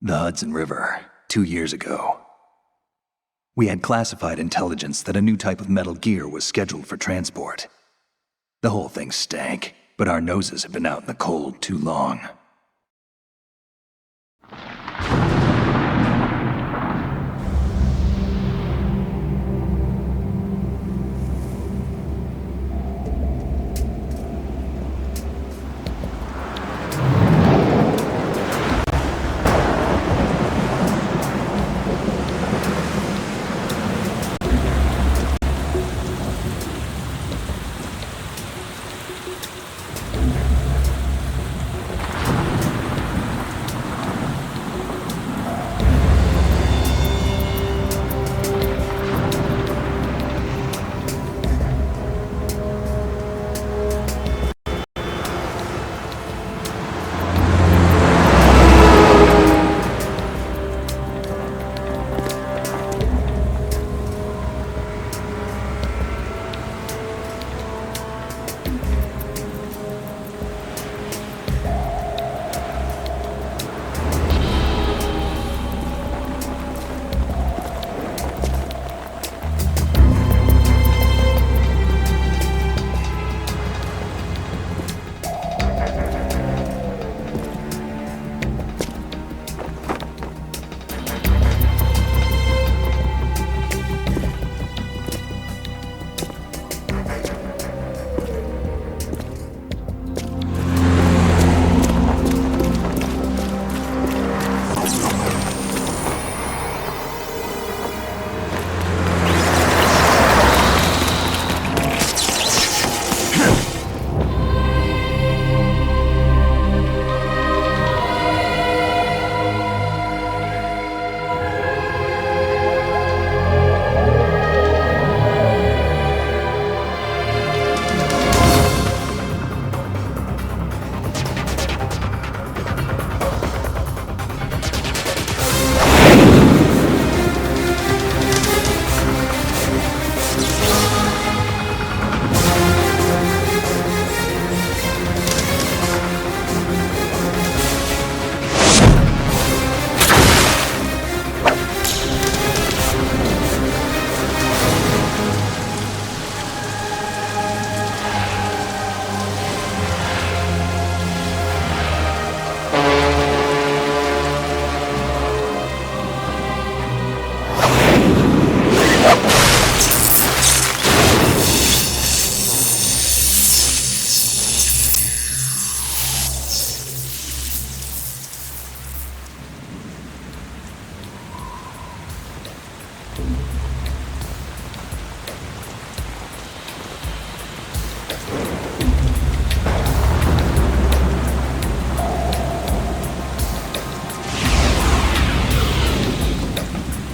The Hudson River, 2 years ago. We had classified intelligence that a new type of metal gear was scheduled for transport. The whole thing stank, but our noses had been out in the cold too long.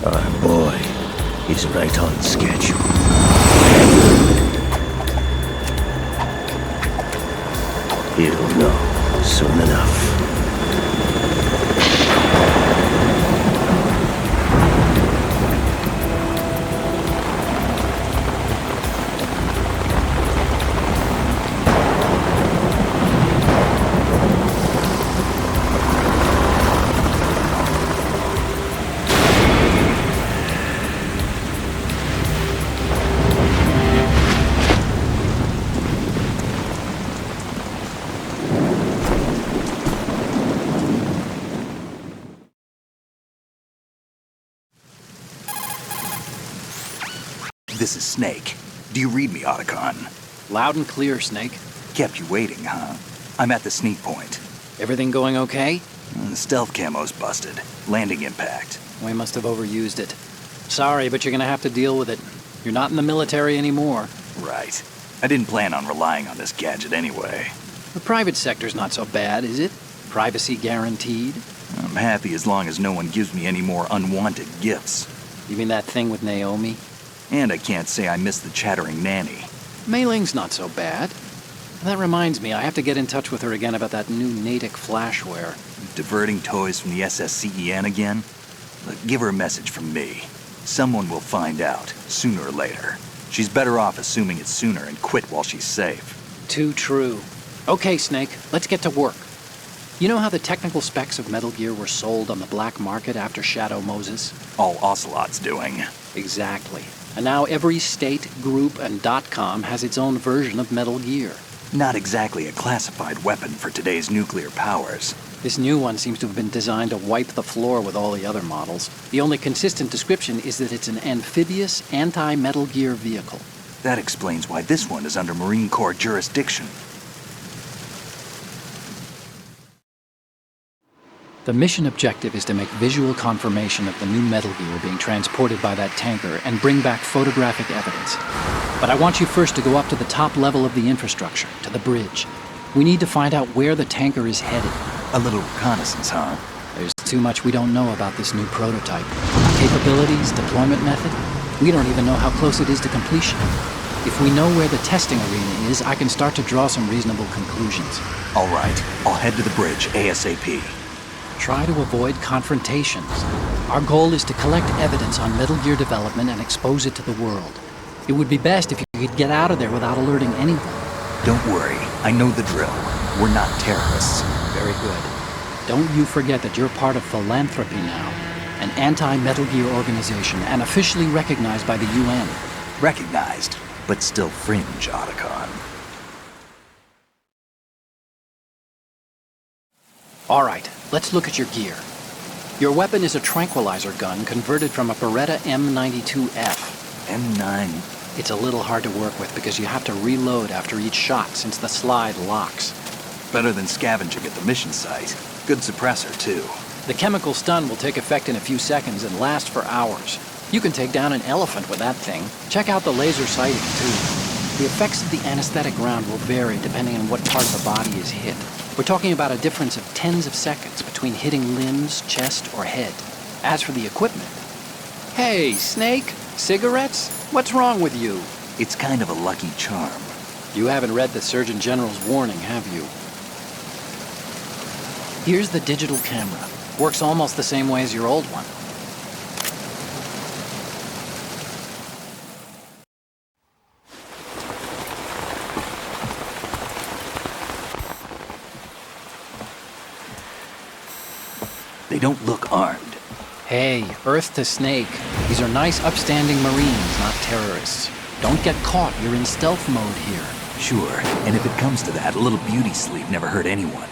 Our boy is right on schedule. He'll know soon enough. This is Snake. Do you read me, Otacon? Loud and clear, Snake. Kept you waiting, huh? I'm at the sneak point. Everything going okay? The stealth camo's busted. Landing impact. We must have overused it. Sorry, but you're gonna have to deal with it. You're not in the military anymore. Right. I didn't plan on relying on this gadget anyway. The private sector's not so bad, is it? Privacy guaranteed? I'm happy as long as no one gives me any more unwanted gifts. You mean that thing with Naomi? And I can't say I miss the chattering nanny. Mei Ling's not so bad. That reminds me, I have to get in touch with her again about that new Natick flashware. Diverting toys from the SSCEN again? Look, give her a message from me. Someone will find out, sooner or later. She's better off assuming it's sooner and quit while she's safe. Too true. Okay, Snake, let's get to work. You know how the technical specs of Metal Gear were sold on the black market after Shadow Moses? All Ocelot's doing. Exactly. And now every state, group, and .com has its own version of Metal Gear. Not exactly a classified weapon for today's nuclear powers. This new one seems to have been designed to wipe the floor with all the other models. The only consistent description is that it's an amphibious, anti-Metal Gear vehicle. That explains why this one is under Marine Corps jurisdiction. The mission objective is to make visual confirmation of the new Metal Gear being transported by that tanker and bring back photographic evidence. But I want you first to go up to the top level of the infrastructure, to the bridge. We need to find out where the tanker is headed. A little reconnaissance, huh? There's too much we don't know about this new prototype. Capabilities, deployment method. We don't even know how close it is to completion. If we know where the testing arena is, I can start to draw some reasonable conclusions. All right, I'll head to the bridge ASAP. Try to avoid confrontations. Our goal is to collect evidence on Metal Gear development and expose it to the world. It would be best if you could get out of there without alerting anyone. Don't worry, I know the drill. We're not terrorists. Very good. Don't you forget that you're part of Philanthropy now, an anti-Metal Gear organization and officially recognized by the UN. Recognized, but still fringe, Otacon. All right, let's look at your gear. Your weapon is a tranquilizer gun converted from a Beretta M92F. M9. It's a little hard to work with because you have to reload after each shot since the slide locks. Better than scavenging at the mission site. Good suppressor, too. The chemical stun will take effect in a few seconds and last for hours. You can take down an elephant with that thing. Check out the laser sighting, too. The effects of the anesthetic round will vary depending on what part of the body is hit. We're talking about a difference of tens of seconds between hitting limbs, chest, or head. As for the equipment... Hey, Snake? Cigarettes? What's wrong with you? It's kind of a lucky charm. You haven't read the Surgeon General's warning, have you? Here's the digital camera. Works almost the same way as your old one. They don't look armed. Hey, Earth to Snake. These are nice, upstanding Marines, not terrorists. Don't get caught. You're in stealth mode here. Sure, and if it comes to that, a little beauty sleep never hurt anyone.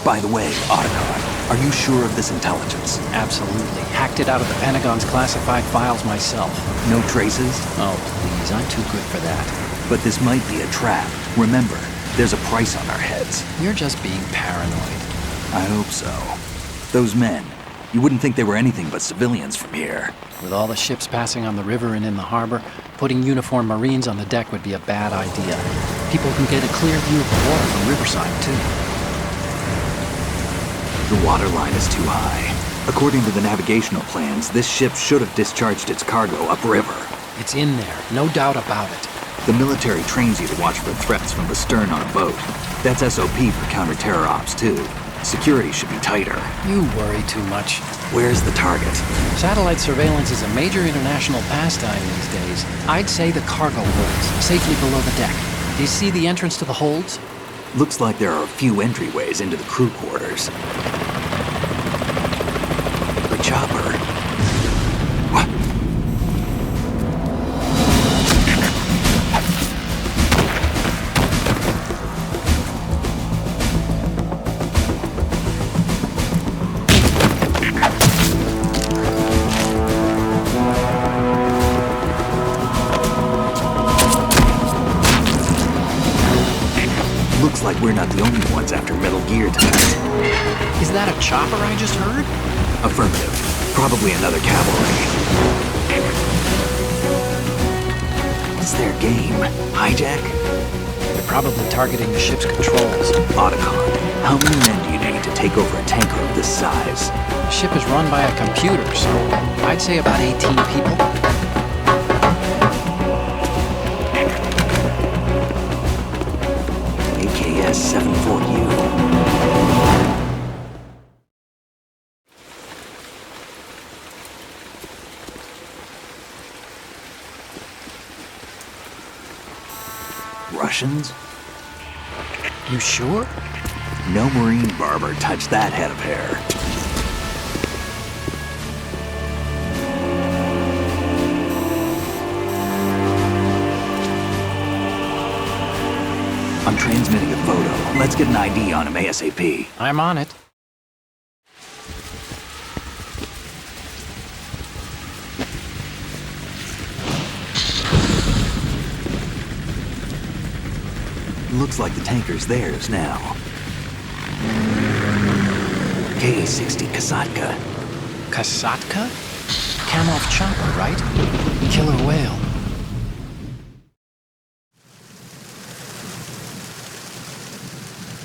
By the way, Otacon, are you sure of this intelligence? Absolutely. Hacked it out of the Pentagon's classified files myself. No traces? Oh, please, I'm too good for that. But this might be a trap. Remember, there's a price on our heads. You're just being paranoid. I hope so. Those men, you wouldn't think they were anything but civilians from here. With all the ships passing on the river and in the harbor, putting uniformed Marines on the deck would be a bad idea. People can get a clear view of the water from Riverside, too. The water line is too high. According to the navigational plans, this ship should have discharged its cargo upriver. It's in there, no doubt about it. The military trains you to watch for threats from the stern on a boat. That's SOP for counter-terror ops, too. Security should be tighter. You worry too much. Where's the target? Satellite surveillance is a major international pastime these days. I'd say the cargo holds, safely below the deck. Do you see the entrance to the holds? Looks like there are a few entryways into the crew quarters. The chopper. What? Looks like we're not the only ones after Metal Gear tonight. Is that a chopper I just heard? Affirmative. Probably another cavalry. What's their game? Hijack? They're probably targeting the ship's controls. Otacon, how many men do you need to take over a tanker of this size? The ship is run by a computer, so I'd say about 18 people. AKS 74U. Russians? You sure? No marine barber touched that head of hair. I'm transmitting a photo. Let's get an ID on him ASAP. I'm on it. Looks like the tanker's theirs now. K-60 Kasatka. Kasatka? Kamov chopper, right? Killer whale.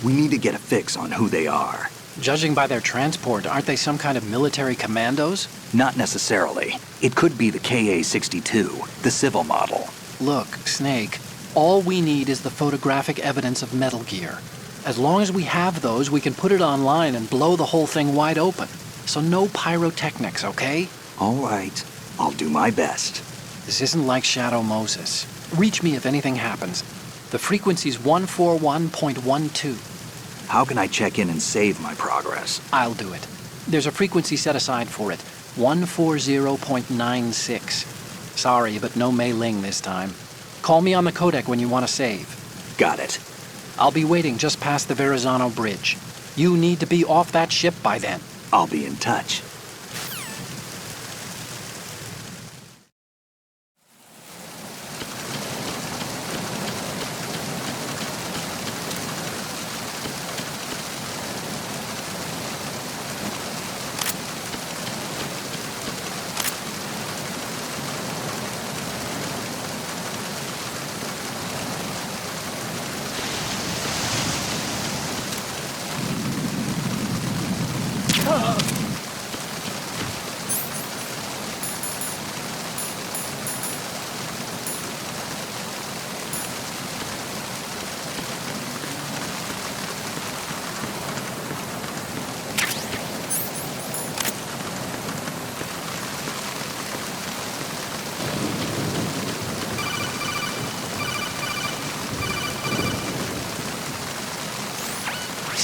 We need to get a fix on who they are. Judging by their transport, aren't they some kind of military commandos? Not necessarily. It could be the KA-62, the civil model. Look, Snake, all we need is the photographic evidence of Metal Gear. As long as we have those, we can put it online and blow the whole thing wide open. So no pyrotechnics, okay? All right. I'll do my best. This isn't like Shadow Moses. Reach me if anything happens. The frequency's 141.12. How can I check in and save my progress? I'll do it. There's a frequency set aside for it. 140.96. Sorry, but no Mei Ling this time. Call me on the codec when you want to save. Got it. I'll be waiting just past the Verrazano Bridge. You need to be off that ship by then. I'll be in touch.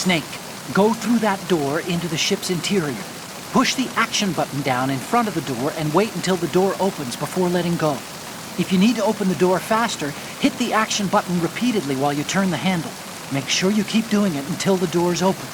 Snake, go through that door into the ship's interior. Push the action button down in front of the door and wait until the door opens before letting go. If you need to open the door faster, hit the action button repeatedly while you turn the handle. Make sure you keep doing it until the door's open.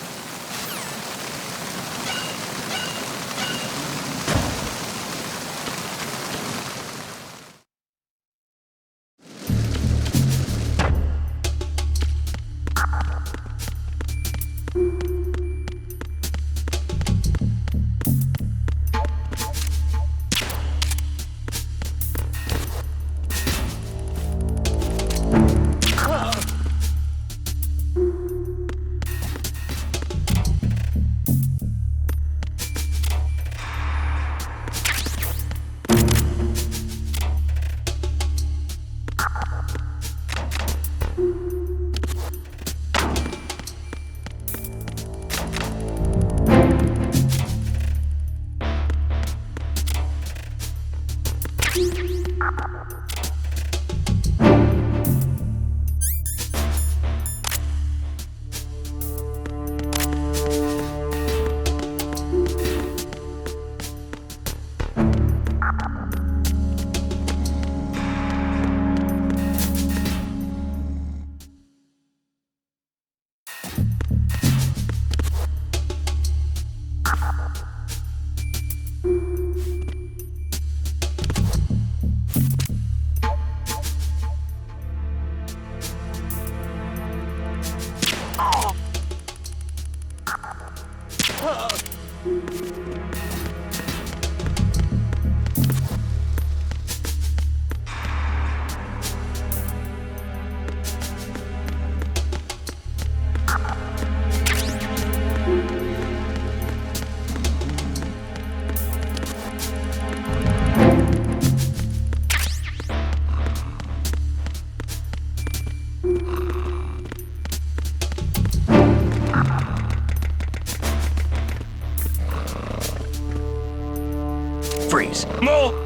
Freeze. No!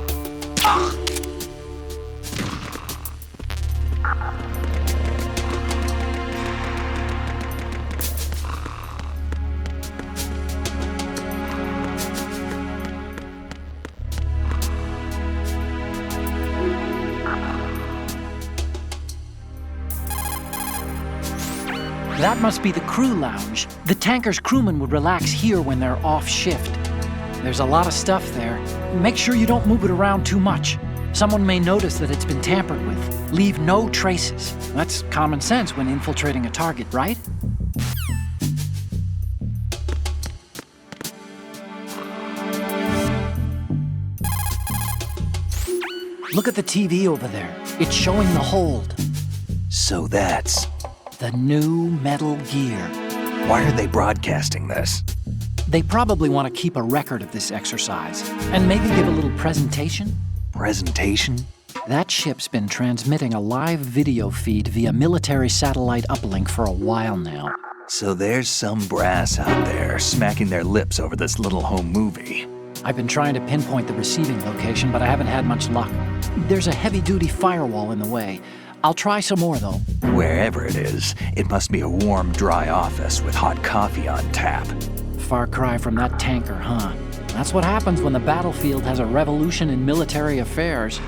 That must be the crew lounge. The tanker's crewmen would relax here when they're off shift. There's a lot of stuff there. Make sure you don't move it around too much. Someone may notice that it's been tampered with. Leave no traces. That's common sense when infiltrating a target, right? Look at the TV over there. It's showing the hold. So that's... The new Metal Gear. Why are they broadcasting this? They probably want to keep a record of this exercise. And maybe give a little presentation? Presentation? That ship's been transmitting a live video feed via military satellite uplink for a while now. So there's some brass out there smacking their lips over this little home movie. I've been trying to pinpoint the receiving location, but I haven't had much luck. There's a heavy-duty firewall in the way. I'll try some more, though. Wherever it is, it must be a warm, dry office with hot coffee on tap. Far cry from that tanker, huh? That's what happens when the battlefield has a revolution in military affairs.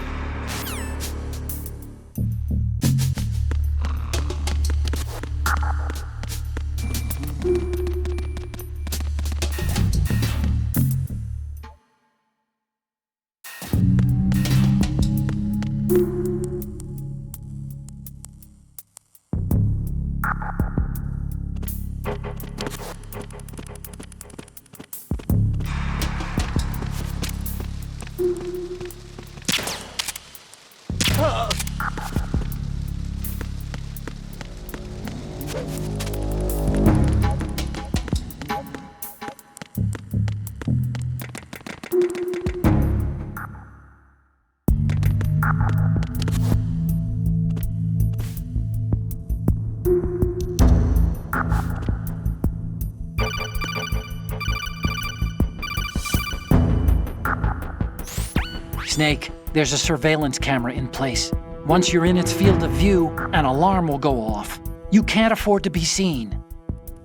Snake, there's a surveillance camera in place. Once you're in its field of view, an alarm will go off. You can't afford to be seen.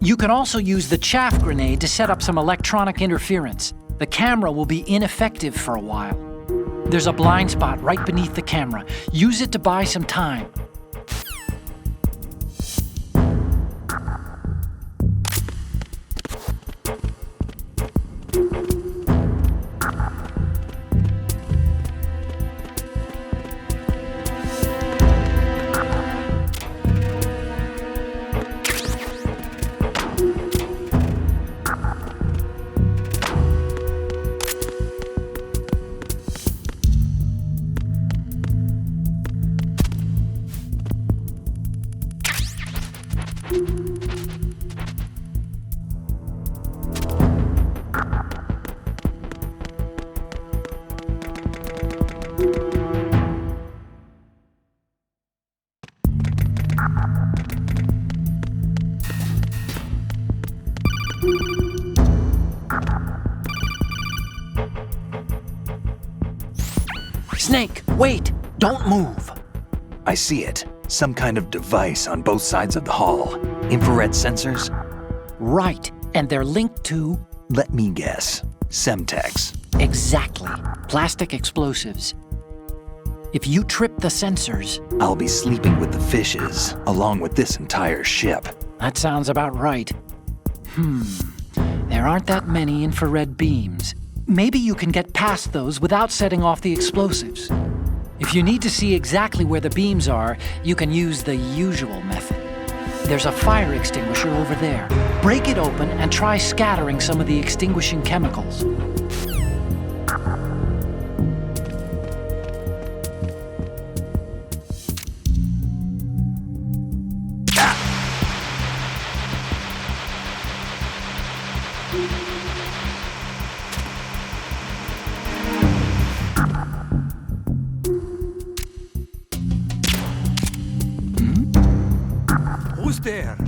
You can also use the chaff grenade to set up some electronic interference. The camera will be ineffective for a while. There's a blind spot right beneath the camera. Use it to buy some time. Snake, wait! Don't move! I see it. Some kind of device on both sides of the hall. Infrared sensors? Right, and they're linked to... Let me guess. Semtex. Exactly. Plastic explosives. If you trip the sensors... I'll be sleeping with the fishes, along with this entire ship. That sounds about right. There aren't that many infrared beams. Maybe you can get past those without setting off the explosives. If you need to see exactly where the beams are, you can use the usual method. There's a fire extinguisher over there. Break it open and try scattering some of the extinguishing chemicals. Who's there?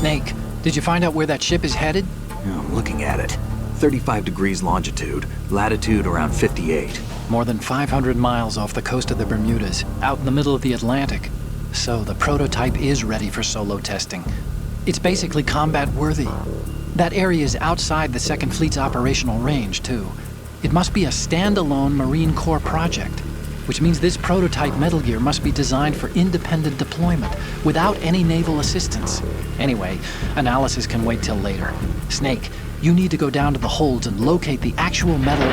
Snake, did you find out where that ship is headed? Yeah, I'm looking at it. 35 degrees longitude, latitude around 58. More than 500 miles off the coast of the Bermudas, out in the middle of the Atlantic. So the prototype is ready for solo testing. It's basically combat-worthy. That area is outside the Second Fleet's operational range, too. It must be a standalone Marine Corps project, which means this prototype Metal Gear must be designed for independent deployment, without any naval assistance. Anyway, analysis can wait till later. Snake, you need to go down to the holds and locate the actual metal...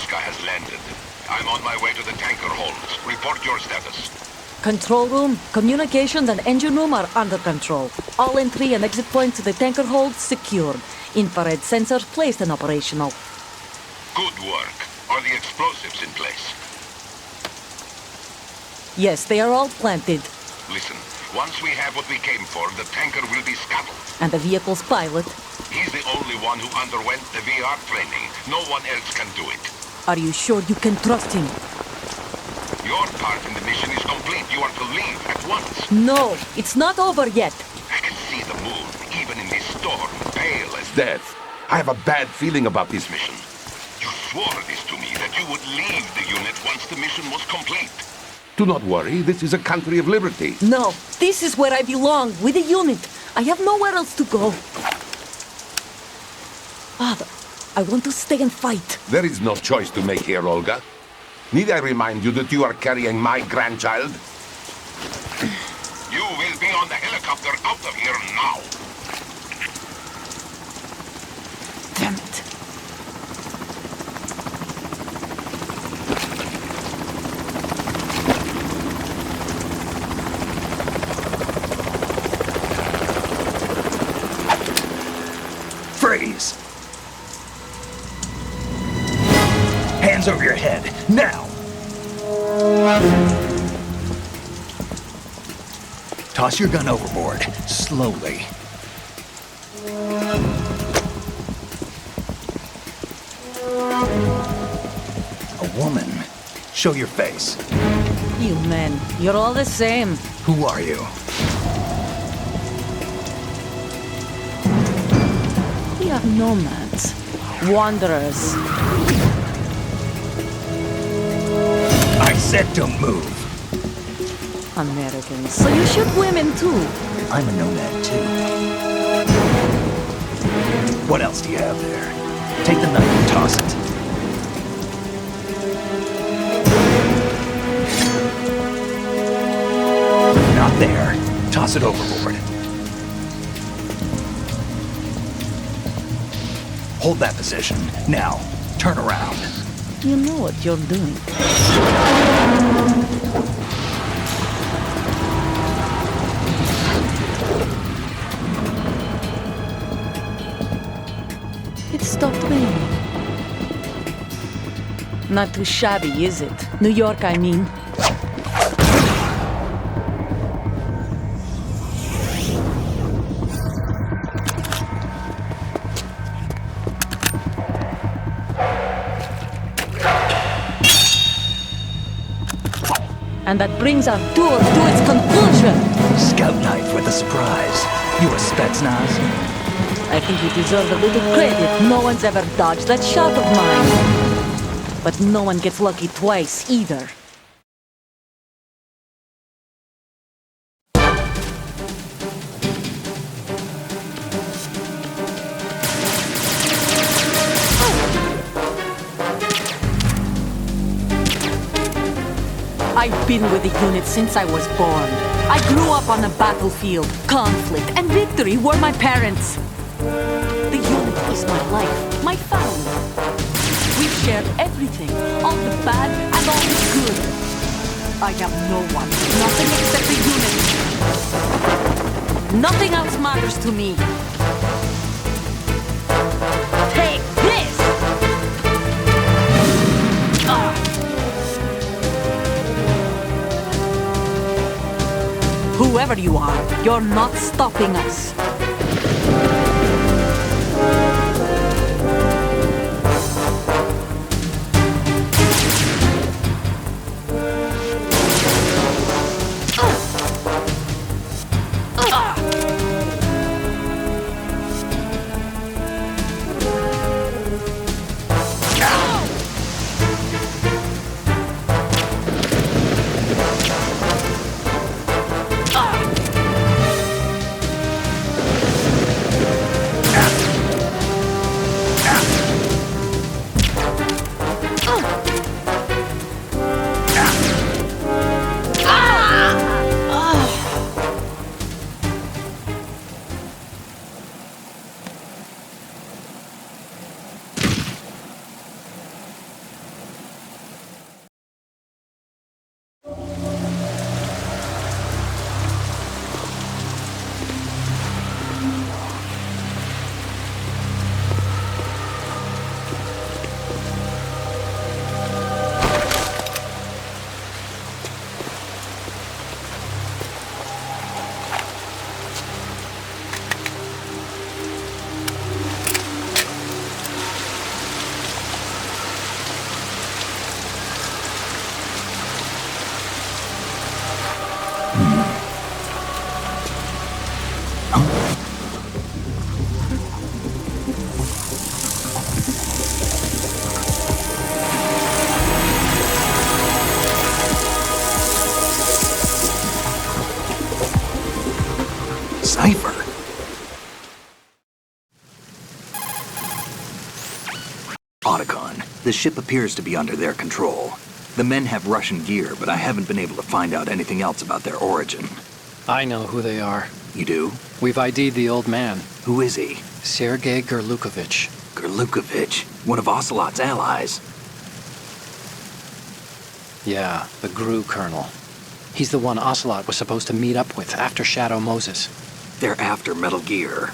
has landed. I'm on my way to the tanker holds. Report your status. Control room, communications and engine room are under control. All entry and exit points to the tanker hold secured. Infrared sensors placed and operational. Good work. Are the explosives in place? Yes, they are all planted. Listen, once we have what we came for, the tanker will be scuttled. And the vehicle's pilot? He's the only one who underwent the VR training. No one else can do it. Are you sure you can trust him? Your part in the mission is complete. You are to leave at once. No, it's not over yet. I can see the moon, even in this storm, pale as Death. I have a bad feeling about this mission. You swore this to me, that you would leave the unit once the mission was complete. Do not worry, this is a country of liberty. No, this is where I belong, with the unit. I have nowhere else to go. Father, I want to stay and fight. There is no choice to make here, Olga. Need I remind you that you are carrying my grandchild? You will be on the helicopter out of here now. Damn it. Freeze! Hands over your head, now! Toss your gun overboard, slowly. A woman. Show your face. You men, you're all the same. Who are you? We are nomads, wanderers. I said don't move. Americans, so you shoot women too. I'm a nomad too. What else do you have there? Take the knife and toss it. Not there. Toss it overboard. Hold that position. Now, turn around. You know what you're doing. It stopped raining. Not too shabby, is it? New York, I mean. And that brings our tour to its conclusion. Scout knife with a surprise. You a Spetsnaz? I think you deserve a little credit. No one's ever dodged that shot of mine. But no one gets lucky twice, either. I've been with the unit since I was born. I grew up on the battlefield. Conflict and victory were my parents. The unit is my life, my family. We've shared everything, all the bad and all the good. I have no one, nothing except the unit. Nothing else matters to me. Take this! Whoever you are, you're not stopping us. Cipher. Otacon, the ship appears to be under their control. The men have Russian gear, but I haven't been able to find out anything else about their origin. I know who they are. You do? We've ID'd the old man, Who is he? Sergei Gerlukovich. Gerlukovich, one of Ocelot's allies. Yeah, the GRU colonel. He's the one Ocelot was supposed to meet up with after Shadow Moses. They're after Metal Gear.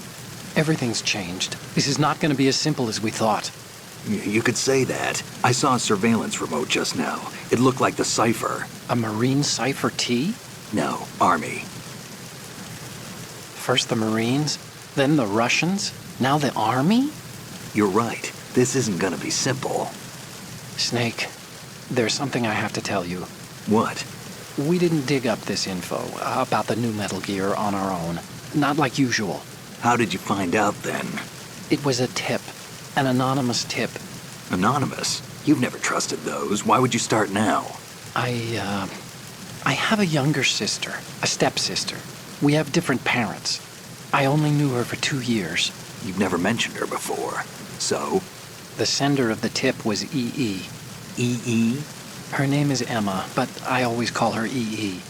Everything's changed. This is not going to be as simple as we thought. You could say that. I saw a surveillance remote just now. It looked like the Cipher. A Marine Cipher T? No, Army. First the Marines, then the Russians, now the Army? You're right. This isn't gonna be simple. Snake, there's something I have to tell you. What? We didn't dig up this info about the new Metal Gear on our own. Not like usual. How did you find out then? It was a tip. An anonymous tip. Anonymous? You've never trusted those. Why would you start now? I have a younger sister, a stepsister. We have different parents. I only knew her for 2 years. You've never mentioned her before. So? The sender of the tip was EE. EE? Her name is Emma, but I always call her EE.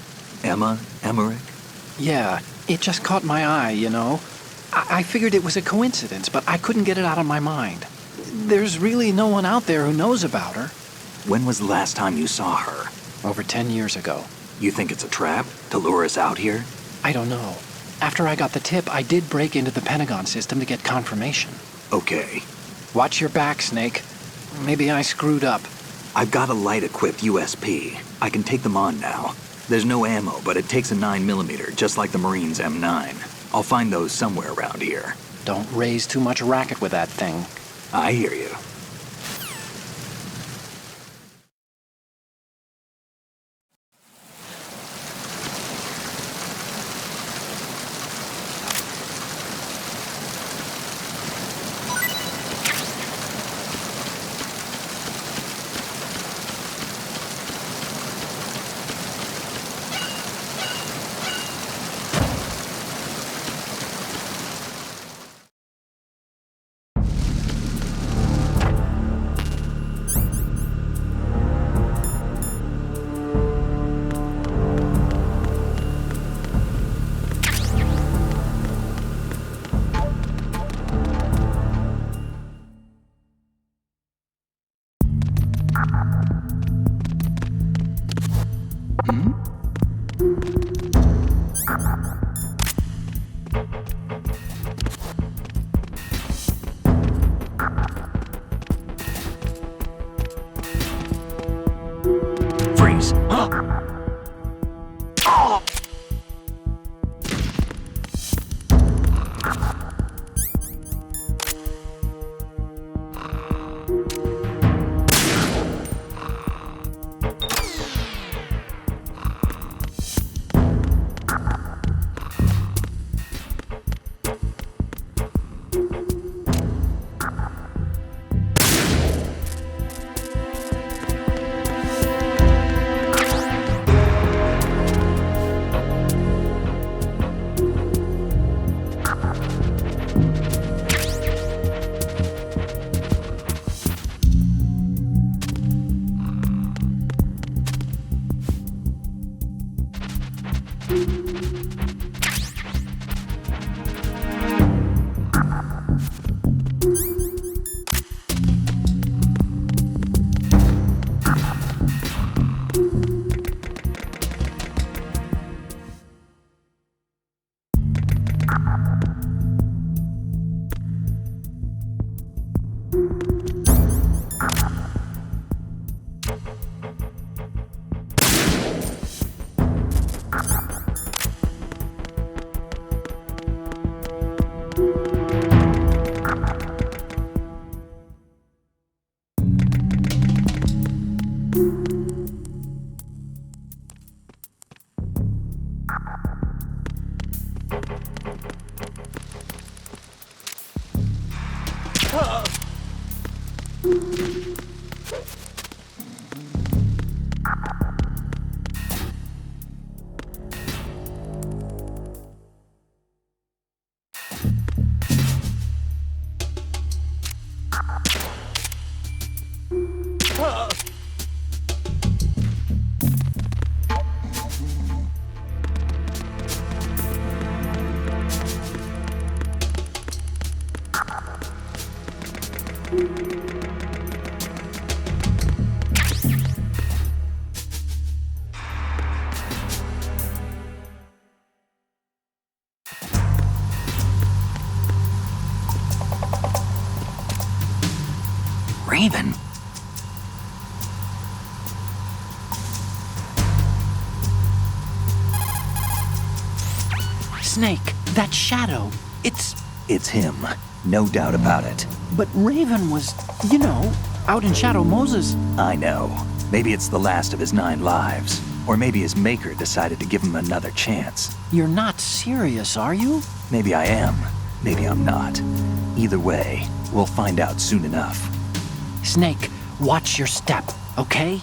Emma? Emmerich? Yeah, it just caught my eye, you know? I figured it was a coincidence, but I couldn't get it out of my mind. There's really no one out there who knows about her. When was the last time you saw her? Over 10 years ago. You think it's a trap to lure us out here? I don't know. After I got the tip, I did break into the Pentagon system to get confirmation. Okay. Watch your back, Snake. Maybe I screwed up. I've got a light-equipped USP. I can take them on now. There's no ammo, but it takes a 9mm, just like the Marines' M9. I'll find those somewhere around here. Don't raise too much racket with that thing. I hear you. Raven. Snake, that shadow, it's... It's him. No doubt about it. But Raven was, out in Shadow Moses. I know. Maybe it's the last of his 9 lives. Or maybe his maker decided to give him another chance. You're not serious, are you? Maybe I am. Maybe I'm not. Either way, we'll find out soon enough. Snake, watch your step, okay?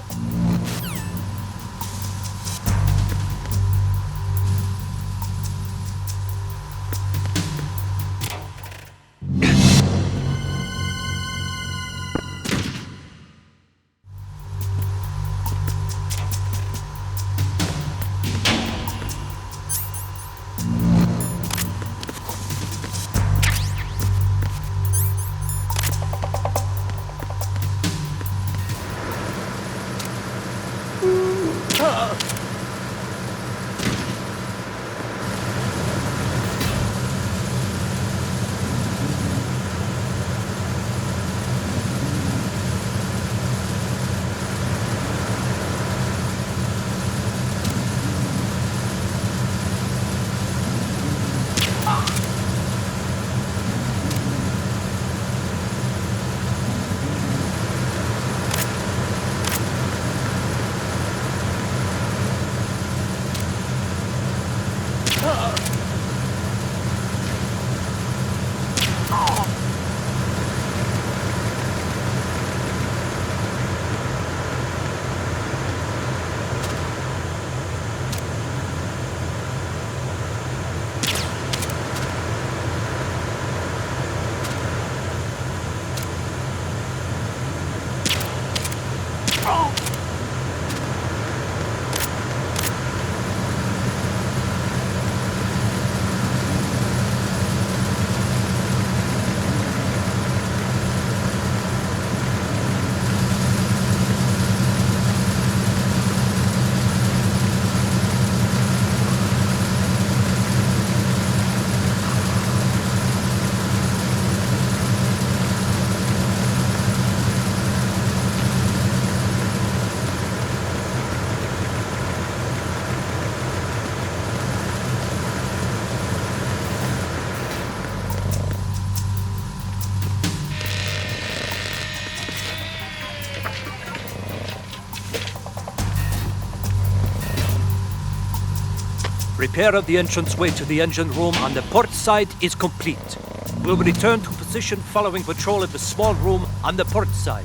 Repair of the entranceway to the engine room on the port side is complete. We'll return to position following patrol of the small room on the port side.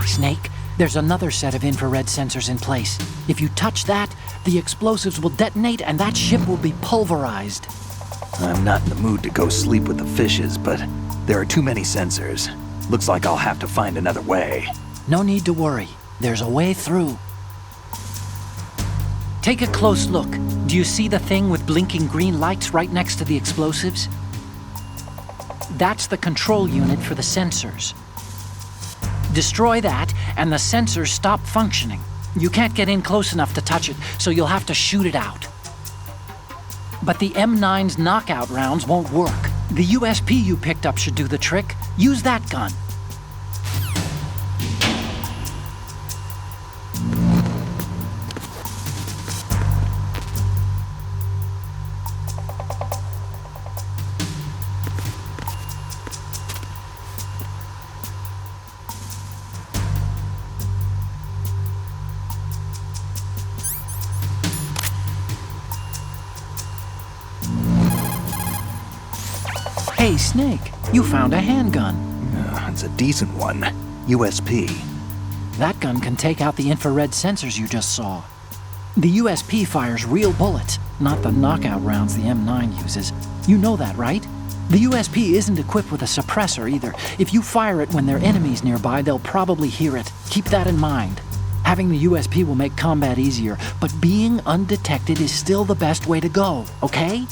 Snake, there's another set of infrared sensors in place. If you touch that, the explosives will detonate and that ship will be pulverized. I'm not in the mood to go sleep with the fishes, but there are too many sensors. Looks like I'll have to find another way. No need to worry. There's a way through. Take a close look. Do you see the thing with blinking green lights right next to the explosives? That's the control unit for the sensors. Destroy that, and the sensors stop functioning. You can't get in close enough to touch it, so you'll have to shoot it out. But the M9's knockout rounds won't work. The USP you picked up should do the trick. Use that gun. Hey, Snake, you found a handgun. It's a decent one. USP. That gun can take out the infrared sensors you just saw. The USP fires real bullets, not the knockout rounds the M9 uses. You know that, right? The USP isn't equipped with a suppressor either. If you fire it when there are enemies nearby, they'll probably hear it. Keep that in mind. Having the USP will make combat easier, but being undetected is still the best way to go, okay?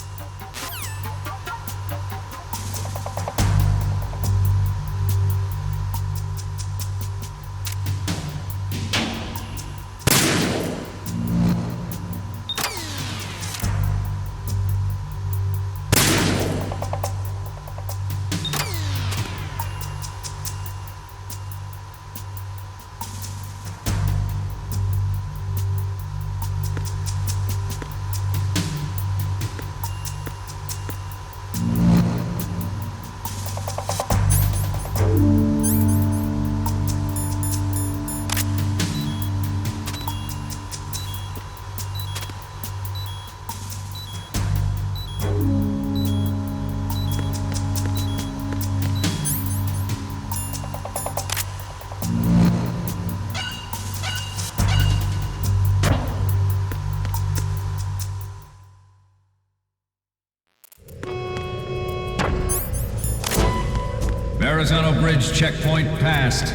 Verrazano Bridge checkpoint passed.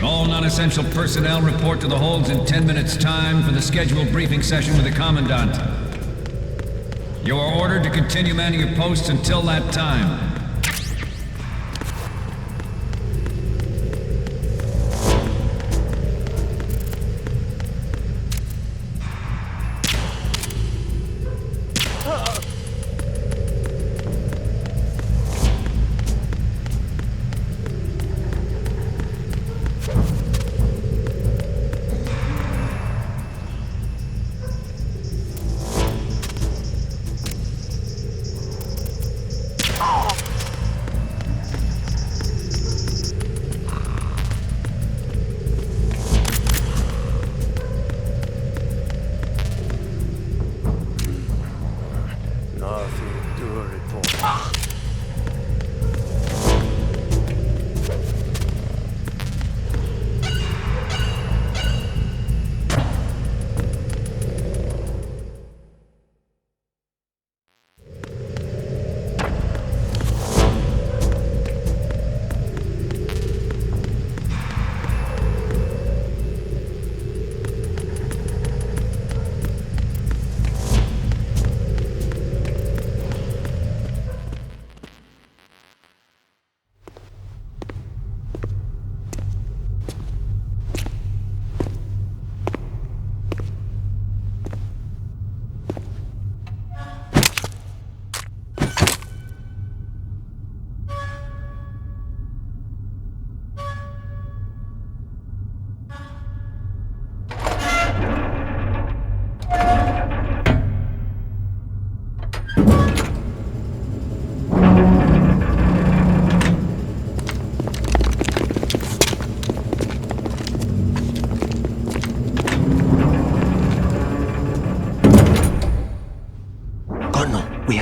All non-essential personnel report to the holds in 10 minutes' time for the scheduled briefing session with the Commandant. You are ordered to continue manning your posts until that time.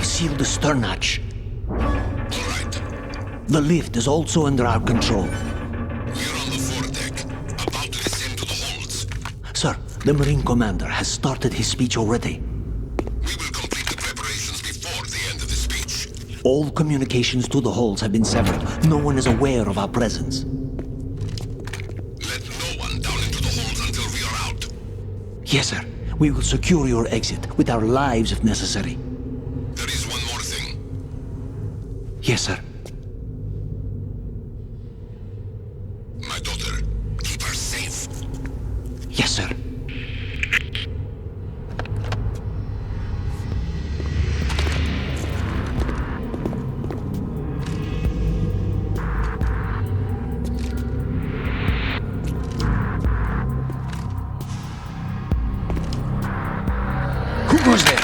Sealed the stern hatch. All right. The lift is also under our control. We're on the foredeck, about to descend to the holds. Sir, the Marine Commander has started his speech already. We will complete the preparations before the end of the speech. All communications to the holds have been severed. No one is aware of our presence. Let no one down into the holds until we are out. Yes, sir. We will secure your exit with our lives if necessary. There is one more thing. Yes, sir. My daughter, keep her safe. Yes, sir. Who goes there?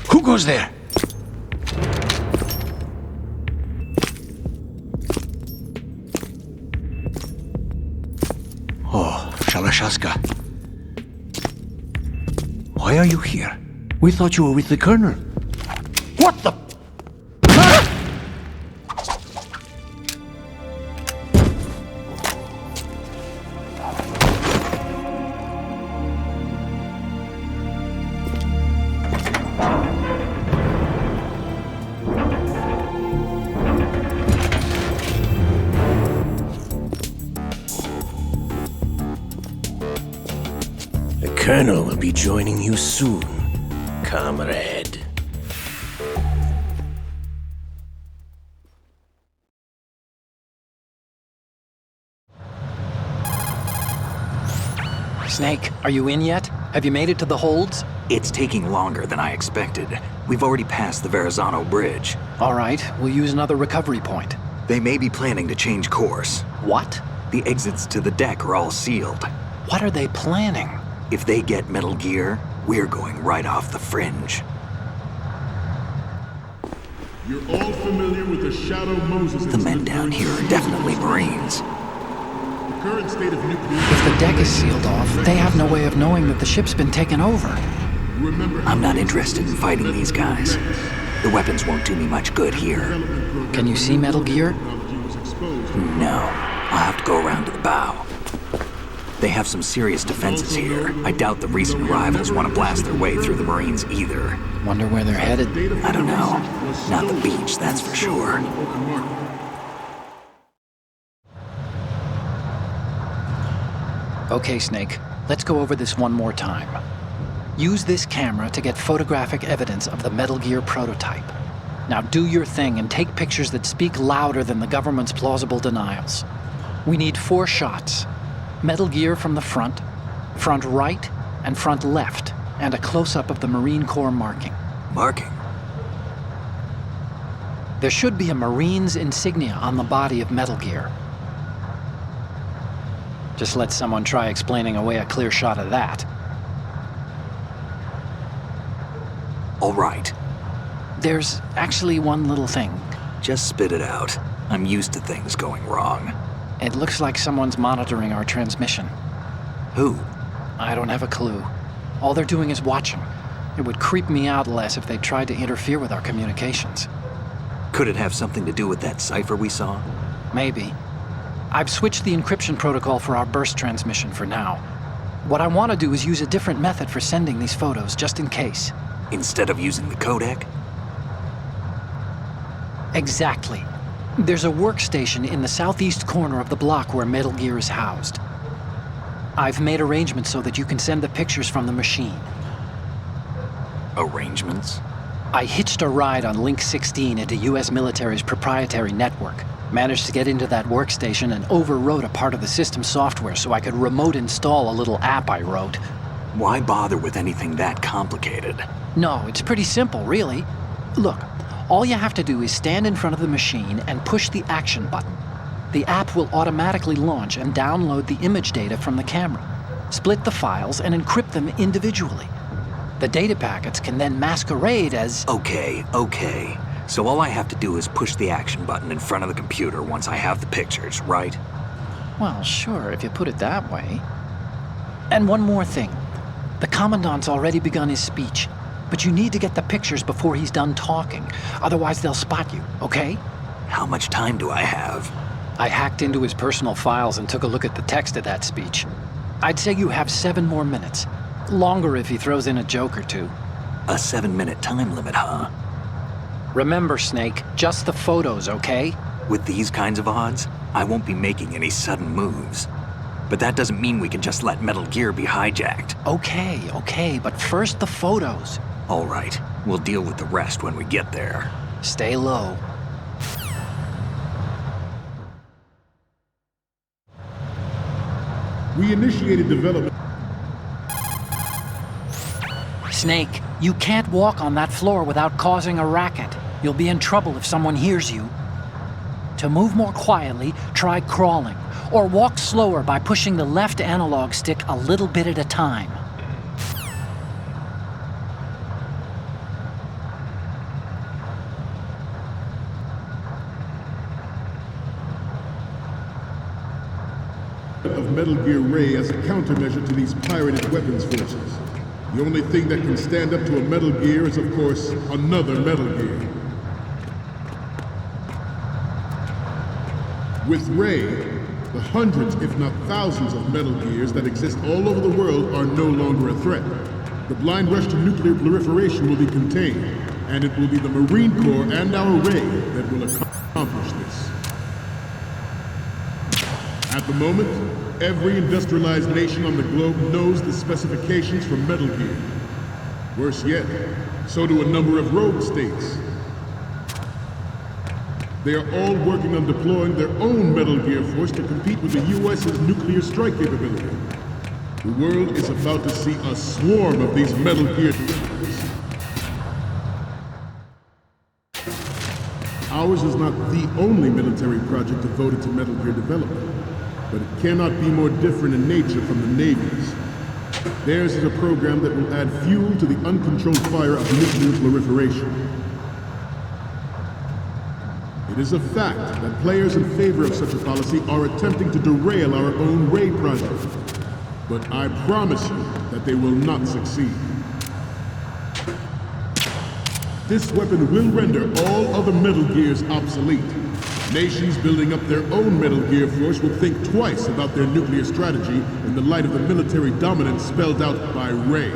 Who goes there? Kalashashka. Why are you here? We thought you were with the Colonel. What the? The Colonel will be joining you soon, comrade. Snake, are you in yet? Have you made it to the holds? It's taking longer than I expected. We've already passed the Verrazano Bridge. All right, we'll use another recovery point. They may be planning to change course. What? The exits to the deck are all sealed. What are they planning? If they get Metal Gear, we're going right off the fringe. You're all familiar with the Shadow Moses The men down here are definitely Marines. The current state of nuclear... If the deck is sealed off, they have no way of knowing that the ship's been taken over. I'm not interested in fighting these guys. The weapons won't do me much good here. Can you see Metal Gear? No. I'll have to go around to the bow. They have some serious defenses here. I doubt the recent arrivals want to blast their way through the Marines either. Wonder where they're headed? I don't know. Not the beach, that's for sure. Okay, Snake. Let's go over this one more time. Use this camera to get photographic evidence of the Metal Gear prototype. Now do your thing and take pictures that speak louder than the government's plausible denials. We need 4 shots. Metal Gear from the front right, and front left, and a close-up of the Marine Corps marking. Marking? There should be a Marine's insignia on the body of Metal Gear. Just let someone try explaining away a clear shot of that. All right. There's actually one little thing. Just spit it out. I'm used to things going wrong. It looks like someone's monitoring our transmission. Who? I don't have a clue. All they're doing is watching. It would creep me out less if they tried to interfere with our communications. Could it have something to do with that cipher we saw? Maybe. I've switched the encryption protocol for our burst transmission for now. What I want to do is use a different method for sending these photos, just in case. Instead of using the codec? Exactly. There's a workstation in the southeast corner of the block where Metal Gear is housed. I've made arrangements so that you can send the pictures from the machine. Arrangements? I hitched a ride on Link 16 into US military's proprietary network. Managed to get into that workstation and overwrote a part of the system software so I could remote install a little app I wrote. Why bother with anything that complicated? No, it's pretty simple, really. Look, all you have to do is stand in front of the machine and push the action button. The app will automatically launch and download the image data from the camera, split the files, and encrypt them individually. The data packets can then masquerade as... Okay. So all I have to do is push the action button in front of the computer once I have the pictures, right? Well, sure, if you put it that way. And one more thing. The Commandant's already begun his speech, but you need to get the pictures before he's done talking. Otherwise, they'll spot you, okay? How much time do I have? I hacked into his personal files and took a look at the text of that speech. I'd say you have 7 more minutes. Longer if he throws in a joke or two. A 7-minute time limit, huh? Remember, Snake, just the photos, okay? With these kinds of odds, I won't be making any sudden moves. But that doesn't mean we can just let Metal Gear be hijacked. Okay, but first the photos. All right, we'll deal with the rest when we get there. Stay low. We initiated development. Snake, you can't walk on that floor without causing a racket. You'll be in trouble if someone hears you. To move more quietly, try crawling, or walk slower by pushing the left analog stick a little bit at a time. of Metal Gear Ray as a countermeasure to these pirated weapons forces. The only thing that can stand up to a Metal Gear is, of course, another Metal Gear. With Ray, the hundreds, if not thousands, of Metal Gears that exist all over the world are no longer a threat. The blind rush to nuclear proliferation will be contained, and it will be the Marine Corps and our Ray that will accomplish this. At the moment, every industrialized nation on the globe knows the specifications for Metal Gear. Worse yet, so do a number of rogue states. They are all working on deploying their own Metal Gear force to compete with the U.S.'s nuclear strike capability. The world is about to see a swarm of these Metal Gear. Ours is not the only military project devoted to Metal Gear development, but it cannot be more different in nature from the Navy's. Theirs is a program that will add fuel to the uncontrolled fire of nuclear proliferation. It is a fact that players in favor of such a policy are attempting to derail our own Ray project. But I promise you that they will not succeed. This weapon will render all other Metal Gears obsolete. Nations building up their own Metal Gear force will think twice about their nuclear strategy in the light of the military dominance spelled out by Ray.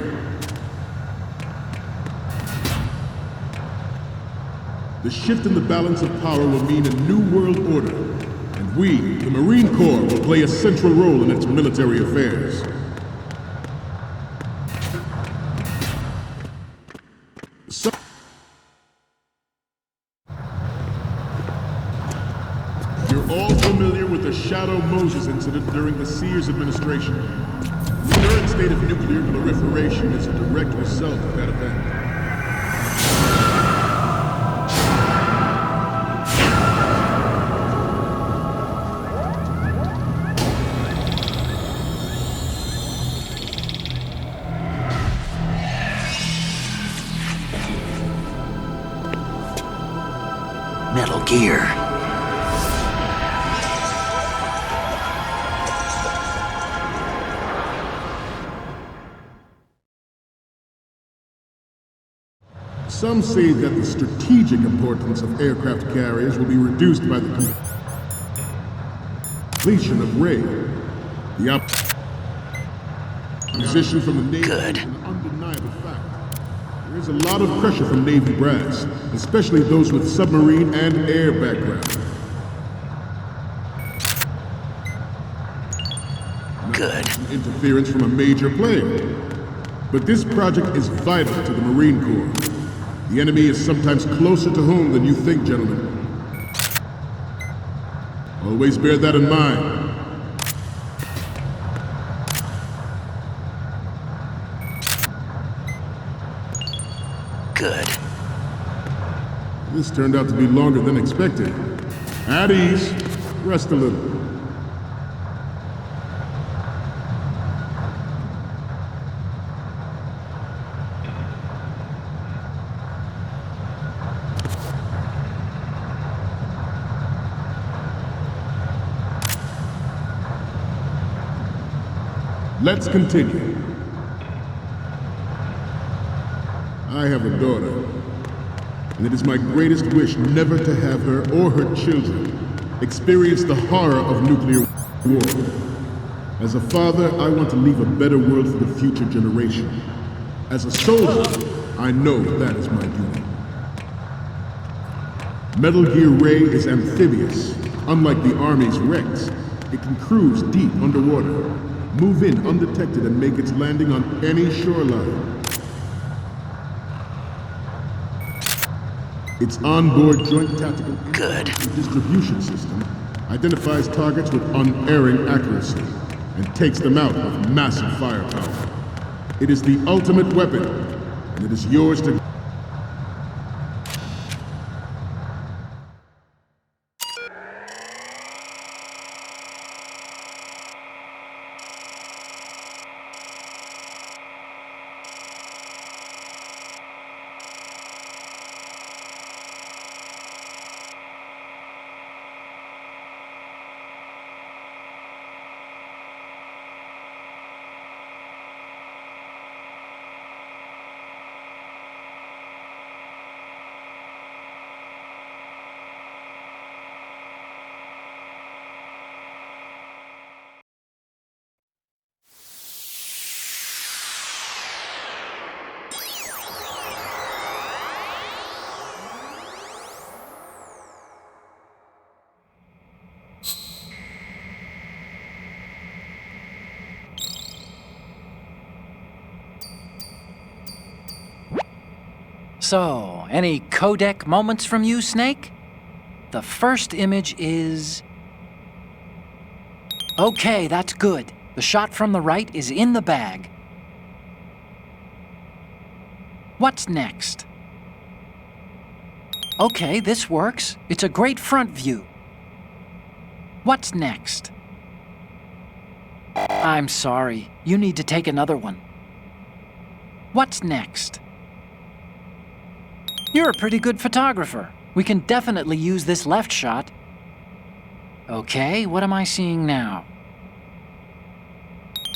The shift in the balance of power will mean a new world order, and we, the Marine Corps, will play a central role in its military affairs. You're all familiar with the Shadow Moses incident during the Sears administration. The current state of nuclear proliferation is a direct result of that event. Metal Gear. Some say that the strategic importance of aircraft carriers will be reduced by the completion of Ray. The opposition from the Navy is an undeniable fact. There is a lot of pressure from Navy brass, especially those with submarine and air background. Good. Interference from a major player. But this project is vital to the Marine Corps. The enemy is sometimes closer to home than you think, gentlemen. Always bear that in mind. Good. This turned out to be longer than expected. At ease. Rest a little. Let's continue. I have a daughter, and it is my greatest wish never to have her or her children experience the horror of nuclear war. As a father, I want to leave a better world for the future generation. As a soldier, I know that is my duty. Metal Gear Ray is amphibious. Unlike the Army's Rex, it can cruise deep underwater, move in undetected, and make its landing on any shoreline. Its onboard joint tactical distribution system identifies targets with unerring accuracy and takes them out with massive firepower. It is the ultimate weapon, and it is yours to... So, any codec moments from you, Snake? The first image is... Okay, that's good. The shot from the right is in the bag. What's next? Okay, this works. It's a great front view. What's next? I'm sorry. You need to take another one. What's next? You're a pretty good photographer. We can definitely use this left shot. Okay, what am I seeing now?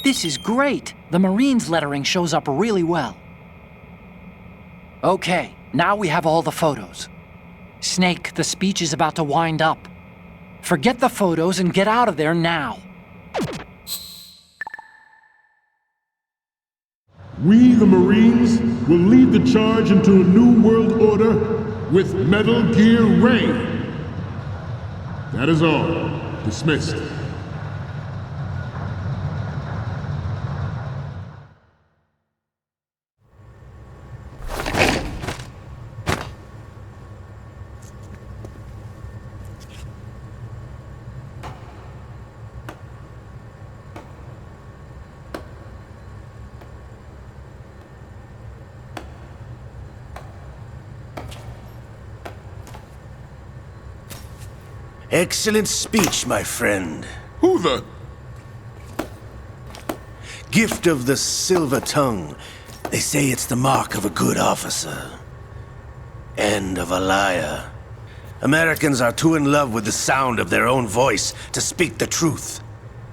This is great. The Marines lettering shows up really well. Okay, now we have all the photos. Snake, the speech is about to wind up. Forget the photos and get out of there now. We, the Marines, will lead the charge into a new world order with Metal Gear Ray. That is all. Dismissed. Excellent speech, my friend. Who the? Gift of the silver tongue. They say it's the mark of a good officer. And of a liar. Americans are too in love with the sound of their own voice to speak the truth.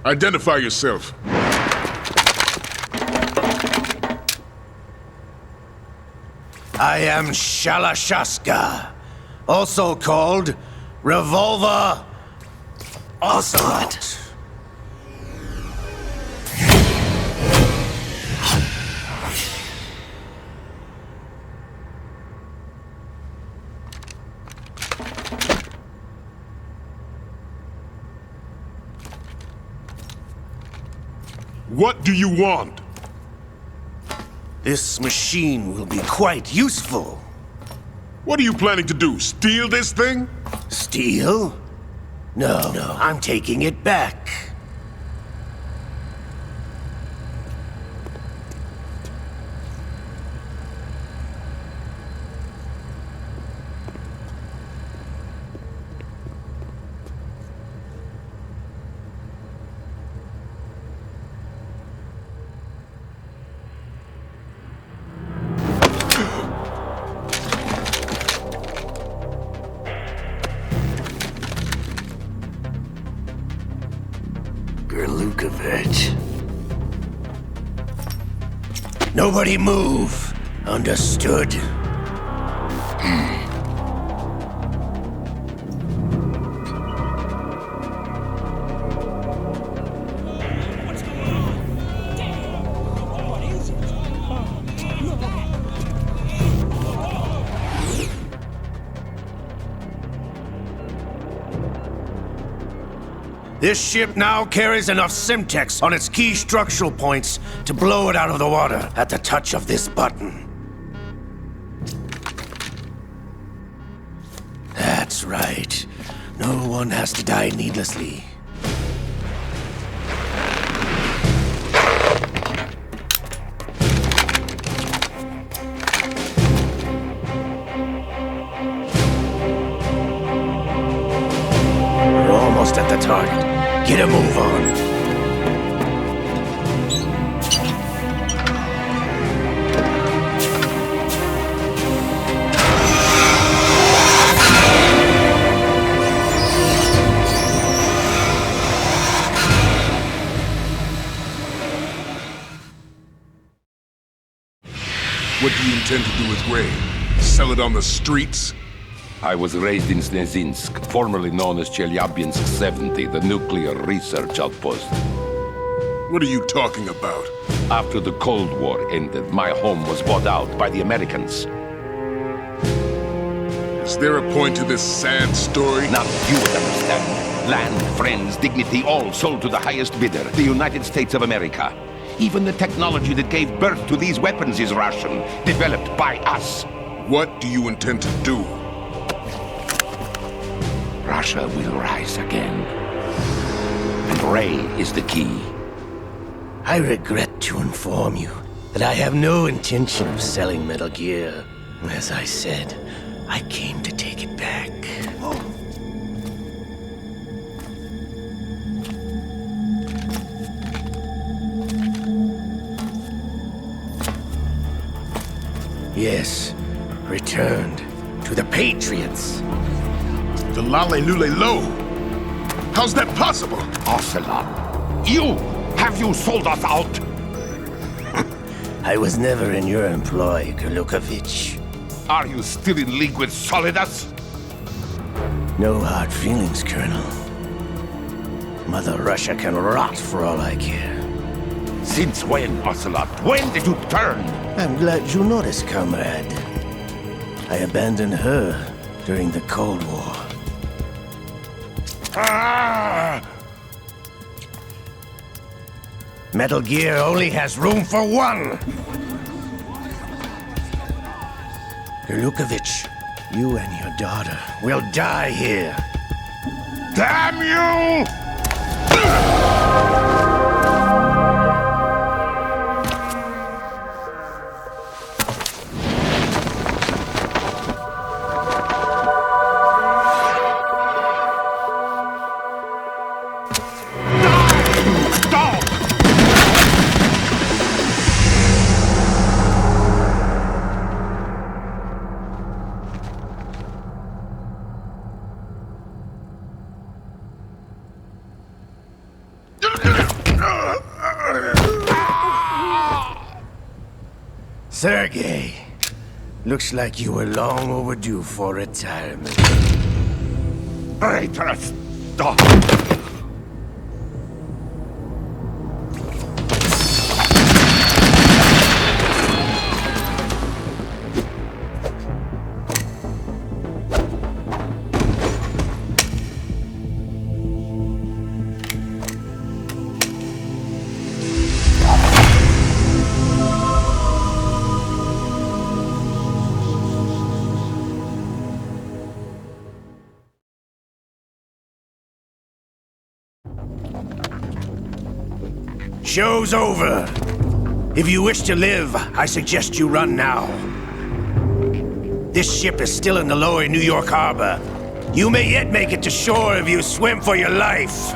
Identify yourself. I am Shalashaska, also called Revolver Ocelot. What do you want? This machine will be quite useful. What are you planning to do? Steal this thing? Steal? No, I'm taking it back. Nobody move. Understood? This ship now carries enough Simtex on its key structural points to blow it out of the water at the touch of this button. That's right. No one has to die needlessly. We're almost at the target. Get a move on. What do you intend to do with Ray? Sell it on the streets? I was raised in Snezinsk, formerly known as Chelyabinsk 70, the nuclear research outpost. What are you talking about? After the Cold War ended, my home was bought out by the Americans. Is there a point to this sad story? Not you would understand. Land, friends, dignity, all sold to the highest bidder, the United States of America. Even the technology that gave birth to these weapons is Russian, developed by us. What do you intend to do? Russia will rise again. And Ray is the key. I regret to inform you that I have no intention of selling Metal Gear. As I said, I came to take it back. Yes, returned to the Patriots. The Lale Lule Lo? How's that possible? Ocelot, have you sold us out? I was never in your employ, Golukovich. Are you still in league with Solidus? No hard feelings, Colonel. Mother Russia can rot for all I care. Since when, Ocelot? When did you turn? I'm glad you noticed, comrade. I abandoned her during the Cold War. Ah! Metal Gear only has room for one! Golukovich, you and your daughter will die here. Damn you! Sergei, looks like you were long overdue for retirement. Patriots, stop! Show's over. If you wish to live, I suggest you run now. This ship is still in the lower New York harbor. You may yet make it to shore if you swim for your life.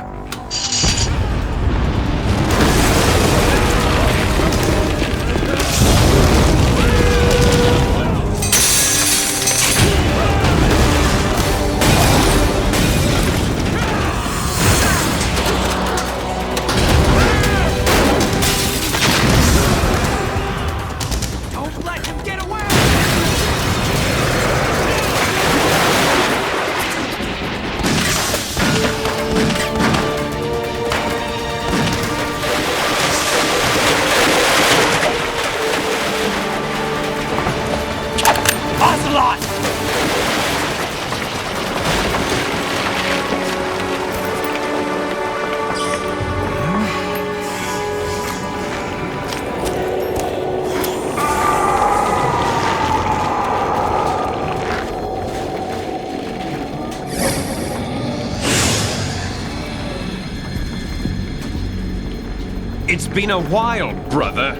It's been a while, brother.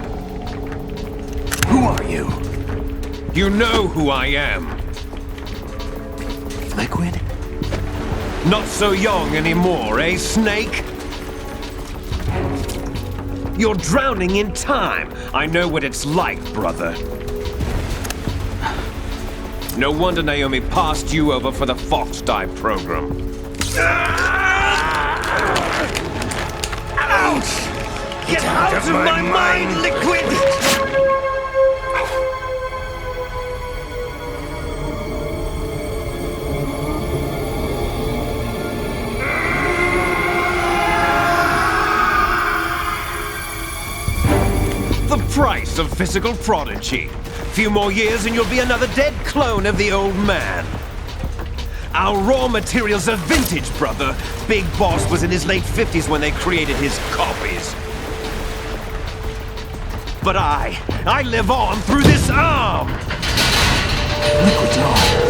Who are you? You know who I am. Liquid? Not so young anymore, eh, Snake? You're drowning in time. I know what it's like, brother. No wonder Naomi passed you over for the Fox Dive program. Ouch! Get out of my mind, Liquid! The price of physical prodigy. Few more years and you'll be another dead clone of the old man. Our raw materials are vintage, brother. Big Boss was in his late 50s when they created his copies. But I live on through this arm! Liquid's on.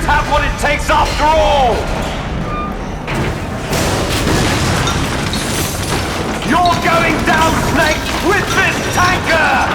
Have what it takes after all! You're going down, Snake, with this tanker!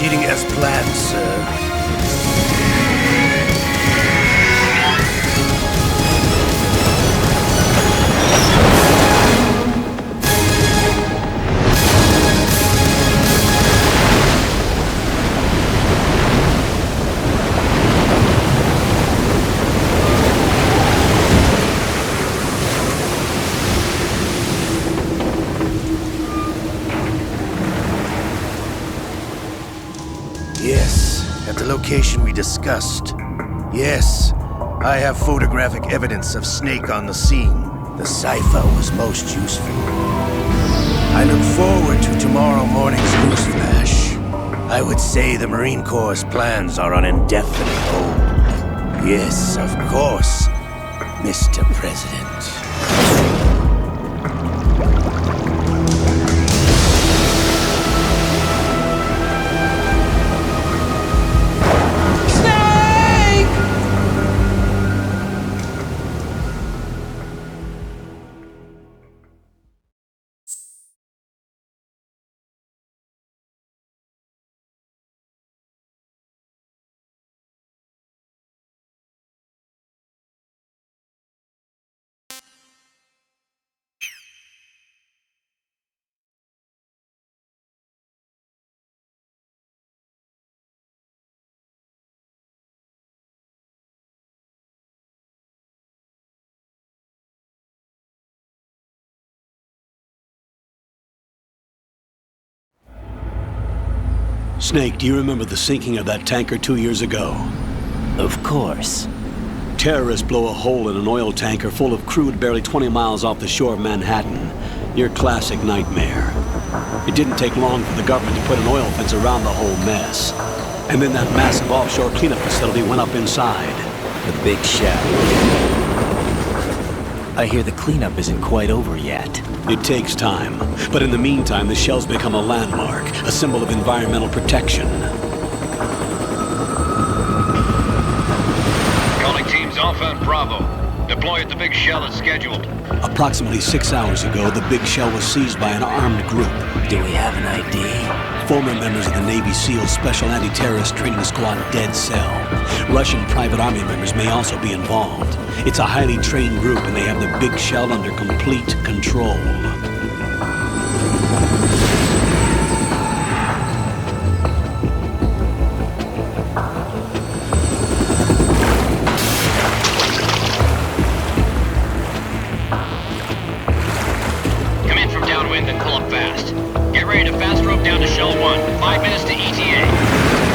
Proceeding as planned, sir. location we discussed. Yes, I have photographic evidence of Snake on the scene. The cipher was most useful. I look forward to tomorrow morning's news flash. I would say the Marine Corps' plans are on indefinite hold. Yes, of course, Mr. President. Snake, do you remember the sinking of that tanker 2 years ago? Of course. Terrorists blow a hole in an oil tanker full of crude barely 20 miles off the shore of Manhattan. Your classic nightmare. It didn't take long for the government to put an oil fence around the whole mess. And then that massive offshore cleanup facility went up inside. The big shell. I hear the cleanup isn't quite over yet. It takes time. But in the meantime, the shell's become a landmark, a symbol of environmental protection. Calling teams Alpha and Bravo. Deploy at the big shell as scheduled. Approximately 6 hours ago, the big shell was seized by an armed group. Do we have an ID? Former members of the Navy SEALs Special Anti-Terrorist Training Squad Dead Cell. Russian private army members may also be involved. It's a highly trained group and they have the big shell under complete control. Come in from downwind and pull up fast. Get ready to fast rope down to Shell 1. 5 minutes to ETA.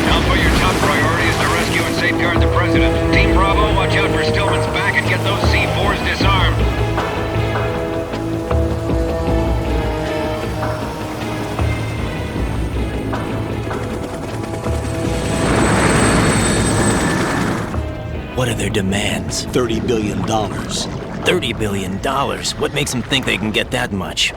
Alpha, your top priority is to rescue and safeguard the President. Team Bravo, watch out for Stillman's back and get those C4s disarmed. What are their demands? $30 billion. $30 billion? What makes them think they can get that much?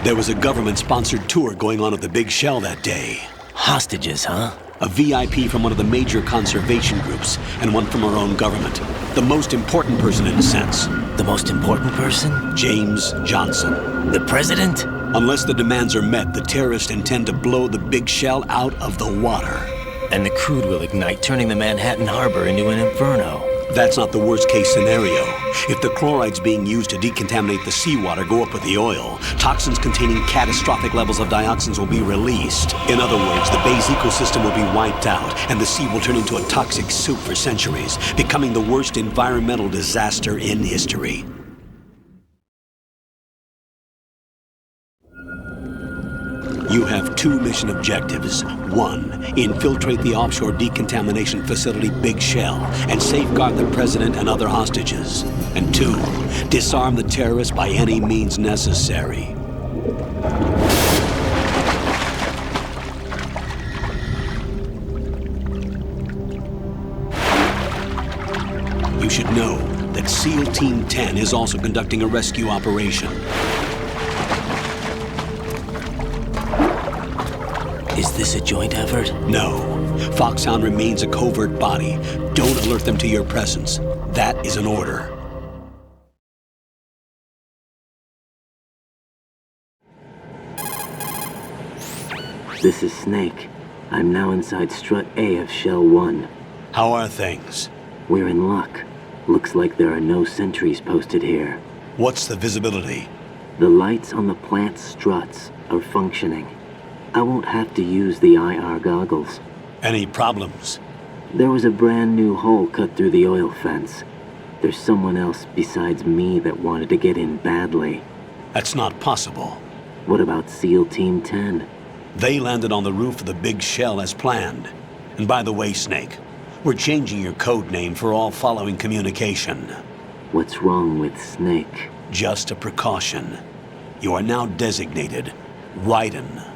There was a government-sponsored tour going on at the big shell that day. Hostages, huh? A VIP from one of the major conservation groups, and one from our own government. The most important person in a sense. The most important person? James Johnson. The president? Unless the demands are met, the terrorists intend to blow the big shell out of the water. And the crude will ignite, turning the Manhattan Harbor into an inferno. That's not the worst-case scenario. If the chlorides being used to decontaminate the seawater go up with the oil, toxins containing catastrophic levels of dioxins will be released. In other words, the bay's ecosystem will be wiped out, and the sea will turn into a toxic soup for centuries, becoming the worst environmental disaster in history. You have 2 mission objectives. 1, infiltrate the offshore decontamination facility Big Shell and safeguard the president and other hostages. And 2, disarm the terrorists by any means necessary. You should know that SEAL Team 10 is also conducting a rescue operation. Is this a joint effort? No. Foxhound remains a covert body. Don't alert them to your presence. That is an order. This is Snake. I'm now inside Strut A of Shell 1. How are things? We're in luck. Looks like there are no sentries posted here. What's the visibility? The lights on the plant's struts are functioning. I won't have to use the IR goggles. Any problems? There was a brand new hole cut through the oil fence. There's someone else besides me that wanted to get in badly. That's not possible. What about SEAL Team 10? They landed on the roof of the Big Shell as planned. And by the way, Snake, we're changing your code name for all following communication. What's wrong with Snake? Just a precaution. You are now designated Raiden.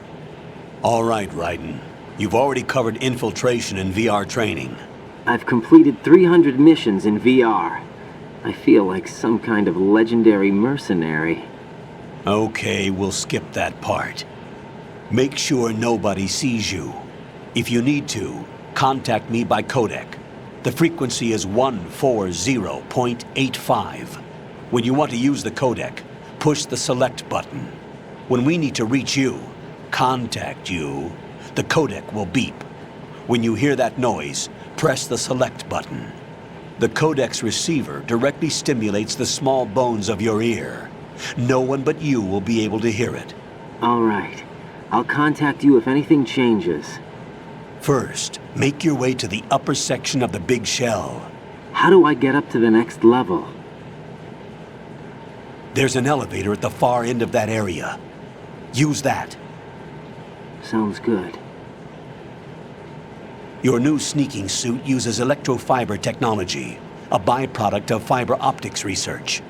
All right, Raiden. You've already covered infiltration and VR training. I've completed 300 missions in VR. I feel like some kind of legendary mercenary. Okay, we'll skip that part. Make sure nobody sees you. If you need to, contact me by codec. The frequency is 140.85. When you want to use the codec, push the select button. When we need to reach you, contact you, the codec will beep. When you hear that noise, press the select button. The codec's receiver directly stimulates the small bones of your ear. No one but you will be able to hear it. All right. I'll contact you if anything changes. First, make your way to the upper section of the big shell. How do I get up to the next level? There's an elevator at the far end of that area. Use that. Sounds good. Your new sneaking suit uses electrofiber technology, a byproduct of fiber optics research.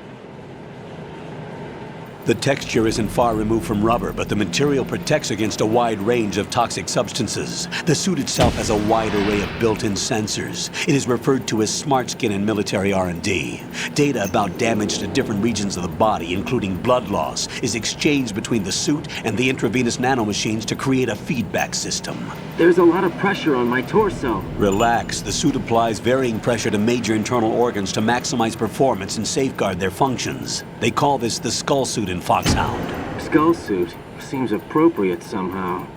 The texture isn't far removed from rubber, but the material protects against a wide range of toxic substances. The suit itself has a wide array of built-in sensors. It is referred to as smart skin in military R&D. Data about damage to different regions of the body, including blood loss, is exchanged between the suit and the intravenous nanomachines to create a feedback system. There's a lot of pressure on my torso. Relax. The suit applies varying pressure to major internal organs to maximize performance and safeguard their functions. They call this the skull suit in Foxhound. Skull suit seems appropriate somehow.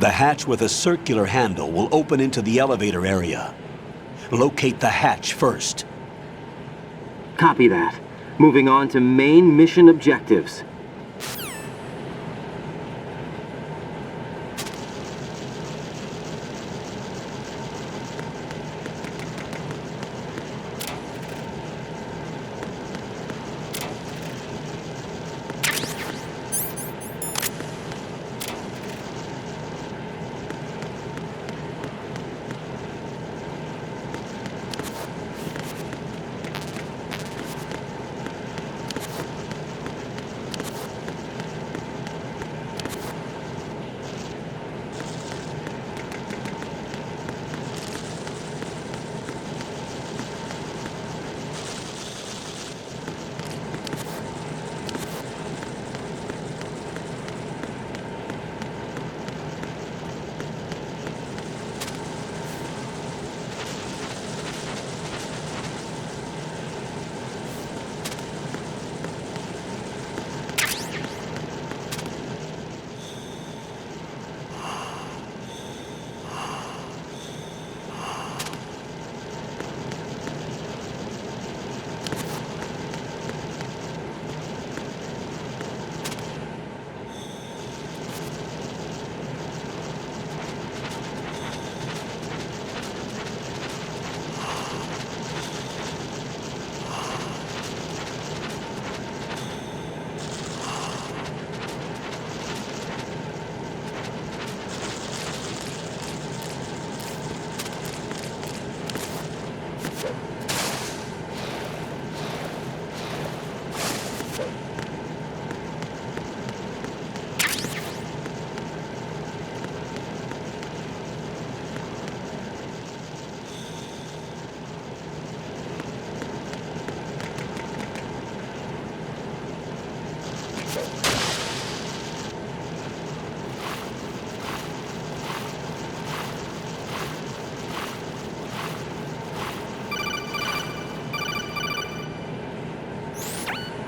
The hatch with a circular handle will open into the elevator area. Locate the hatch first. Copy that. Moving on to main mission objectives.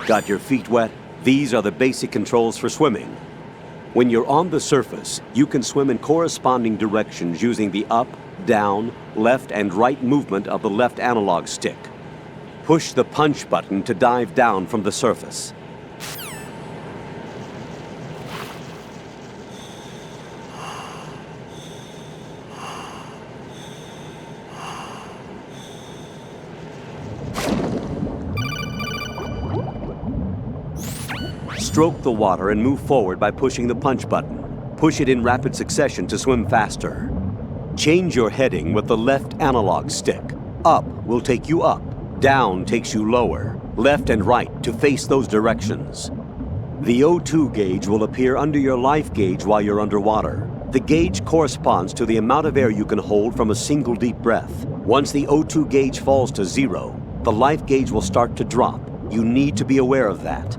Got your feet wet? These are the basic controls for swimming. When you're on the surface, you can swim in corresponding directions using the up, down, left, and right movement of the left analog stick. Push the punch button to dive down from the surface. Stroke the water and move forward by pushing the punch button. Push it in rapid succession to swim faster. Change your heading with the left analog stick. Up will take you up. Down takes you lower. Left and right to face those directions. The O2 gauge will appear under your life gauge while you're underwater. The gauge corresponds to the amount of air you can hold from a single deep breath. Once the O2 gauge falls to 0, the life gauge will start to drop. You need to be aware of that.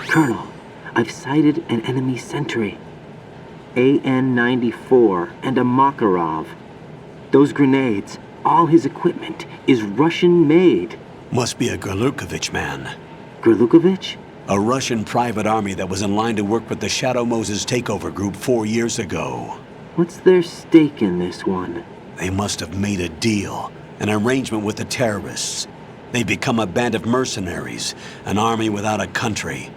Colonel, I've sighted an enemy sentry. AN-94 and a Makarov. Those grenades, all his equipment, is Russian-made. Must be a Gerlukovich man. Gerlukovich? A Russian private army that was in line to work with the Shadow Moses takeover group 4 years ago. What's their stake in this one? They must have made a deal, an arrangement with the terrorists. They become a band of mercenaries, an army without a country.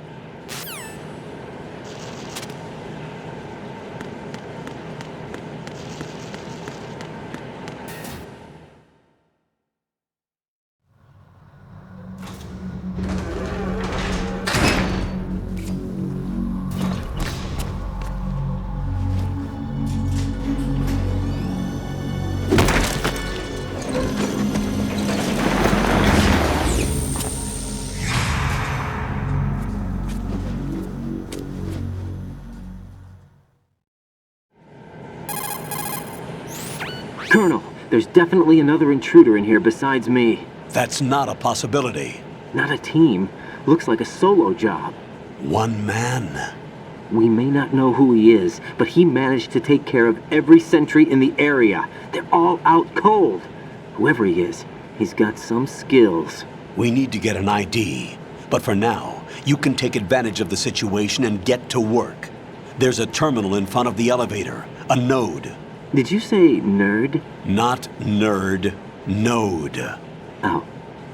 Colonel, there's definitely another intruder in here besides me. That's not a possibility. Not a team. Looks like a solo job. One man. We may not know who he is, but he managed to take care of every sentry in the area. They're all out cold. Whoever he is, he's got some skills. We need to get an ID. But for now, you can take advantage of the situation and get to work. There's a terminal in front of the elevator. A node. Did you say nerd? Not nerd. Node. Oh.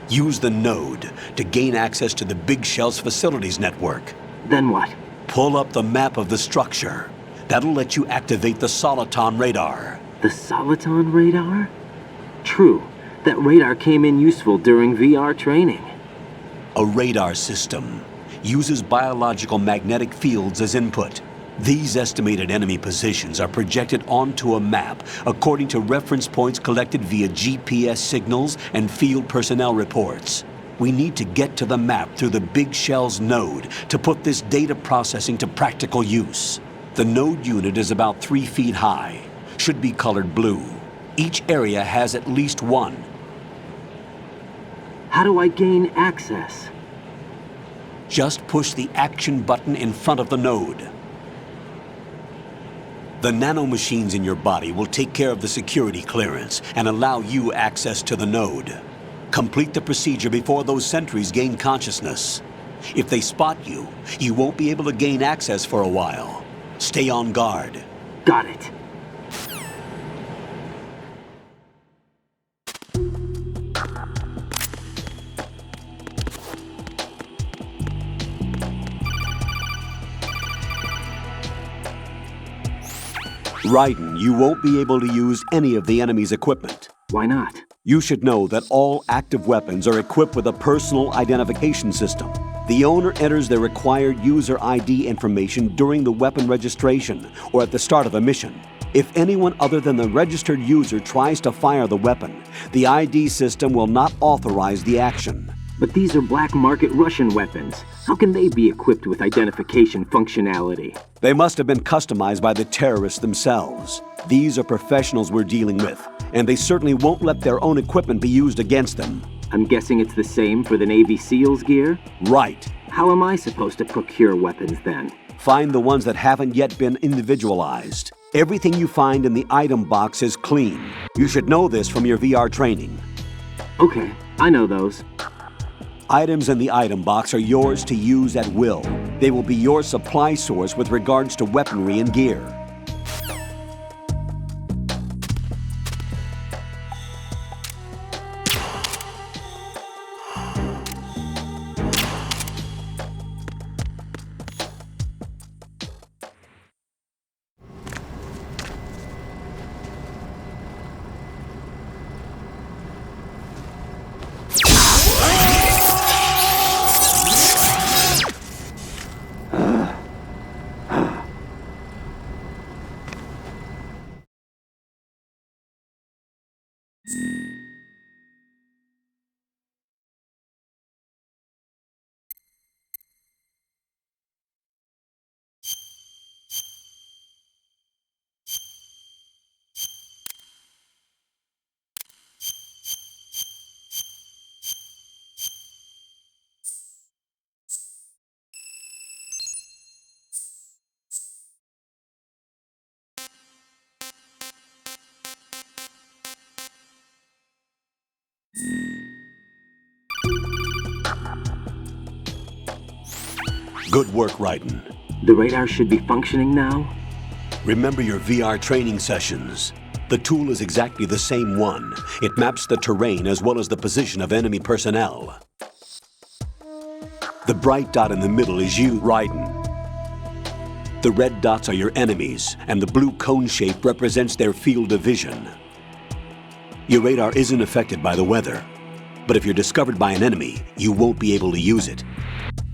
Use the node to gain access to the Big Shell's facilities network. Then what? Pull up the map of the structure. That'll let you activate the Soliton radar. The Soliton radar? True. That radar came in useful during VR training. A radar system uses biological magnetic fields as input. These estimated enemy positions are projected onto a map according to reference points collected via GPS signals and field personnel reports. We need to get to the map through the Big Shell's node to put this data processing to practical use. The node unit is about 3 feet high, should be colored blue. Each area has at least one. How do I gain access? Just push the action button in front of the node. The nanomachines in your body will take care of the security clearance and allow you access to the node. Complete the procedure before those sentries gain consciousness. If they spot you, you won't be able to gain access for a while. Stay on guard. Got it. Raiden, you won't be able to use any of the enemy's equipment. Why not? You should know that all active weapons are equipped with a personal identification system. The owner enters their required user ID information during the weapon registration or at the start of a mission. If anyone other than the registered user tries to fire the weapon, the ID system will not authorize the action. But these are black market Russian weapons. How can they be equipped with identification functionality? They must have been customized by the terrorists themselves. These are professionals we're dealing with, and they certainly won't let their own equipment be used against them. I'm guessing it's the same for the Navy SEALs gear? Right. How am I supposed to procure weapons then? Find the ones that haven't yet been individualized. Everything you find in the item box is clean. You should know this from your VR training. Okay, I know those. Items in the item box are yours to use at will. They will be your supply source with regards to weaponry and gear. Good work, Raiden. The radar should be functioning now? Remember your VR training sessions. The tool is exactly the same one. It maps the terrain as well as the position of enemy personnel. The bright dot in the middle is you, Raiden. The red dots are your enemies, and the blue cone shape represents their field of vision. Your radar isn't affected by the weather, but if you're discovered by an enemy, you won't be able to use it.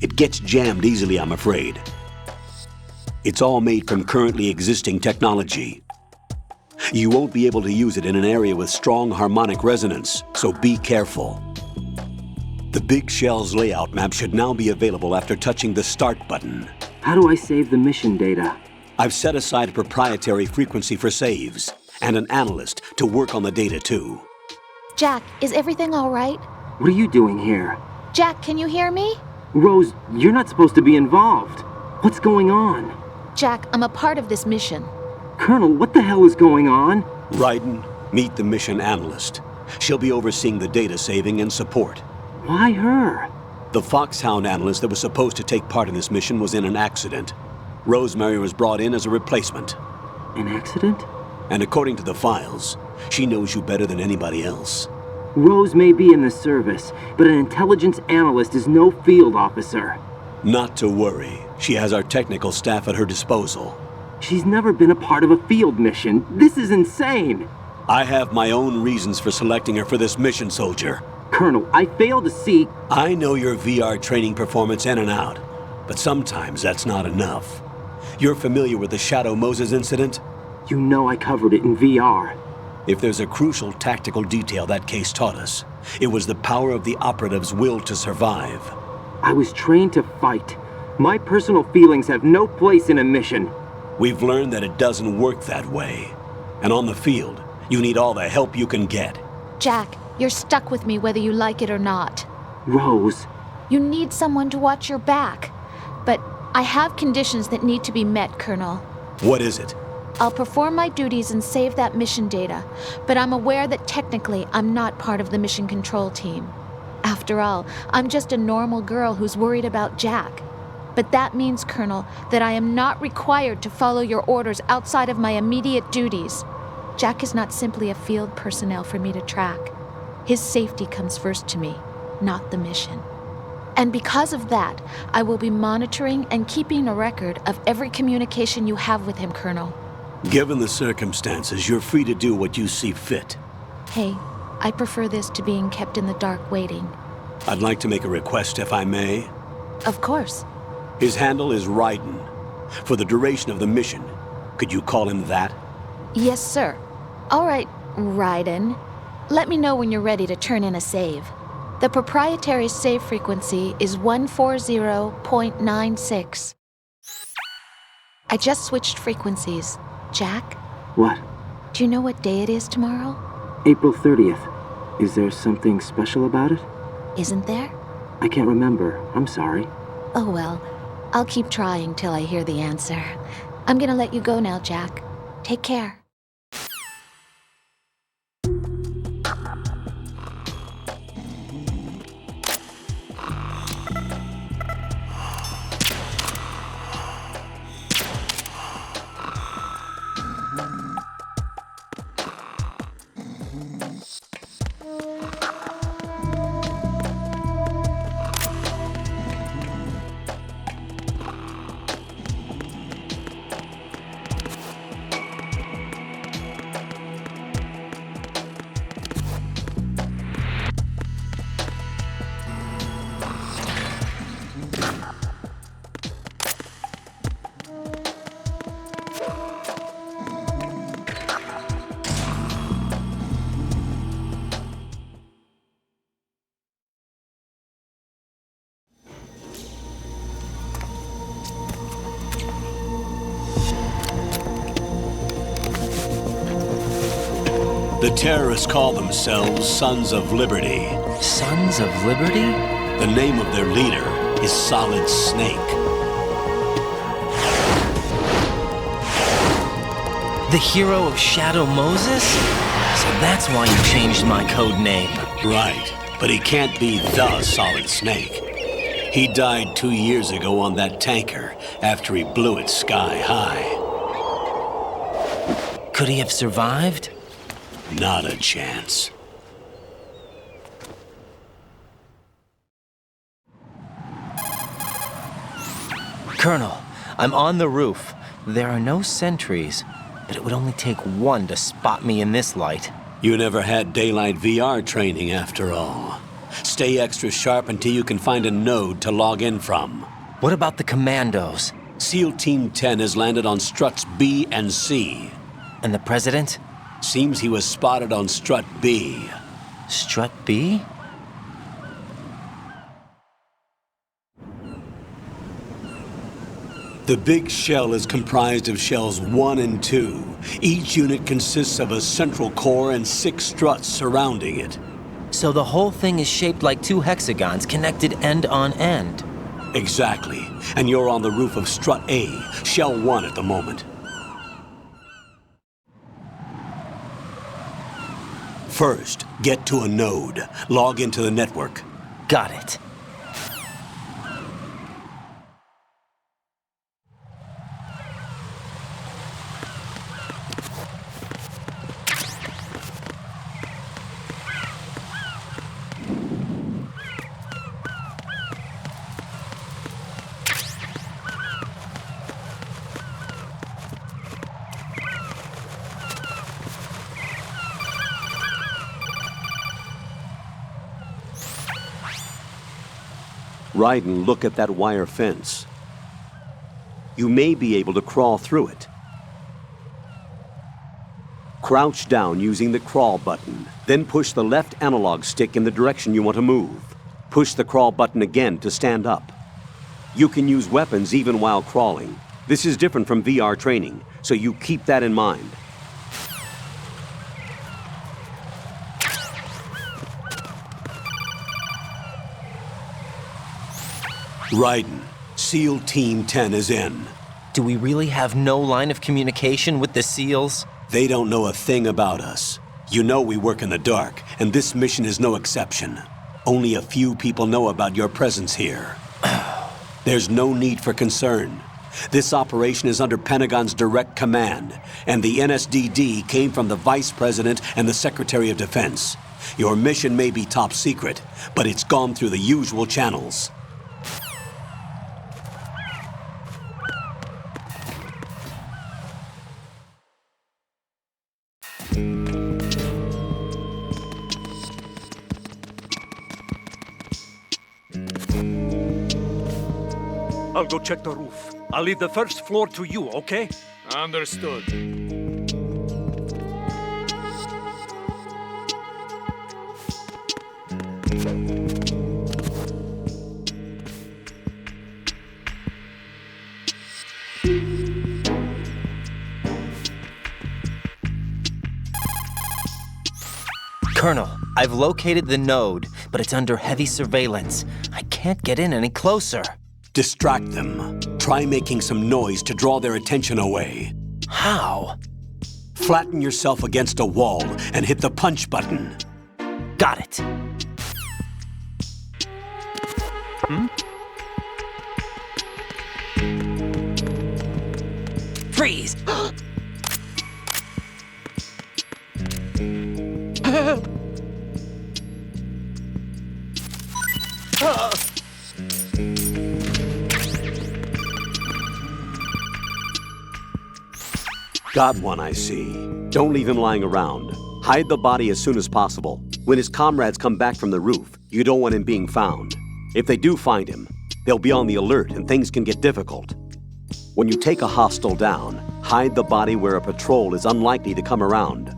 It gets jammed easily, I'm afraid. It's all made from currently existing technology. You won't be able to use it in an area with strong harmonic resonance, so be careful. The Big Shell's layout map should now be available after touching the Start button. How do I save the mission data? I've set aside a proprietary frequency for saves, and an analyst to work on the data too. Jack, is everything all right? What are you doing here? Jack, can you hear me? Rose, you're not supposed to be involved. What's going on? Jack, I'm a part of this mission. Colonel, what the hell is going on? Raiden, meet the mission analyst. She'll be overseeing the data saving and support. Why her? The Foxhound analyst that was supposed to take part in this mission was in an accident. Rosemary was brought in as a replacement. An accident? And according to the files, she knows you better than anybody else. Rose may be in the service, but an intelligence analyst is no field officer. Not to worry. She has our technical staff at her disposal. She's never been a part of a field mission. This is insane. I have my own reasons for selecting her for this mission, soldier. Colonel, I fail to see... I know your VR training performance in and out, but sometimes that's not enough. You're familiar with the Shadow Moses incident? You know I covered it in VR. If there's a crucial tactical detail that case taught us, it was the power of the operative's will to survive. I was trained to fight. My personal feelings have no place in a mission. We've learned that it doesn't work that way. And on the field, you need all the help you can get. Jack, you're stuck with me whether you like it or not. Rose. You need someone to watch your back. But I have conditions that need to be met, Colonel. What is it? I'll perform my duties and save that mission data, but I'm aware that technically I'm not part of the mission control team. After all, I'm just a normal girl who's worried about Jack. But that means, Colonel, that I am not required to follow your orders outside of my immediate duties. Jack is not simply a field personnel for me to track. His safety comes first to me, not the mission. And because of that, I will be monitoring and keeping a record of every communication you have with him, Colonel. Given the circumstances, you're free to do what you see fit. Hey, I prefer this to being kept in the dark waiting. I'd like to make a request, if I may. Of course. His handle is Raiden. For the duration of the mission, could you call him that? Yes, sir. All right, Raiden. Let me know when you're ready to turn in a save. The proprietary save frequency is 140.96. I just switched frequencies. Jack? What? Do you know what day it is tomorrow? April 30th. Is there something special about it? Isn't there? I can't remember. I'm sorry. Oh well, I'll keep trying till I hear the answer. I'm gonna let you go now, Jack. Take care. The terrorists call themselves Sons of Liberty. Sons of Liberty? The name of their leader is Solid Snake. The hero of Shadow Moses? So that's why you changed my code name. Right, but he can't be the Solid Snake. He died 2 years ago on that tanker after he blew it sky high. Could he have survived? Not a chance. Colonel, I'm on the roof. There are no sentries, but it would only take one to spot me in this light. You never had daylight VR training after all. Stay extra sharp until you can find a node to log in from. What about the commandos? SEAL Team 10 has landed on struts B and C. And the president? Seems he was spotted on strut B. Strut B? The big shell is comprised of shells 1 and 2. Each unit consists of a central core and 6 struts surrounding it. So the whole thing is shaped like 2 hexagons connected end on end. Exactly. And you're on the roof of strut A, shell 1 at the moment. First, get to a node. Log into the network. Got it. Raiden, look at that wire fence. You may be able to crawl through it. Crouch down using the crawl button, then push the left analog stick in the direction you want to move. Push the crawl button again to stand up. You can use weapons even while crawling. This is different from VR training, so you keep that in mind. Raiden, SEAL Team 10 is in. Do we really have no line of communication with the SEALs? They don't know a thing about us. You know we work in the dark, and this mission is no exception. Only a few people know about your presence here. There's no need for concern. This operation is under Pentagon's direct command, and the NSDD came from the Vice President and the Secretary of Defense. Your mission may be top secret, but it's gone through the usual channels. I'll go check the roof. I'll leave the first floor to you, okay? Understood. Colonel, I've located the node, but it's under heavy surveillance. I can't get in any closer. Distract them. Try making some noise to draw their attention away. How? Flatten yourself against a wall and hit the punch button. Got it. Freeze! Got one, I see. Don't leave him lying around. Hide the body as soon as possible. When his comrades come back from the roof, you don't want him being found. If they do find him, they'll be on the alert and things can get difficult. When you take a hostile down, hide the body where a patrol is unlikely to come around.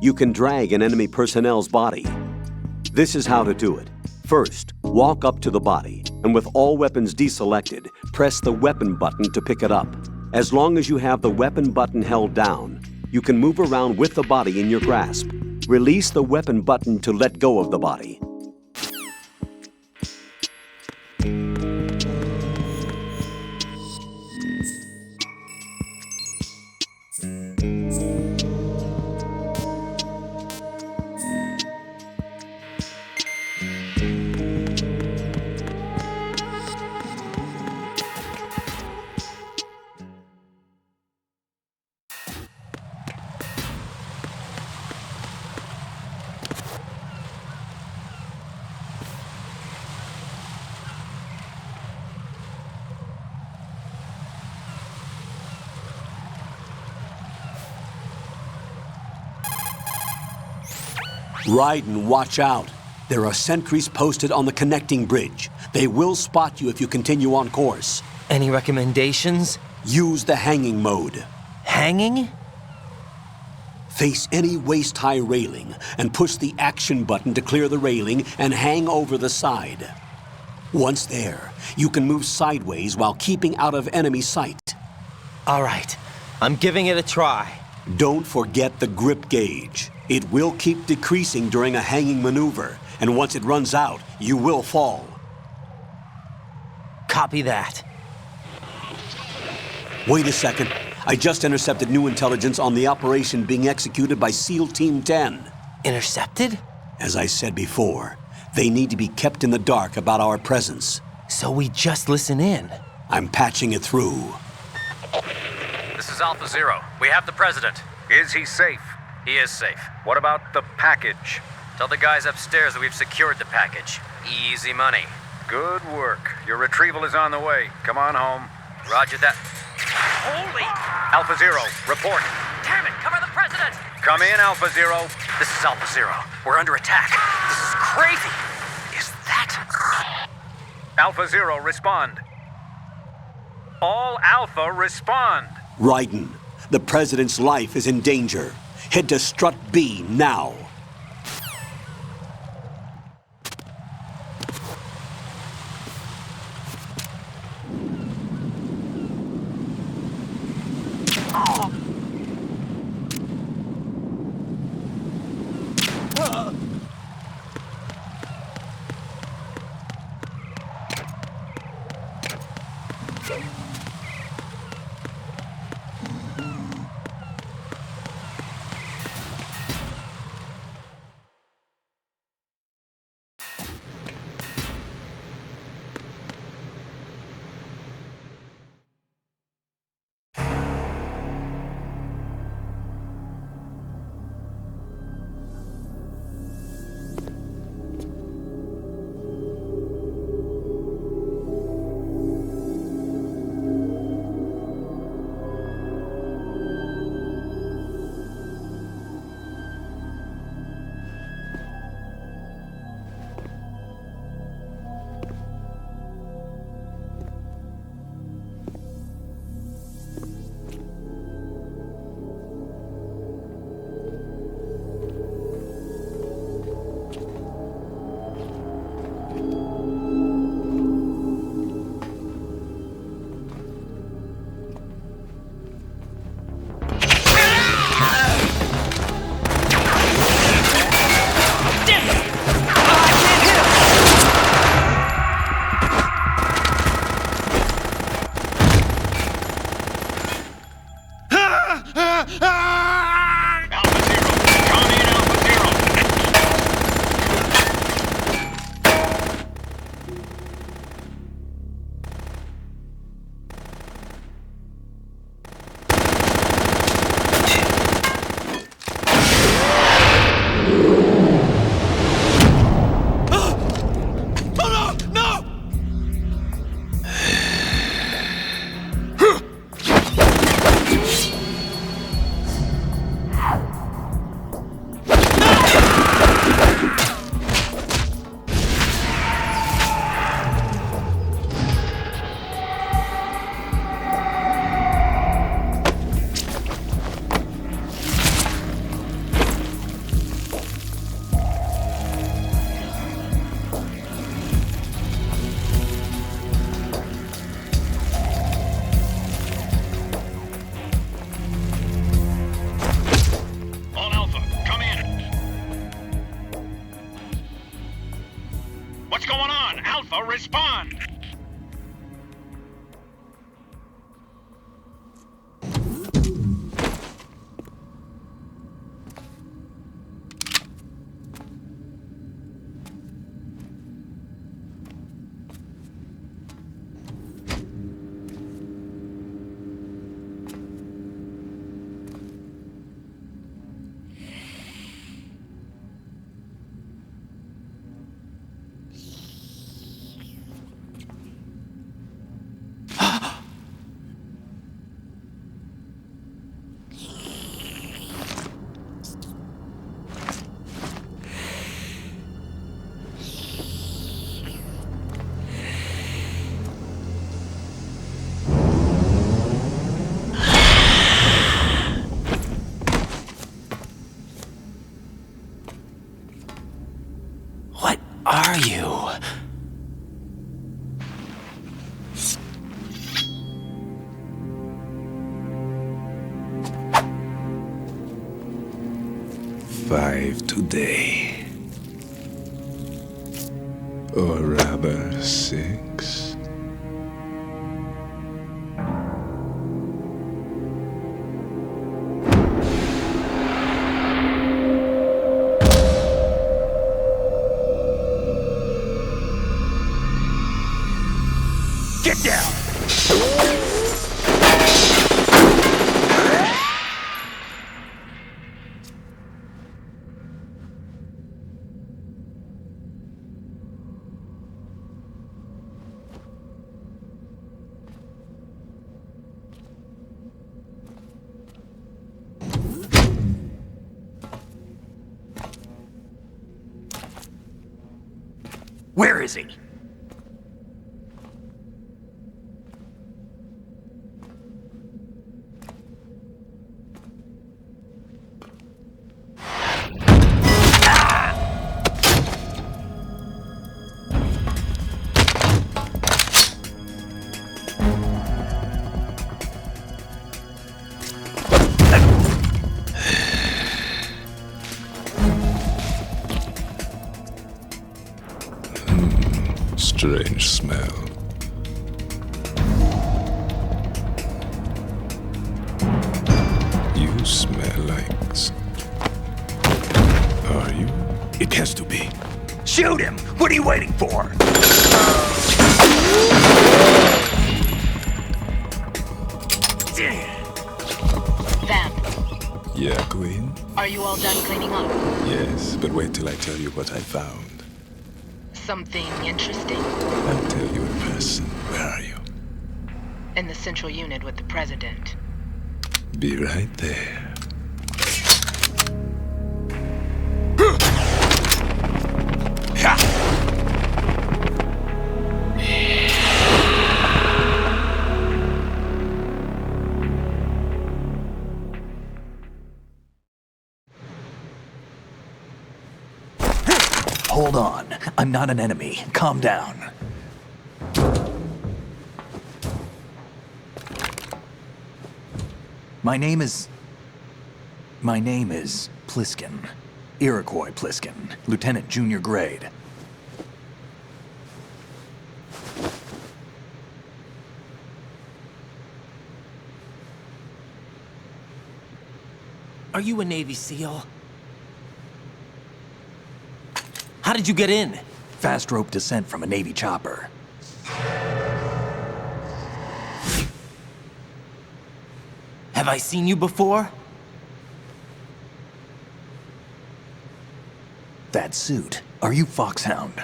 You can drag an enemy personnel's body. This is how to do it. First, walk up to the body, and with all weapons deselected, press the weapon button to pick it up. As long as you have the weapon button held down, you can move around with the body in your grasp. Release the weapon button to let go of the body. Raiden, watch out. There are sentries posted on the connecting bridge. They will spot you if you continue on course. Any recommendations? Use the hanging mode. Hanging? Face any waist-high railing and push the action button to clear the railing and hang over the side. Once there, you can move sideways while keeping out of enemy sight. All right, I'm giving it a try. Don't forget the grip gauge. It will keep decreasing during a hanging maneuver, and once it runs out, you will fall. Copy that. Wait a second. I just intercepted new intelligence on the operation being executed by SEAL Team 10. Intercepted? As I said before, they need to be kept in the dark about our presence. So we just listen in. I'm patching it through. This is Alpha Zero. We have the president. Is he safe? He is safe. What about the package? Tell the guys upstairs that we've secured the package. Easy money. Good work. Your retrieval is on the way. Come on home. Roger that. Holy! Alpha Zero, report. Damn it, cover the president! Come in, Alpha Zero. This is Alpha Zero. We're under attack. This is crazy. Is that... Alpha Zero, respond. All Alpha, respond. Raiden, the President's life is in danger. Head to Strut B now. Respond! Are you? Five today. Or rather, 6. Get down! Where is he? strange smell. You smell like... Are you? It has to be. Shoot him! What are you waiting for? Vamp, Yeah, Queen? are you all done cleaning up? Yes, but wait till I tell you what I found. Something interesting? I'll tell you in person. Where are you? In the central unit with the president. Be right there. Hold on. I'm not an enemy. Calm down. My name is Pliskin. Iroquois Pliskin. Lieutenant Junior Grade. Are you a Navy SEAL? How did you get in? Fast rope descent from a Navy chopper. Have I seen you before? That suit. Are you Foxhound?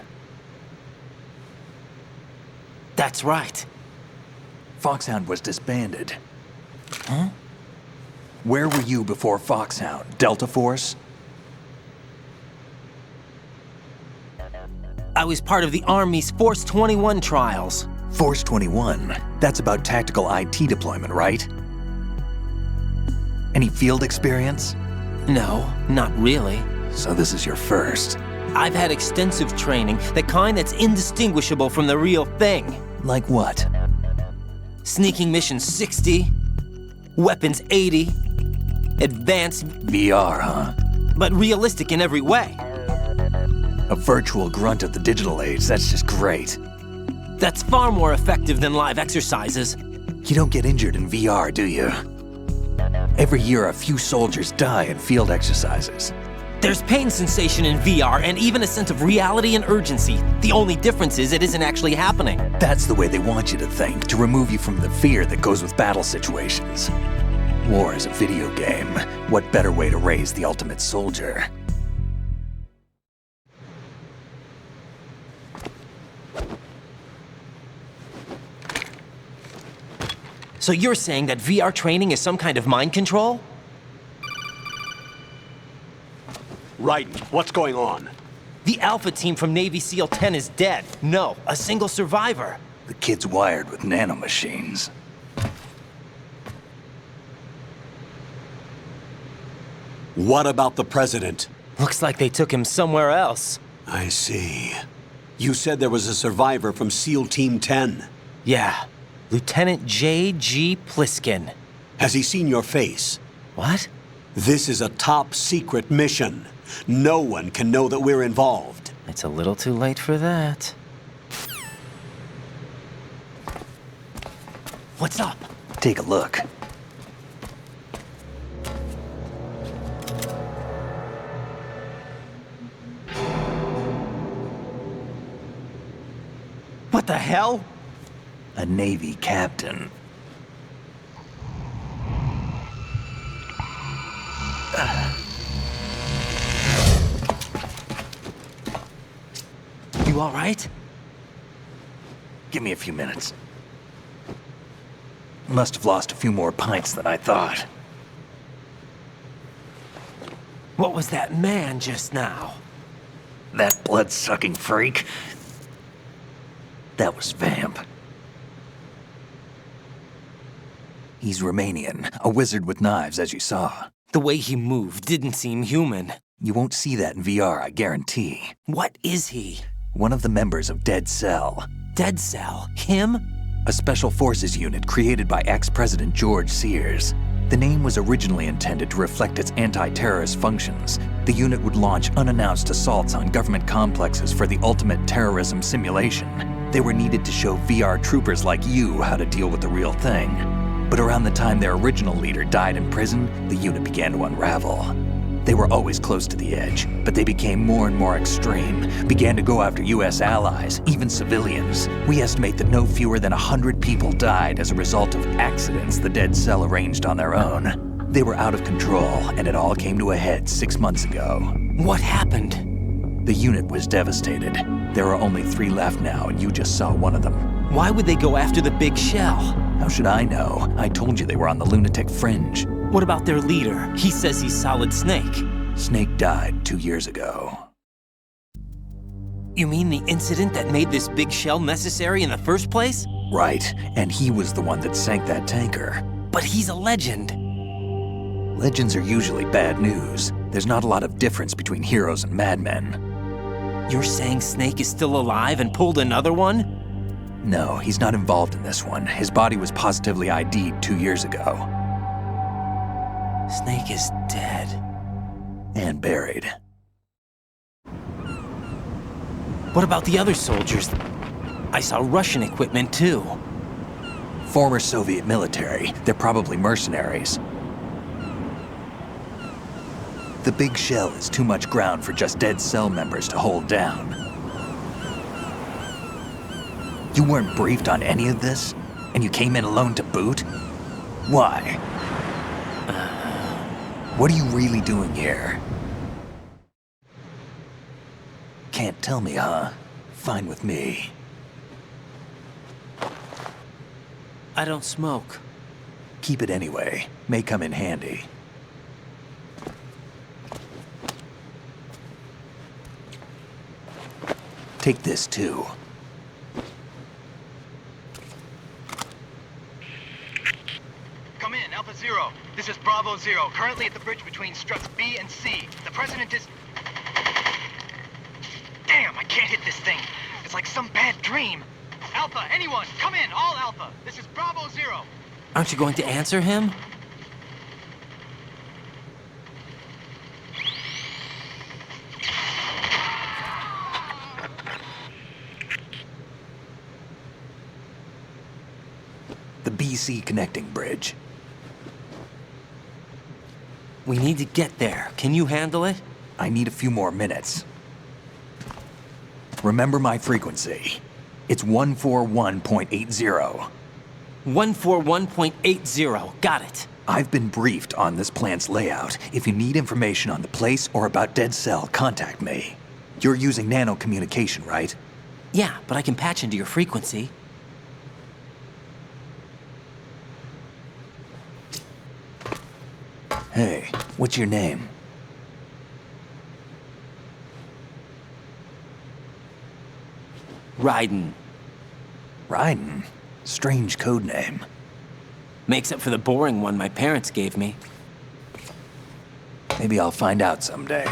That's right. Foxhound was disbanded. Huh? Where were you before Foxhound? Delta Force? I was part of the Army's Force 21 trials. Force 21? That's about tactical IT deployment, right? Any field experience? No, not really. So this is your first. I've had extensive training, the kind that's indistinguishable from the real thing. Like what? Sneaking mission 60, weapons 80, advanced... VR, huh? But realistic in every way. A virtual grunt of the digital age, that's just great. That's far more effective than live exercises. You don't get injured in VR, do you? Every year, a few soldiers die in field exercises. There's pain sensation in VR and even a sense of reality and urgency. The only difference is it isn't actually happening. That's the way they want you to think, to remove you from the fear that goes with battle situations. War is a video game. What better way to raise the ultimate soldier? So you're saying that VR training is some kind of mind control? Raiden, what's going on? The Alpha team from Navy SEAL 10 is dead. No, a single survivor. The kid's wired with nanomachines. What about the president? Looks like they took him somewhere else. I see. You said there was a survivor from SEAL Team 10. Yeah. Lieutenant J.G. Pliskin. Has he seen your face? What? This is a top secret mission. No one can know that we're involved. It's a little too late for that. What's up? Take a look. What the hell? A Navy captain. You all right? Give me a few minutes. Must have lost a few more pints than I thought. What was that man just now? That blood-sucking freak? That was Vamp. He's Romanian, a wizard with knives, as you saw. The way he moved didn't seem human. You won't see that in VR, I guarantee. What is he? One of the members of Dead Cell. Dead Cell? Him? A special forces unit created by ex-President George Sears. The name was originally intended to reflect its anti-terrorist functions. The unit would launch unannounced assaults on government complexes for the ultimate terrorism simulation. They were needed to show VR troopers like you how to deal with the real thing. But around the time their original leader died in prison, the unit began to unravel. They were always close to the edge, but they became more and more extreme, began to go after US allies, even civilians. We estimate that no fewer than 100 people died as a result of accidents the Dead Cell arranged on their own. They were out of control, and it all came to a head 6 months ago. What happened? The unit was devastated. There are only 3 left now, and you just saw one of them. Why would they go after the big shell? How should I know? I told you they were on the lunatic fringe. What about their leader? He says he's Solid Snake. Snake died 2 years ago. You mean the incident that made this big shell necessary in the first place? Right, and he was the one that sank that tanker. But he's a legend. Legends are usually bad news. There's not a lot of difference between heroes and madmen. You're saying Snake is still alive and pulled another one? No, he's not involved in this one. His body was positively ID'd 2 years ago. Snake is dead. And buried. What about the other soldiers? I saw Russian equipment too. Former Soviet military. They're probably mercenaries. The big shell is too much ground for just Dead Cell members to hold down. You weren't briefed on any of this? And you came in alone to boot? Why? What are you really doing here? Can't tell me, huh? Fine with me. I don't smoke. Keep it anyway. May come in handy. Take this too. Come in, Alpha Zero. This is Bravo Zero, currently at the bridge between struts B and C. The President is... Damn, I can't hit this thing. It's like some bad dream. Alpha, anyone, come in, all Alpha. This is Bravo Zero. Aren't you going to answer him? The BC connecting bridge. We need to get there. Can you handle it? I need a few more minutes. Remember my frequency. It's 141.80. 141.80. Got it. I've been briefed on this plant's layout. If you need information on the place or about Dead Cell, contact me. You're using nano communication, right? Yeah, but I can patch into your frequency. Hey, what's your name? Raiden. Raiden? Strange code name. Makes up for the boring one my parents gave me. Maybe I'll find out someday.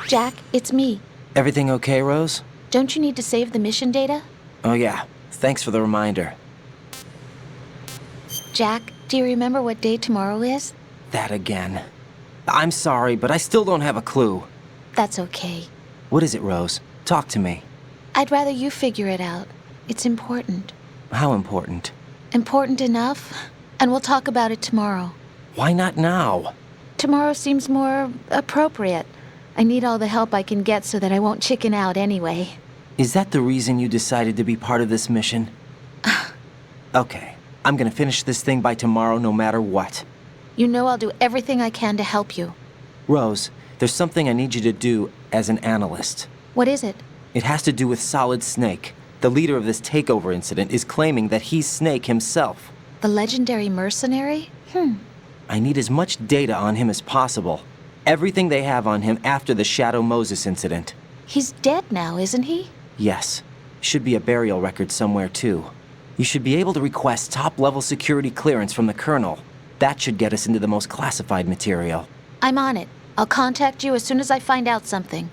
Jack, it's me. Everything okay, Rose? Don't you need to save the mission data? Oh yeah, thanks for the reminder. Jack, do you remember what day tomorrow is? That again. I'm sorry, but I still don't have a clue. That's okay. What is it, Rose? Talk to me. I'd rather you figure it out. It's important. How important? Important enough, and we'll talk about it tomorrow. Why not now? Tomorrow seems more appropriate. I need all the help I can get so that I won't chicken out anyway. Is that the reason you decided to be part of this mission? Okay, I'm gonna finish this thing by tomorrow no matter what. You know I'll do everything I can to help you. Rose, There's something I need you to do as an analyst. What is it? It has to do with Solid Snake. The leader of this takeover incident is claiming that he's Snake himself. The legendary mercenary? I need as much data on him as possible. Everything they have on him after the Shadow Moses incident. He's dead now, isn't he? Yes. Should be a burial record somewhere, too. You should be able to request top-level security clearance from the Colonel. That should get us into the most classified material. I'm on it. I'll contact you as soon as I find out something.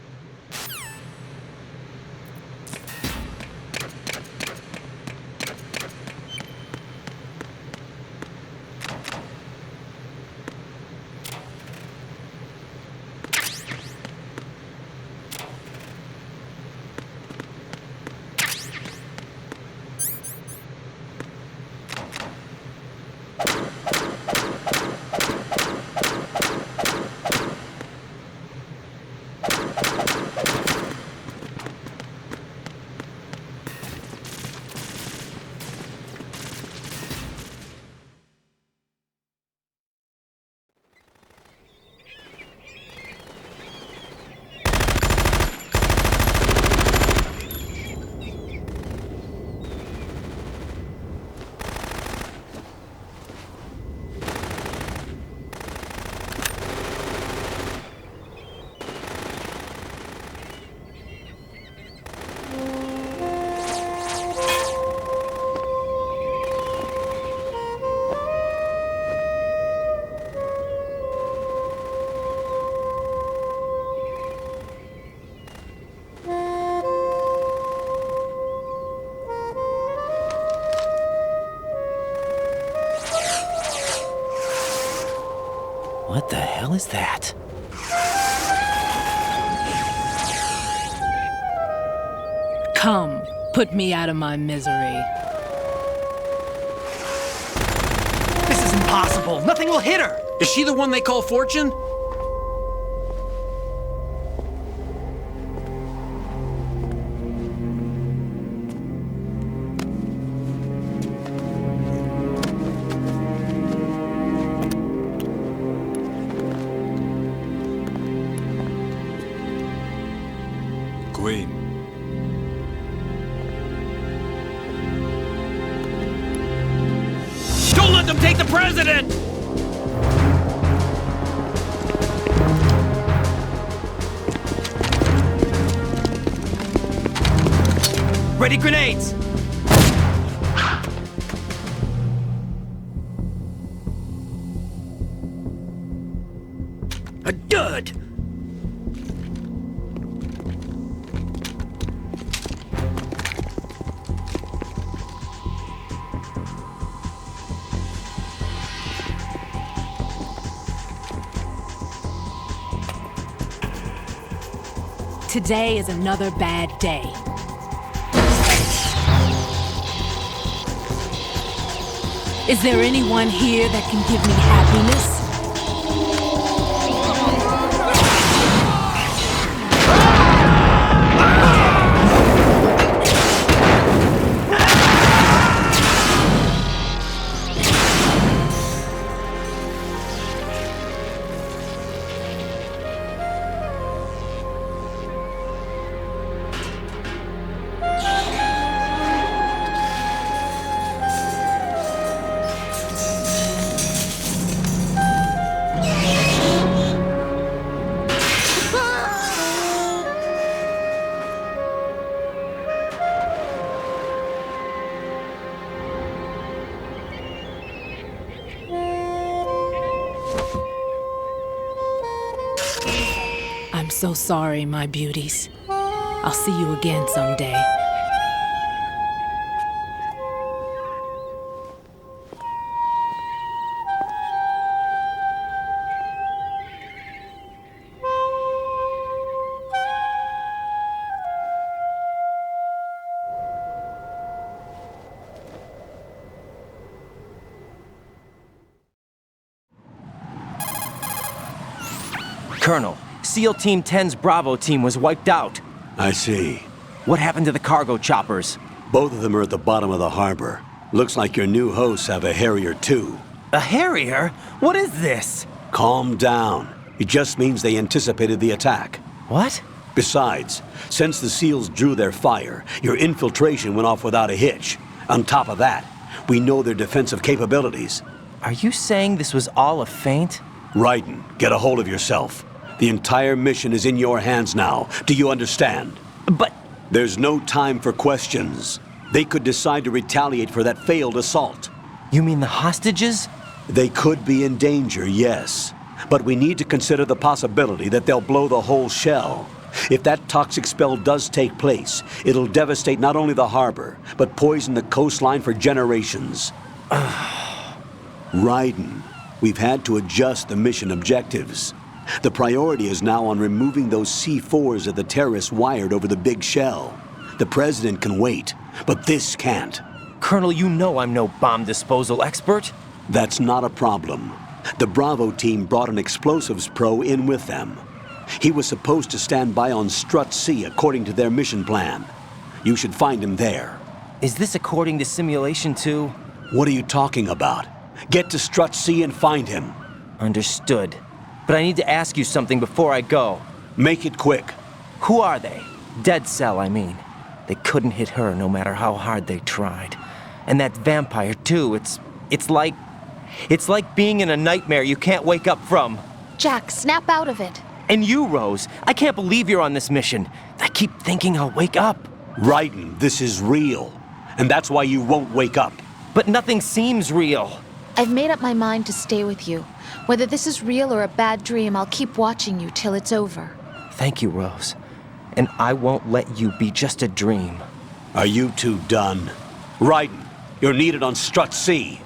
What the hell is that? Come, put me out of my misery. This is impossible. Nothing will hit her. Is she the one they call Fortune? Queen. Don't let them take the president! Ready grenades! A dud! Today is another bad day. Is there anyone here that can give me happiness? I'm so sorry, my beauties. I'll see you again someday. Colonel, SEAL Team 10's Bravo team was wiped out. I see. What happened to the cargo choppers? Both of them are at the bottom of the harbor. Looks like your new hosts have a Harrier too. A Harrier? What is this? Calm down. It just means they anticipated the attack. What? Besides, since the SEALs drew their fire, your infiltration went off without a hitch. On top of that, we know their defensive capabilities. Are you saying this was all a feint? Raiden, get a hold of yourself. The entire mission is in your hands now. Do you understand? But... There's no time for questions. They could decide to retaliate for that failed assault. You mean the hostages? They could be in danger, yes. But we need to consider the possibility that they'll blow the whole shell. If that toxic spell does take place, it'll devastate not only the harbor, but poison the coastline for generations. Raiden, we've had to adjust the mission objectives. The priority is now on removing those C4s that the terrorists wired over the big shell. The President can wait, but this can't. Colonel, you know I'm no bomb disposal expert. That's not a problem. The Bravo team brought an explosives pro in with them. He was supposed to stand by on Strut C according to their mission plan. You should find him there. Is this according to simulation too? What are you talking about? Get to Strut C and find him. Understood. But I need to ask you something before I go. Make it quick. Who are they? Dead Cell, I mean. They couldn't hit her no matter how hard they tried. And that vampire too, it's like being in a nightmare you can't wake up from. Jack, snap out of it. And you, Rose, I can't believe you're on this mission. I keep thinking I'll wake up. Raiden, this is real. And that's why you won't wake up. But nothing seems real. I've made up my mind to stay with you. Whether this is real or a bad dream, I'll keep watching you till it's over. Thank you, Rose. And I won't let you be just a dream. Are you two done? Raiden, you're needed on Strut C.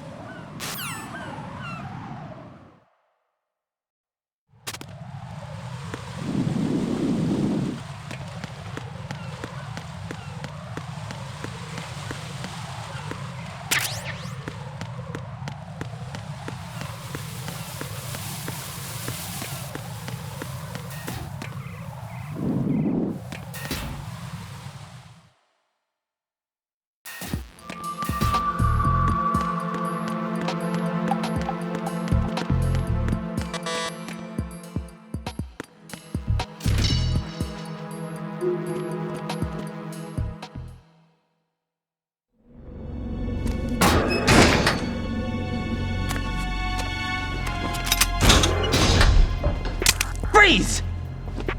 Freeze!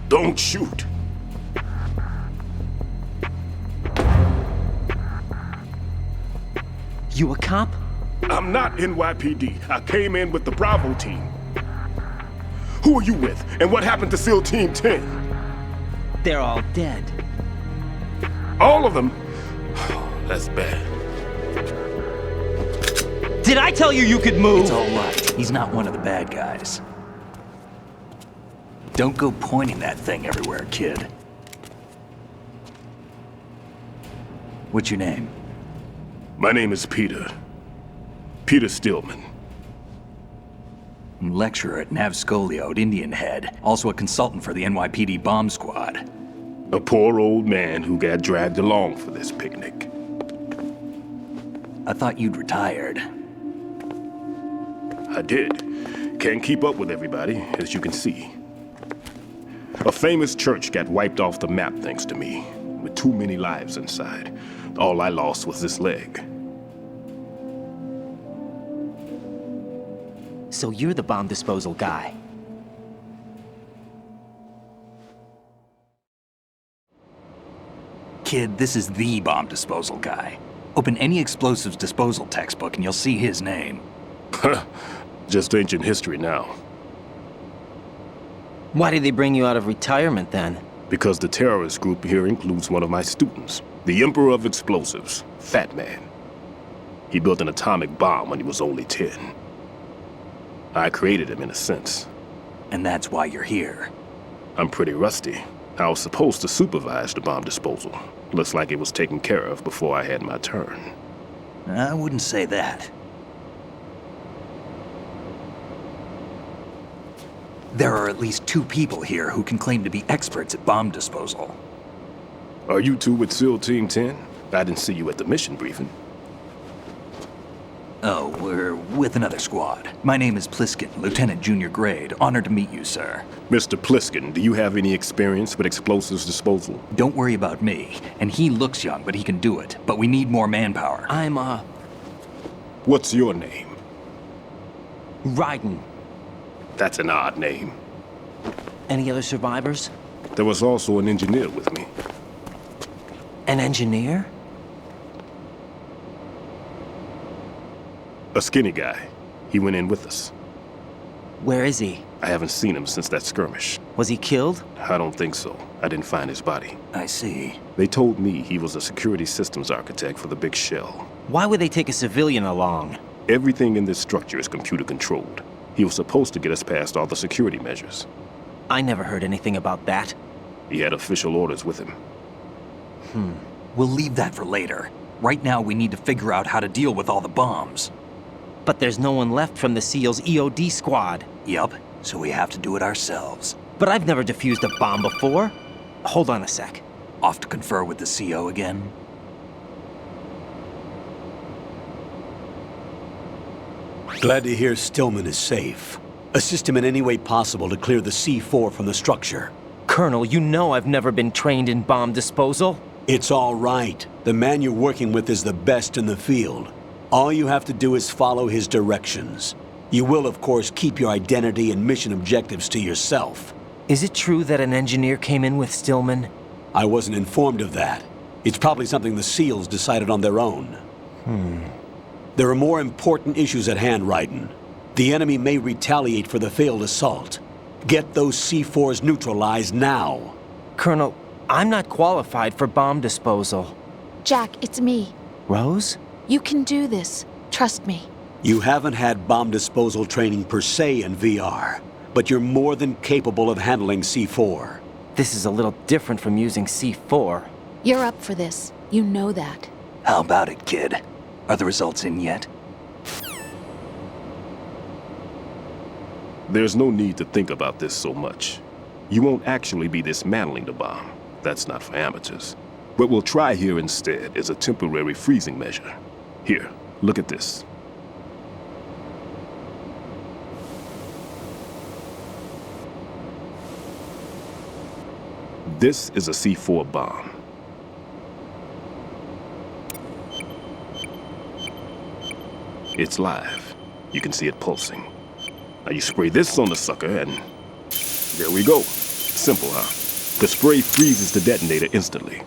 Don't shoot. You a cop? I'm not NYPD. I came in with the Bravo team. Who are you with? And what happened to SEAL Team 10? They're all dead. All of them? That's bad. Did I tell you you could move? It's all right. He's not one of the bad guys. Don't go pointing that thing everywhere, kid. What's your name? My name is Peter. Peter Stillman. I'm lecturer at Nav Scolio at Indian Head, also a consultant for the NYPD bomb squad. A poor old man who got dragged along for this picnic. I thought you'd retired. I did. Can't keep up with everybody, as you can see. A famous church got wiped off the map thanks to me, with too many lives inside. All I lost was this leg. So you're the bomb disposal guy. Kid, this is the bomb disposal guy. Open any explosives disposal textbook and you'll see his name. Just ancient history now. Why did they bring you out of retirement then? Because the terrorist group here includes one of my students, the Emperor of Explosives, Fat Man. He built an atomic bomb when he was only 10. I created him in a sense. And that's why you're here. I'm pretty rusty. I was supposed to supervise the bomb disposal. Looks like it was taken care of before I had my turn. I wouldn't say that. There are at least 2 people here who can claim to be experts at bomb disposal. Are you two with SEAL Team 10? I didn't see you at the mission briefing. Oh, we're with another squad. My name is Pliskin, Lieutenant Junior Grade. Honored to meet you, sir. Mr. Pliskin, do you have any experience with explosives disposal? Don't worry about me. And he looks young, but he can do it. But we need more manpower. What's your name? Raiden. That's an odd name. Any other survivors? There was also an engineer with me. An engineer? A skinny guy. He went in with us. Where is he? I haven't seen him since that skirmish. Was he killed? I don't think so. I didn't find his body. I see. They told me he was a security systems architect for the big shell. Why would they take a civilian along? Everything in this structure is computer controlled. He was supposed to get us past all the security measures. I never heard anything about that. He had official orders with him. We'll leave that for later. Right now, we need to figure out how to deal with all the bombs. But there's no one left from the SEAL's EOD squad. Yup, so we have to do it ourselves. But I've never defused a bomb before. Hold on a sec. Off to confer with the CO again? Glad to hear Stillman is safe. Assist him in any way possible to clear the C4 from the structure. Colonel, you know I've never been trained in bomb disposal. It's all right. The man you're working with is the best in the field. All you have to do is follow his directions. You will, of course, keep your identity and mission objectives to yourself. Is it true that an engineer came in with Stillman? I wasn't informed of that. It's probably something the SEALs decided on their own. There are more important issues at hand, Raiden. The enemy may retaliate for the failed assault. Get those C4s neutralized now. Colonel, I'm not qualified for bomb disposal. Jack, it's me. Rose? You can do this. Trust me. You haven't had bomb disposal training per se in VR, but you're more than capable of handling C4. This is a little different from using C4. You're up for this. You know that. How about it, kid? Are the results in yet? There's no need to think about this so much. You won't actually be dismantling the bomb. That's not for amateurs. What we'll try here instead is a temporary freezing measure. Here, look at this. This is a C4 bomb. It's live. You can see it pulsing. Now you spray this on the sucker and there we go. Simple, huh? The spray freezes the detonator instantly.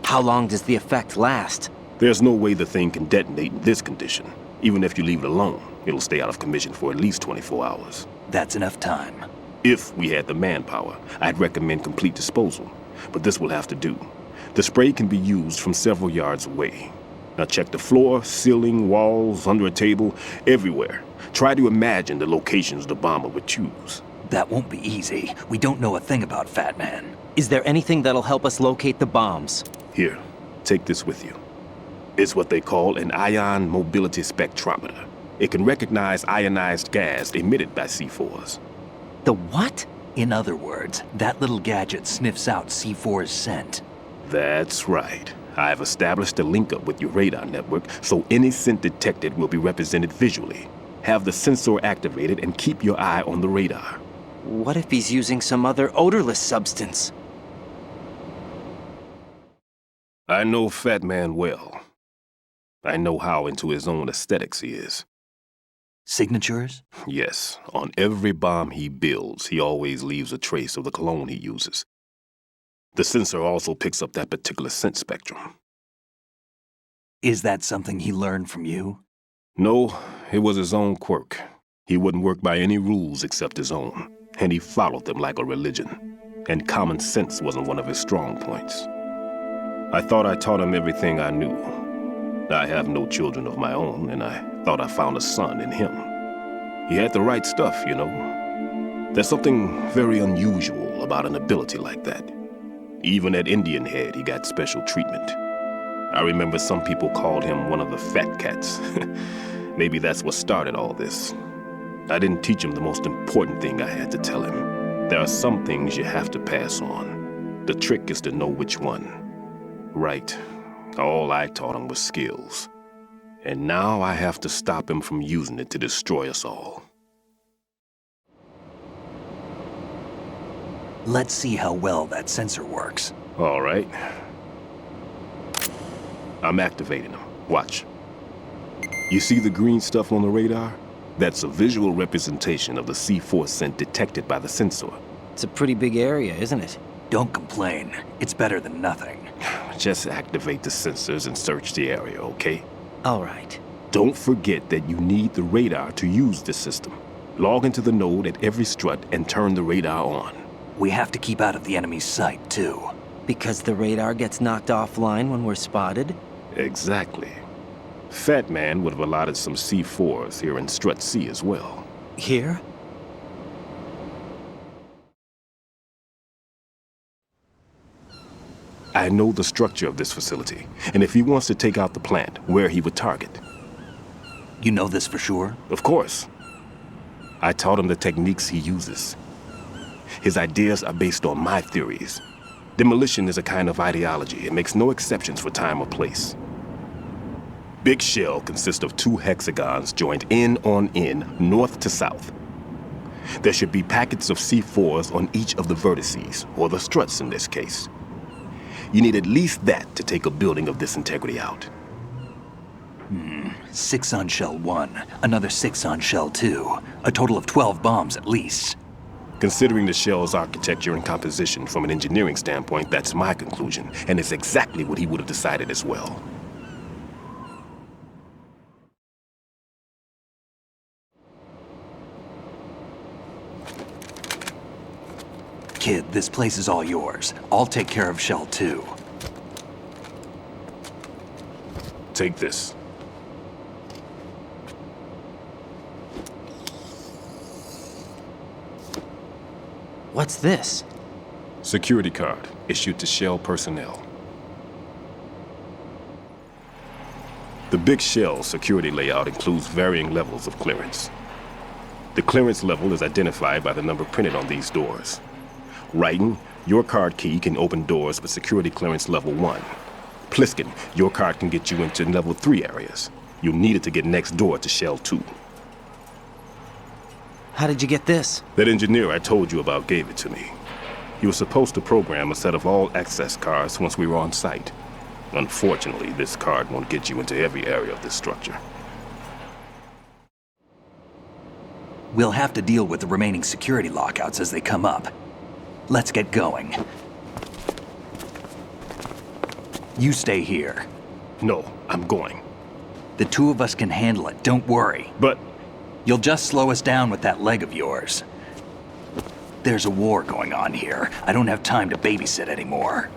How long does the effect last? There's no way the thing can detonate in this condition. Even if you leave it alone, it'll stay out of commission for at least 24 hours. That's enough time. If we had the manpower, I'd recommend complete disposal. But this will have to do. The spray can be used from several yards away. Now check the floor, ceiling, walls, under a table, everywhere. Try to imagine the locations the bomber would choose. That won't be easy. We don't know a thing about Fat Man. Is there anything that'll help us locate the bombs? Here, take this with you. It's what they call an ion mobility spectrometer. It can recognize ionized gas emitted by C4s. The what? In other words, that little gadget sniffs out C4's scent. That's right. I've established a link-up with your radar network, so any scent detected will be represented visually. Have the sensor activated and keep your eye on the radar. What if he's using some other odorless substance? I know Fat Man well. I know how into his own aesthetics he is. Signatures? Yes. On every bomb he builds, he always leaves a trace of the cologne he uses. The sensor also picks up that particular scent spectrum. Is that something he learned from you? No, it was his own quirk. He wouldn't work by any rules except his own, and he followed them like a religion. And common sense wasn't one of his strong points. I thought I taught him everything I knew. I have no children of my own, and I thought I found a son in him. He had the right stuff, you know. There's something very unusual about an ability like that. Even at Indian Head, he got special treatment. I remember some people called him one of the fat cats. Maybe that's what started all this. I didn't teach him the most important thing I had to tell him. There are some things you have to pass on. The trick is to know which one. Right. All I taught him was skills. And now I have to stop him from using it to destroy us all. Let's see how well that sensor works. All right. I'm activating them. Watch. You see the green stuff on the radar? That's a visual representation of the C4 scent detected by the sensor. It's a pretty big area, isn't it? Don't complain. It's better than nothing. Just activate the sensors and search the area, okay? All right. Don't forget that you need the radar to use this system. Log into the node at every strut and turn the radar on. We have to keep out of the enemy's sight, too. Because the radar gets knocked offline when we're spotted? Exactly. Fat Man would have allotted some C4s here in Strut C as well. Here? I know the structure of this facility, and if he wants to take out the plant, where he would target. You know this for sure? Of course. I taught him the techniques he uses. His ideas are based on my theories. Demolition is a kind of ideology. It makes no exceptions for time or place. Big shell consists of 2 hexagons joined end on end, north to south. There should be packets of C4s on each of the vertices, or the struts in this case. You need at least that to take a building of this integrity out. 6 on shell 1, another 6 on shell 2. A total of 12 bombs at least. Considering the shell's architecture and composition from an engineering standpoint, that's my conclusion, and it's exactly what he would have decided as well. Kid, this place is all yours. I'll take care of shell 2. Take this. What's this? Security card, issued to Shell personnel. The Big Shell security layout includes varying levels of clearance. The clearance level is identified by the number printed on these doors. Writing, your card key can open doors with security clearance level 1. Pliskin, your card can get you into level 3 areas. You'll need it to get next door to Shell 2. How did you get this? That engineer I told you about gave it to me. He was supposed to program a set of all access cards once we were on site. Unfortunately, this card won't get you into every area of this structure. We'll have to deal with the remaining security lockouts as they come up. Let's get going. You stay here. No, I'm going. The 2 of us can handle it, don't worry. But... You'll just slow us down with that leg of yours. There's a war going on here. I don't have time to babysit anymore.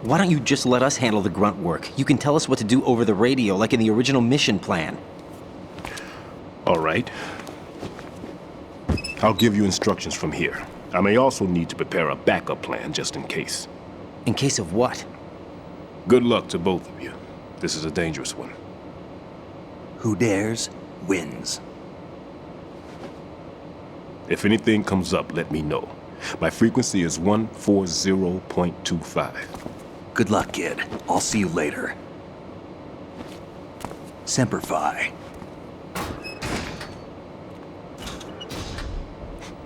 Why don't you just let us handle the grunt work? You can tell us what to do over the radio, like in the original mission plan. All right. I'll give you instructions from here. I may also need to prepare a backup plan just in case. In case of what? Good luck to both of you. This is a dangerous one. Who dares, wins. If anything comes up, let me know. My frequency is 140.25. Good luck, kid. I'll see you later. Semper Fi.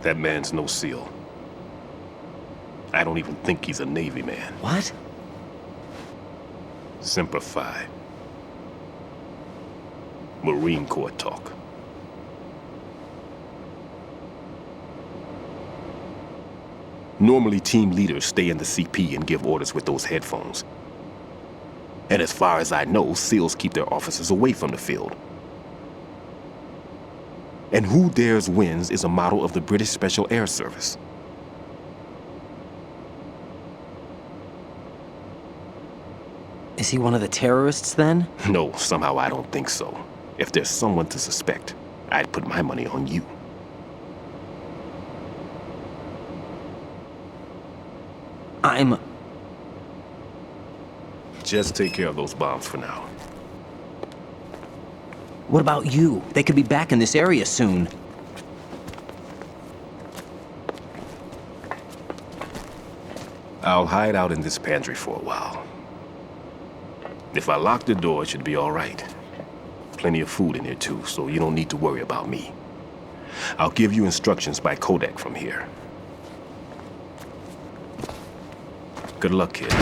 That man's no SEAL. I don't even think he's a Navy man. What? Semper Fi. Marine Corps talk. Normally, team leaders stay in the CP and give orders with those headphones. And as far as I know, SEALs keep their officers away from the field. And who dares wins is a motto of the British Special Air Service. Is he one of the terrorists, then? No, somehow I don't think so. If there's someone to suspect, I'd put my money on you. Just take care of those bombs for now. What about you? They could be back in this area soon. I'll hide out in this pantry for a while. If I lock the door, it should be all right. Plenty of food in here too, so you don't need to worry about me. I'll give you instructions by codec from here. Good luck, kid.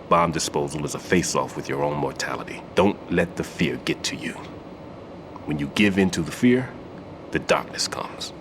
Bomb disposal is a face-off with your own mortality. Don't let the fear get to you. When you give in to the fear, the darkness comes.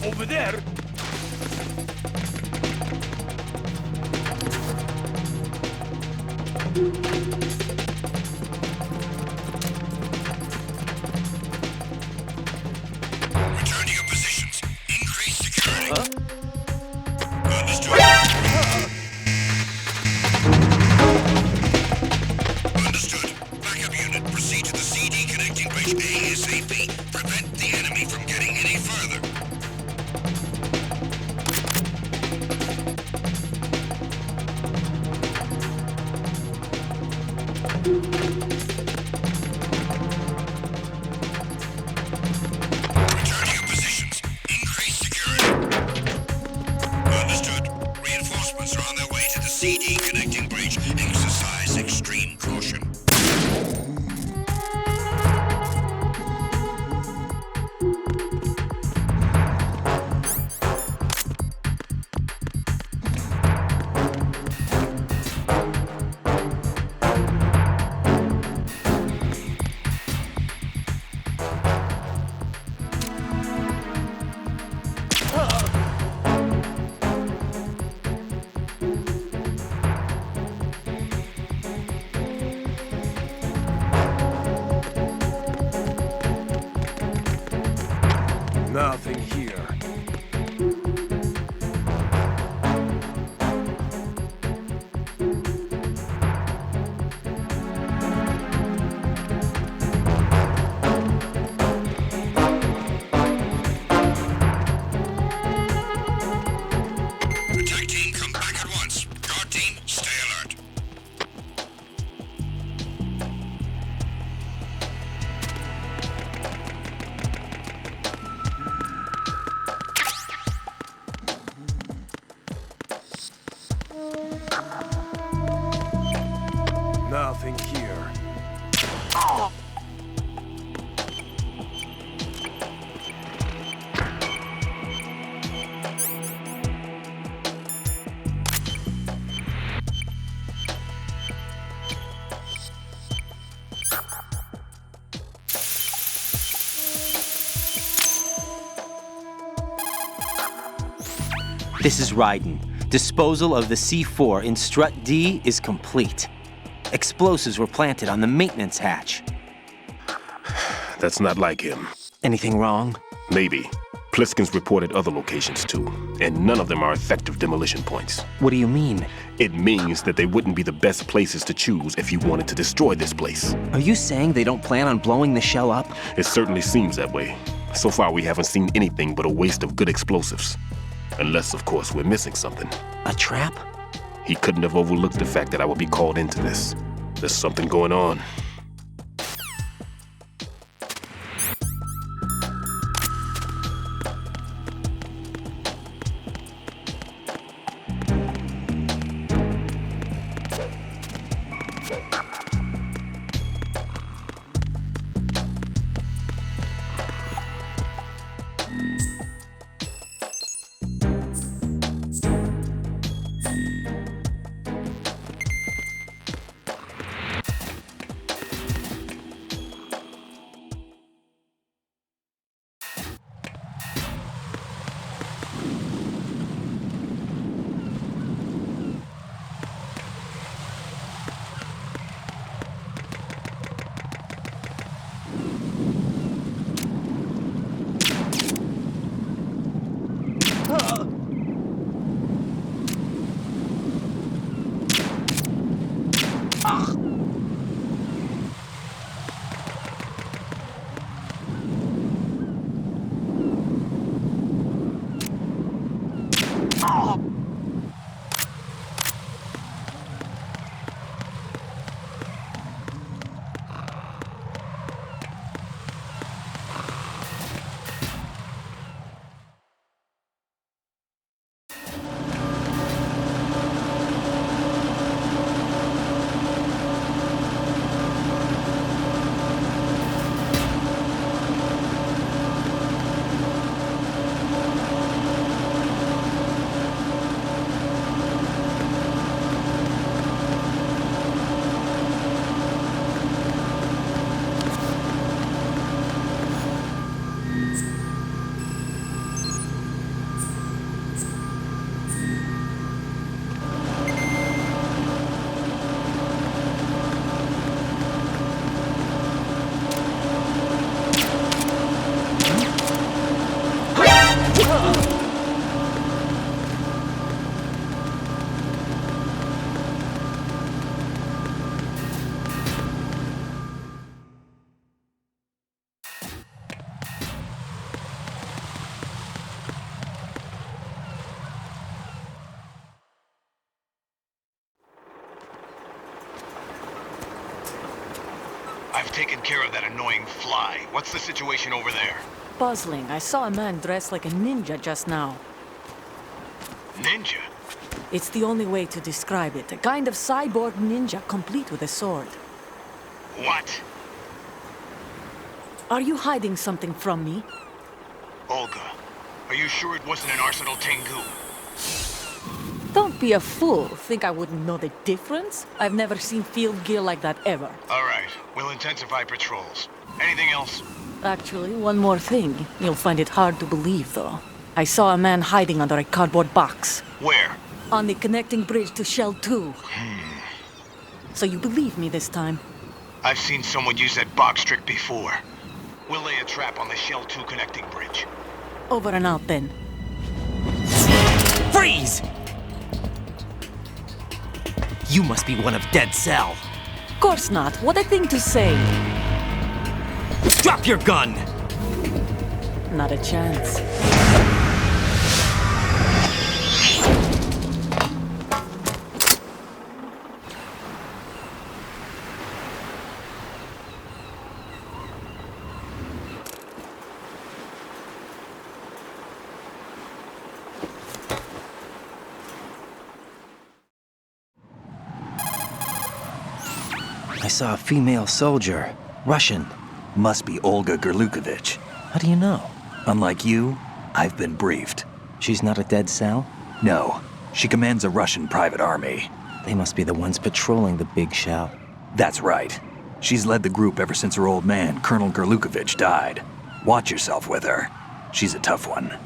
Over there! Return to your positions. Increase security. Understood. Understood. Backup unit, proceed to the CD connecting bridge ASAP. Prevent the enemy from getting any further. Return to your positions. Increase security. Understood. Reinforcements are on their way to the CD connecting bridge. Exercise extreme caution. Nothing here. Attack team, come back at once. Guard team, stay alert. Nothing here. This is Raiden. Disposal of the C4 in Strut D is complete. Explosives were planted on the maintenance hatch. That's not like him. Anything wrong? Maybe. Pliskin's reported other locations too, and none of them are effective demolition points. What do you mean? It means that they wouldn't be the best places to choose if you wanted to destroy this place. Are you saying they don't plan on blowing the shell up? It certainly seems that way. So far, we haven't seen anything but a waste of good explosives. Unless, of course, we're missing something. A trap? He couldn't have overlooked the fact that I would be called into this. There's something going on. I've taken care of that annoying fly. What's the situation over there? Puzzling. I saw a man dressed like a ninja just now. Ninja? It's the only way to describe it. A kind of cyborg ninja, complete with a sword. What? Are you hiding something from me? Olga, are you sure it wasn't an Arsenal Tengu? Don't be a fool. Think I wouldn't know the difference? I've never seen field gear like that ever. All right, we'll intensify patrols. Anything else? Actually, one more thing. You'll find it hard to believe, though. I saw a man hiding under a cardboard box. Where? On the connecting bridge to Shell 2. So you believe me this time? I've seen someone use that box trick before. We'll lay a trap on the Shell 2 connecting bridge. Over and out, then. Freeze! You must be one of Dead Cell. Course not. What a thing to say. Drop your gun! Not a chance. I saw a female soldier. Russian. Must be Olga Gerlukovich. How do you know? Unlike you, I've been briefed. She's not a Dead Cell? No. She commands a Russian private army. They must be the ones patrolling the Big Shell. That's right. She's led the group ever since her old man, Colonel Gerlukovich, died. Watch yourself with her. She's a tough one.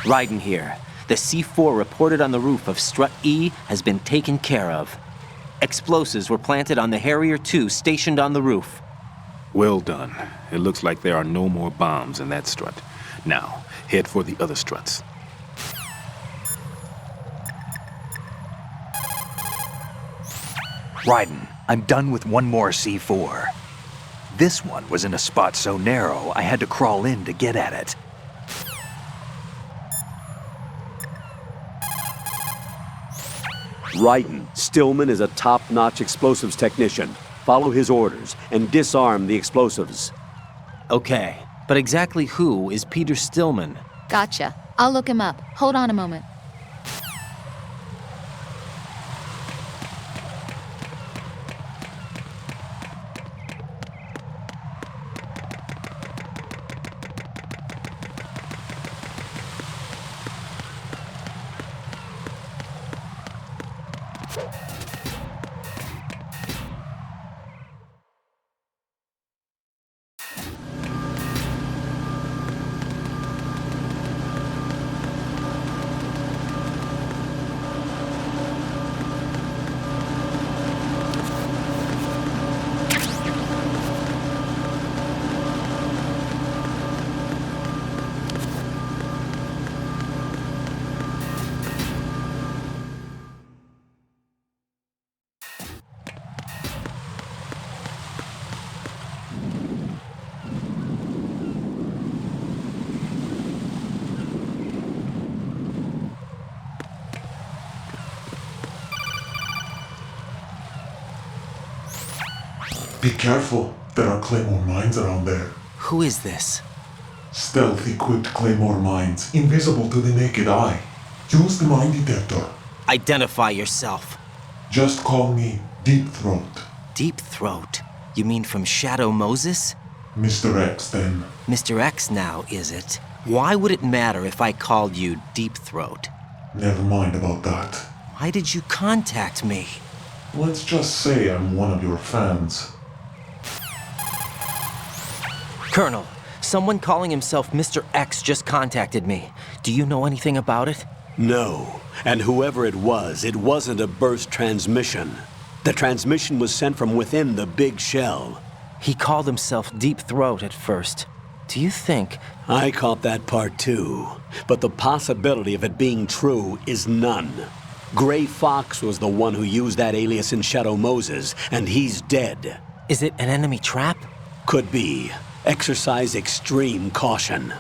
Raiden here. The C4 reported on the roof of Strut E has been taken care of. Explosives were planted on the Harrier 2 stationed on the roof. Well done. It looks like there are no more bombs in that strut. Now, head for the other struts. Raiden, I'm done with one more C4. This one was in a spot so narrow, I had to crawl in to get at it. Raiden, Stillman is a top-notch explosives technician. Follow his orders and disarm the explosives. Okay, but exactly who is Peter Stillman? Gotcha. I'll look him up. Hold on a moment. Be careful, there are Claymore mines around there. Who is this? Stealth-equipped Claymore mines, invisible to the naked eye. Use the mine detector. Identify yourself. Just call me Deep Throat. Deep Throat? You mean from Shadow Moses? Mr. X, then. Mr. X now, is it? Why would it matter if I called you Deep Throat? Never mind about that. Why did you contact me? Let's just say I'm one of your fans. Colonel, someone calling himself Mr. X just contacted me. Do you know anything about it? No, and whoever it wasn't a burst transmission. The transmission was sent from within the big shell. He called himself Deep Throat at first. Do you think... I caught that part too, but the possibility of it being true is none. Gray Fox was the one who used that alias in Shadow Moses, and he's dead. Is it an enemy trap? Could be. Exercise extreme caution.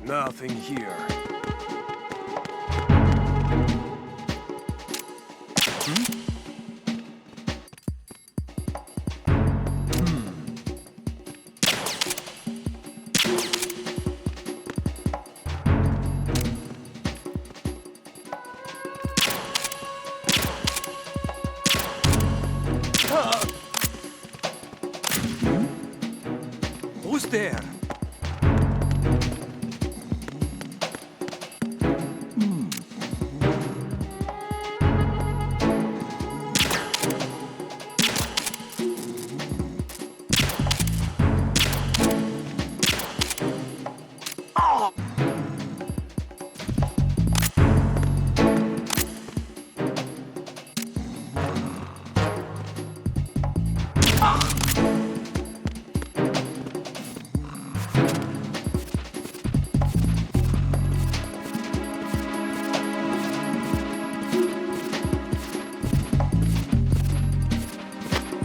Nothing here. Who's there?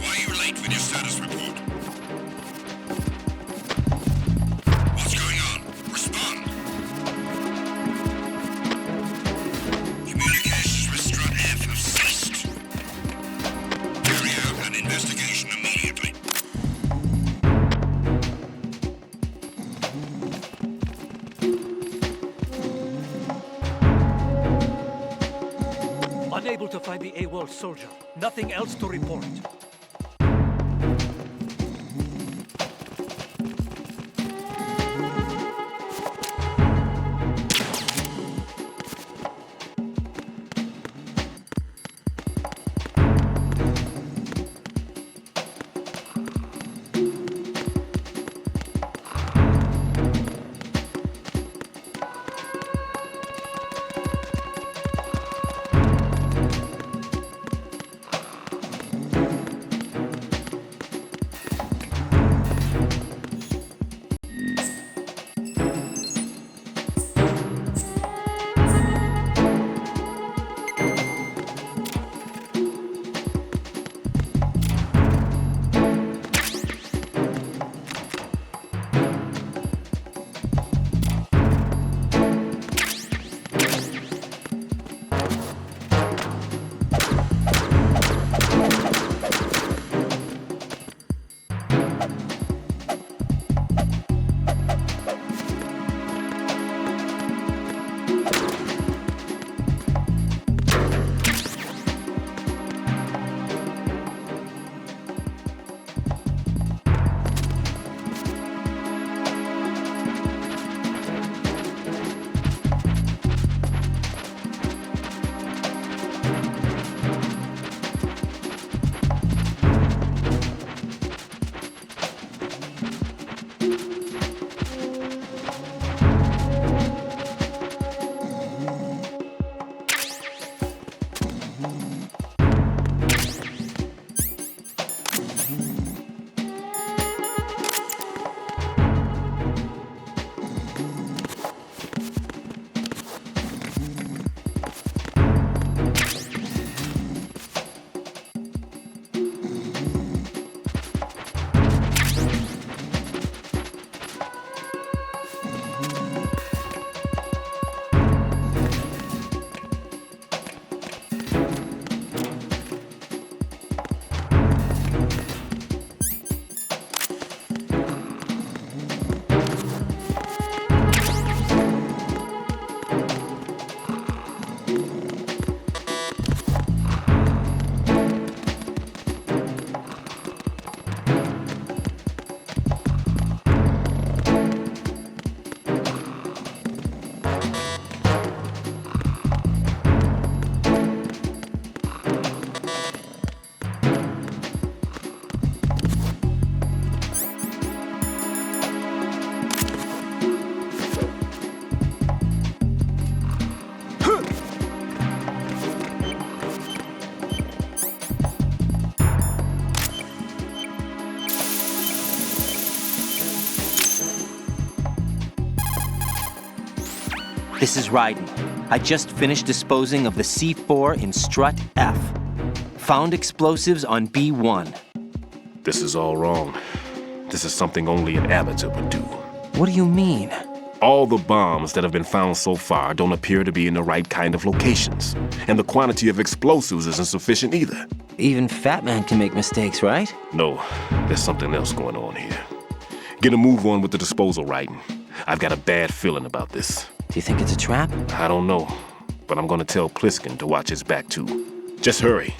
Why are you late, video? a status report. What's going on? Respond. Communications with Strut F have ceased. Carry out an investigation immediately. Unable to find the AWOL soldier. Nothing else to report. This is Raiden. I just finished disposing of the C4 in Strut F. Found explosives on B1. This is all wrong. This is something only an amateur would do. What do you mean? All the bombs that have been found so far don't appear to be in the right kind of locations. And the quantity of explosives isn't sufficient either. Even Fat Man can make mistakes, right? No, there's something else going on here. Get a move on with the disposal, Raiden. I've got a bad feeling about this. Do you think it's a trap? I don't know, but I'm gonna tell Pliskin to watch his back too. Just hurry.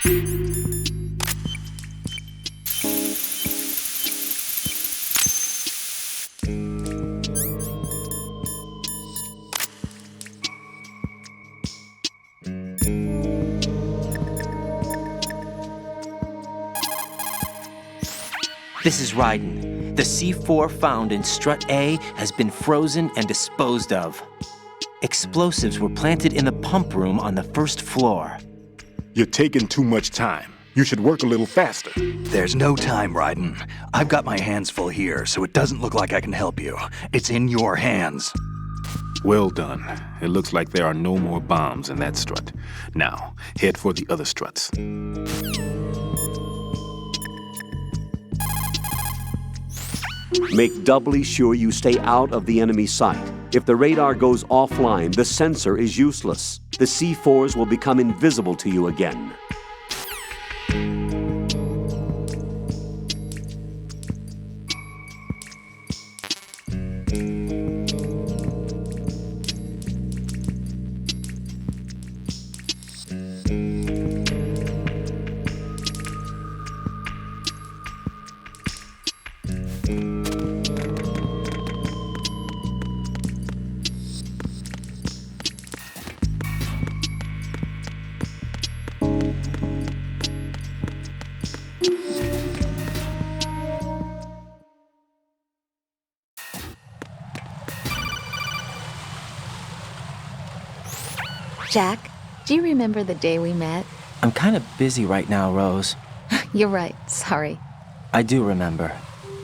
This is Raiden. The C4 found in Strut A has been frozen and disposed of. Explosives were planted in the pump room on the first floor. You're taking too much time. You should work a little faster. There's no time, Raiden. I've got my hands full here, so it doesn't look like I can help you. It's in your hands. Well done. It looks like there are no more bombs in that strut. Now, head for the other struts. Make doubly sure you stay out of the enemy sight. If the radar goes offline, the sensor is useless. The C4s will become invisible to you again. Jack, do you remember the day we met? I'm kind of busy right now, Rose. You're right, sorry. I do remember.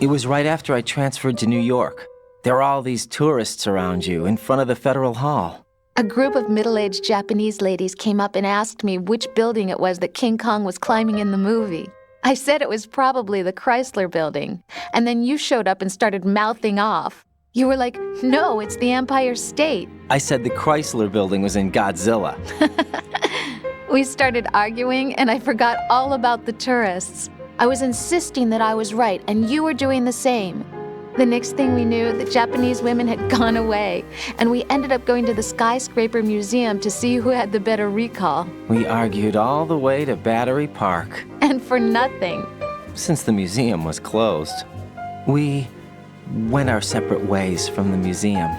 It was right after I transferred to New York. There are all these tourists around you in front of the Federal Hall. A group of middle-aged Japanese ladies came up and asked me which building it was that King Kong was climbing in the movie. I said it was probably the Chrysler Building, and then you showed up and started mouthing off. You were like, no, it's the Empire State. I said the Chrysler Building was in Godzilla. We started arguing, and I forgot all about the tourists. I was insisting that I was right, and you were doing the same. The next thing we knew, the Japanese women had gone away, and we ended up going to the Skyscraper Museum to see who had the better recall. We argued all the way to Battery Park. And for nothing. Since the museum was closed, we went our separate ways from the museum.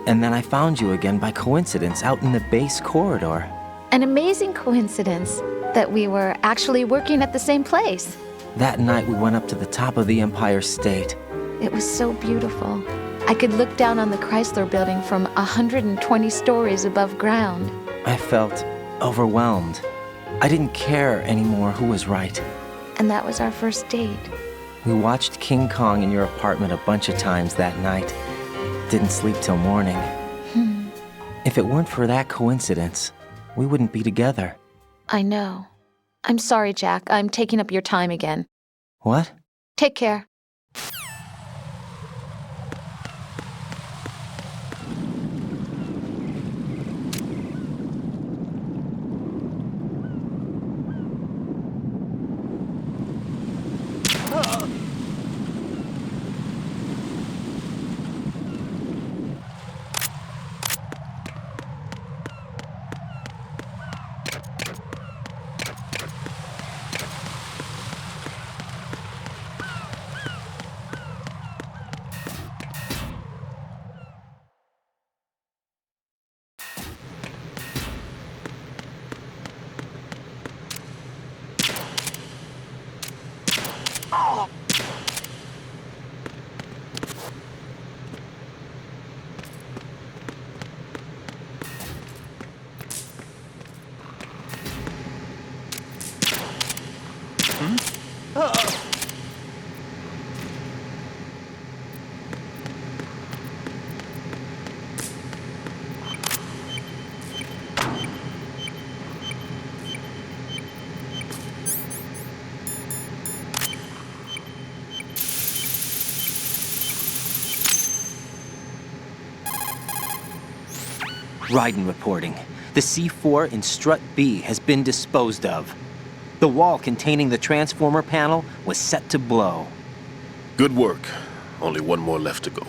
And then I found you again by coincidence out in the base corridor. An amazing coincidence that we were actually working at the same place. That night we went up to the top of the Empire State. It was so beautiful. I could look down on the Chrysler Building from 120 stories above ground. I felt overwhelmed. I didn't care anymore who was right. And that was our first date. We watched King Kong in your apartment a bunch of times that night. Didn't sleep till morning. If it weren't for that coincidence, we wouldn't be together. I know. I'm sorry, Jack. I'm taking up your time again. What? Take care. Raiden reporting. The C4 in Strut B has been disposed of. The wall containing the transformer panel was set to blow. Good work. Only one more left to go.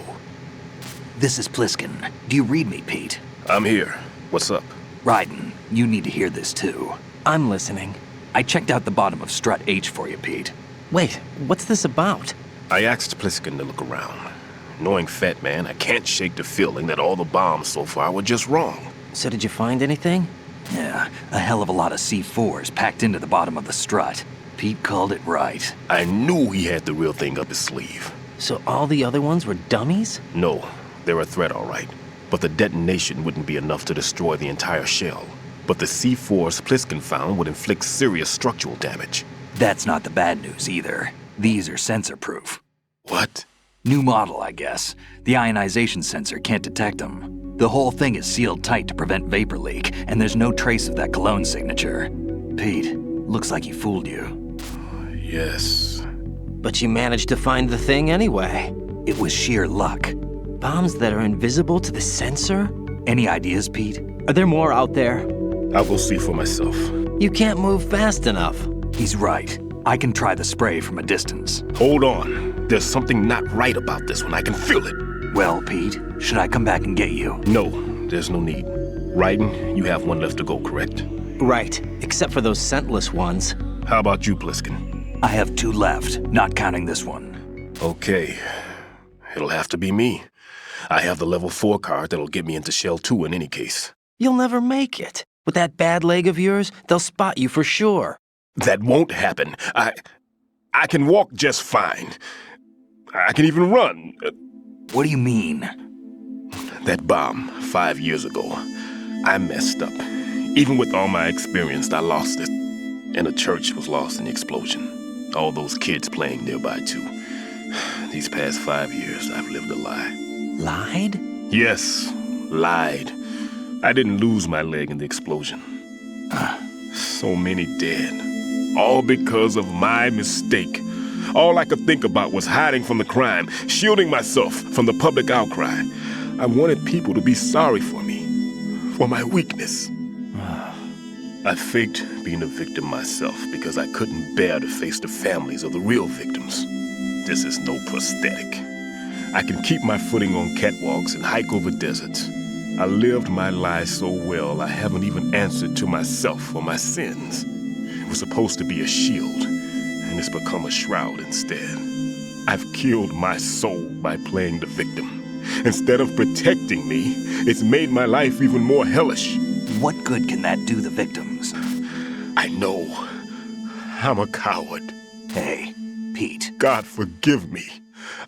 This is Pliskin. Do you read me, Pete? I'm here. What's up? Raiden, you need to hear this too. I'm listening. I checked out the bottom of Strut H for you, Pete. Wait, what's this about? I asked Pliskin to look around. Knowing Fat Man, I can't shake the feeling that all the bombs so far were just wrong. So did you find anything? Yeah, a hell of a lot of C4s packed into the bottom of the strut. Pete called it right. I knew he had the real thing up his sleeve. So all the other ones were dummies? No, they're a threat, all right. But the detonation wouldn't be enough to destroy the entire shell. But the C4s Pliskin found would inflict serious structural damage. That's not the bad news either. These are sensor-proof. What? New model, I guess. The ionization sensor can't detect them. The whole thing is sealed tight to prevent vapor leak, and there's no trace of that cologne signature. Pete, looks like he fooled you. Yes. But you managed to find the thing anyway. It was sheer luck. Bombs that are invisible to the sensor? Any ideas, Pete? Are there more out there? I'll go see for myself. You can't move fast enough. He's right. I can try the spray from a distance. Hold on. There's something not right about this one. I can feel it. Well, Pete, should I come back and get you? No, there's no need. Raiden, you have one left to go, correct? Right, except for those scentless ones. How about you, Pliskin? I have 2 left, not counting this one. Okay. It'll have to be me. I have the level 4 card that'll get me into Shell 2 in any case. You'll never make it. With that bad leg of yours, they'll spot you for sure. That won't happen. I can walk just fine. I can even run. What do you mean? That bomb, 5 years ago. I messed up. Even with all my experience, I lost it. And the church was lost in the explosion. All those kids playing nearby, too. These past 5 years, I've lived a lie. Lied? Yes, lied. I didn't lose my leg in the explosion. So many dead. All because of my mistake. All I could think about was hiding from the crime, shielding myself from the public outcry. I wanted people to be sorry for me, for my weakness. I faked being a victim myself because I couldn't bear to face the families of the real victims. This is no prosthetic. I can keep my footing on catwalks and hike over deserts. I lived my lie so well I haven't even answered to myself for my sins. It was supposed to be a shield, and it's become a shroud instead. I've killed my soul by playing the victim. Instead of protecting me, it's made my life even more hellish. What good can that do the victims? I know. I'm a coward. Hey, Pete. God forgive me.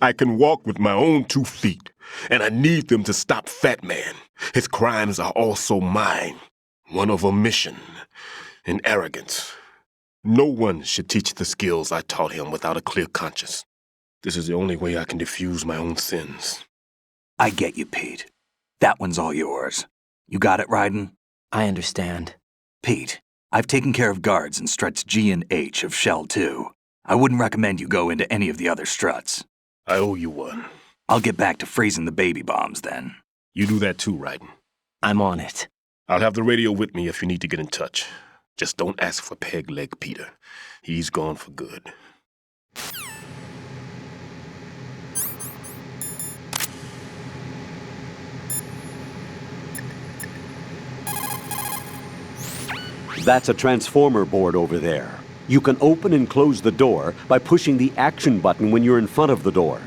I can walk with my own 2 feet, and I need them to stop Fat Man. His crimes are also mine. One of omission and arrogance. No one should teach the skills I taught him without a clear conscience. This is the only way I can diffuse my own sins. I get you, Pete. That one's all yours. You got it, Raiden? I understand. Pete, I've taken care of guards in struts G and H of Shell 2. I wouldn't recommend you go into any of the other struts. I owe you one. I'll get back to freezing the baby bombs then. You do that too, Raiden. I'm on it. I'll have the radio with me if you need to get in touch. Just don't ask for Peg Leg Peter. He's gone for good. That's a transformer board over there. You can open and close the door by pushing the action button when you're in front of the door.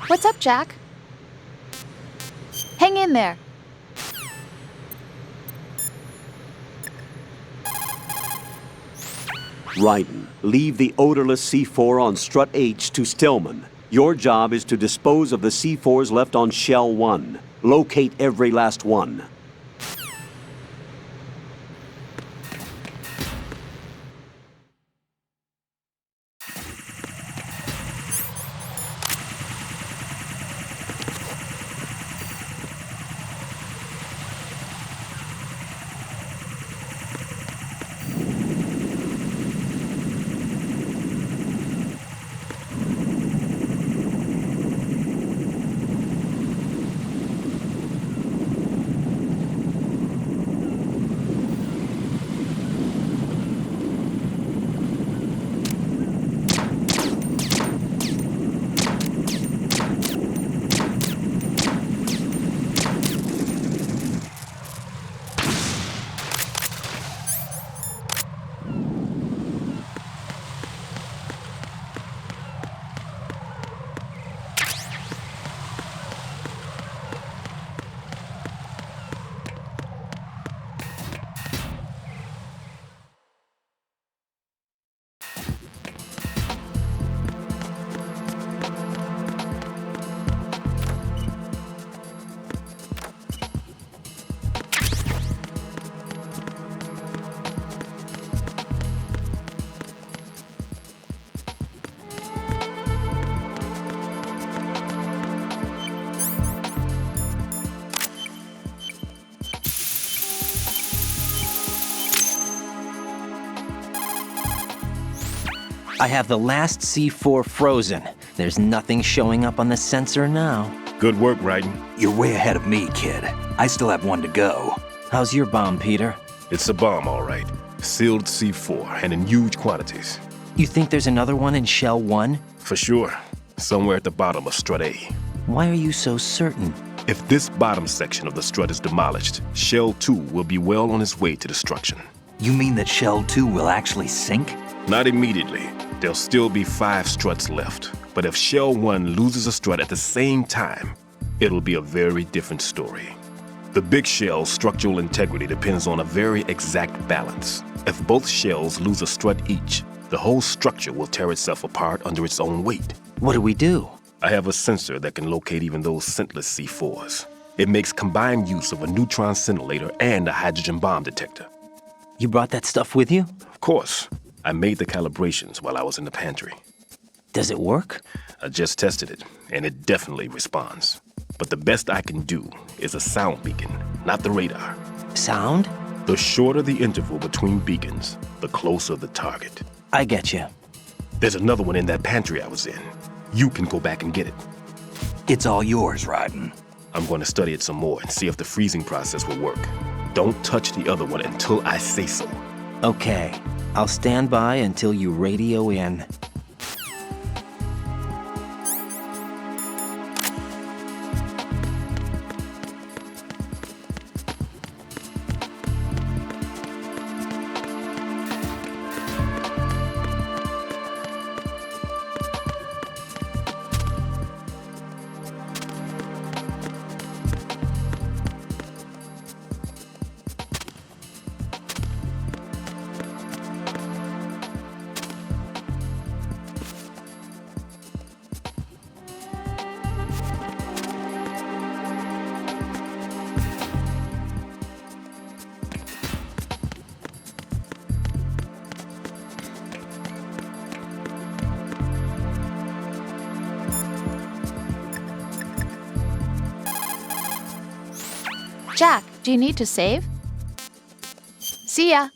What's up, Jack? Hang in there. Raiden, leave the odorless C4 on Strut H to Stillman. Your job is to dispose of the C4s left on Shell 1. Locate every last one. I have the last C4 frozen. There's nothing showing up on the sensor now. Good work, Raiden. You're way ahead of me, kid. I still have one to go. How's your bomb, Peter? It's a bomb, all right. Sealed C4, and in huge quantities. You think there's another one in Shell 1? For sure. Somewhere at the bottom of Strut A. Why are you so certain? If this bottom section of the strut is demolished, Shell 2 will be well on its way to destruction. You mean that Shell 2 will actually sink? Not immediately. There'll still be 5 struts left. But if Shell 1 loses a strut at the same time, it'll be a very different story. The big shell's structural integrity depends on a very exact balance. If both shells lose a strut each, the whole structure will tear itself apart under its own weight. What do we do? I have a sensor that can locate even those scentless C4s. It makes combined use of a neutron scintillator and a hydrogen bomb detector. You brought that stuff with you? Of course. I made the calibrations while I was in the pantry. Does it work? I just tested it, and it definitely responds. But the best I can do is a sound beacon, not the radar. Sound? The shorter the interval between beacons, the closer the target. I get you. There's another one in that pantry I was in. You can go back and get it. It's all yours, Raiden. I'm going to study it some more and see if the freezing process will work. Don't touch the other one until I say so. Okay. I'll stand by until you radio in. Jack, do you need to save? See ya.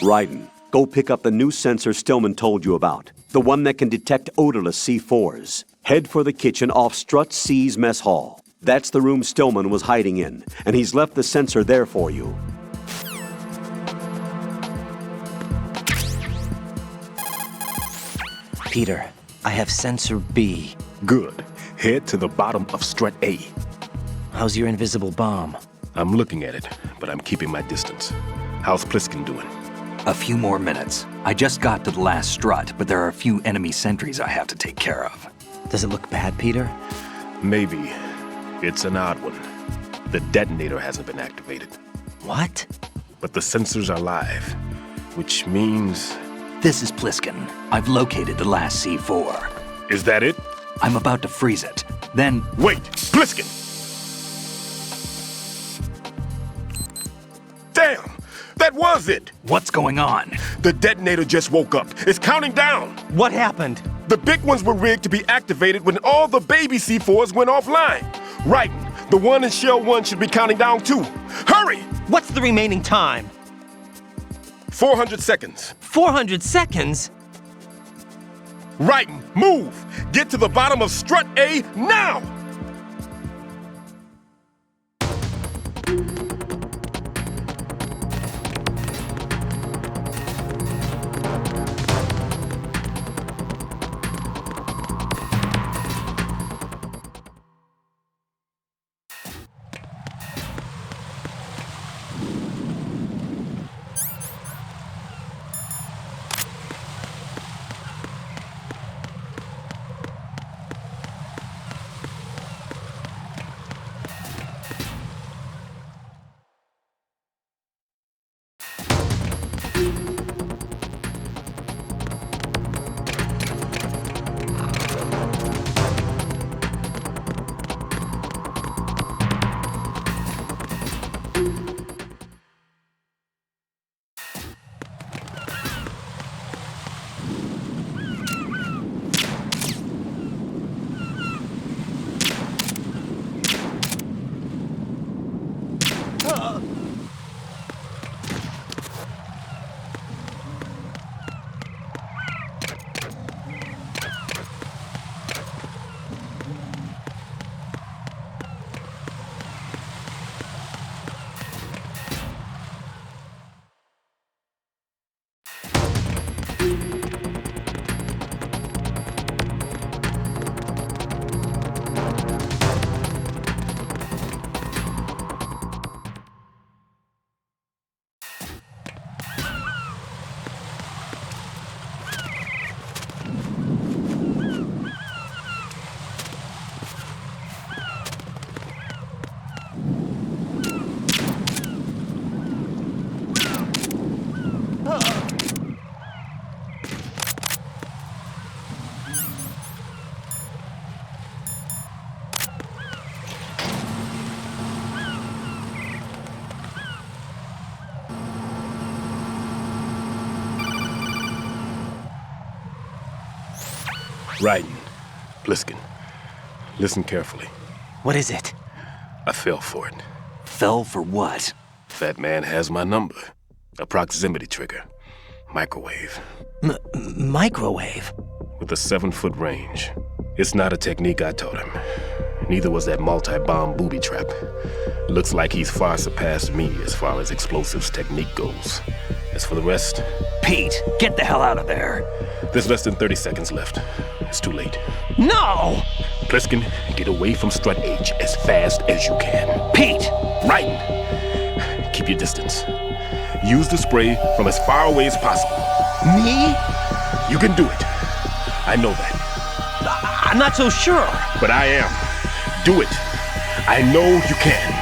Raiden, go pick up the new sensor Stillman told you about. The one that can detect odorless C4s. Head for the kitchen off Strut C's mess hall. That's the room Stillman was hiding in, and he's left the sensor there for you. Peter, I have sensor B. Good. Head to the bottom of Strut A. How's your invisible bomb? I'm looking at it, but I'm keeping my distance. How's Pliskin doing? A few more minutes. I just got to the last strut, but there are a few enemy sentries I have to take care of. Does it look bad, Peter? Maybe. It's an odd one. The detonator hasn't been activated. What? But the sensors are live, which means... This is Pliskin. I've located the last C4. Is that it? I'm about to freeze it. Then... Wait! Pliskin! Damn! That was it! What's going on? The detonator just woke up. It's counting down! What happened? The big ones were rigged to be activated when all the baby C4s went offline. Raiden, the one in Shell 1 should be counting down too. Hurry! What's the remaining time? 400 seconds. 400 seconds? Raiden, move! Get to the bottom of Strut A now! Raiden, Bliskin, listen carefully. What is it? I fell for it. Fell for what? Fat Man has my number. A proximity trigger. Microwave. Microwave? With a 7-foot range. It's not a technique I taught him. Neither was that multi-bomb booby trap. Looks like he's far surpassed me as far as explosives technique goes. As for the rest... Pete, get the hell out of there. There's less than 30 seconds left. It's too late. No! Pliskin, get away from Strut H as fast as you can. Pete! Raiden, keep your distance. Use the spray from as far away as possible. Me? You can do it. I know that. I'm not so sure. But I am. Do it. I know you can.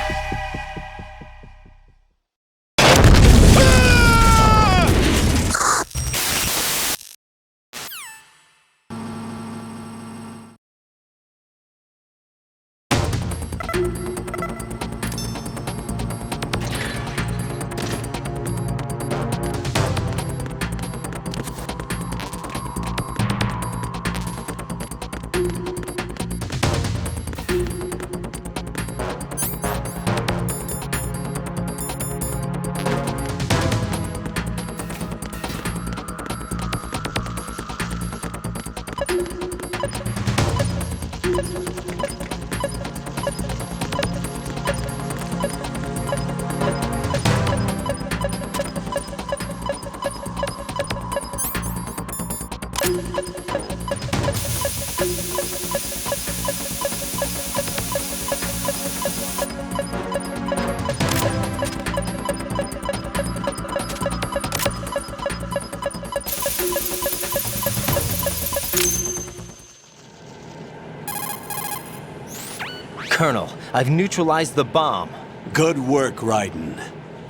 Colonel, I've neutralized the bomb. Good work, Raiden.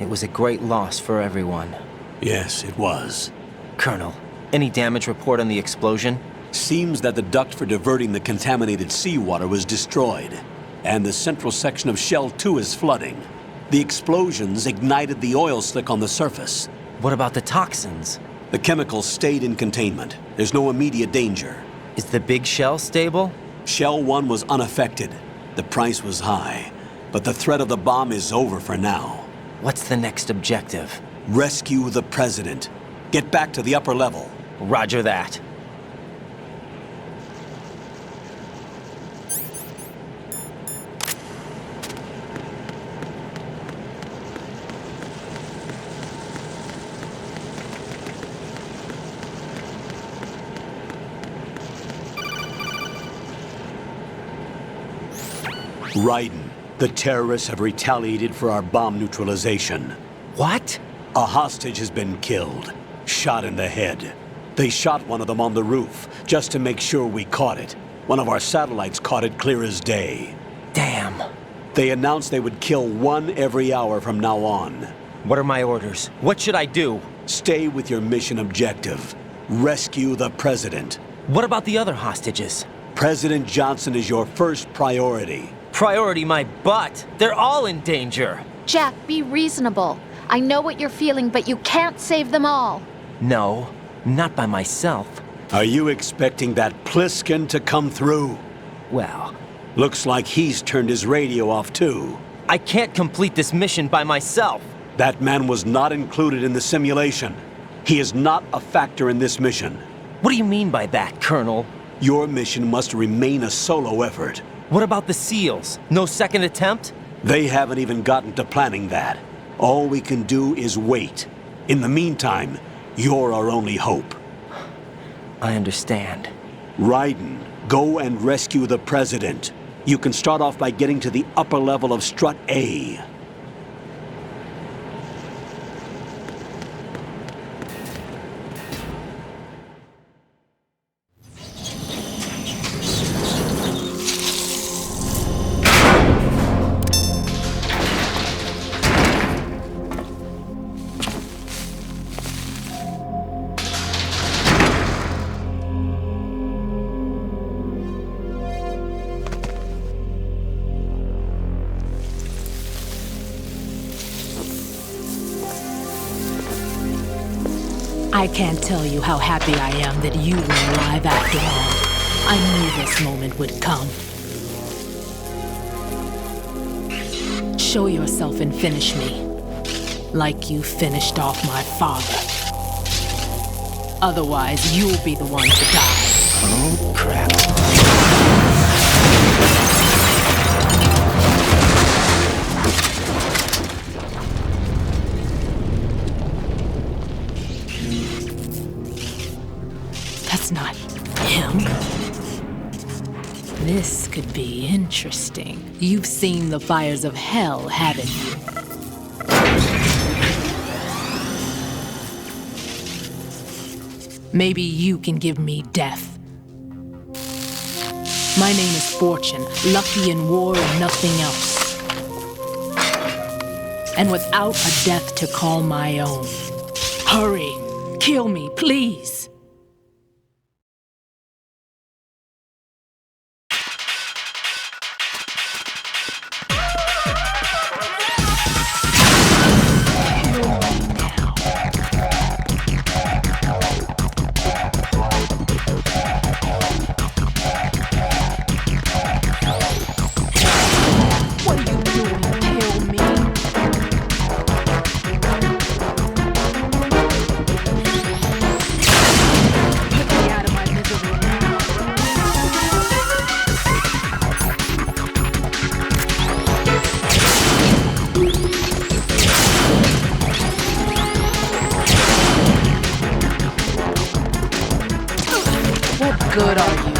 It was a great loss for everyone. Yes, it was. Colonel, any damage report on the explosion? Seems that the duct for diverting the contaminated seawater was destroyed, and the central section of Shell 2 is flooding. The explosions ignited the oil slick on the surface. What about the toxins? The chemicals stayed in containment. There's no immediate danger. Is the big shell stable? Shell 1 was unaffected. The price was high, but the threat of the bomb is over for now. What's the next objective? Rescue the President. Get back to the upper level. Roger that. Raiden, the terrorists have retaliated for our bomb neutralization. What? A hostage has been killed, shot in the head. They shot one of them on the roof, just to make sure we caught it. One of our satellites caught it clear as day. Damn. They announced they would kill one every hour from now on. What are my orders? What should I do? Stay with your mission objective. Rescue the President. What about the other hostages? President Johnson is your first priority. Priority my butt. They're all in danger. Jack, be reasonable. I know what you're feeling, but you can't save them all. No, not by myself. Are you expecting that Pliskin to come through? Well... Looks like he's turned his radio off too. I can't complete this mission by myself. That man was not included in the simulation. He is not a factor in this mission. What do you mean by that, Colonel? Your mission must remain a solo effort. What about the SEALs? No second attempt? They haven't even gotten to planning that. All we can do is wait. In the meantime, you're our only hope. I understand. Raiden, go and rescue the President. You can start off by getting to the upper level of Strut A. I can't tell you how happy I am that you were alive after all. I knew this moment would come. Show yourself and finish me, like you finished off my father. Otherwise, you'll be the one to die. Oh, crap. That's not him. This could be interesting. You've seen the fires of hell, haven't you? Maybe you can give me death. My name is Fortune, lucky in war and nothing else. And without a death to call my own. Hurry, kill me, please. Good are you?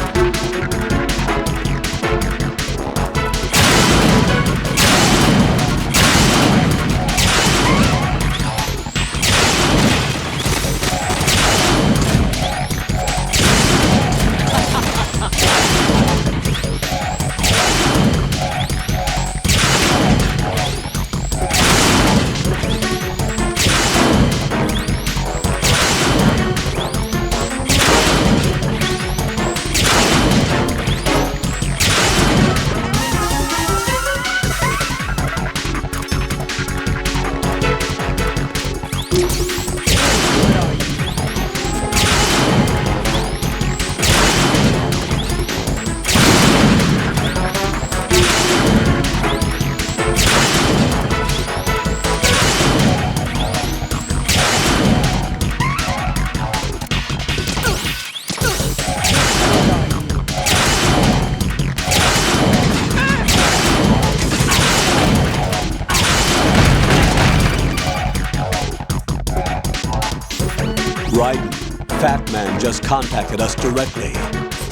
Fat Man just contacted us directly.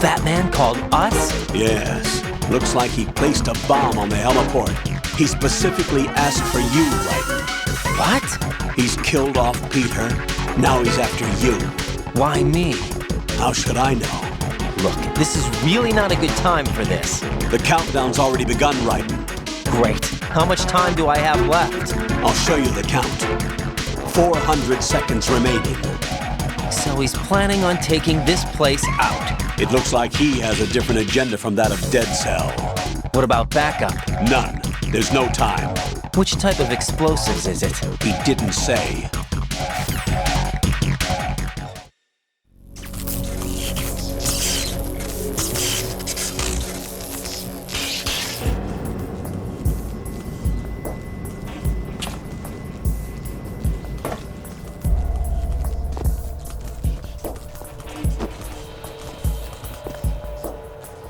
Fat Man called us? Yes. Looks like he placed a bomb on the heliport. He specifically asked for you, Raiden. What? He's killed off Peter. Now he's after you. Why me? How should I know? Look, this is really not a good time for this. The countdown's already begun, Raiden. Great. How much time do I have left? I'll show you the count. 400 seconds remaining. So he's planning on taking this place out. It looks like he has a different agenda from that of Dead Cell. What about backup? None. There's no time. Which type of explosives is it? He didn't say.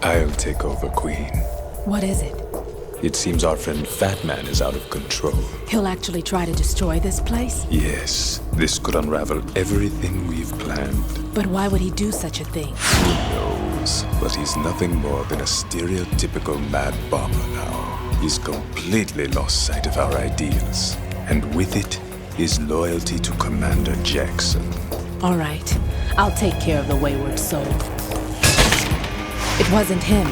I'll take over, Queen. What is it? It seems our friend Fat Man is out of control. He'll actually try to destroy this place? Yes, this could unravel everything we've planned. But why would he do such a thing? Who knows? But he's nothing more than a stereotypical mad bomber now. He's completely lost sight of our ideals. And with it, his loyalty to Commander Jackson. All right. I'll take care of the wayward soul. It wasn't him.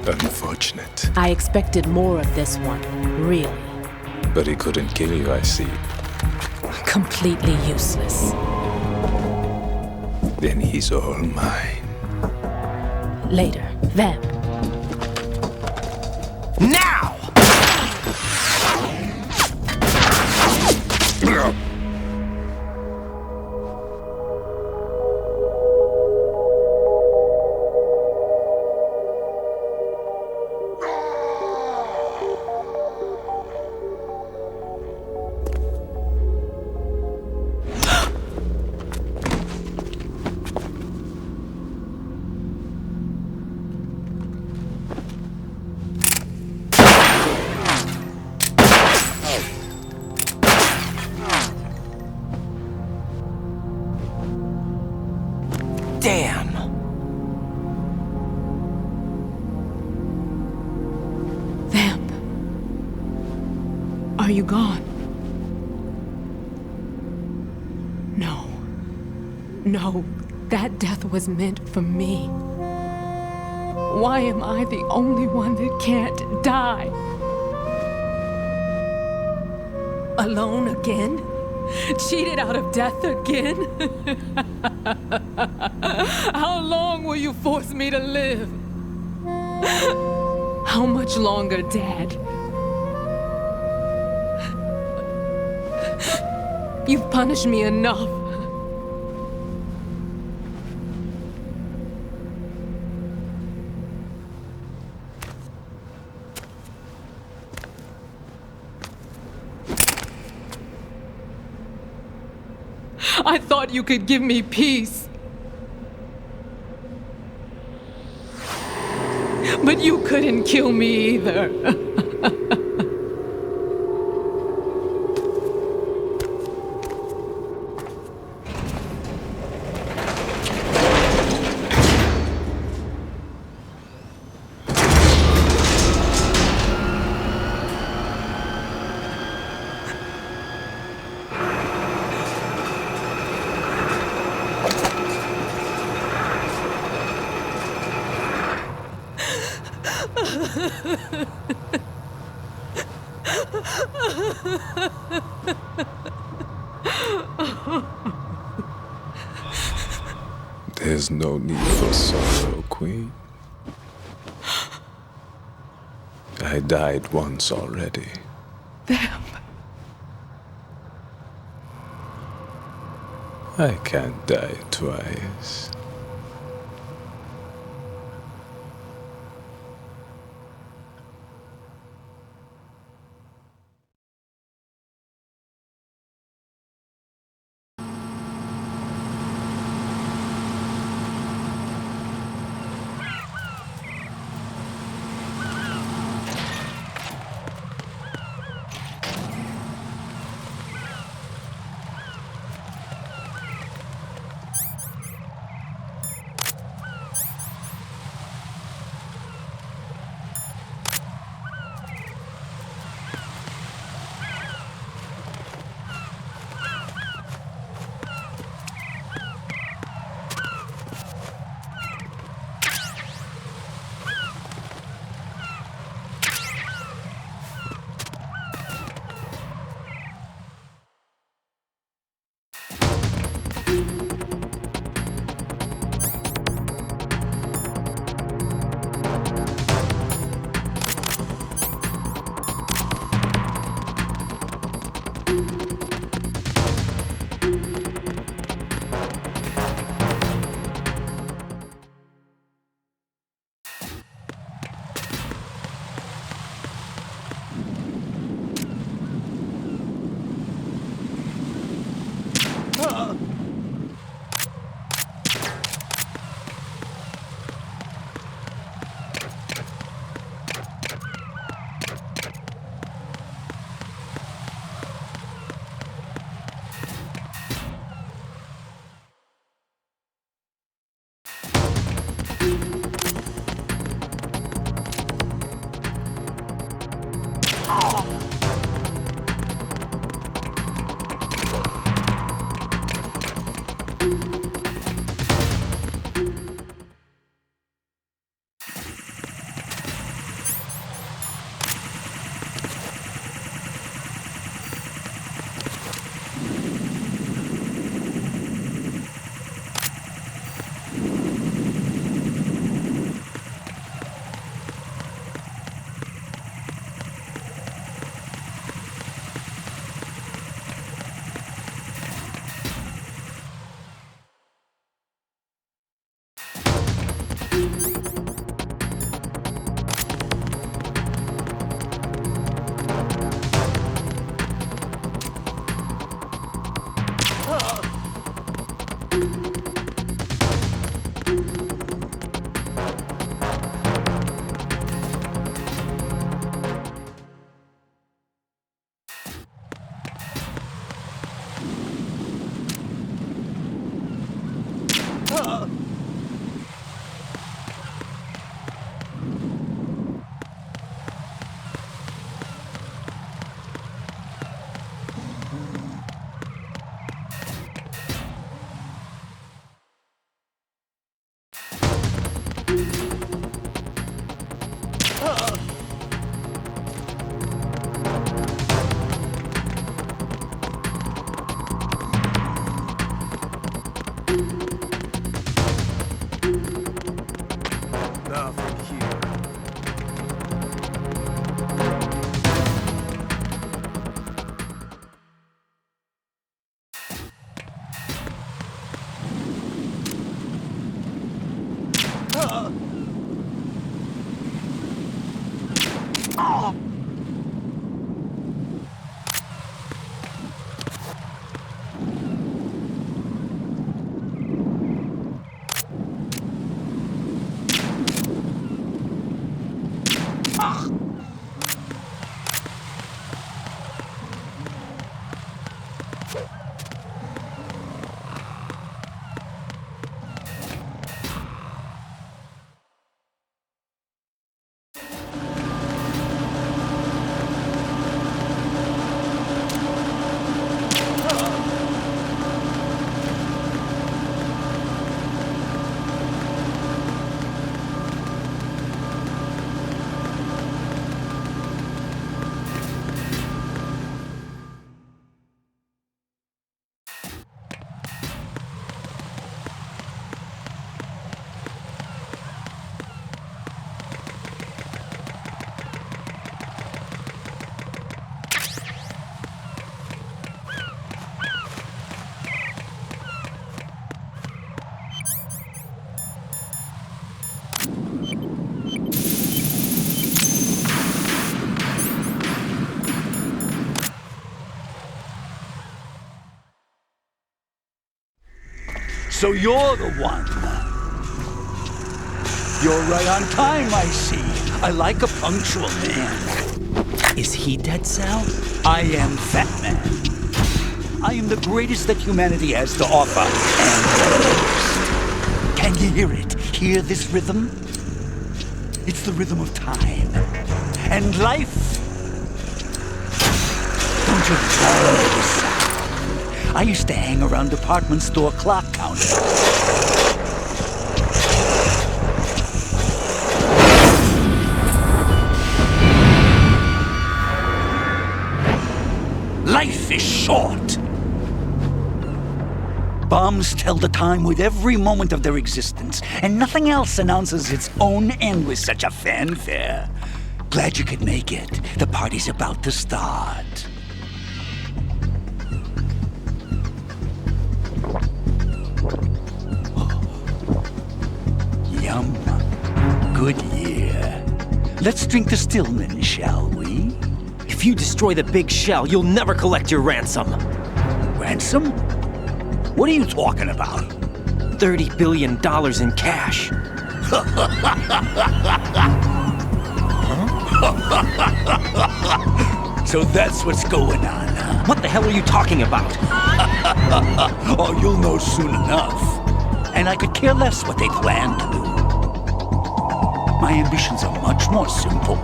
Unfortunate. I expected more of this one, really. But he couldn't kill you, I see. Completely useless. Then he's all mine. Later, then. Now! Damn! Vamp. Are you gone? No. No, that death was meant for me. Why am I the only one that can't die? Alone again? Cheated out of death again? How long will you force me to live? How much longer, Dad? You've punished me enough. I thought you could give me peace. But you couldn't kill me either. There's no need for sorrow, Queen. I died once already. Vamp. I can't die twice. Now from here. So you're the one. You're right on time, I see. I like a punctual man. Is he Dead Cell? I am Fat Man. I am the greatest that humanity has to offer, and can you hear it? Hear this rhythm? It's the rhythm of time and life. Don't you love this sound? I used to hang around department store clock counters. Life is short. Bombs tell the time with every moment of their existence, and nothing else announces its own end with such a fanfare. Glad you could make it. The party's about to start. Yum. Good year. Let's drink the Stillman, shall we? If you destroy the big shell, you'll never collect your ransom. Ransom? What are you talking about? $30 billion in cash. So that's what's going on, huh? What the hell are you talking about? Oh, you'll know soon enough. And I could care less what they plan to do. My ambitions are much more simple.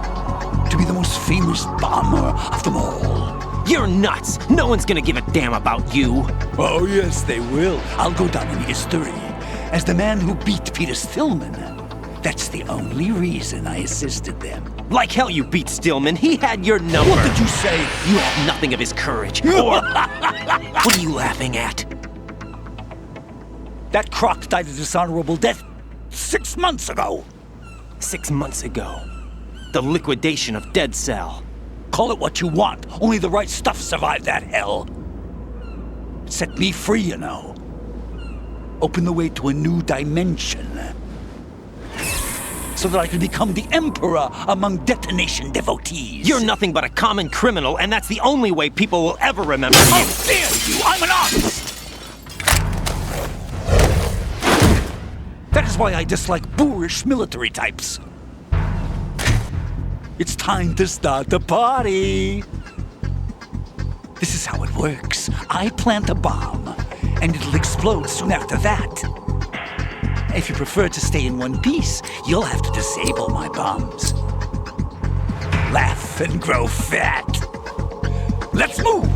To be the most famous bomber of them all. You're nuts! No one's gonna give a damn about you. Oh, yes, they will. I'll go down in history as the man who beat Peter Stillman. That's the only reason I assisted them. Like hell you beat Stillman. He had your number. What did you say? You have nothing of his courage. Or... What are you laughing at? That croc died a dishonorable death 6 months ago. 6 months ago. The liquidation of Dead Cell. Call it what you want. Only the right stuff survived that hell. It set me free, you know. Opened the way to a new dimension. So that I could become the emperor among detonation devotees. You're nothing but a common criminal, and that's the only way people will ever remember you. How dare you! I'm an artist! That is why I dislike boorish military types. It's time to start the party. This is how it works. I plant a bomb, and it'll explode soon after that. If you prefer to stay in one piece, you'll have to disable my bombs. Laugh and grow fat. Let's move!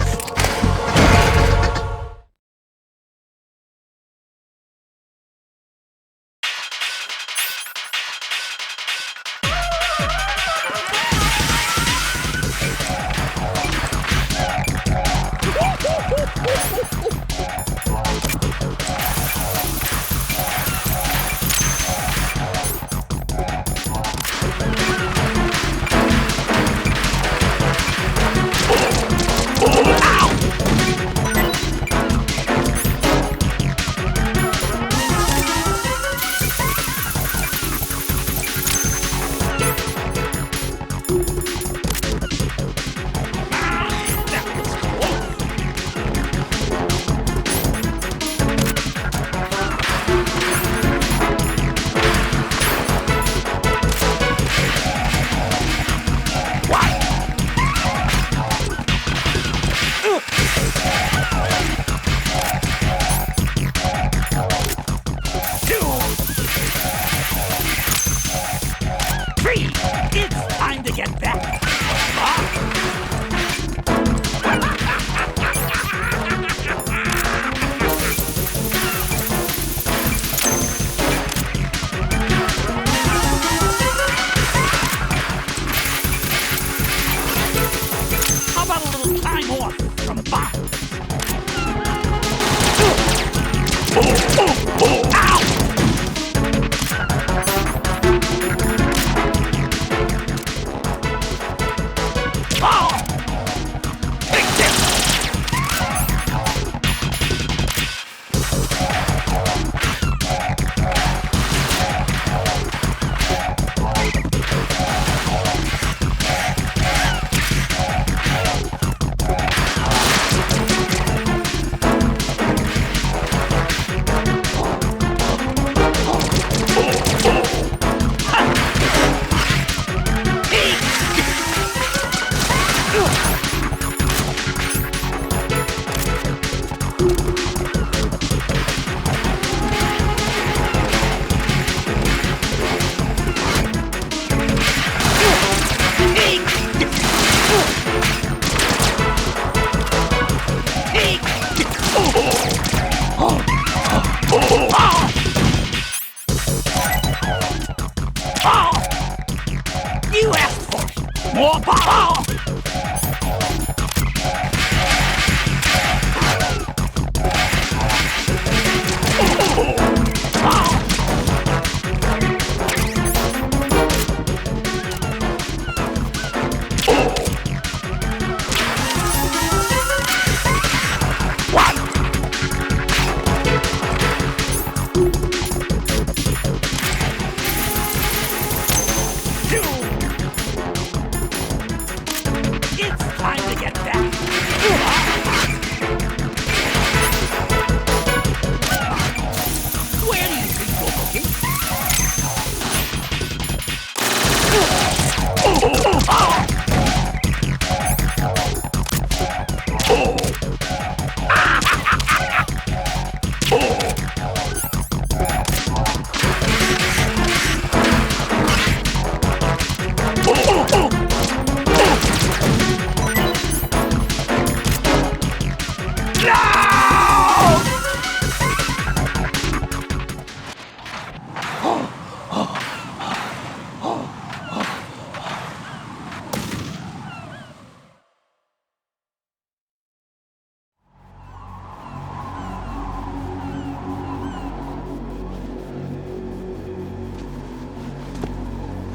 You asked for it. More power!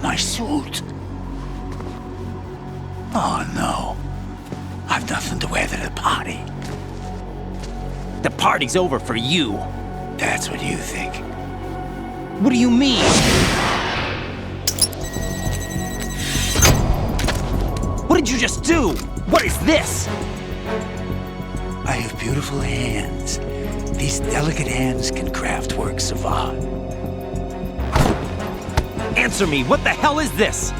My suit. Oh no. I've nothing to wear to the party. The party's over for you. That's what you think. What do you mean? What did you just do? What is this? I have beautiful hands. These delicate hands can craft works of art. Answer me, what the hell is this?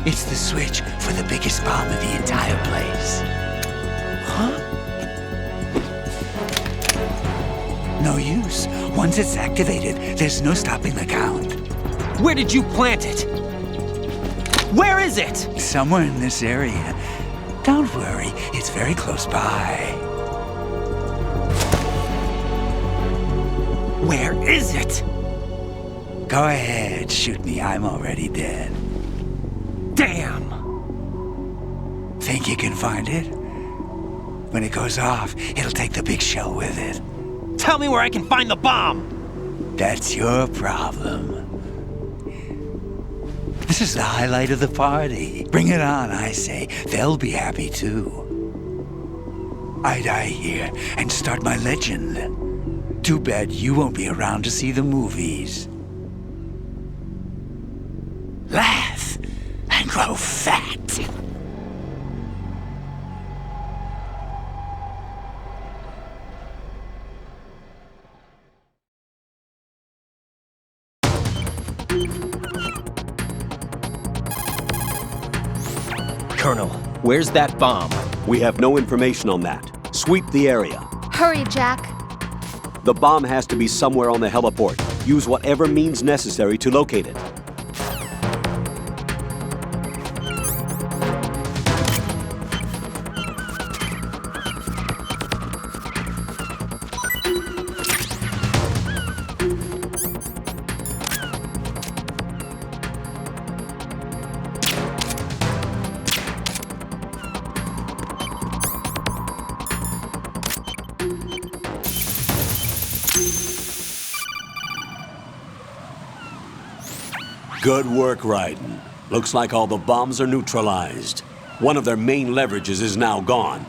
It's the switch for the biggest bomb in the entire place. Huh? No use. Once it's activated, there's no stopping the count. Where did you plant it? Where is it? Somewhere in this area. Don't worry, it's very close by. Where is it? Go ahead, shoot me. I'm already dead. Damn! Think you can find it? When it goes off, it'll take the big shell with it. Tell me where I can find the bomb! That's your problem. This is the highlight of the party. Bring it on, I say. They'll be happy too. I die here and start my legend. Too bad you won't be around to see the movies. Laugh and grow fat. Colonel, where's that bomb? We have no information on that. Sweep the area. Hurry, Jack. The bomb has to be somewhere on the heliport. Use whatever means necessary to locate it. Good work, Raiden. Looks like all the bombs are neutralized. One of their main leverages is now gone.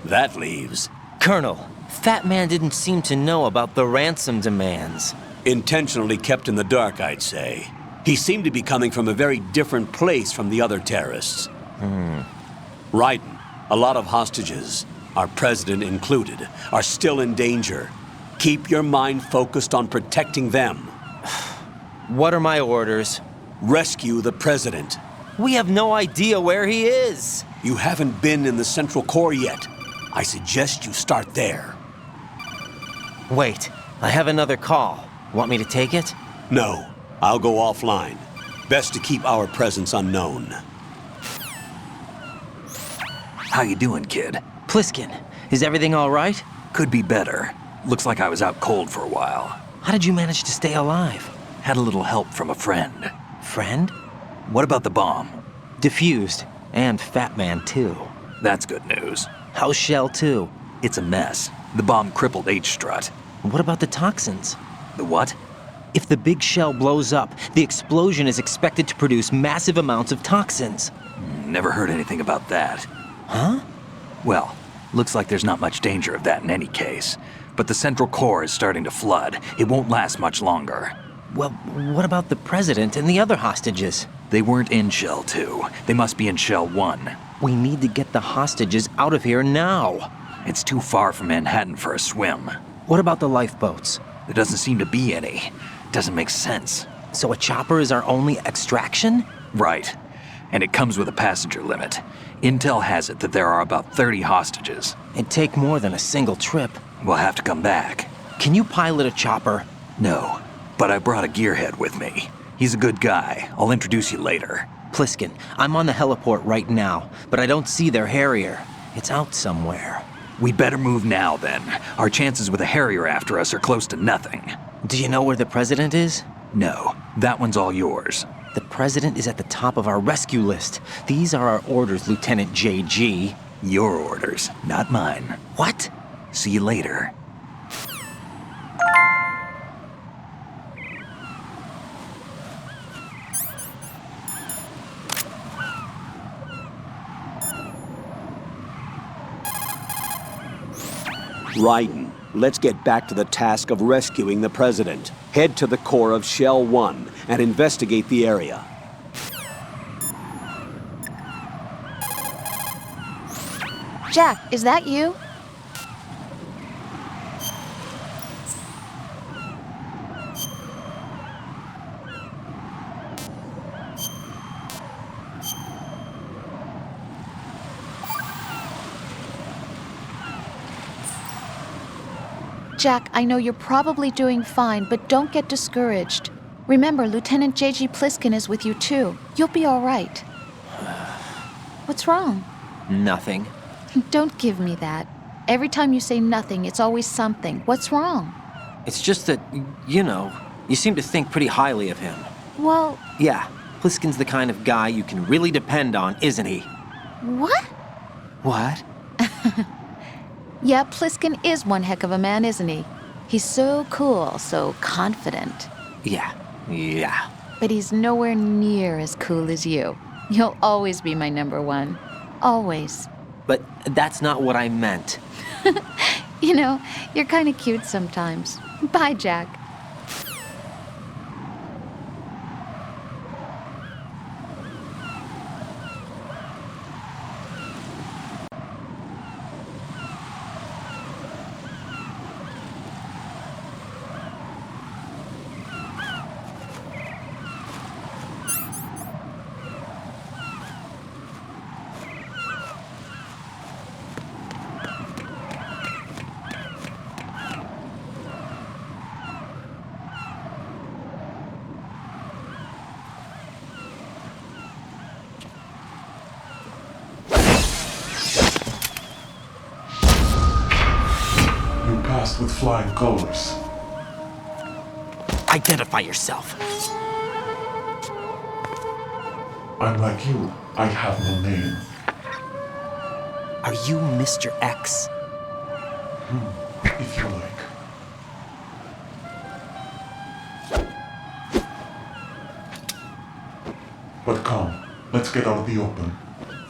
That leaves... Colonel, Fat Man didn't seem to know about the ransom demands. Intentionally kept in the dark, I'd say. He seemed to be coming from a very different place from the other terrorists. Raiden, a lot of hostages, our president included, are still in danger. Keep your mind focused on protecting them. What are my orders? Rescue the president. We have no idea where he is. You haven't been in the Central Core yet. I suggest you start there. Wait, I have another call. Want me to take it? No, I'll go offline. Best to keep our presence unknown. How you doing, kid? Pliskin, is everything all right? Could be better. Looks like I was out cold for a while. How did you manage to stay alive? Had a little help from a friend. Friend? What about the bomb? Diffused. And Fat Man, too. That's good news. How's Shell 2? It's a mess. The bomb crippled H-Strut. What about the toxins? The what? If the big shell blows up, the explosion is expected to produce massive amounts of toxins. Never heard anything about that. Huh? Well, looks like there's not much danger of that in any case. But the Central Core is starting to flood. It won't last much longer. Well, what about the president and the other hostages? They weren't in Shell 2. They must be in Shell 1. We need to get the hostages out of here now. It's too far from Manhattan for a swim. What about the lifeboats? There doesn't seem to be any. Doesn't make sense. So a chopper is our only extraction? Right. And it comes with a passenger limit. Intel has it that there are about 30 hostages. It'd take more than a single trip. We'll have to come back. Can you pilot a chopper? No, but I brought a gearhead with me. He's a good guy. I'll introduce you later. Pliskin, I'm on the heliport right now, but I don't see their Harrier. It's out somewhere. We'd better move now, then. Our chances with a Harrier after us are close to nothing. Do you know where the president is? No, that one's all yours. The president is at the top of our rescue list. These are our orders, Lieutenant JG. Your orders, not mine. What? See you later. Raiden, let's get back to the task of rescuing the president. Head to the core of Shell 1 and investigate the area. Jack, is that you? Jack, I know you're probably doing fine, but don't get discouraged. Remember, Lieutenant J.G. Pliskin is with you too. You'll be all right. What's wrong? Nothing. Don't give me that. Every time you say nothing, it's always something. What's wrong? It's just that, you seem to think pretty highly of him. Well... Yeah, Pliskin's the kind of guy you can really depend on, isn't he? What? What? Yeah, Pliskin is one heck of a man, isn't he? He's so cool, so confident. Yeah. But he's nowhere near as cool as you. You'll always be my number one. Always. But that's not what I meant. You're kind of cute sometimes. Bye, Jack. With flying colors. Identify yourself. I'm like you. I have no name. Are you Mr. X? If you like. But come, let's get out of the open.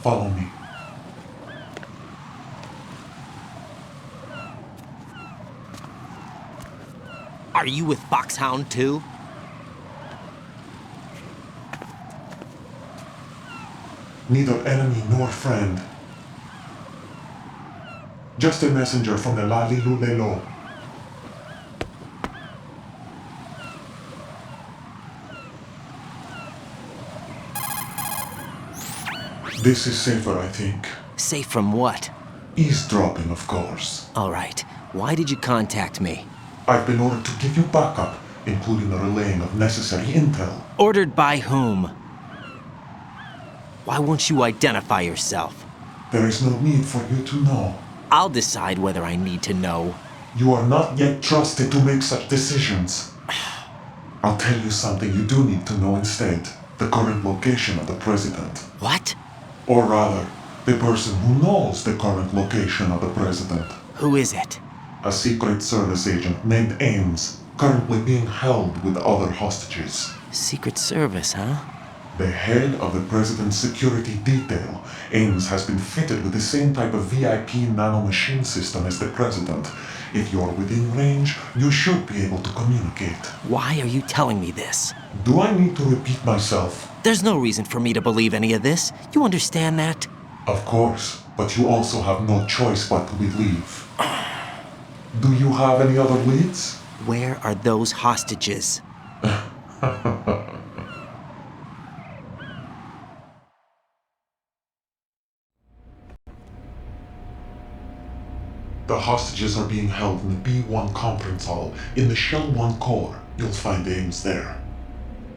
Follow me. Are you with Foxhound too? Neither enemy nor friend. Just a messenger from the Lali Lulelo. This is safer, I think. Safe from what? Eavesdropping, of course. All right. Why did you contact me? I've been ordered to give you backup, including the relaying of necessary intel. Ordered by whom? Why won't you identify yourself? There is no need for you to know. I'll decide whether I need to know. You are not yet trusted to make such decisions. I'll tell you something you do need to know instead. The current location of the president. What? Or rather, the person who knows the current location of the president. Who is it? A Secret Service agent named Ames, currently being held with other hostages. Secret Service, huh? The head of the president's security detail, Ames has been fitted with the same type of VIP nanomachine system as the president. If you're within range, you should be able to communicate. Why are you telling me this? Do I need to repeat myself? There's no reason for me to believe any of this. You understand that? Of course, but you also have no choice but to believe. Do you have any other leads? Where are those hostages? The hostages are being held in the B1 conference hall in the Shell 1 core. You'll find Ames there.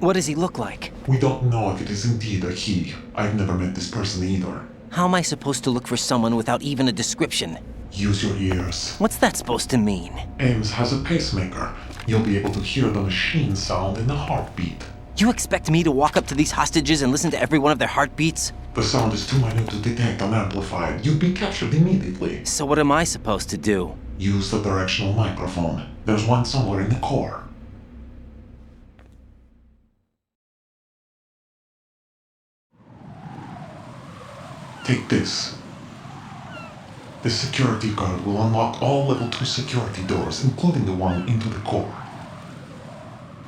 What does he look like? We don't know if it is indeed a he. I've never met this person either. How am I supposed to look for someone without even a description? Use your ears. What's that supposed to mean? Ames has a pacemaker. You'll be able to hear the machine sound in the heartbeat. You expect me to walk up to these hostages and listen to every one of their heartbeats? The sound is too minute to detect unamplified. You'd be captured immediately. So what am I supposed to do? Use the directional microphone. There's one somewhere in the core. Take this. The security card will unlock all level 2 security doors, including the one into the core.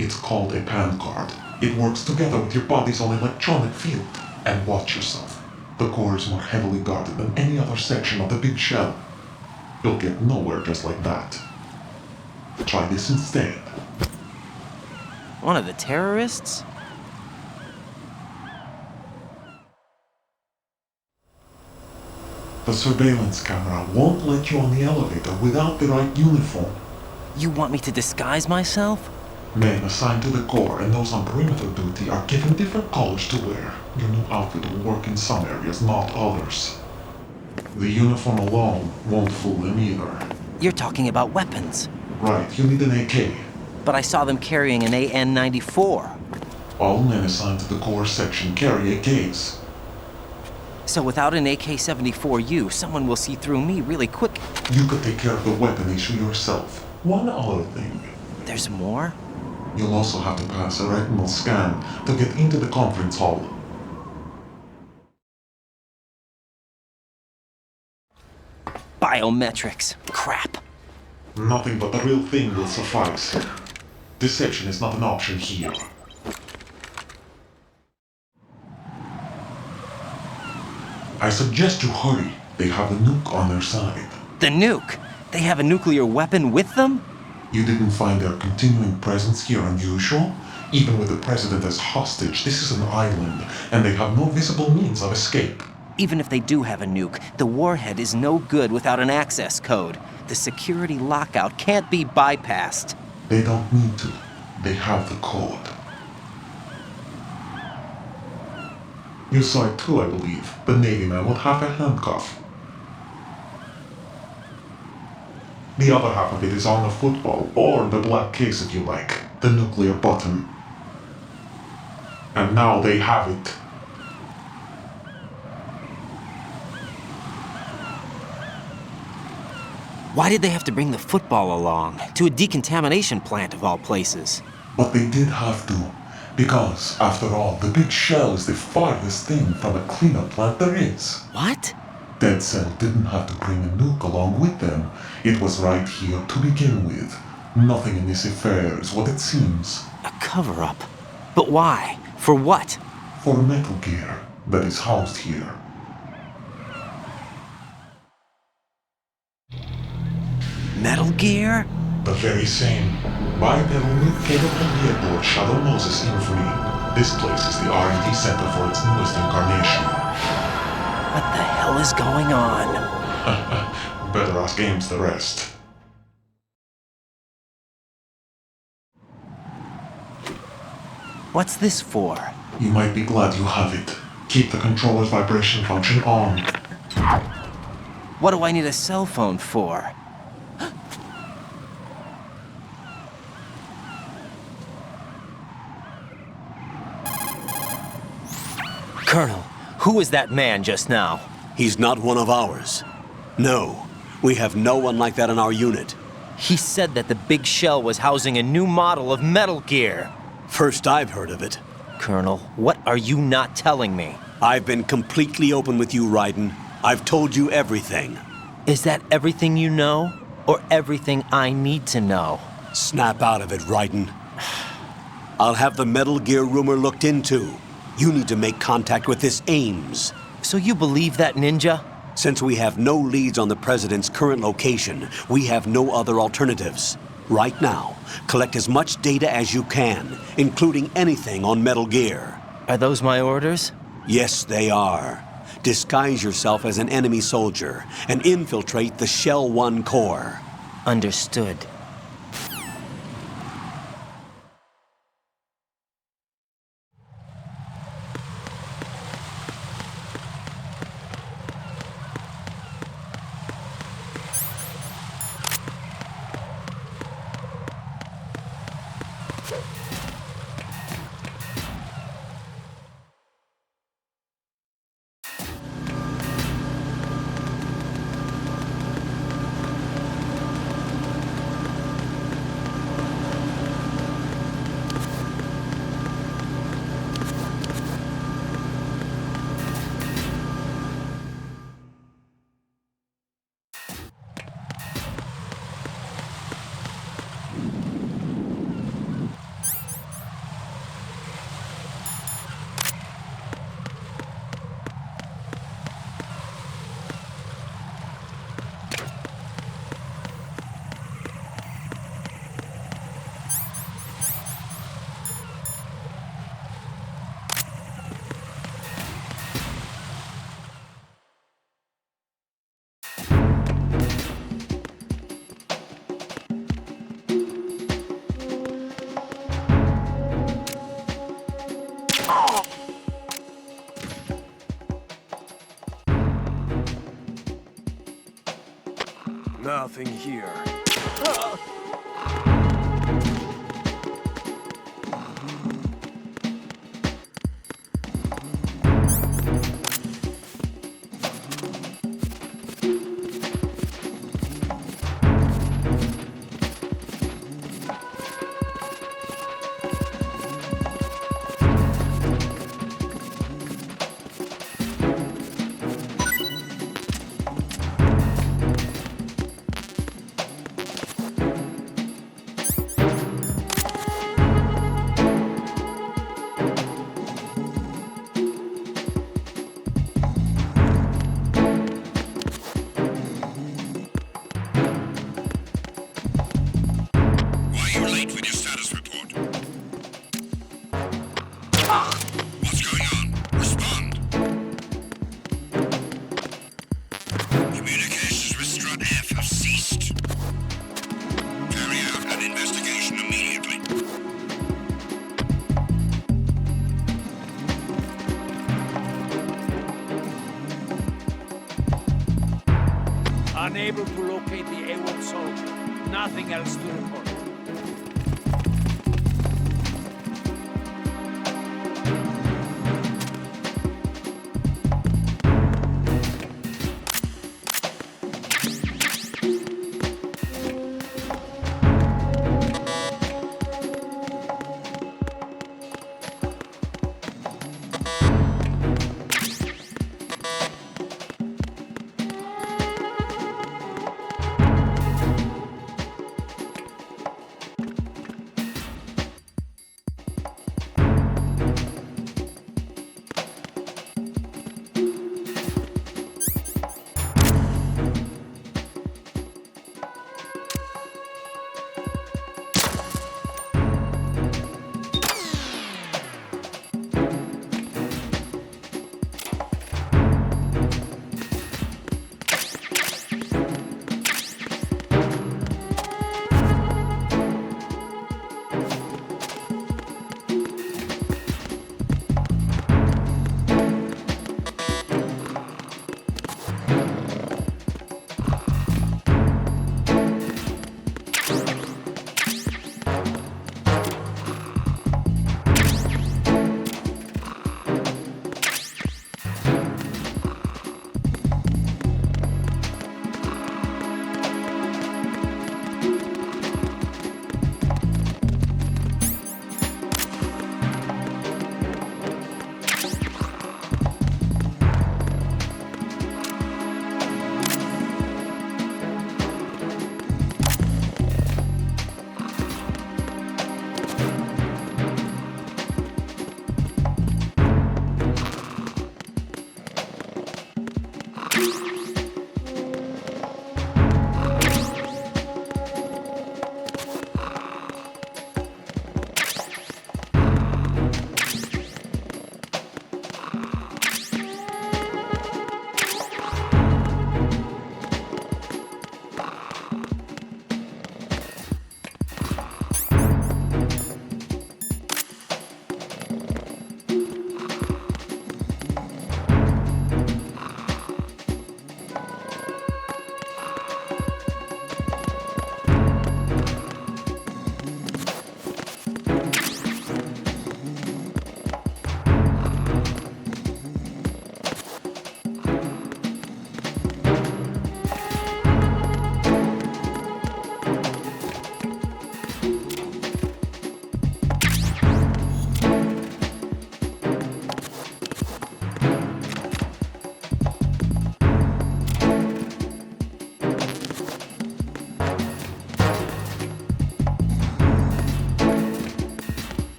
It's called a PAN card. It works together with your body's own electronic field. And watch yourself. The core is more heavily guarded than any other section of the big shell. You'll get nowhere just like that. Try this instead. One of the terrorists? The surveillance camera won't let you on the elevator without the right uniform. You want me to disguise myself? Men assigned to the core and those on perimeter duty are given different colors to wear. Your new outfit will work in some areas, not others. The uniform alone won't fool them either. You're talking about weapons. Right, you need an AK. But I saw them carrying an AN-94. All men assigned to the core section carry AKs. So without an AK-74U, someone will see through me really quick. You could take care of the weapon issue yourself. One other thing. There's more? You'll also have to pass a retinal scan to get into the conference hall. Biometrics. Crap. Nothing but the real thing will suffice. Deception is not an option here. I suggest you hurry. They have the nuke on their side. The nuke? They have a nuclear weapon with them? You didn't find their continuing presence here unusual? Even with the president as hostage, this is an island, and they have no visible means of escape. Even if they do have a nuke, the warhead is no good without an access code. The security lockout can't be bypassed. They don't need to. They have the code. You saw it too, I believe. The Navy man with half a handcuff. The other half of it is on the football, or the black case if you like. The nuclear button. And now they have it. Why did they have to bring the football along? To a decontamination plant of all places. But they did have to. Because, after all, the big shell is the farthest thing from a cleanup plant there is. What? Dead Cell didn't have to bring a nuke along with them. It was right here to begin with. Nothing in this affair is what it seems. A cover-up? But why? For what? For Metal Gear that is housed here. Metal Gear? The very same. Bipedal nuke-capable vehicle Shadow Moses Infamy. This place is the R&D center for its newest incarnation. What the hell is going on? Better ask Ames the rest. What's this for? You might be glad you have it. Keep the controller's vibration function on. What do I need a cell phone for? Colonel, who was that man just now? He's not one of ours. No, we have no one like that in our unit. He said that the big shell was housing a new model of Metal Gear. First I've heard of it. Colonel, what are you not telling me? I've been completely open with you, Raiden. I've told you everything. Is that everything you know? Or everything I need to know? Snap out of it, Raiden. I'll have the Metal Gear rumor looked into. You need to make contact with this Ames. So you believe that ninja? Since we have no leads on the President's current location, we have no other alternatives. Right now, collect as much data as you can, including anything on Metal Gear. Are those my orders? Yes, they are. Disguise yourself as an enemy soldier and infiltrate the Shell 1 core. Understood. Nothing here. Unable to locate the A1 soldier. Nothing else to report.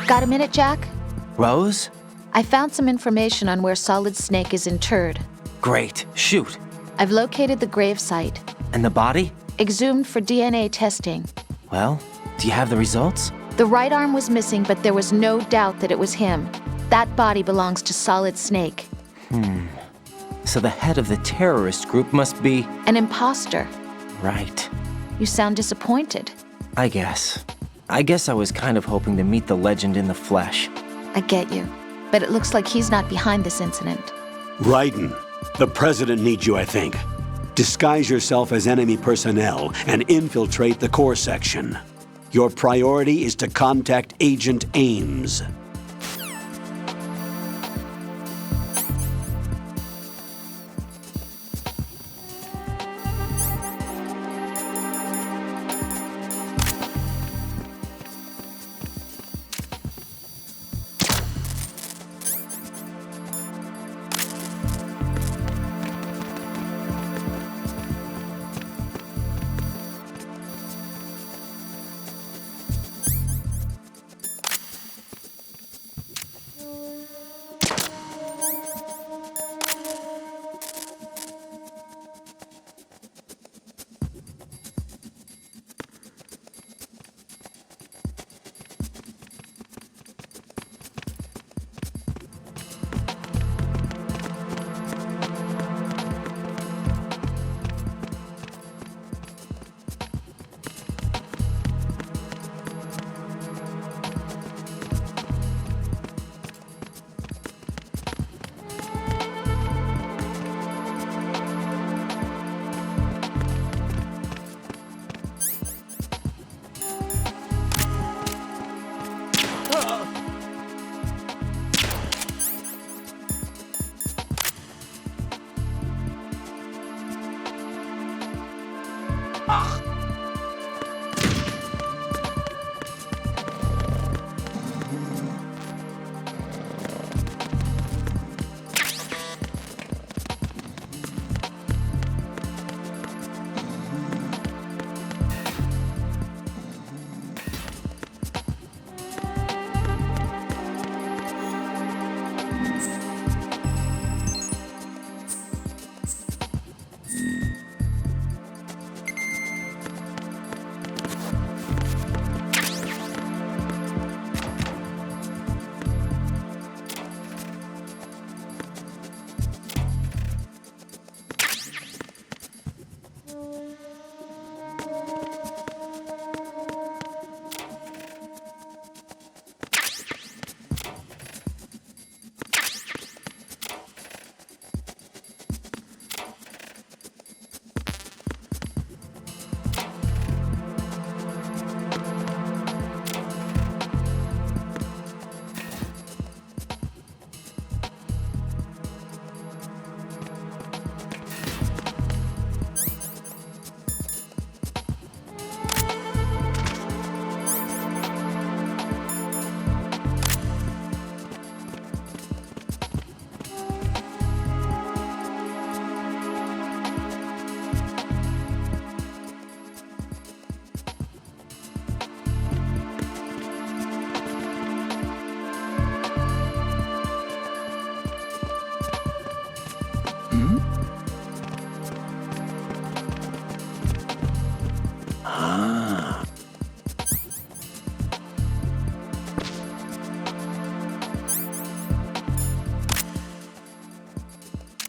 Got a minute, Jack? Rose? I found some information on where Solid Snake is interred. Great. Shoot. I've located the grave site. And the body? Exhumed for DNA testing. Well, do you have the results? The right arm was missing, but there was no doubt that it was him. That body belongs to Solid Snake. So the head of the terrorist group must be... An imposter. Right. You sound disappointed. I guess I was kind of hoping to meet the legend in the flesh. I get you. But it looks like he's not behind this incident. Raiden, the president needs you, I think. Disguise yourself as enemy personnel and infiltrate the core section. Your priority is to contact Agent Ames.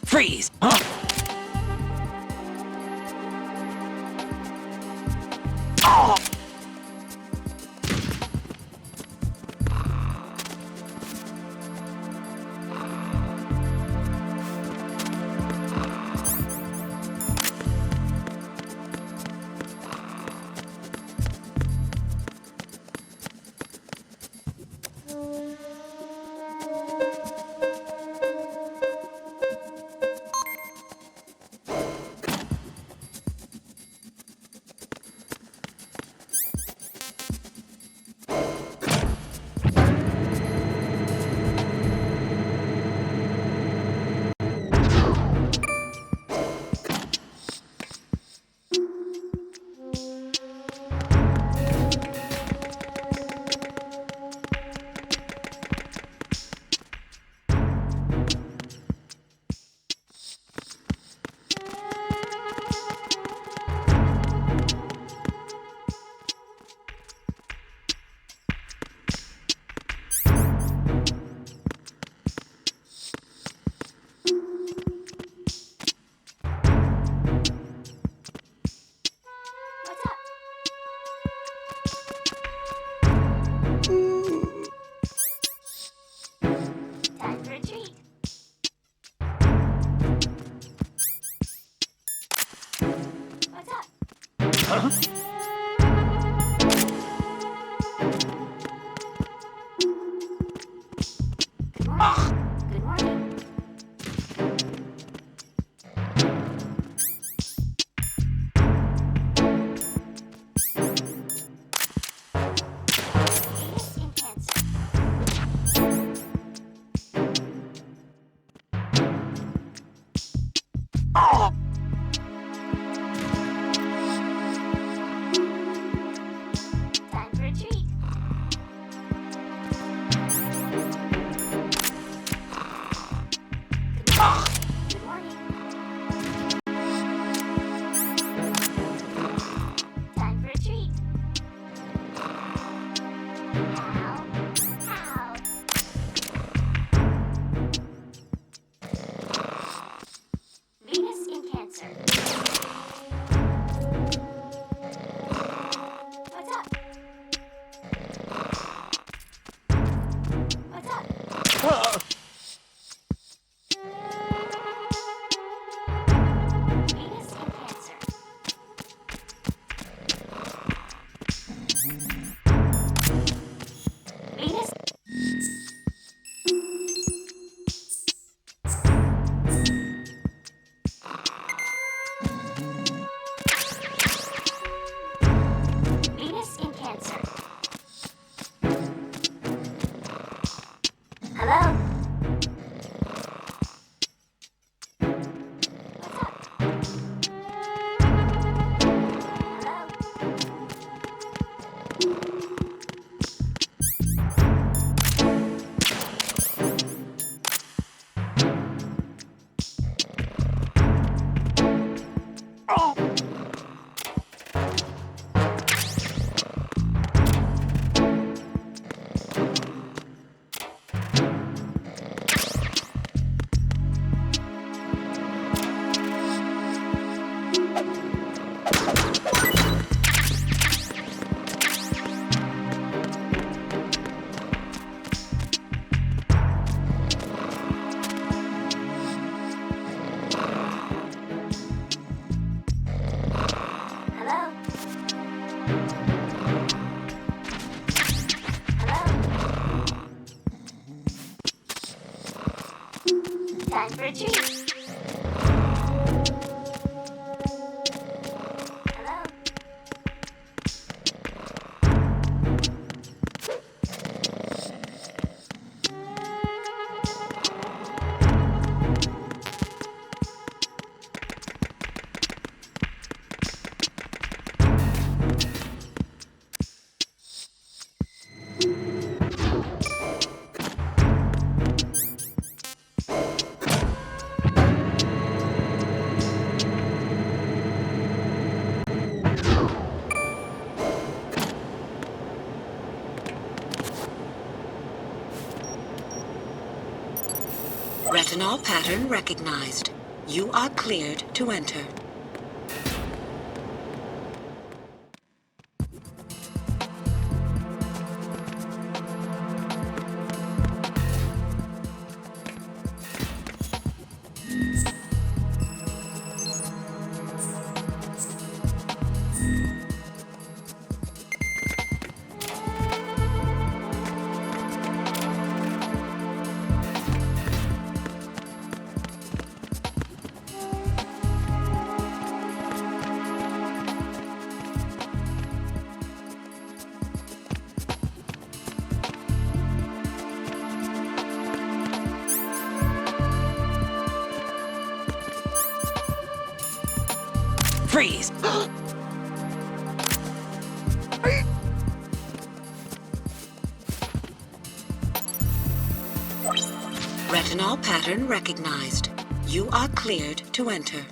Freeze! Time for a treat. Retinol pattern recognized. You are cleared to enter. Freeze! Retinol pattern recognized. You are cleared to enter.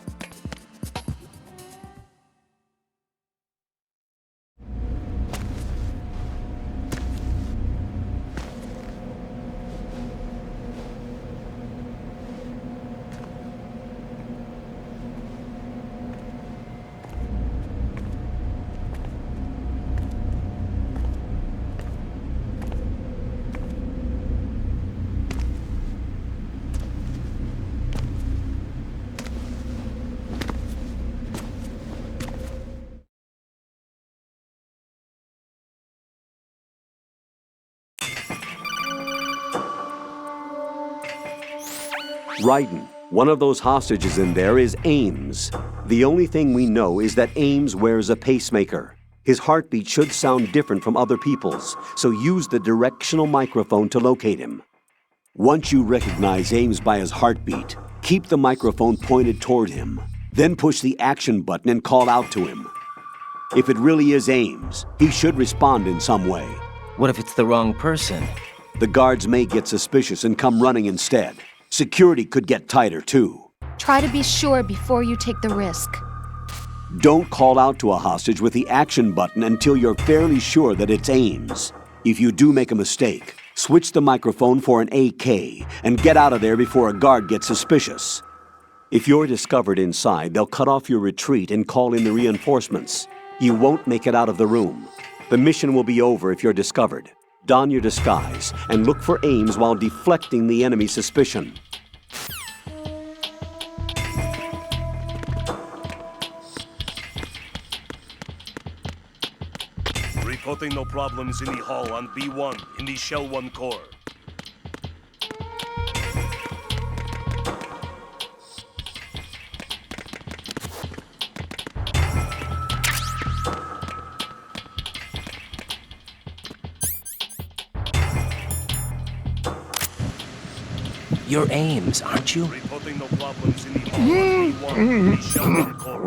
Raiden, one of those hostages in there is Ames. The only thing we know is that Ames wears a pacemaker. His heartbeat should sound different from other people's, so use the directional microphone to locate him. Once you recognize Ames by his heartbeat, keep the microphone pointed toward him. Then push the action button and call out to him. If it really is Ames, he should respond in some way. What if it's the wrong person? The guards may get suspicious and come running instead. Security could get tighter, too. Try to be sure before you take the risk. Don't call out to a hostage with the action button until you're fairly sure that it's Ames. If you do make a mistake, switch the microphone for an AK and get out of there before a guard gets suspicious. If you're discovered inside, they'll cut off your retreat and call in the reinforcements. You won't make it out of the room. The mission will be over if you're discovered. Don your disguise and look for Ames while deflecting the enemy's suspicion. Reporting no problems in the hall on B1 in the Shell 1 core. You're Ames, aren't you? Reporting no problems in the hall on B1 in the Shell 1 core.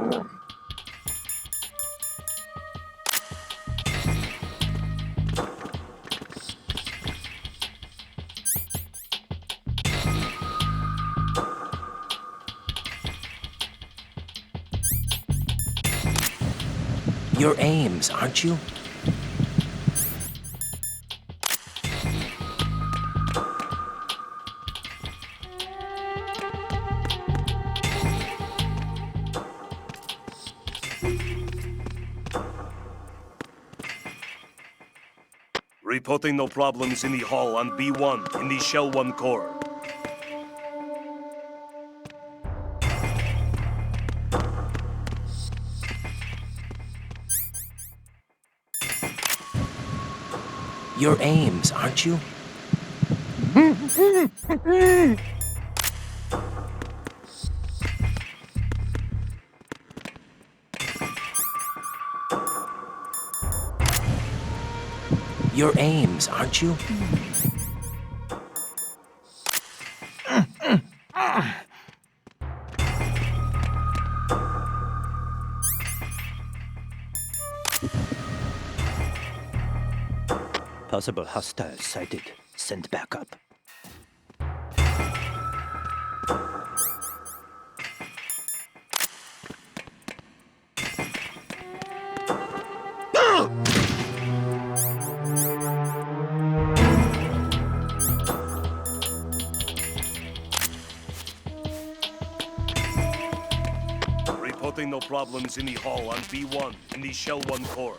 You're Ames, aren't you? Reporting no problems in the hall on B1 in the Shell 1 core. You're Ames, aren't you? You're Ames, aren't you? Possible hostiles sighted. Send backup. Reporting no problems in the hall on B1 in the Shell 1 core.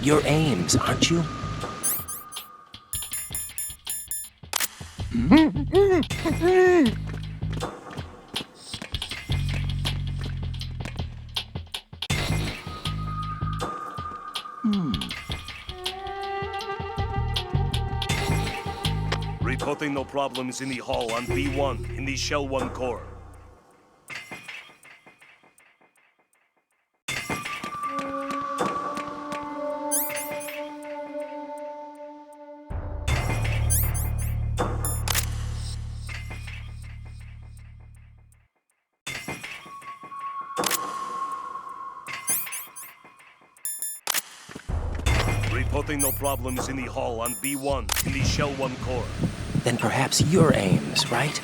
You're Ames, aren't you? Reporting no problems in the hall on B1 in the Shell 1 core. Reporting no problems in the hall on B1 in the Shell 1 core. Then perhaps you're Ames, right?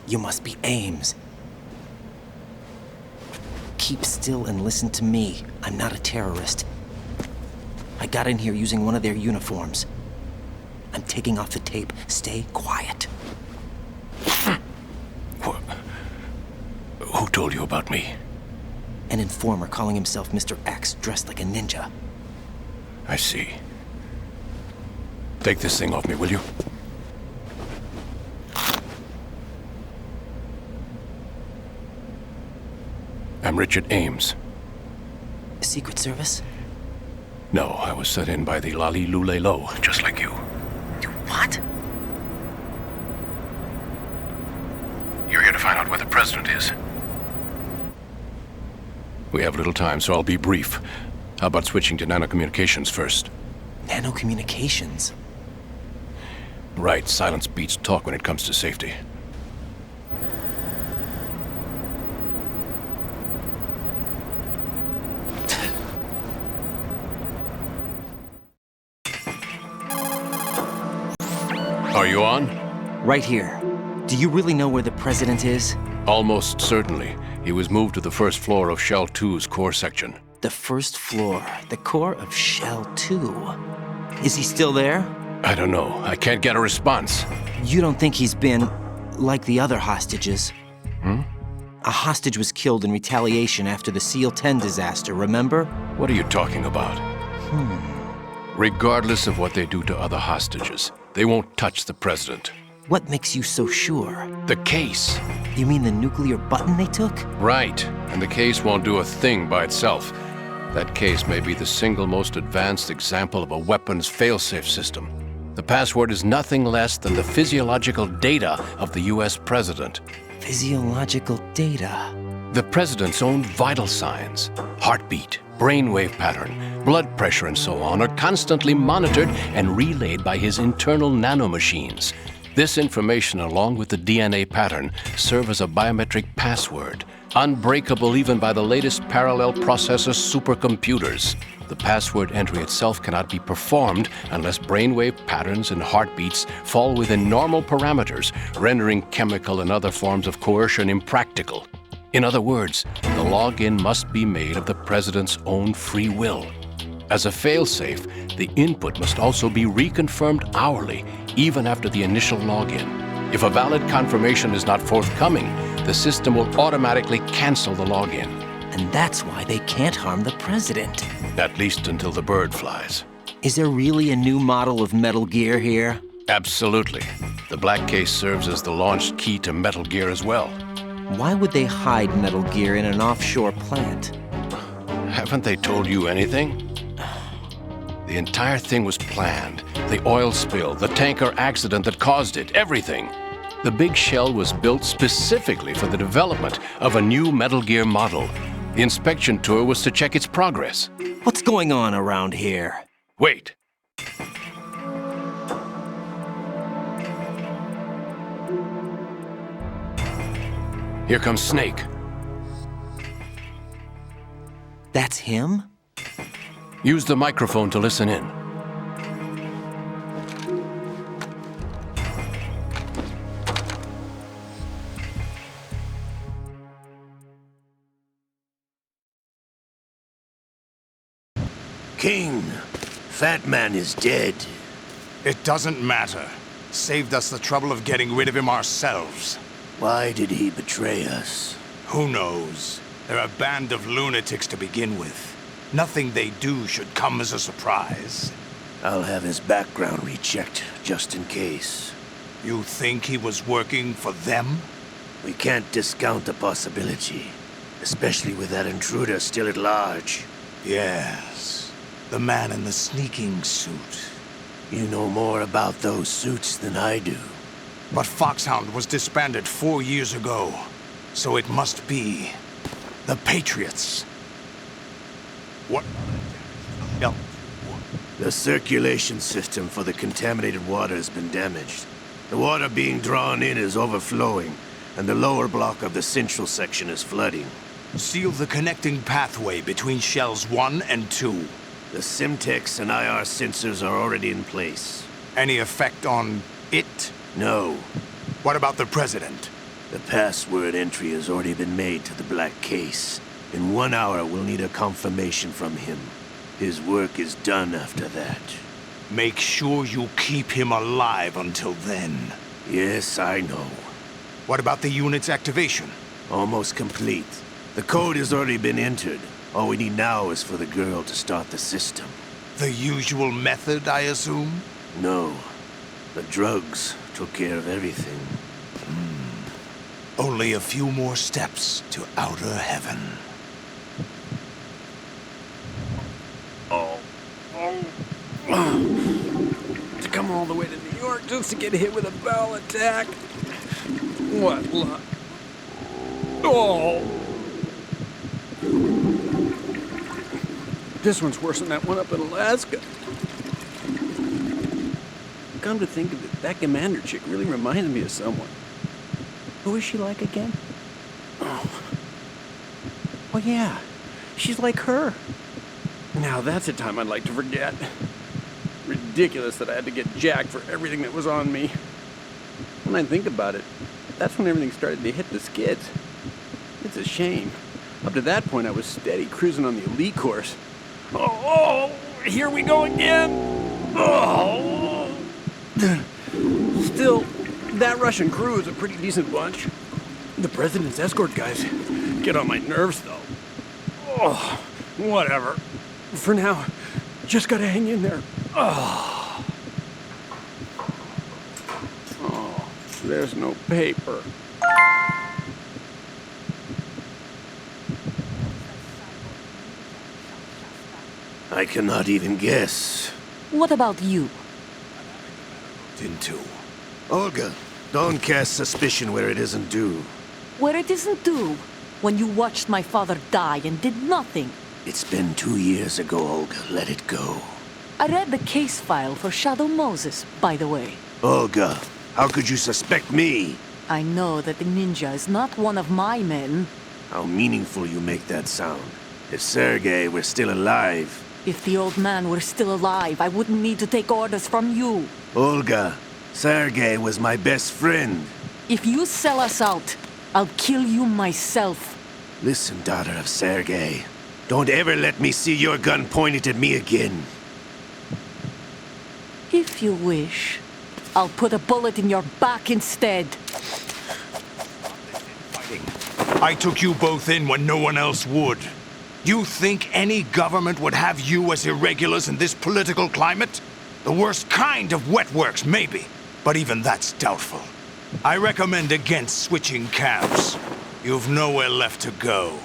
You must be Ames. Keep still and listen to me. I'm not a terrorist. I got in here using one of their uniforms. I'm taking off the tape. Stay quiet. Who told you about me? An informer calling himself Mr. X, dressed like a ninja. I see. Take this thing off me, will you? I'm Richard Ames. Secret Service? No, I was set in by the Lali Lule Lo, just like you. You what? You're here to find out where the president is. We have little time, so I'll be brief. How about switching to nanocommunications first? Nanocommunications? Right, silence beats talk when it comes to safety. Are you on? Right here. Do you really know where the president is? Almost certainly. He was moved to the first floor of Shell 2's core section. The first floor, the core of Shell 2. Is he still there? I don't know. I can't get a response. You don't think he's been like the other hostages? Hmm? A hostage was killed in retaliation after the SEAL 10 disaster, remember? What are you talking about? Regardless of what they do to other hostages, they won't touch the president. What makes you so sure? The case. You mean the nuclear button they took? Right. And the case won't do a thing by itself. That case may be the single most advanced example of a weapons failsafe system. The password is nothing less than the physiological data of the US president. Physiological data? The president's own vital signs, heartbeat, brainwave pattern, blood pressure, and so on are constantly monitored and relayed by his internal nanomachines. This information, along with the DNA pattern, serve as a biometric password, unbreakable even by the latest parallel processor supercomputers. The password entry itself cannot be performed unless brainwave patterns and heartbeats fall within normal parameters, rendering chemical and other forms of coercion impractical. In other words, the login must be made of the president's own free will. As a failsafe, the input must also be reconfirmed hourly, even after the initial login. If a valid confirmation is not forthcoming, the system will automatically cancel the login. And that's why they can't harm the president. At least until the bird flies. Is there really a new model of Metal Gear here? Absolutely. The black case serves as the launch key to Metal Gear as well. Why would they hide Metal Gear in an offshore plant? Haven't they told you anything? The entire thing was planned. The oil spill, the tanker accident that caused it, everything. The big shell was built specifically for the development of a new Metal Gear model. The inspection tour was to check its progress. What's going on around here? Wait. Here comes Snake. That's him? Use the microphone to listen in. King, Fat Man is dead. It doesn't matter. Saved us the trouble of getting rid of him ourselves. Why did he betray us? Who knows? They're a band of lunatics to begin with. Nothing they do should come as a surprise. I'll have his background rechecked, just in case. You think he was working for them? We can't discount the possibility, especially with that intruder still at large. Yes, the man in the sneaking suit. You know more about those suits than I do. But Foxhound was disbanded 4 years ago, so it must be the Patriots. What? Yep. The circulation system for the contaminated water has been damaged. The water being drawn in is overflowing, and the lower block of the central section is flooding. Seal the connecting pathway between shells 1 and 2. The Simtex and IR sensors are already in place. Any effect on it? No. What about the president? The password entry has already been made to the black case. In 1 hour, we'll need a confirmation from him. His work is done after that. Make sure you keep him alive until then. Yes, I know. What about the unit's activation? Almost complete. The code has already been entered. All we need now is for the girl to start the system. The usual method, I assume? No. The drugs took care of everything. Only a few more steps to outer heaven. To come all the way to New York just to get hit with a bowel attack. What luck. Oh! This one's worse than that one up in Alaska. Come to think of it, that commander chick really reminded me of someone. Who is she like again? Oh yeah, she's like her. Now that's a time I'd like to forget. Ridiculous that I had to get jacked for everything that was on me. When I think about it, that's when everything started to hit the skids. It's a shame. Up to that point, I was steady cruising on the elite course. Oh, here we go again! Oh! Still, that Russian crew is a pretty decent bunch. The president's escort guys get on my nerves, though. Oh, whatever. For now, just gotta hang in there. Oh, there's no paper. I cannot even guess. What about you? Into. Olga, don't cast suspicion where it isn't due. Where it isn't due? When you watched my father die and did nothing. It's been 2 years ago, Olga. Let it go. I read the case file for Shadow Moses, by the way. Olga, how could you suspect me? I know that the ninja is not one of my men. How meaningful you make that sound. If Sergei were still alive... If the old man were still alive, I wouldn't need to take orders from you. Olga, Sergei was my best friend. If you sell us out, I'll kill you myself. Listen, daughter of Sergei. Don't ever let me see your gun pointed at me again. If you wish, I'll put a bullet in your back instead. I took you both in when no one else would. You think any government would have you as irregulars in this political climate? The worst kind of wet works, maybe. But even that's doubtful. I recommend against switching camps. You've nowhere left to go.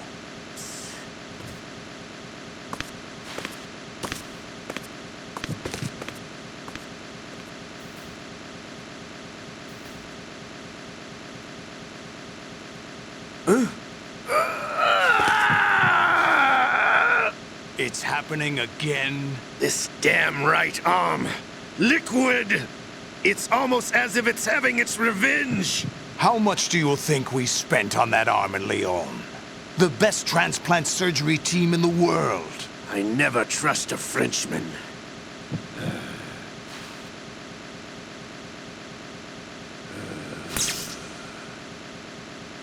It's happening again? This damn right arm. Liquid! It's almost as if it's having its revenge! How much do you think we spent on that arm in Lyon? The best transplant surgery team in the world. I never trust a Frenchman.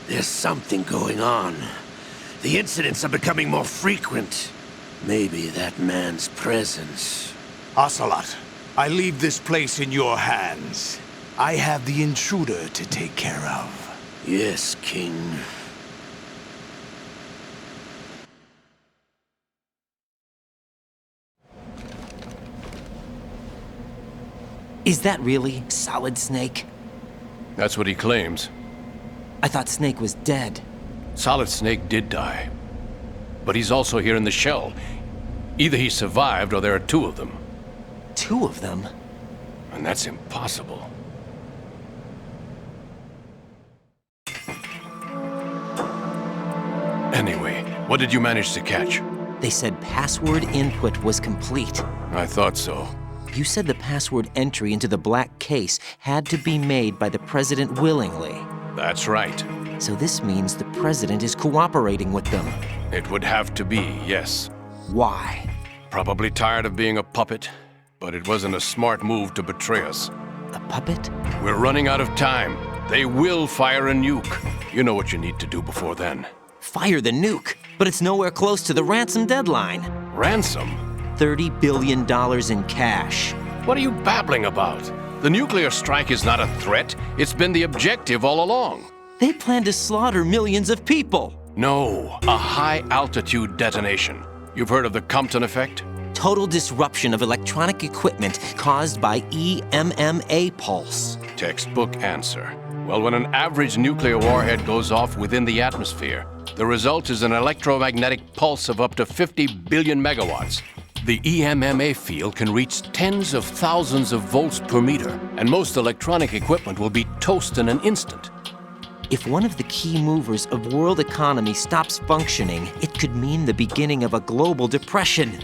There's something going on. The incidents are becoming more frequent. Maybe that man's presence. Ocelot, I leave this place in your hands. I have the intruder to take care of. Yes, King. Is that really Solid Snake? That's what he claims. I thought Snake was dead. Solid Snake did die. But he's also here in the shell. Either he survived or there are two of them. Two of them? And that's impossible. Anyway, what did you manage to catch? They said password input was complete. I thought so. You said the password entry into the black case had to be made by the president willingly. That's right. So this means the president is cooperating with them. It would have to be, yes. Why? Probably tired of being a puppet, but it wasn't a smart move to betray us. A puppet? We're running out of time. They will fire a nuke. You know what you need to do before then. Fire the nuke, but it's nowhere close to the ransom deadline. Ransom? $30 billion in cash. What are you babbling about? The nuclear strike is not a threat. It's been the objective all along. They plan to slaughter millions of people. No, a high-altitude detonation. You've heard of the Compton effect? Total disruption of electronic equipment caused by EMMA pulse. Textbook answer. Well, when an average nuclear warhead goes off within the atmosphere, the result is an electromagnetic pulse of up to 50 billion megawatts. The EMMA field can reach tens of thousands of volts per meter, and most electronic equipment will be toast in an instant. If one of the key movers of world economy stops functioning, it could mean the beginning of a global depression.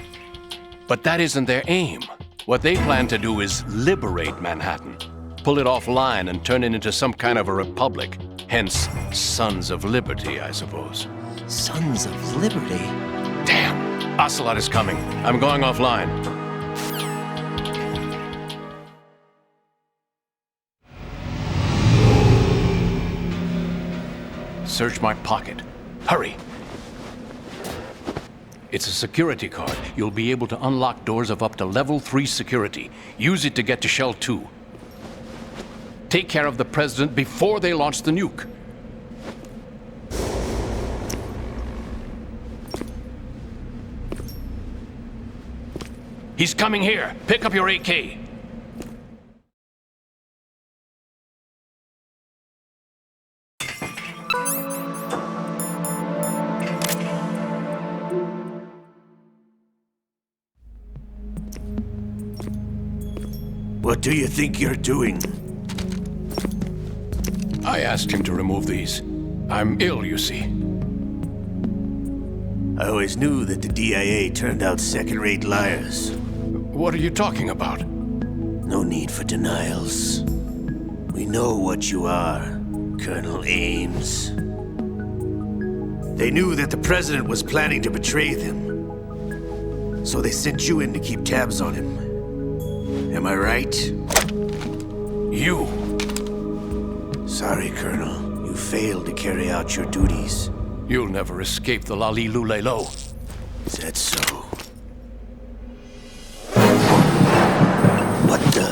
But that isn't their aim. What they plan to do is liberate Manhattan. Pull it offline and turn it into some kind of a republic. Hence, Sons of Liberty, I suppose. Sons of Liberty? Damn! Ocelot is coming. I'm going offline. Search my pocket. Hurry! It's a security card. You'll be able to unlock doors of up to level 3 security. Use it to get to Shell 2. Take care of the president before they launch the nuke. He's coming here. Pick up your AK. What do you think you're doing? I asked him to remove these. I'm ill, you see. I always knew that the DIA turned out second-rate liars. What are you talking about? No need for denials. We know what you are, Colonel Ames. They knew that the president was planning to betray them. So they sent you in to keep tabs on him. Am I right? You. Sorry, Colonel. You failed to carry out your duties. You'll never escape the Lali-Lulelo. Is that so? What the?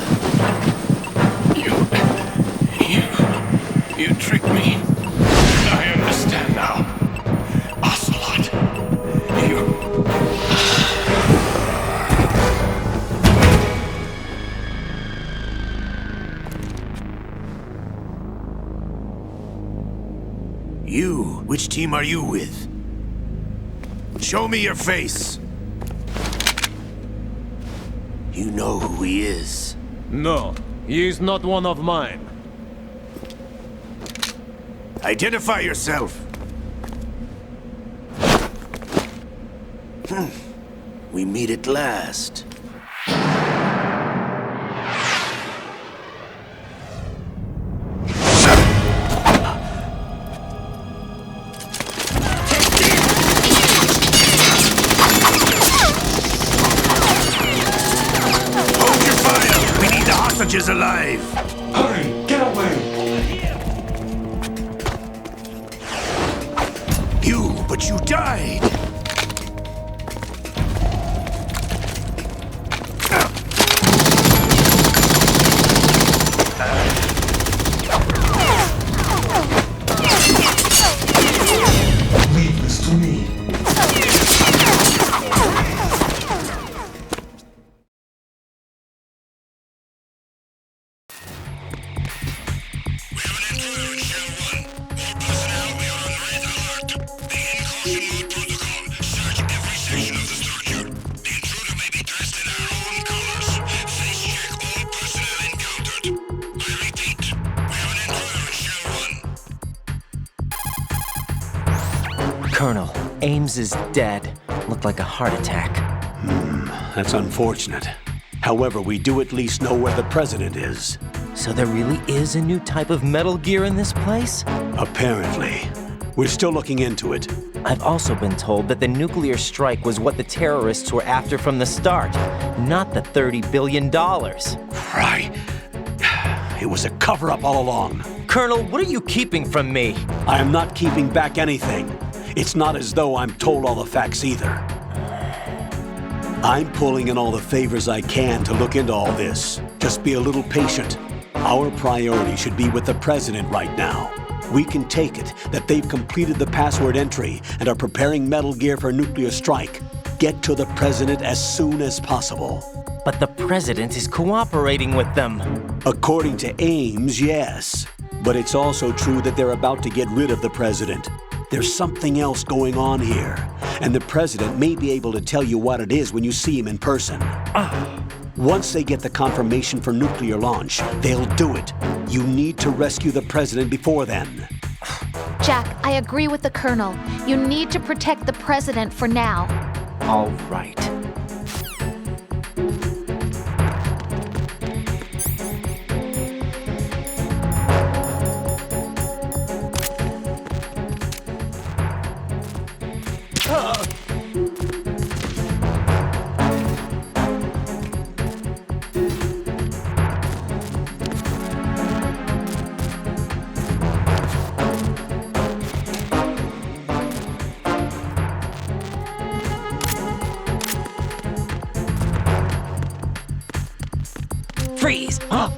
You tricked me. I understand now. Ocelot. You? Which team are you with? Show me your face! You know who he is. No, he is not one of mine. Identify yourself! We meet at last. Is alive! Hurry! Get away! But you died! Leave this to me. Colonel, Ames is dead. Looked like a heart attack. That's unfortunate. However, we do at least know where the president is. So there really is a new type of Metal Gear in this place? Apparently. We're still looking into it. I've also been told that the nuclear strike was what the terrorists were after from the start, not the $30 billion. Right. It was a cover-up all along. Colonel, what are you keeping from me? I am not keeping back anything. It's not as though I'm told all the facts either. I'm pulling in all the favors I can to look into all this. Just be a little patient. Our priority should be with the President right now. We can take it that they've completed the password entry and are preparing Metal Gear for a nuclear strike. Get to the President as soon as possible. But the President is cooperating with them. According to Ames, yes. But it's also true that they're about to get rid of the President. There's something else going on here, and the President may be able to tell you what it is when you see him in person. Once they get the confirmation for nuclear launch, they'll do it. You need to rescue the President before then. Jack, I agree with the Colonel. You need to protect the President for now. All right. Freeze! Huh?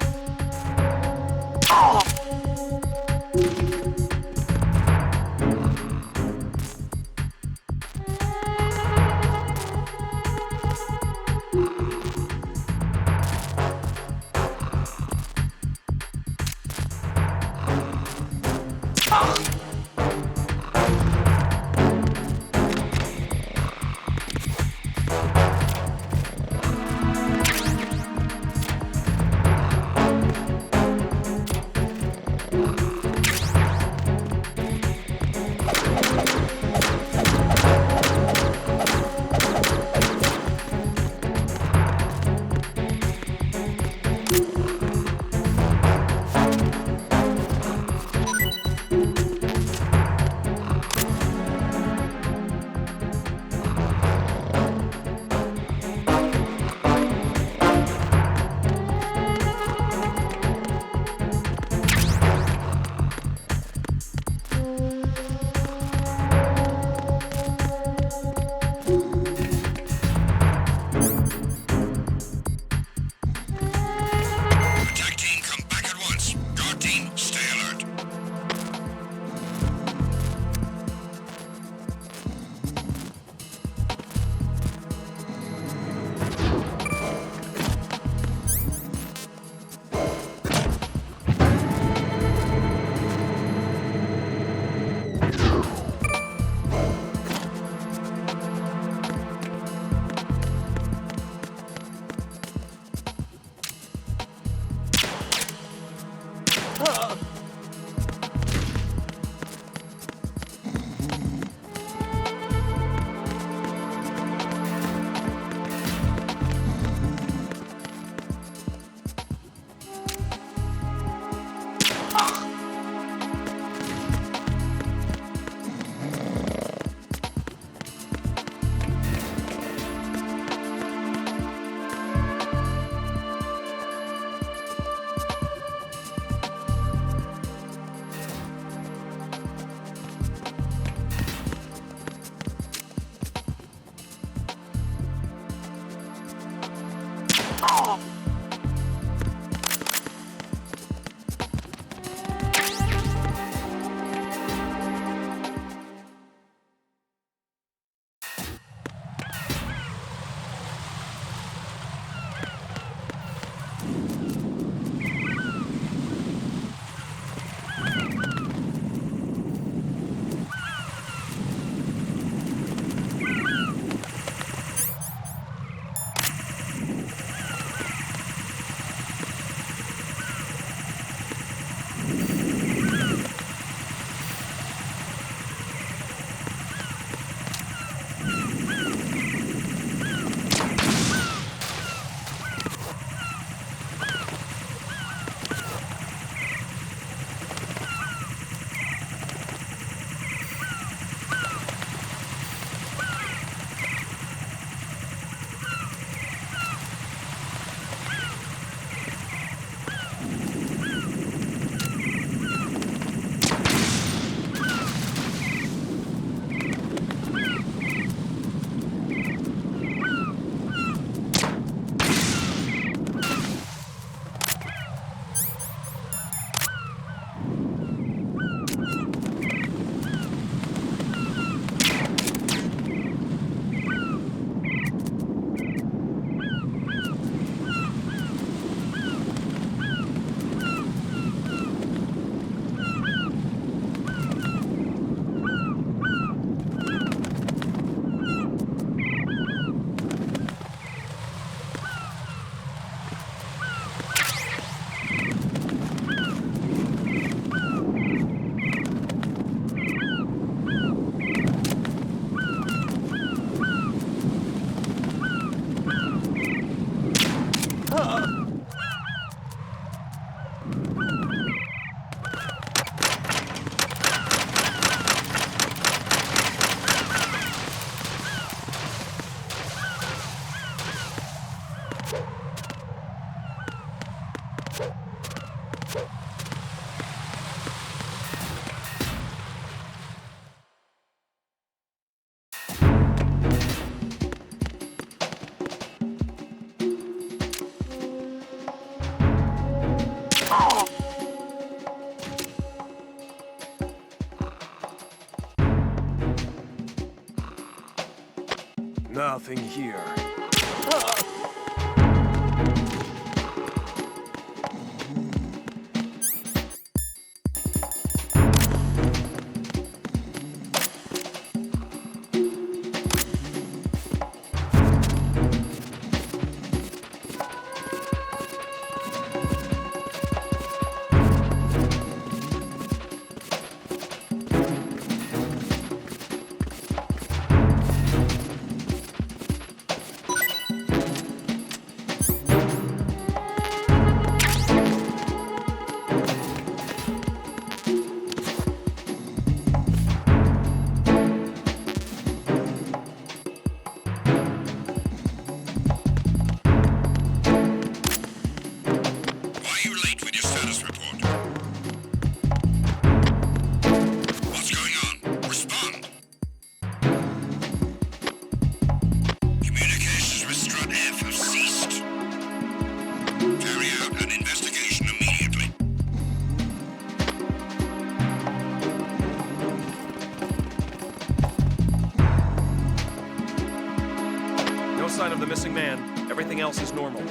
Nothing here. No sign of the missing man. Everything else is normal.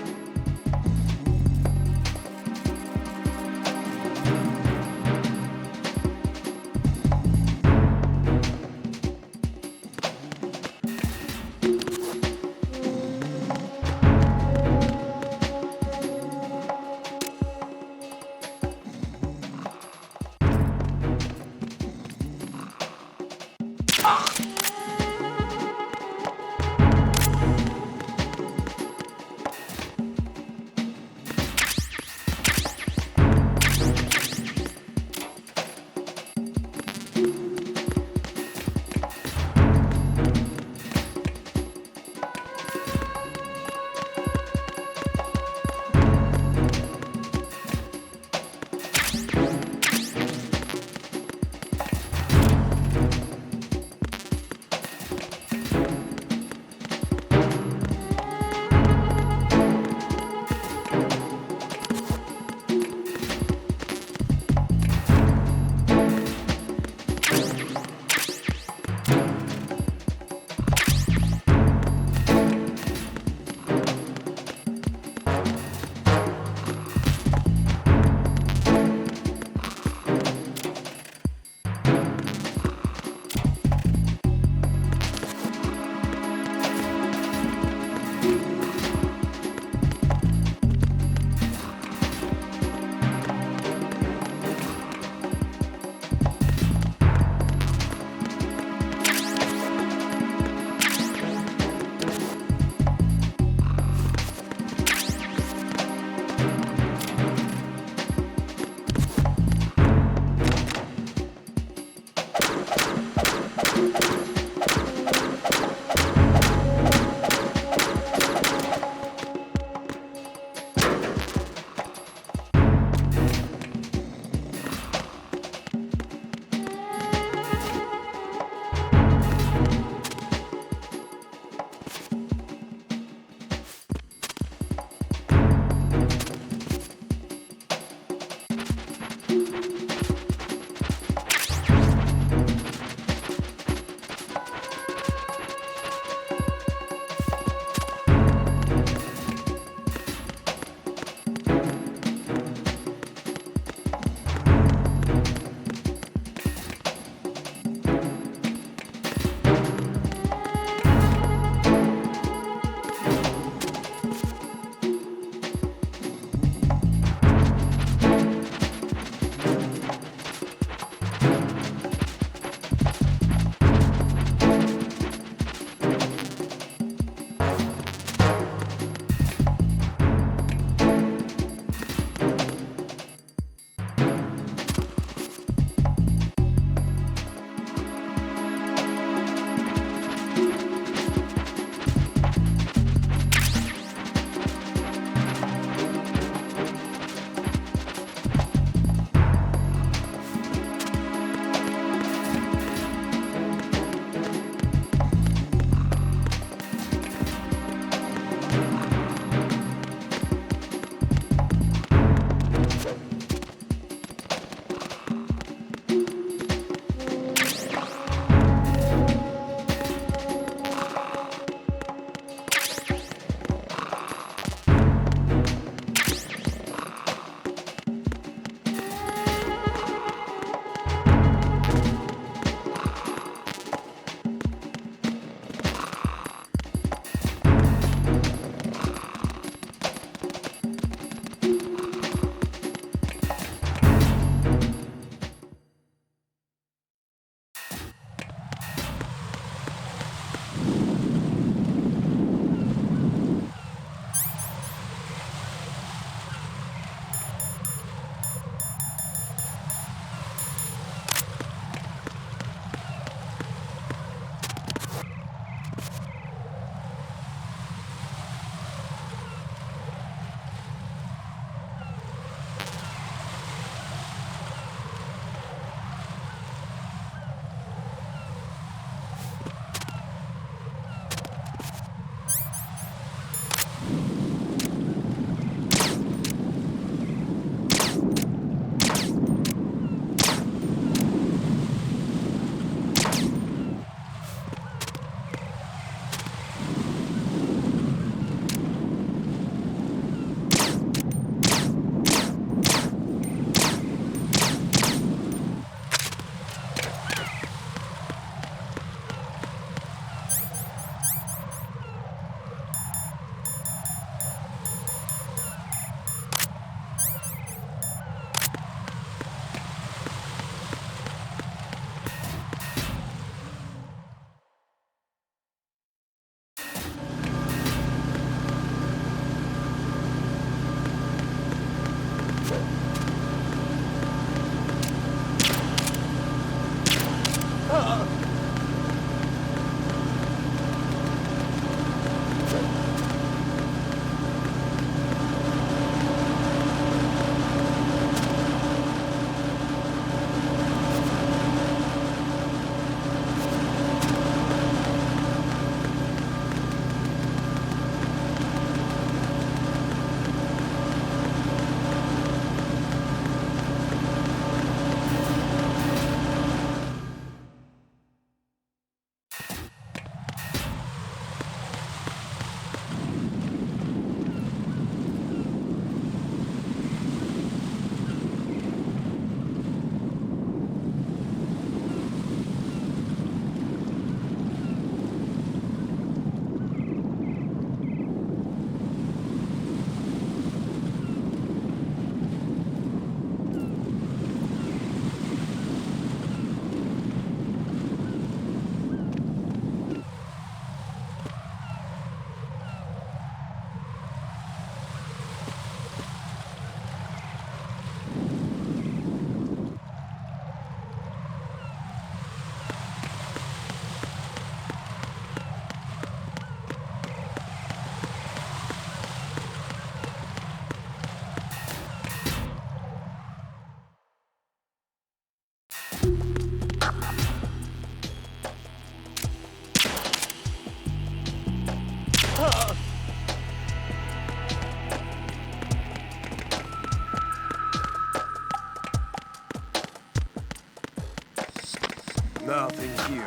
Nothing here.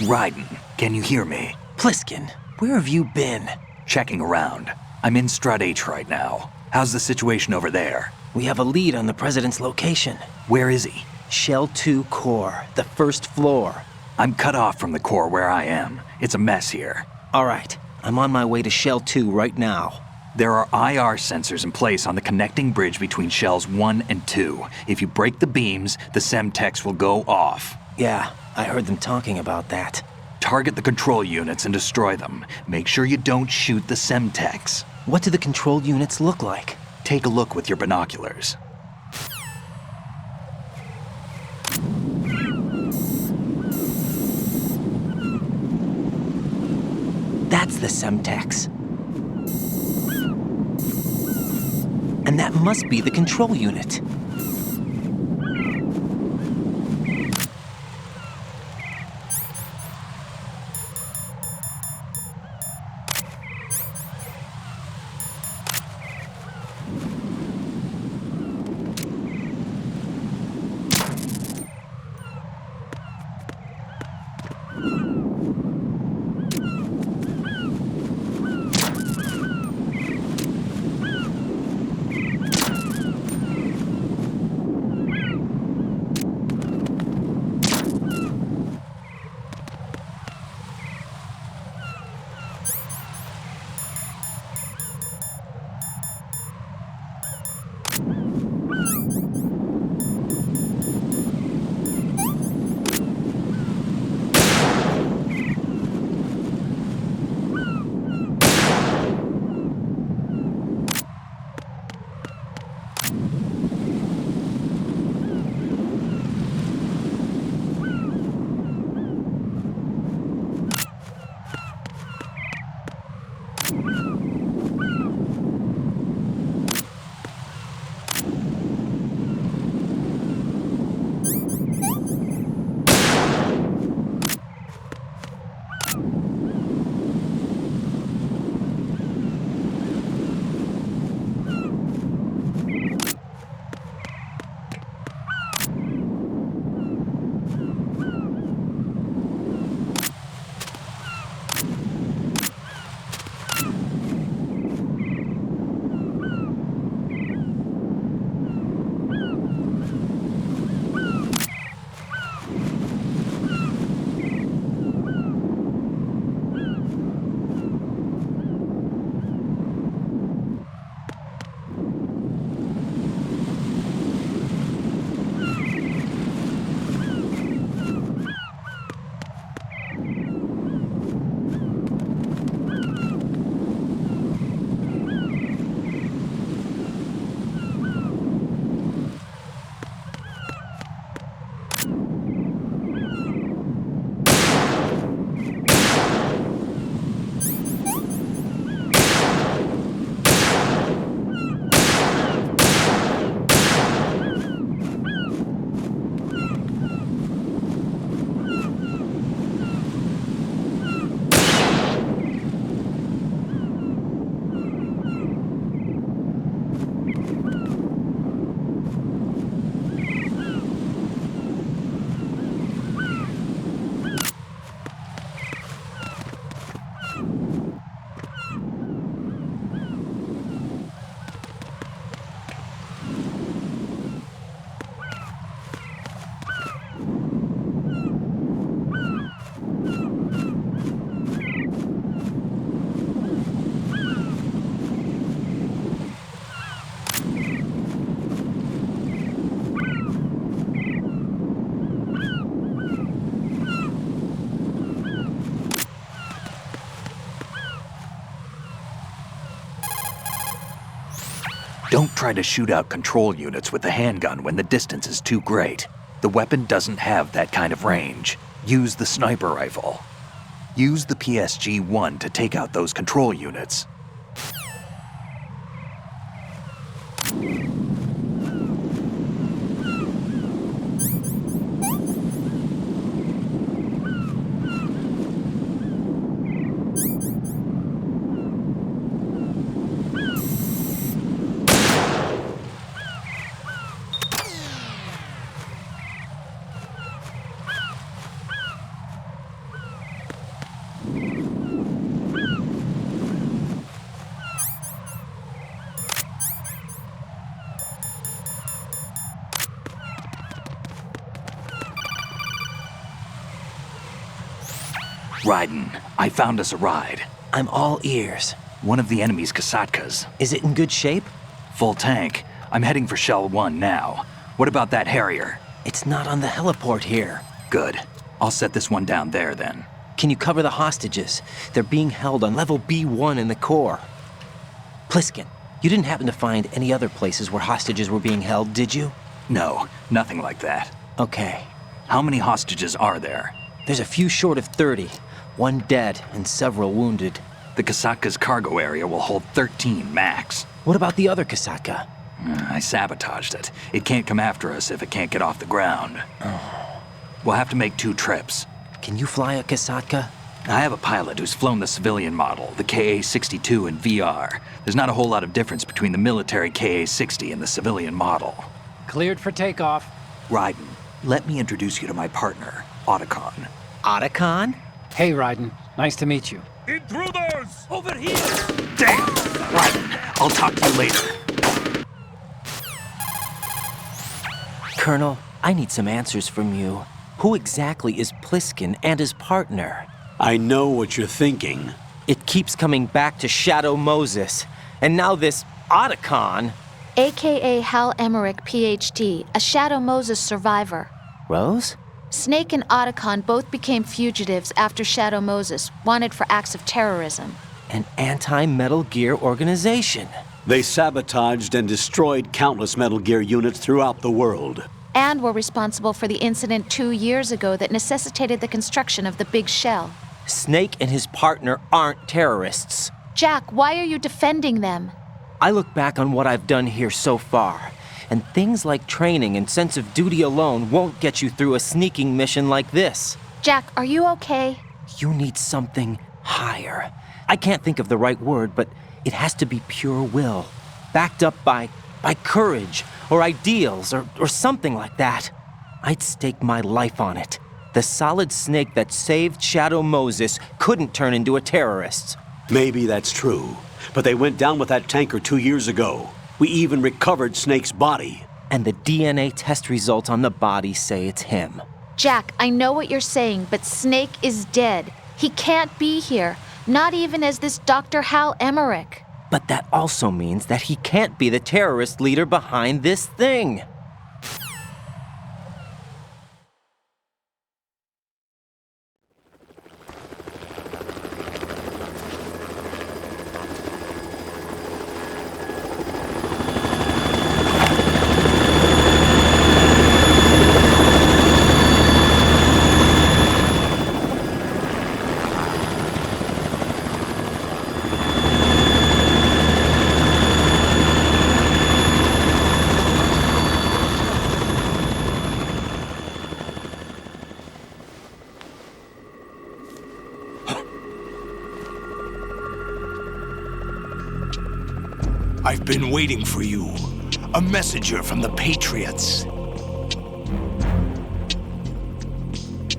Raiden, can you hear me? Pliskin, where have you been? Checking around. I'm in Strut H right now. How's the situation over there? We have a lead on the President's location. Where is he? Shell 2 core, the first floor. I'm cut off from the core where I am. It's a mess here. All right, I'm on my way to Shell 2 right now. There are IR sensors in place on the connecting bridge between Shells 1 and 2. If you break the beams, the Semtex will go off. Yeah, I heard them talking about that. Target the control units and destroy them. Make sure you don't shoot the Semtex. What do the control units look like? Take a look with your binoculars. That's the Semtex. And that must be the control unit. Don't try to shoot out control units with the handgun when the distance is too great. The weapon doesn't have that kind of range. Use the sniper rifle. Use the PSG-1 to take out those control units. Raiden, I found us a ride. I'm all ears. One of the enemy's Kasatkas. Is it in good shape? Full tank. I'm heading for Shell 1 now. What about that Harrier? It's not on the heliport here. Good. I'll set this one down there then. Can you cover the hostages? They're being held on level B1 in the core. Pliskin, you didn't happen to find any other places where hostages were being held, did you? No, nothing like that. Okay. How many hostages are there? There's a few short of 30. One dead and several wounded. The Kasatka's cargo area will hold 13 max. What about the other Kasaka? I sabotaged it. It can't come after us if it can't get off the ground. Oh. We'll have to make 2 trips. Can you fly a Kasaka? I have a pilot who's flown the civilian model, the KA-62 in VR. There's not a whole lot of difference between the military KA-60 and the civilian model. Cleared for takeoff. Raiden, let me introduce you to my partner, Otacon. Otacon? Hey, Raiden. Nice to meet you. Intruders! Over here! Damn! Raiden, I'll talk to you later. Colonel, I need some answers from you. Who exactly is Pliskin and his partner? I know what you're thinking. It keeps coming back to Shadow Moses. And now this Otacon. AKA Hal Emmerich, PhD, a Shadow Moses survivor. Rose? Snake and Otacon both became fugitives after Shadow Moses, wanted for acts of terrorism. An anti-Metal Gear organization. They sabotaged and destroyed countless Metal Gear units throughout the world. And were responsible for the incident 2 years ago that necessitated the construction of the Big Shell. Snake and his partner aren't terrorists. Jack, why are you defending them? I look back on what I've done here so far, and things like training and sense of duty alone won't get you through a sneaking mission like this. Jack, are you okay? You need something higher. I can't think of the right word, but it has to be pure will, backed up by courage or ideals or something like that. I'd stake my life on it. The solid Snake that saved Shadow Moses couldn't turn into a terrorist. Maybe that's true, but they went down with that tanker 2 years ago. We even recovered Snake's body. And the DNA test results on the body say it's him. Jack, I know what you're saying, but Snake is dead. He can't be here, not even as this Dr. Hal Emmerich. But that also means that he can't be the terrorist leader behind this thing. I've been waiting for you. A messenger from the Patriots.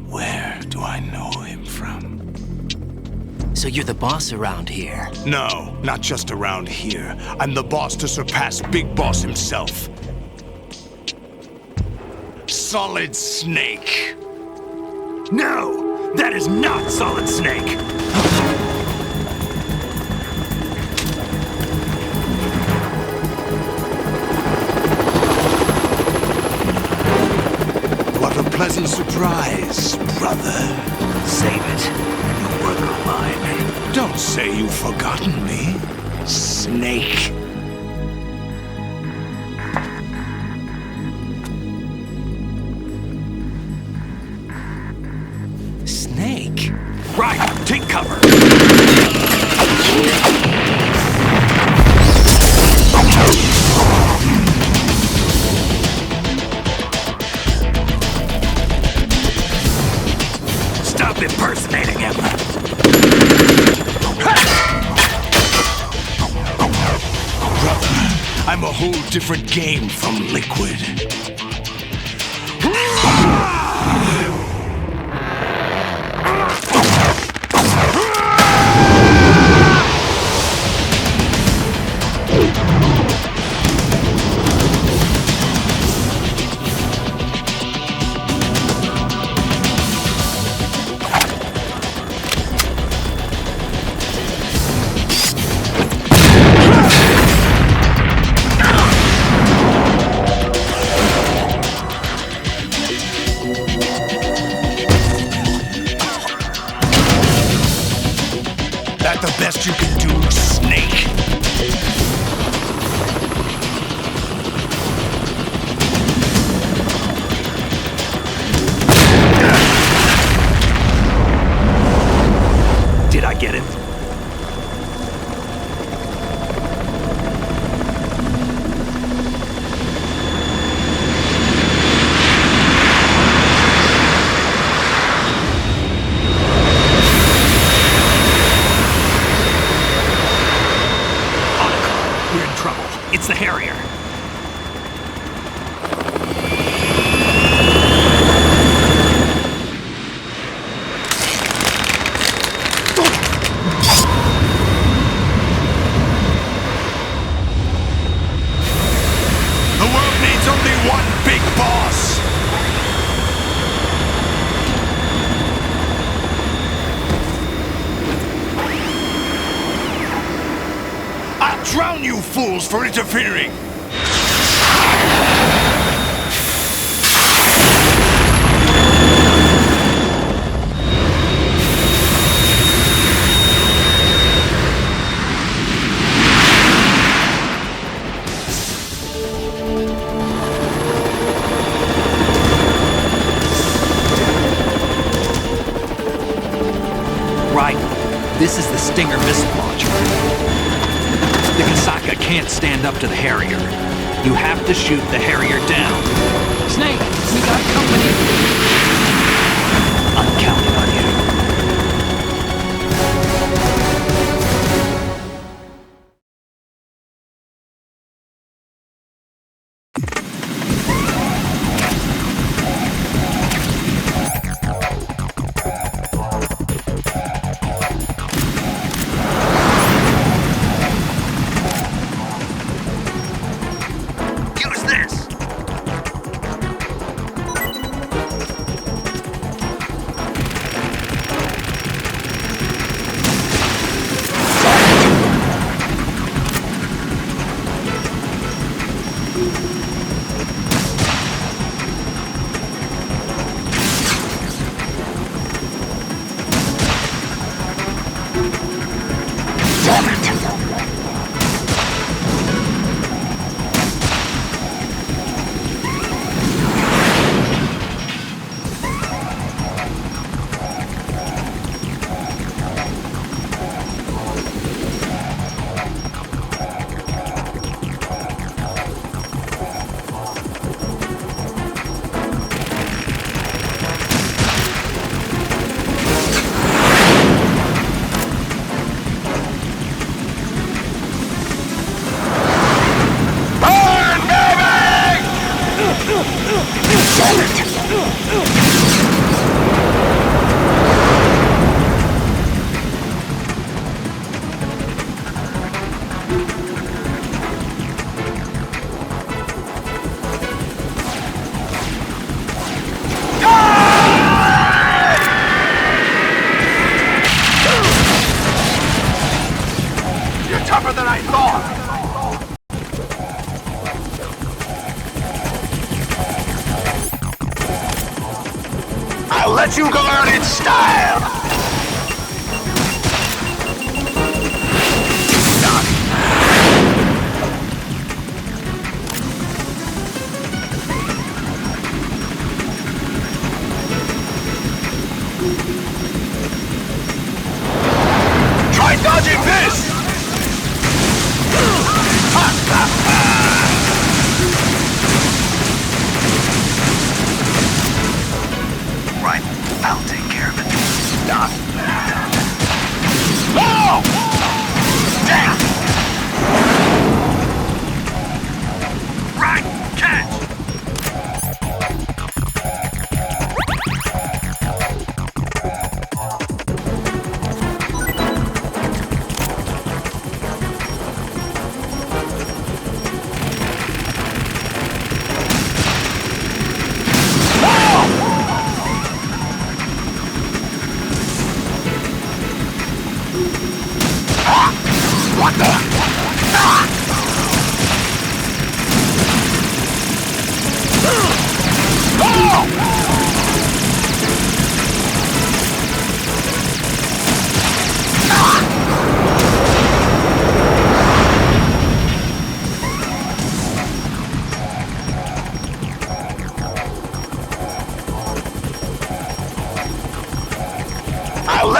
Where do I know him from? So you're the boss around here? No, not just around here. I'm the boss to surpass Big Boss himself. Solid Snake. No, that is not Solid Snake. What a pleasant surprise, brother. Save it. A new brother of mine. Don't say you've forgotten me, Snake. Snake? Right, take cover. Stop impersonating him. Brother, I'm a whole different game from Liquid. best you can do, Snake. Did I get him? We're in trouble. It's the Harrier. The world needs only one big boss. I'll drown you fools for interfering. Right. This is the Stinger missile launcher. The Kasaka can't stand up to the Harrier. You have to shoot the Harrier down. Snake, we got company. I'm counting on you. Use this. You're tougher than I thought. I'll let you go out in style! Try dodging this! Right, I'll take care of it. Doc.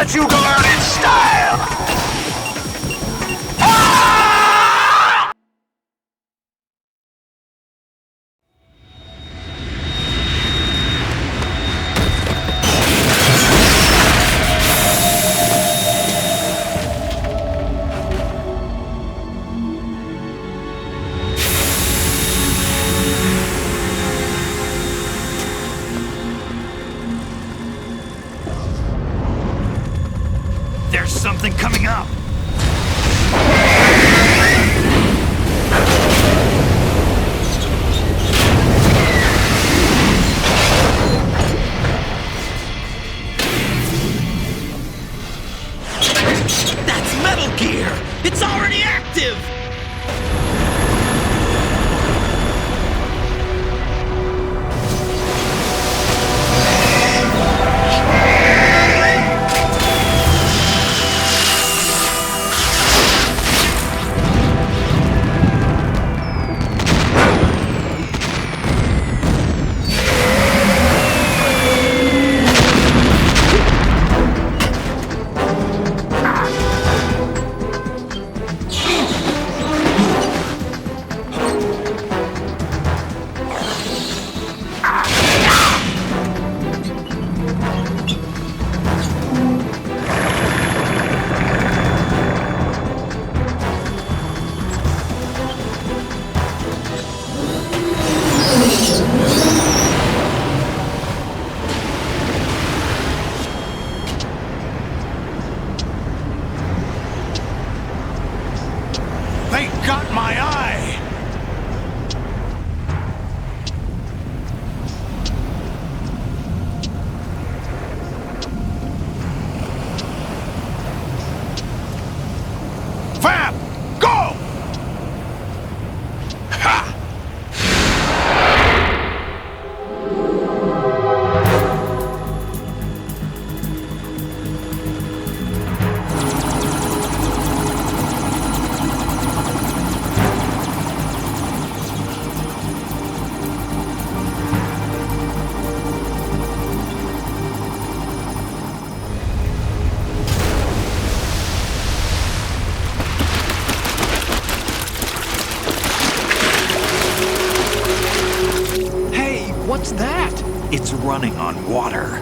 let you learn in style! There's something coming up! That's Metal Gear! It's already active! They got my eye! Fab! Go! Ha! Hey, what's that? It's running on water.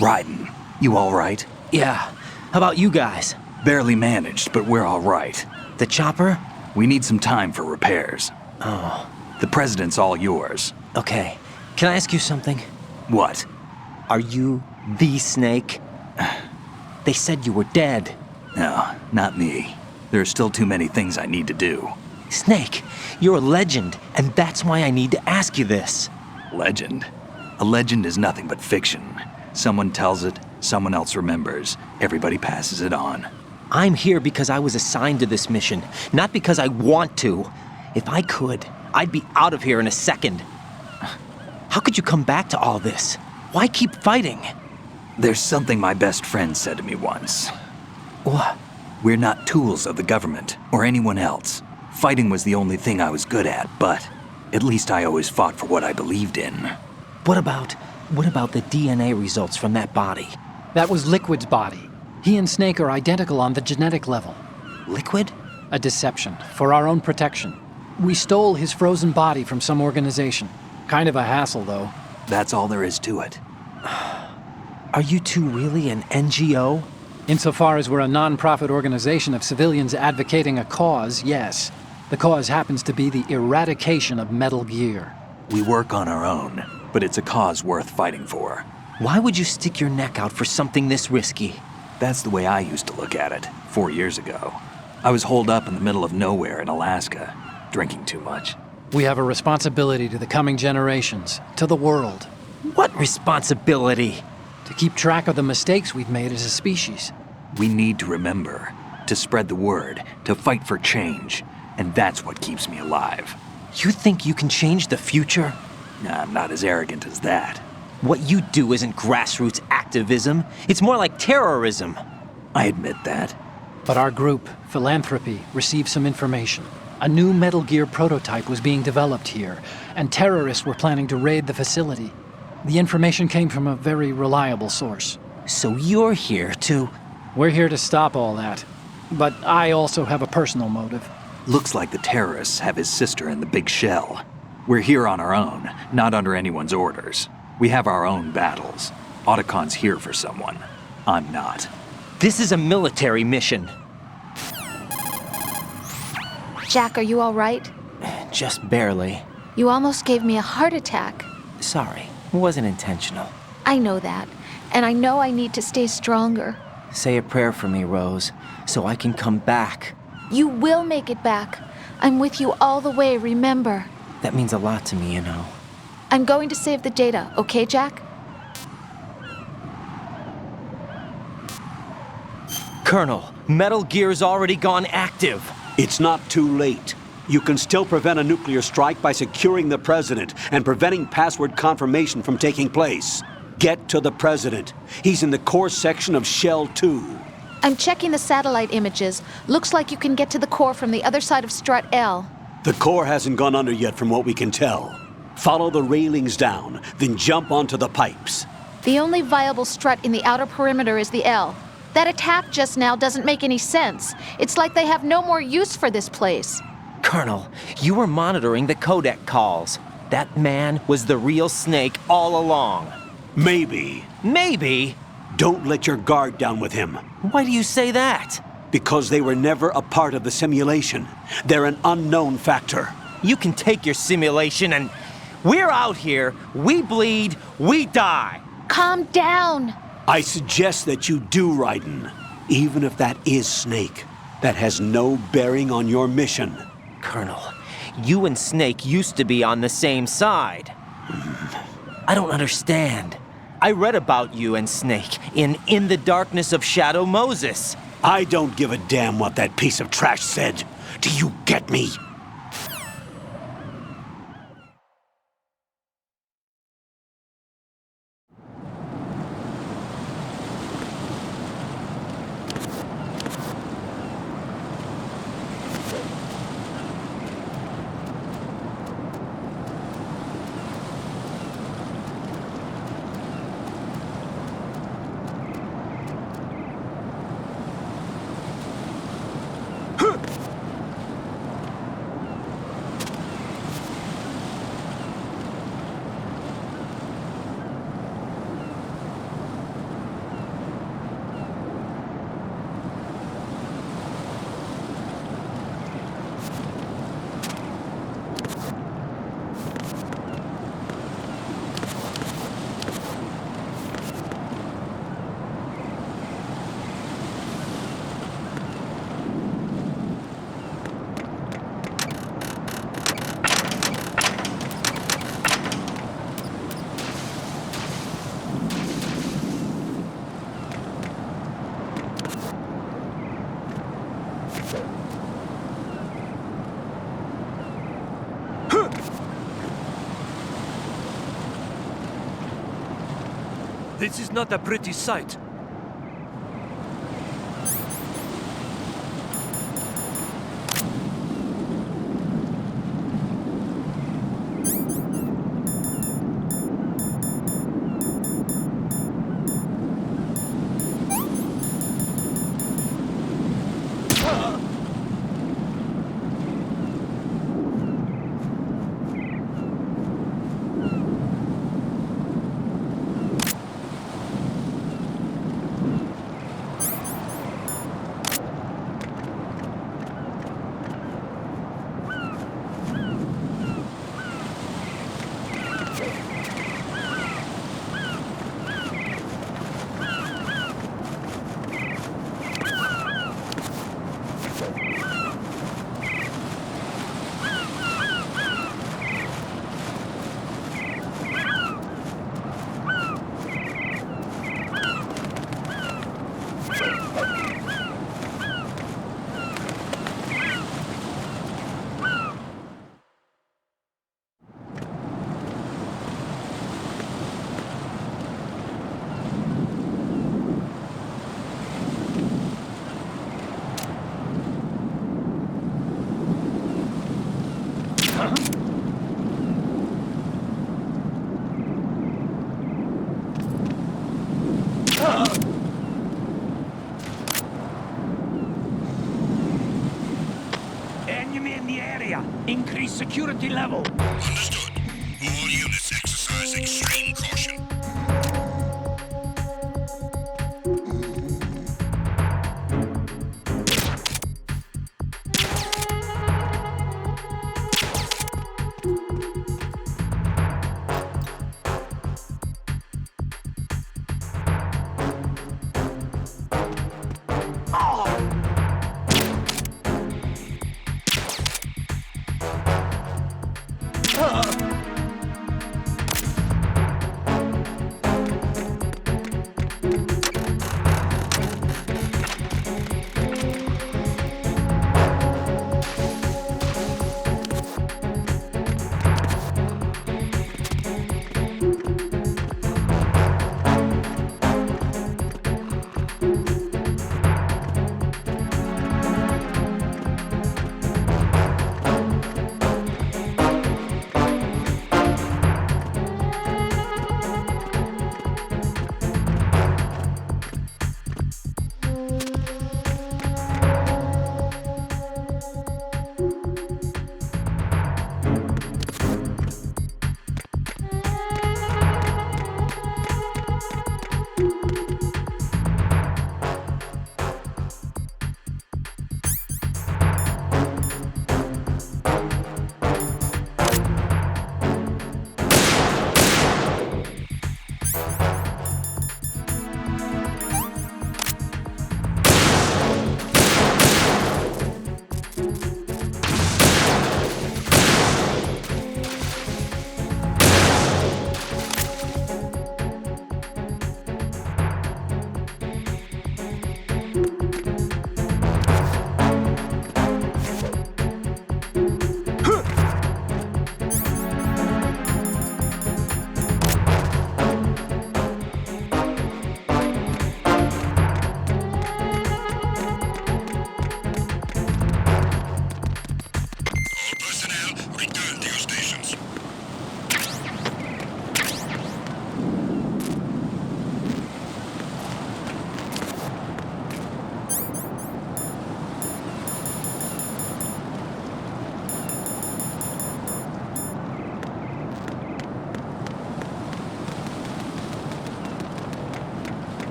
Raiden, you all right? Yeah. How about you guys? Barely managed, but we're all right. The chopper? We need some time for repairs. Oh. The president's all yours. Okay. Can I ask you something? What? Are you the Snake? They said you were dead. No, not me. There are still too many things I need to do. Snake, you're a legend, and that's why I need to ask you this. Legend? A legend is nothing but fiction. Someone tells it, someone else remembers. Everybody passes it on. I'm here because I was assigned to this mission, not because I want to. If I could, I'd be out of here in a second. How could you come back to all this? Why keep fighting? There's something my best friend said to me once. What? We're not tools of the government or anyone else. Fighting was the only thing I was good at, but at least I always fought for what I believed in. What about the DNA results from that body? That was Liquid's body. He and Snake are identical on the genetic level. Liquid? A deception, for our own protection. We stole his frozen body from some organization. Kind of a hassle, though. That's all there is to it. Are you two really an NGO? Insofar as we're a non-profit organization of civilians advocating a cause, yes. The cause happens to be the eradication of Metal Gear. We work on our own, but it's a cause worth fighting for. Why would you stick your neck out for something this risky? That's the way I used to look at it, 4 years ago. I was holed up in the middle of nowhere in Alaska, drinking too much. We have a responsibility to the coming generations, to the world. What responsibility? To keep track of the mistakes we've made as a species. We need to remember, to spread the word, to fight for change. And that's what keeps me alive. You think you can change the future? Nah, I'm not as arrogant as that. What you do isn't grassroots activism. It's more like terrorism. I admit that. But our group, Philanthropy, received some information. A new Metal Gear prototype was being developed here, and terrorists were planning to raid the facility. The information came from a very reliable source. So you're here to... We're here to stop all that. But I also have a personal motive. Looks like the terrorists have his sister in the big shell. We're here on our own, not under anyone's orders. We have our own battles. Otacon's here for someone. I'm not. This is a military mission. Jack, are you all right? Just barely. You almost gave me a heart attack. Sorry, it wasn't intentional. I know that, and I know I need to stay stronger. Say a prayer for me, Rose, so I can come back. You will make it back. I'm with you all the way, remember? That means a lot to me, you know. I'm going to save the data, okay, Jack? Colonel, Metal Gear's already gone active. It's not too late. You can still prevent a nuclear strike by securing the president and preventing password confirmation from taking place. Get to the president. He's in the core section of Shell 2. I'm checking the satellite images. Looks like you can get to the core from the other side of Strut L. The core hasn't gone under yet from what we can tell. Follow the railings down, then jump onto the pipes. The only viable strut in the outer perimeter is the L. That attack just now doesn't make any sense. It's like they have no more use for this place. Colonel, you were monitoring the codec calls. That man was the real Snake all along. Maybe. Maybe? Don't let your guard down with him. Why do you say that? Because they were never a part of the simulation. They're an unknown factor. You can take your simulation and... We're out here, we bleed, we die. Calm down. I suggest that you do, Raiden. Even if that is Snake. That has no bearing on your mission. Colonel, you and Snake used to be on the same side. I don't understand. I read about you and Snake in the Darkness of Shadow Moses. I don't give a damn what that piece of trash said. Do you get me? This is not a pretty sight. Increase security level. Understood. All units exercise extreme caution.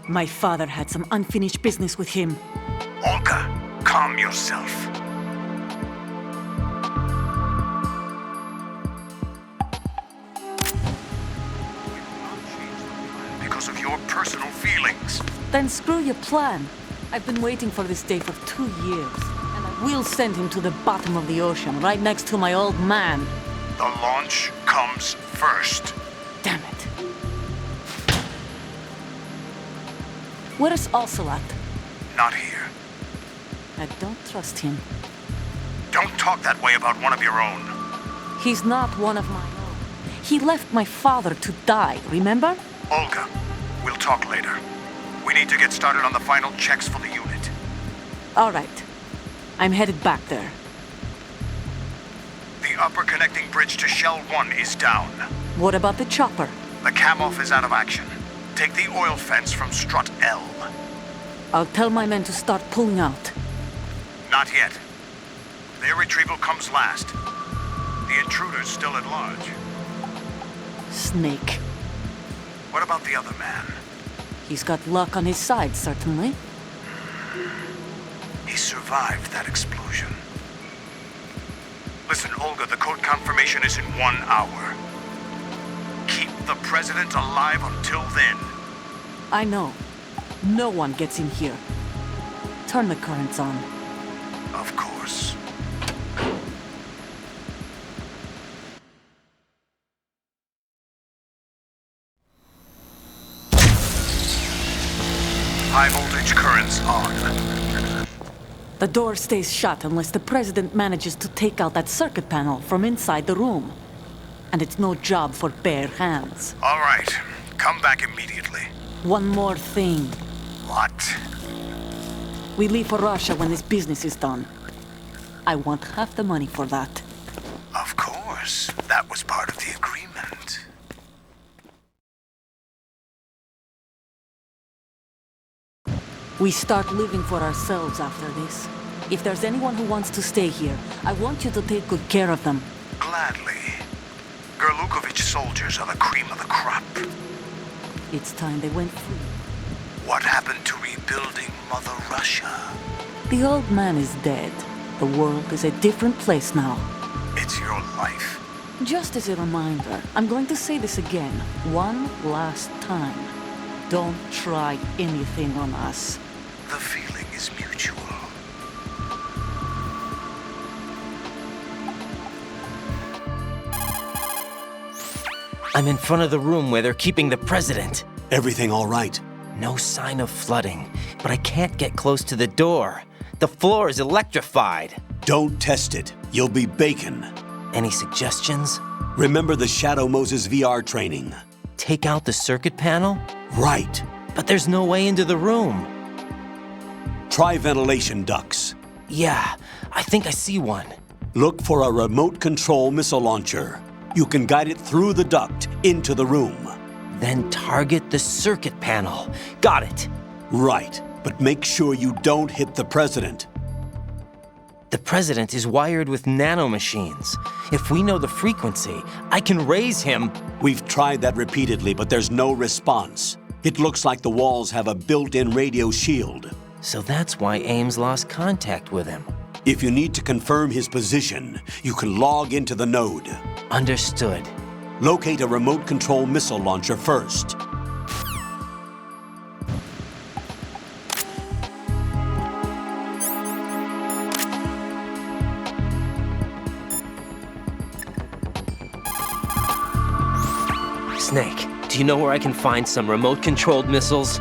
My father had some unfinished business with him. Olga, calm yourself. Because of your personal feelings. Then screw your plan. I've been waiting for this day for 2 years. And I will send him to the bottom of the ocean, right next to my old man. The launch comes first. Damn it. Where is Ocelot? Not here. I don't trust him. Don't talk that way about one of your own. He's not one of my own. He left my father to die, remember? Olga, we'll talk later. We need to get started on the final checks for the unit. All right. I'm headed back there. The upper connecting bridge to Shell 1 is down. What about the chopper? The cam-off is out of action. Take the oil fence from strut L. I'll tell my men to start pulling out. Not yet. Their retrieval comes last. The intruder's still at large. Snake. What about the other man? He's got luck on his side, certainly. He survived that explosion. Listen, Olga, the code confirmation is in 1 hour. Keep the president alive until then. I know. No one gets in here. Turn the currents on. Of course. High voltage currents on. The door stays shut unless the president manages to take out that circuit panel from inside the room. And it's no job for bare hands. All right. Come back immediately. One more thing. What? We leave for Russia when this business is done. I want half the money for that. Of course. That was part of the agreement. We start living for ourselves after this. If there's anyone who wants to stay here, I want you to take good care of them. Gladly. Gerlukovich soldiers are the cream of the crop. It's time they went free. What happened to rebuilding Mother Russia? The old man is dead. The world is a different place now. It's your life. Just as a reminder, I'm going to say this again, one last time. Don't try anything on us. The feeling is mutual. I'm in front of the room where they're keeping the president. Everything all right? No sign of flooding, but I can't get close to the door. The floor is electrified. Don't test it. You'll be bacon. Any suggestions? Remember the Shadow Moses VR training. Take out the circuit panel? Right. But there's no way into the room. Try ventilation ducts. Yeah, I think I see one. Look for a remote control missile launcher. You can guide it through the duct into the room. Then target the circuit panel. Got it. Right, but make sure you don't hit the president. The president is wired with nanomachines. If we know the frequency, I can raise him. We've tried that repeatedly, but there's no response. It looks like the walls have a built-in radio shield. So that's why Ames lost contact with him. If you need to confirm his position, you can log into the node. Understood. Locate a remote control missile launcher first. Snake, do you know where I can find some remote-controlled missiles?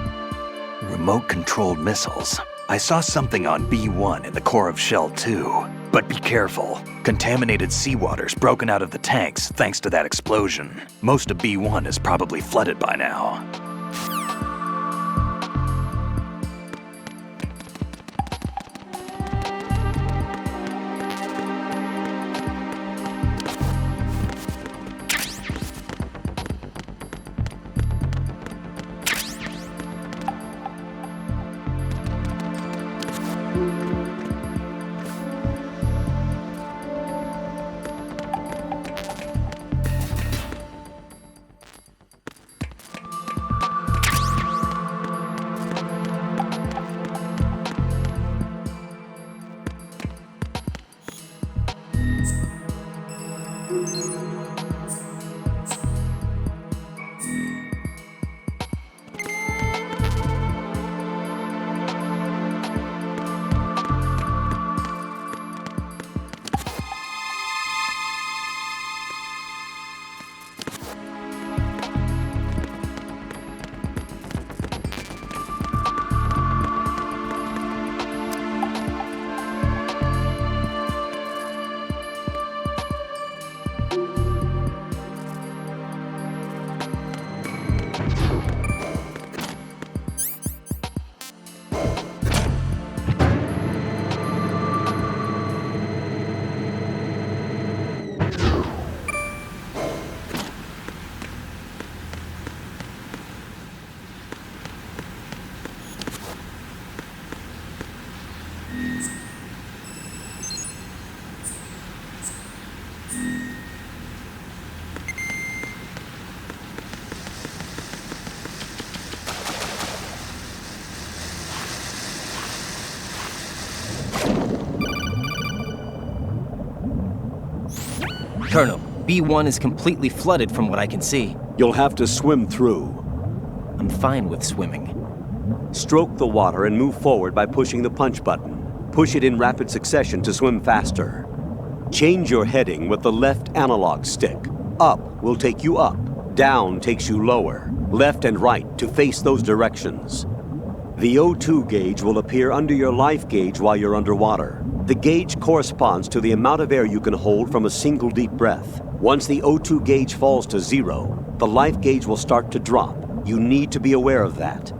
Remote-controlled missiles? I saw something on B1 in the core of Shell 2. But be careful. Contaminated seawater's broken out of the tanks thanks to that explosion. Most of B1 is probably flooded by now. Colonel, B1 is completely flooded from what I can see. You'll have to swim through. I'm fine with swimming. Stroke the water and move forward by pushing the punch button. Push it in rapid succession to swim faster. Change your heading with the left analog stick. Up will take you up. Down takes you lower. Left and right to face those directions. The O2 gauge will appear under your life gauge while you're underwater. The gauge corresponds to the amount of air you can hold from a single deep breath. Once the O2 gauge falls to 0, the life gauge will start to drop. You need to be aware of that.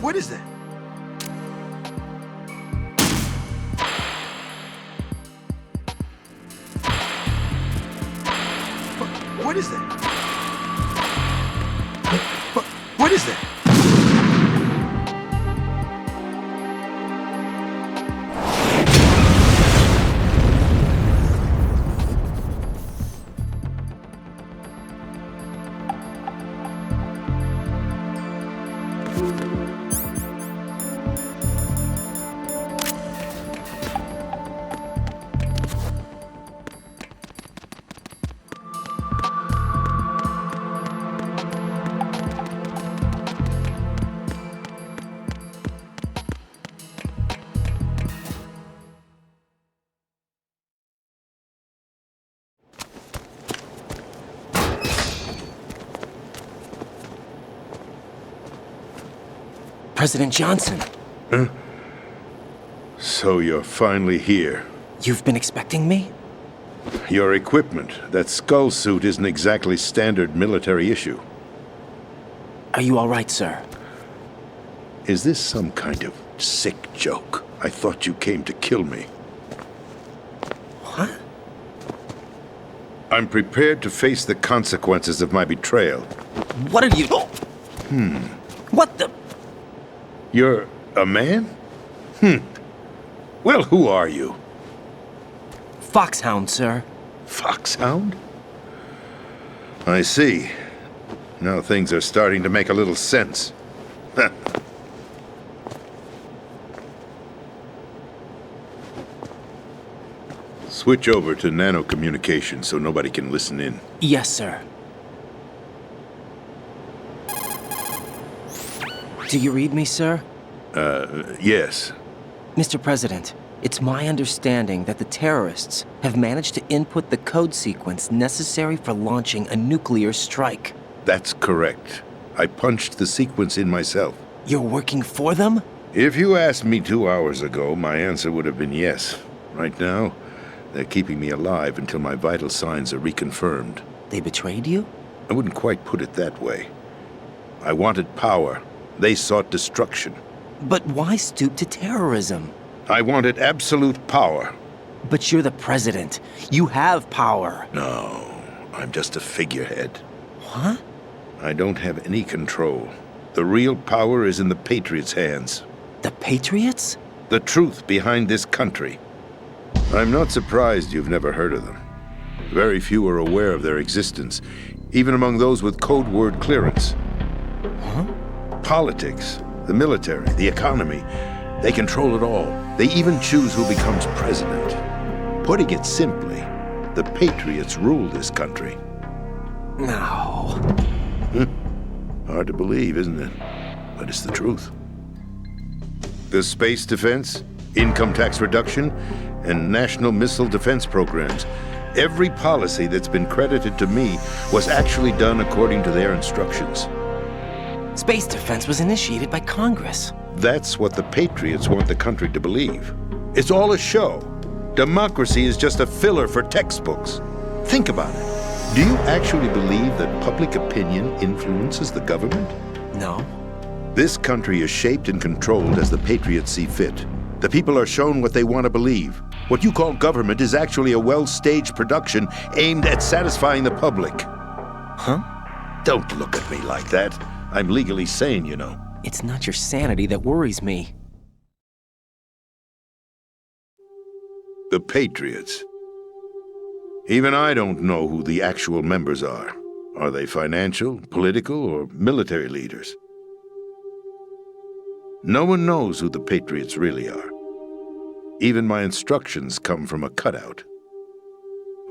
What is that? What is that? What is that? President Johnson. Huh? So you're finally here. You've been expecting me? Your equipment, that skull suit, isn't exactly standard military issue. Are you all right, sir? Is this some kind of sick joke? I thought you came to kill me. What? I'm prepared to face the consequences of my betrayal. What are you... What the... You're a man? Well, who are you? Foxhound, sir. Foxhound? I see. Now things are starting to make a little sense. Switch over to nano-communication so nobody can listen in. Yes, sir. Do you read me, sir? Yes. Mr. President, it's my understanding that the terrorists have managed to input the code sequence necessary for launching a nuclear strike. That's correct. I punched the sequence in myself. You're working for them? If you asked me 2 hours ago, my answer would have been yes. Right now, they're keeping me alive until my vital signs are reconfirmed. They betrayed you? I wouldn't quite put it that way. I wanted power. They sought destruction. But why stoop to terrorism? I wanted absolute power. But you're the president. You have power. No, I'm just a figurehead. What? I don't have any control. The real power is in the Patriots' hands. The Patriots? The truth behind this country. I'm not surprised you've never heard of them. Very few are aware of their existence, even among those with code word clearance. Huh? Politics, the military, the economy, they control it all. They even choose who becomes president. Putting it simply, the Patriots rule this country. No. Hard to believe, isn't it? But it's the truth. The space defense, income tax reduction, and national missile defense programs. Every policy that's been credited to me was actually done according to their instructions. Space defense was initiated by Congress. That's what the Patriots want the country to believe. It's all a show. Democracy is just a filler for textbooks. Think about it. Do you actually believe that public opinion influences the government? No. This country is shaped and controlled as the Patriots see fit. The people are shown what they want to believe. What you call government is actually a well-staged production aimed at satisfying the public. Huh? Don't look at me like that. I'm legally sane, you know. It's not your sanity that worries me. The Patriots. Even I don't know who the actual members are. Are they financial, political, or military leaders? No one knows who the Patriots really are. Even my instructions come from a cutout.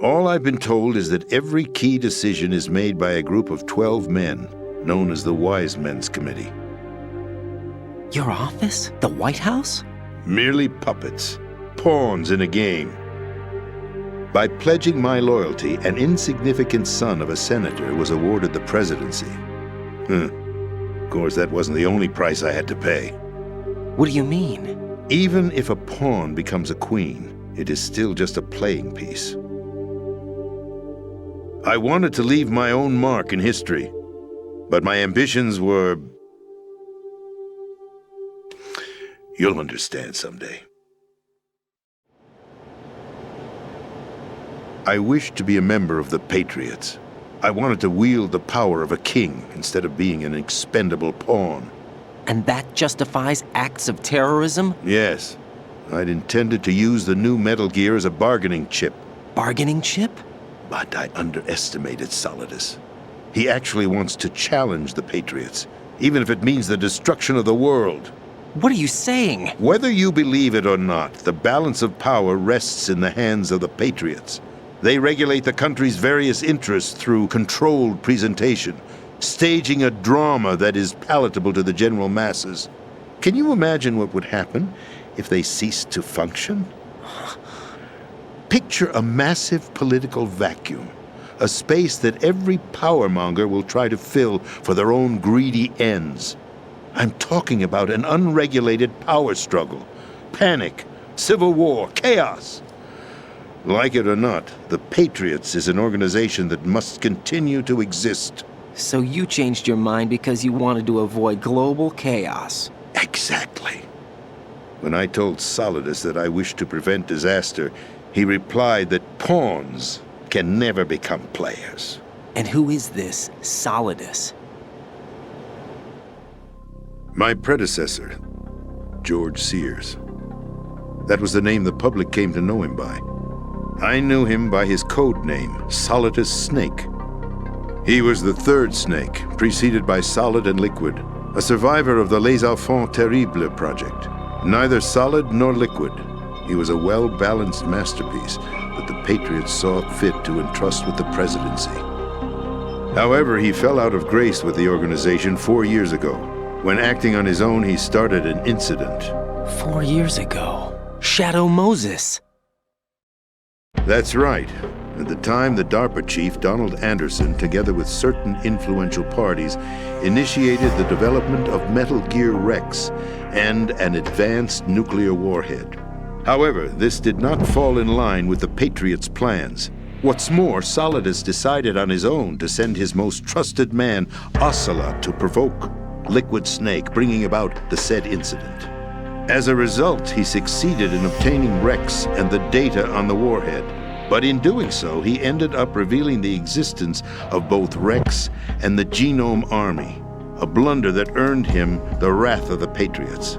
All I've been told is that every key decision is made by a group of 12 men, known as the Wise Men's Committee. Your office? The White House? Merely puppets, pawns in a game. By pledging my loyalty, an insignificant son of a senator was awarded the presidency. Of course, that wasn't the only price I had to pay. What do you mean? Even if a pawn becomes a queen, it is still just a playing piece. I wanted to leave my own mark in history, but my ambitions were... You'll understand someday. I wished to be a member of the Patriots. I wanted to wield the power of a king instead of being an expendable pawn. And that justifies acts of terrorism? Yes. I'd intended to use the new Metal Gear as a bargaining chip. Bargaining chip? But I underestimated Solidus. He actually wants to challenge the Patriots, even if it means the destruction of the world. What are you saying? Whether you believe it or not, the balance of power rests in the hands of the Patriots. They regulate the country's various interests through controlled presentation, staging a drama that is palatable to the general masses. Can you imagine what would happen if they ceased to function? Picture a massive political vacuum, a space that every powermonger will try to fill for their own greedy ends. I'm talking about an unregulated power struggle, panic, civil war, chaos. Like it or not, the Patriots is an organization that must continue to exist. So you changed your mind because you wanted to avoid global chaos. Exactly. When I told Solidus that I wished to prevent disaster, he replied that pawns can never become players. And who is this Solidus? My predecessor, George Sears. That was the name the public came to know him by. I knew him by his code name, Solidus Snake. He was the third snake, preceded by Solid and Liquid, a survivor of the Les Enfants Terribles project. Neither solid nor liquid, he was a well-balanced masterpiece that the Patriots saw fit to entrust with the presidency. However, he fell out of grace with the organization 4 years ago. When acting on his own, he started an incident. 4 years ago? Shadow Moses. That's right. At the time, the DARPA chief, Donald Anderson, together with certain influential parties, initiated the development of Metal Gear Rex and an advanced nuclear warhead. However, this did not fall in line with the Patriots' plans. What's more, Solidus decided on his own to send his most trusted man, Ocelot, to provoke Liquid Snake, bringing about the said incident. As a result, he succeeded in obtaining Rex and the data on the warhead. But in doing so, he ended up revealing the existence of both Rex and the Genome Army, a blunder that earned him the wrath of the Patriots.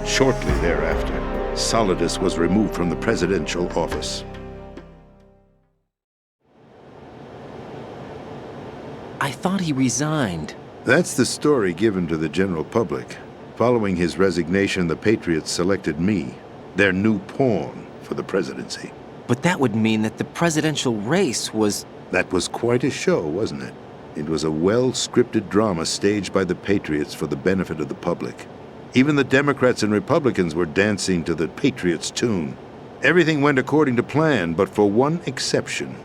Shortly thereafter, Solidus was removed from the presidential office. I thought he resigned. That's the story given to the general public. Following his resignation, the Patriots selected me, their new pawn, for the presidency. But that would mean that the presidential race was... That was quite a show, wasn't it? It was a well-scripted drama staged by the Patriots for the benefit of the public. Even the Democrats and Republicans were dancing to the Patriots' tune. Everything went according to plan, but for one exception.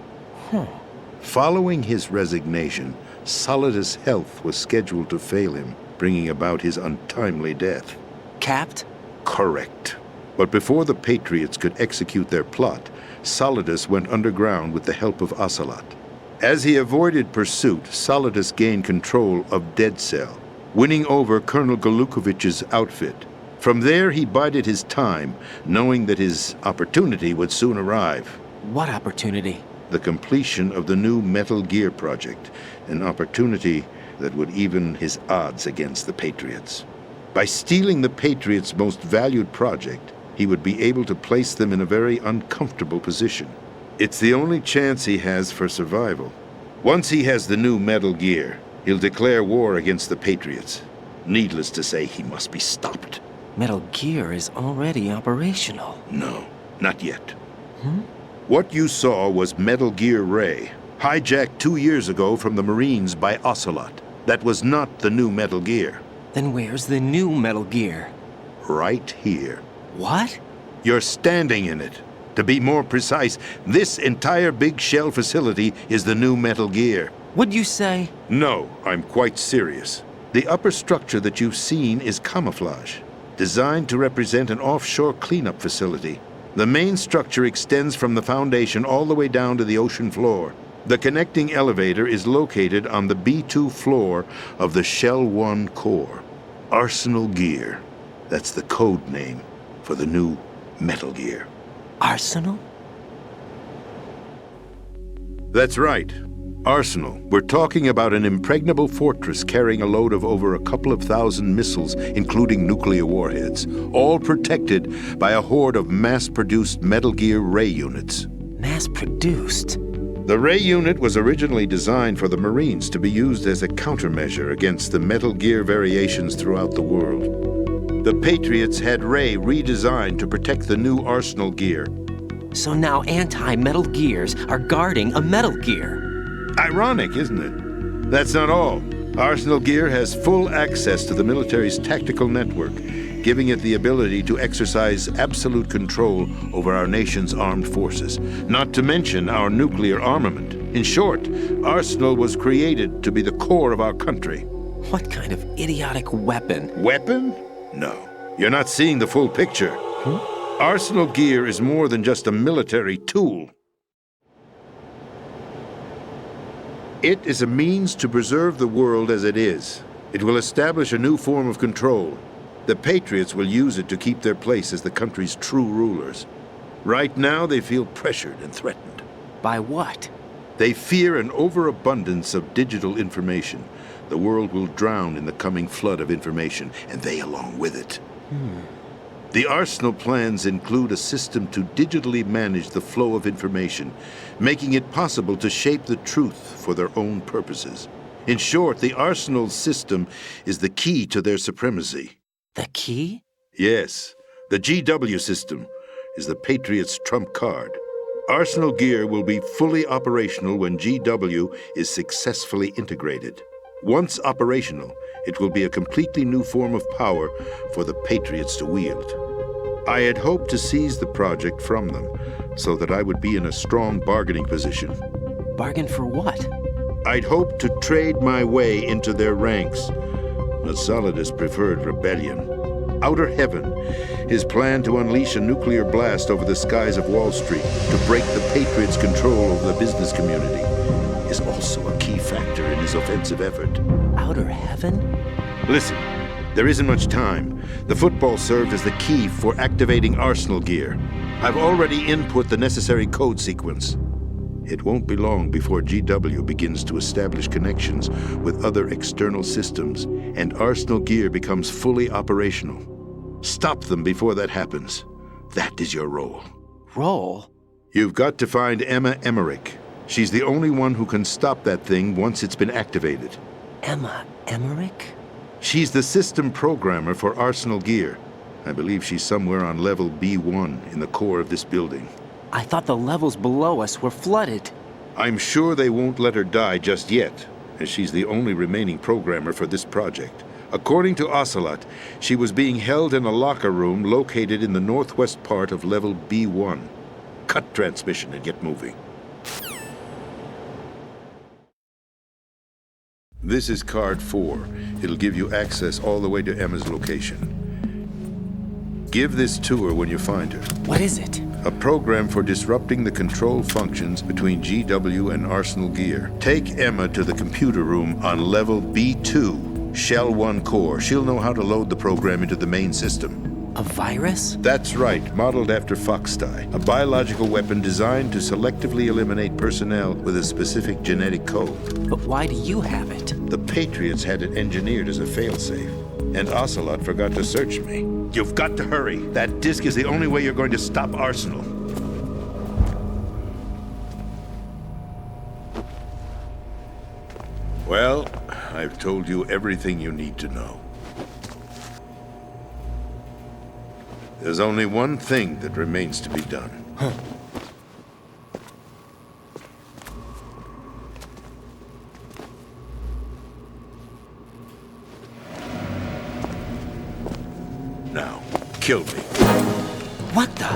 Following his resignation, Solidus' health was scheduled to fail him, bringing about his untimely death. Capped? Correct. But before the Patriots could execute their plot, Solidus went underground with the help of Ocelot. As he avoided pursuit, Solidus gained control of Dead Cell, winning over Colonel Galukovich's outfit. From there, he bided his time, knowing that his opportunity would soon arrive. What opportunity? The completion of the new Metal Gear project, an opportunity that would even his odds against the Patriots. By stealing the Patriots' most valued project, he would be able to place them in a very uncomfortable position. It's the only chance he has for survival. Once he has the new Metal Gear, he'll declare war against the Patriots. Needless to say, he must be stopped. Metal Gear is already operational. No, not yet. What you saw was Metal Gear Ray, hijacked 2 years ago from the Marines by Ocelot. That was not the new Metal Gear. Then where's the new Metal Gear? Right here. What? You're standing in it. To be more precise, this entire big shell facility is the new Metal Gear. What'd you say? No, I'm quite serious. The upper structure that you've seen is camouflage, designed to represent an offshore cleanup facility. The main structure extends from the foundation all the way down to the ocean floor. The connecting elevator is located on the B2 floor of the Shell 1 core. Arsenal Gear. That's the code name for the new Metal Gear. Arsenal? That's right. Arsenal. We're talking about an impregnable fortress carrying a load of over a couple of thousand missiles, including nuclear warheads, all protected by a horde of mass-produced Metal Gear Ray units. Mass-produced? The Ray unit was originally designed for the Marines to be used as a countermeasure against the Metal Gear variations throughout the world. The Patriots had Ray redesigned to protect the new Arsenal Gear. So now anti-Metal Gears are guarding a Metal Gear. Ironic, isn't it? That's not all. Arsenal Gear has full access to the military's tactical network, giving it the ability to exercise absolute control over our nation's armed forces, not to mention our nuclear armament. In short, Arsenal was created to be the core of our country. What kind of idiotic weapon? Weapon? No. You're not seeing the full picture. Arsenal Gear is more than just a military tool. It is a means to preserve the world as it is. It will establish a new form of control. The Patriots will use it to keep their place as the country's true rulers. Right now, they feel pressured and threatened. By what? They fear an overabundance of digital information. The world will drown in the coming flood of information, and they along with it. The Arsenal plans include a system to digitally manage the flow of information, making it possible to shape the truth for their own purposes. In short, the Arsenal system is the key to their supremacy. The key? Yes. The GW system is the Patriots' trump card. Arsenal Gear will be fully operational when GW is successfully integrated. Once operational, it will be a completely new form of power for the Patriots to wield. I had hoped to seize the project from them, so that I would be in a strong bargaining position. Bargain for what? I'd hoped to trade my way into their ranks, but Solidus preferred rebellion. Outer Heaven, his plan to unleash a nuclear blast over the skies of Wall Street to break the Patriots' control over the business community, is also a key factor in his offensive effort. Outer Heaven? Listen, there isn't much time. The football served as the key for activating Arsenal gear. I've already input the necessary code sequence. It won't be long before GW begins to establish connections with other external systems, and Arsenal gear becomes fully operational. Stop them before that happens. That is your role. Role? You've got to find Emma Emmerich. She's the only one who can stop that thing once it's been activated. Emma Emmerich? She's the system programmer for Arsenal gear. I believe she's somewhere on level B1 in the core of this building. I thought the levels below us were flooded. I'm sure they won't let her die just yet, as she's the only remaining programmer for this project. According to Ocelot, she was being held in a locker room located in the northwest part of level B1. Cut transmission and get moving. This is card 4. It'll give you access all the way to Emma's location. Give this to her when you find her. What is it? A program for disrupting the control functions between GW and Arsenal gear. Take Emma to the computer room on level B2, Shell 1 core. She'll know how to load the program into the main system. A virus? That's right, modeled after Foxdie, a biological weapon designed to selectively eliminate personnel with a specific genetic code. But why do you have it? The Patriots had it engineered as a failsafe, and Ocelot forgot to search me. You've got to hurry. That disk is the only way you're going to stop Arsenal. Well, I've told you everything you need to know. There's only one thing that remains to be done. Huh. Now, kill me. What the?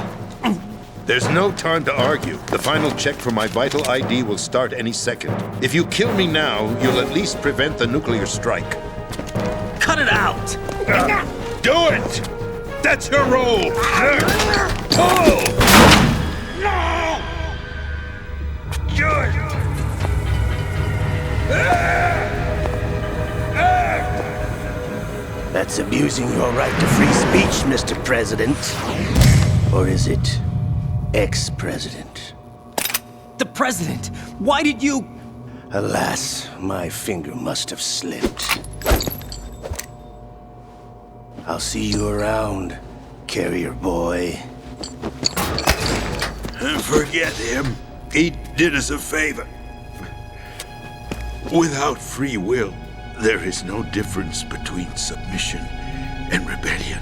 There's no time to argue. The final check for my vital ID will start any second. If you kill me now, you'll at least prevent the nuclear strike. Cut it out! Do it! That's your role! Pull! No! Good! That's abusing your right to free speech, Mr. President. Or is it ex-president? The president! Why did you... Alas, my finger must have slipped. I'll see you around, carrier boy. Forget him. He did us a favor. Without free will, there is no difference between submission and rebellion.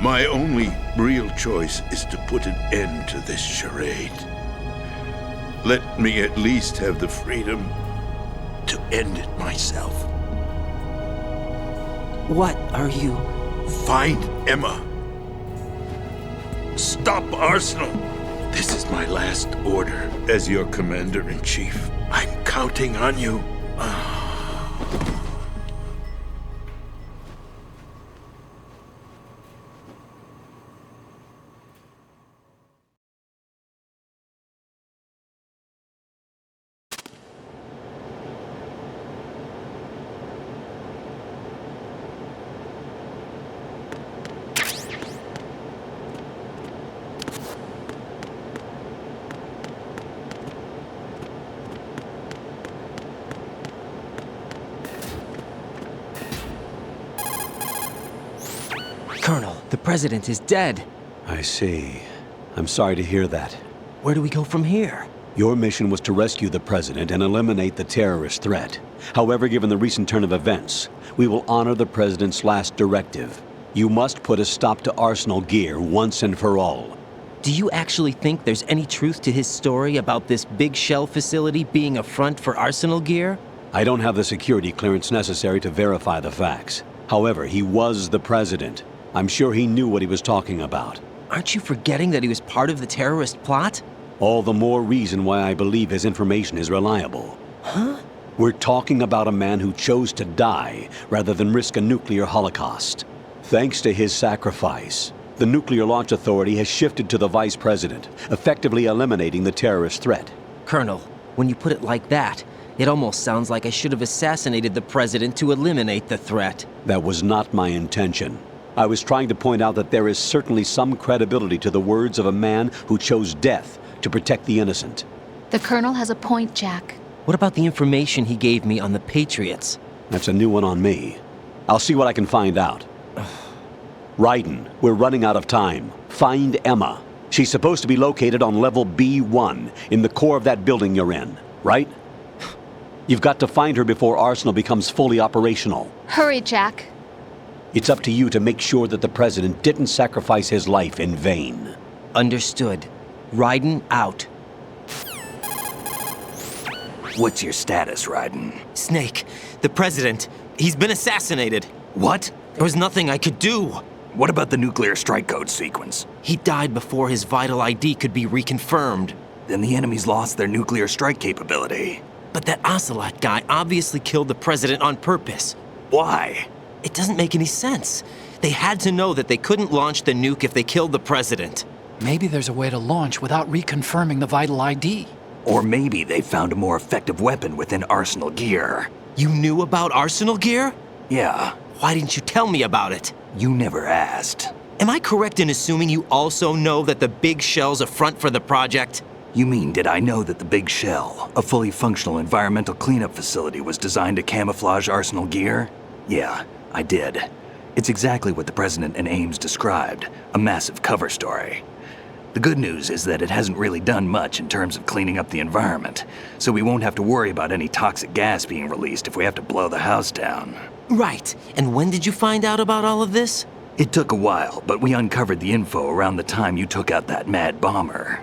My only real choice is to put an end to this charade. Let me at least have the freedom to end it myself. What are you... Find Emma. Stop Arsenal. This is my last order as your commander-in-chief. I'm counting on you. Colonel, the president is dead. I see. I'm sorry to hear that. Where do we go from here? Your mission was to rescue the president and eliminate the terrorist threat. However, given the recent turn of events, we will honor the president's last directive. You must put a stop to Arsenal gear once and for all. Do you actually think there's any truth to his story about this big shell facility being a front for Arsenal gear? I don't have the security clearance necessary to verify the facts. However, he was the president. I'm sure he knew what he was talking about. Aren't you forgetting that he was part of the terrorist plot? All the more reason why I believe his information is reliable. Huh? We're talking about a man who chose to die rather than risk a nuclear holocaust. Thanks to his sacrifice, the Nuclear Launch Authority has shifted to the Vice President, effectively eliminating the terrorist threat. Colonel, when you put it like that, it almost sounds like I should have assassinated the President to eliminate the threat. That was not my intention. I was trying to point out that there is certainly some credibility to the words of a man who chose death to protect the innocent. The Colonel has a point, Jack. What about the information he gave me on the Patriots? That's a new one on me. I'll see what I can find out. Raiden, we're running out of time. Find Emma. She's supposed to be located on level B1, in the core of that building you're in, right? You've got to find her before Arsenal becomes fully operational. Hurry, Jack. It's up to you to make sure that the President didn't sacrifice his life in vain. Understood. Raiden out. What's your status, Raiden? Snake, the President, he's been assassinated. What? There was nothing I could do. What about the nuclear strike code sequence? He died before his vital ID could be reconfirmed. Then the enemy's lost their nuclear strike capability. But that Ocelot guy obviously killed the President on purpose. Why? It doesn't make any sense. They had to know that they couldn't launch the nuke if they killed the President. Maybe there's a way to launch without reconfirming the vital ID. Or maybe they found a more effective weapon within Arsenal gear. You knew about Arsenal gear? Yeah. Why didn't you tell me about it? You never asked. Am I correct in assuming you also know that the Big Shell's a front for the project? You mean, did I know that the Big Shell, a fully functional environmental cleanup facility, was designed to camouflage Arsenal gear? Yeah, I did. It's exactly what the President and Ames described, a massive cover story. The good news is that it hasn't really done much in terms of cleaning up the environment, so we won't have to worry about any toxic gas being released if we have to blow the house down. Right. And when did you find out about all of this? It took a while, but we uncovered the info around the time you took out that mad bomber.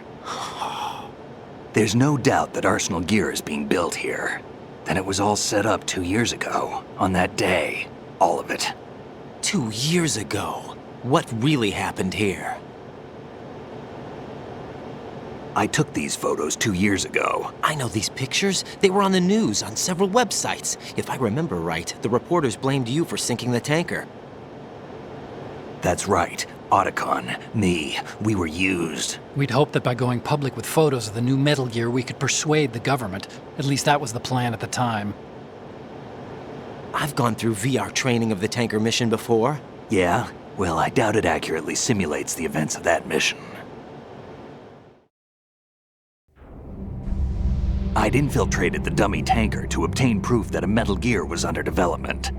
There's no doubt that Arsenal gear is being built here. Then it was all set up 2 years ago, on that day. All of it. 2 years ago? What really happened here? I took these photos 2 years ago. I know these pictures. They were on the news, on several websites. If I remember right, the reporters blamed you for sinking the tanker. That's right. Otacon, me, we were used. We'd hoped that by going public with photos of the new Metal Gear, we could persuade the government. At least that was the plan at the time. I've gone through VR training of the tanker mission before. Yeah? Well, I doubt it accurately simulates the events of that mission. I'd infiltrated the dummy tanker to obtain proof that a Metal Gear was under development.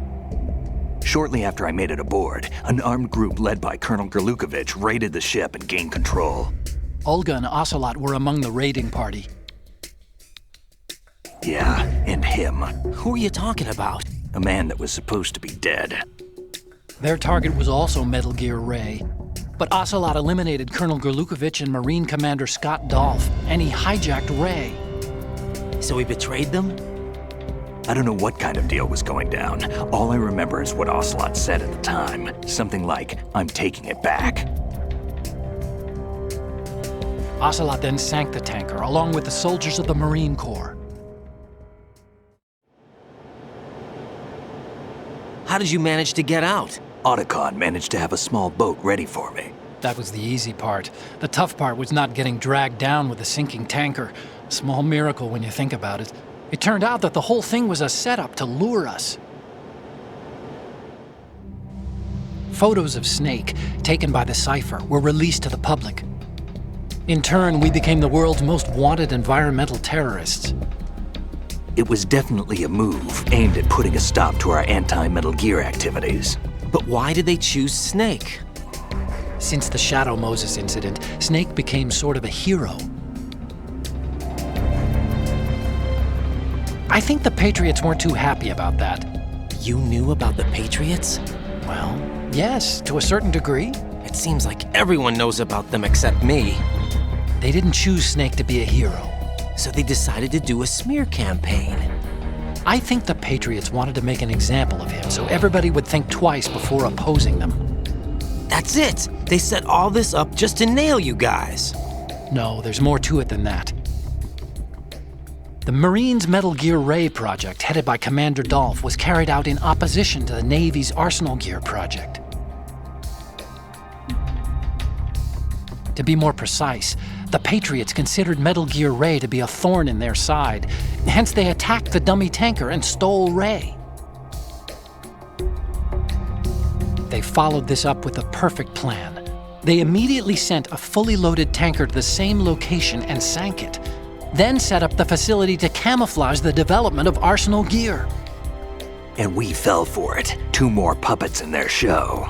Shortly after I made it aboard, an armed group led by Colonel Gerlukovich raided the ship and gained control. Olga and Ocelot were among the raiding party. Yeah, and him. Who are you talking about? A man that was supposed to be dead. Their target was also Metal Gear Ray. But Ocelot eliminated Colonel Gerlukovich and Marine Commander Scott Dolph, and he hijacked Ray. So he betrayed them? I don't know what kind of deal was going down. All I remember is what Ocelot said at the time. Something like, "I'm taking it back." Ocelot then sank the tanker, along with the soldiers of the Marine Corps. How did you manage to get out? Otacon managed to have a small boat ready for me. That was the easy part. The tough part was not getting dragged down with the sinking tanker. A small miracle when you think about it. It turned out that the whole thing was a setup to lure us. Photos of Snake, taken by the Cypher, were released to the public. In turn, we became the world's most wanted environmental terrorists. It was definitely a move aimed at putting a stop to our anti-Metal Gear activities. But why did they choose Snake? Since the Shadow Moses incident, Snake became sort of a hero. I think the Patriots weren't too happy about that. You knew about the Patriots? Well, yes, to a certain degree. It seems like everyone knows about them except me. They didn't choose Snake to be a hero. So they decided to do a smear campaign. I think the Patriots wanted to make an example of him so everybody would think twice before opposing them. That's it! They set all this up just to nail you guys. No, there's more to it than that. The Marines' Metal Gear Ray project, headed by Commander Dolph, was carried out in opposition to the Navy's Arsenal Gear project. To be more precise, the Patriots considered Metal Gear Ray to be a thorn in their side. Hence, they attacked the dummy tanker and stole Ray. They followed this up with a perfect plan. They immediately sent a fully loaded tanker to the same location and sank it, then set up the facility to camouflage the development of Arsenal Gear. And we fell for it. 2 more puppets in their show.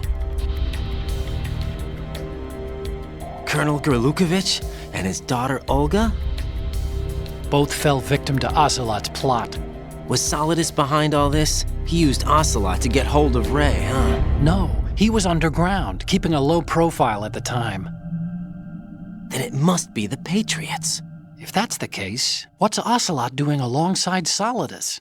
Colonel Gerlukovich and his daughter Olga? Both fell victim to Ocelot's plot. Was Solidus behind all this? He used Ocelot to get hold of Ray, huh? No, he was underground, keeping a low profile at the time. Then it must be the Patriots. If that's the case, what's Ocelot doing alongside Solidus?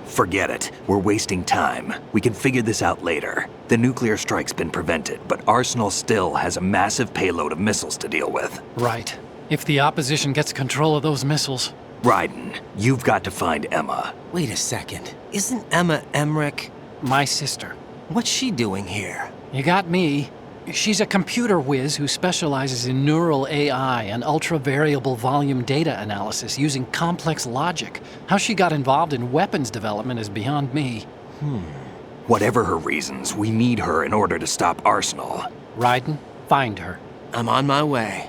Forget it. We're wasting time. We can figure this out later. The nuclear strike's been prevented, but Arsenal still has a massive payload of missiles to deal with. Right. If the opposition gets control of those missiles. Raiden, you've got to find Emma. Wait a second. Isn't Emma Emmerich my sister? What's she doing here? You got me. She's a computer whiz who specializes in neural AI and ultra-variable volume data analysis using complex logic. How she got involved in weapons development is beyond me. Whatever her reasons, we need her in order to stop Arsenal. Raiden, find her. I'm on my way.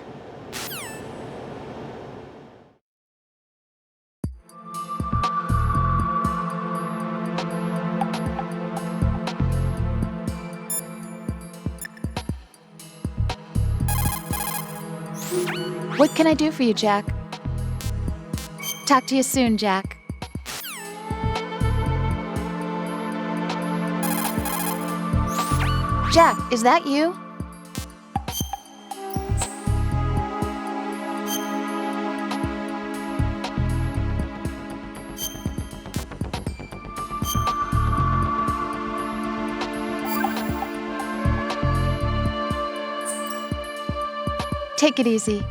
What can I do for you, Jack? Talk to you soon, Jack. Jack, is that you? Take it easy.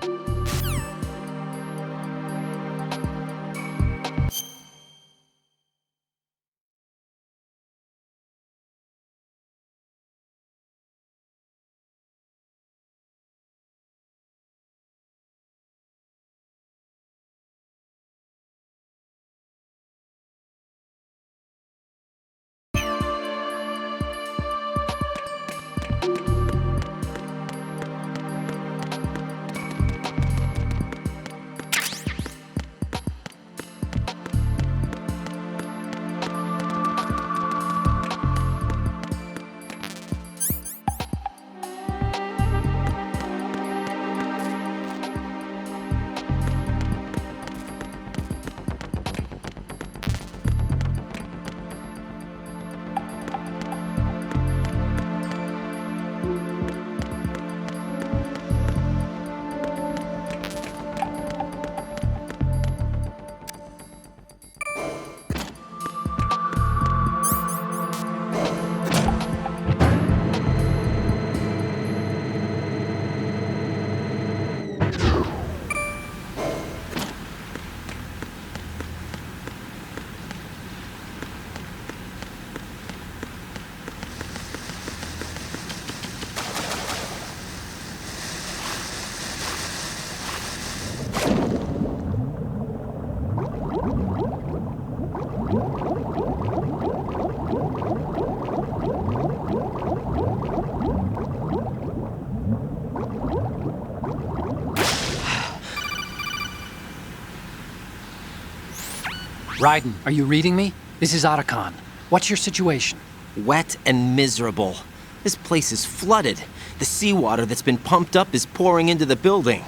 Raiden, are you reading me? This is Otacon. What's your situation? Wet and miserable. This place is flooded. The seawater that's been pumped up is pouring into the building.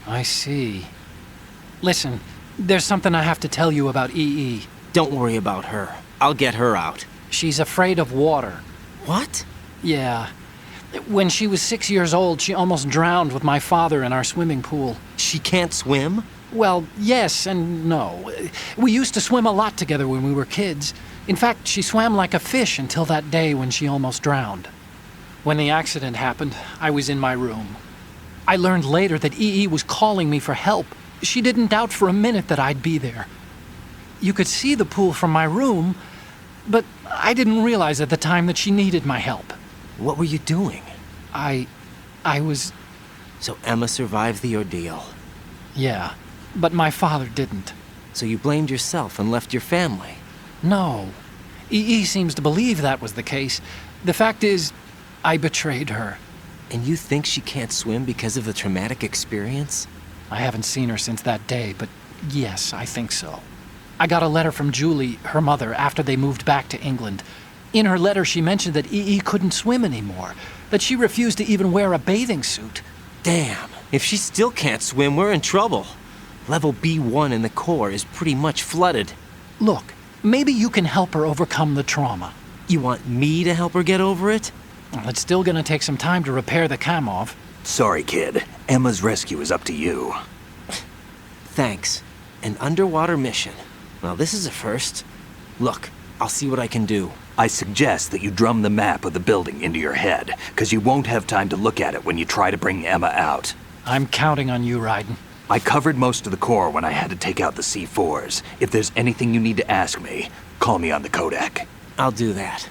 I see. Listen, there's something I have to tell you about EE. Don't worry about her. I'll get her out. She's afraid of water. What? Yeah. When she was 6 years old, she almost drowned with my father in our swimming pool. She can't swim? Well, yes and no. We used to swim a lot together when we were kids. In fact, she swam like a fish until that day when she almost drowned. When the accident happened, I was in my room. I learned later that EE was calling me for help. She didn't doubt for a minute that I'd be there. You could see the pool from my room, but I didn't realize at the time that she needed my help. What were you doing? I was... So Emma survived the ordeal. Yeah, but my father didn't. So you blamed yourself and left your family? No. EE seems to believe that was the case. The fact is, I betrayed her. And you think she can't swim because of the traumatic experience? I haven't seen her since that day, but yes, I think so. I got a letter from Julie, her mother, after they moved back to England. In her letter, she mentioned that EE couldn't swim anymore, that she refused to even wear a bathing suit. Damn, if she still can't swim, we're in trouble. Level B1 in the core is pretty much flooded. Look, maybe you can help her overcome the trauma. You want me to help her get over it? Well, it's still gonna take some time to repair the Kamov. Sorry, kid. Emma's rescue is up to you. Thanks. An underwater mission. Well, this is a first. Look, I'll see what I can do. I suggest that you drum the map of the building into your head, because you won't have time to look at it when you try to bring Emma out. I'm counting on you, Raiden. I covered most of the core when I had to take out the C4s. If there's anything you need to ask me, call me on the Kodak. I'll do that.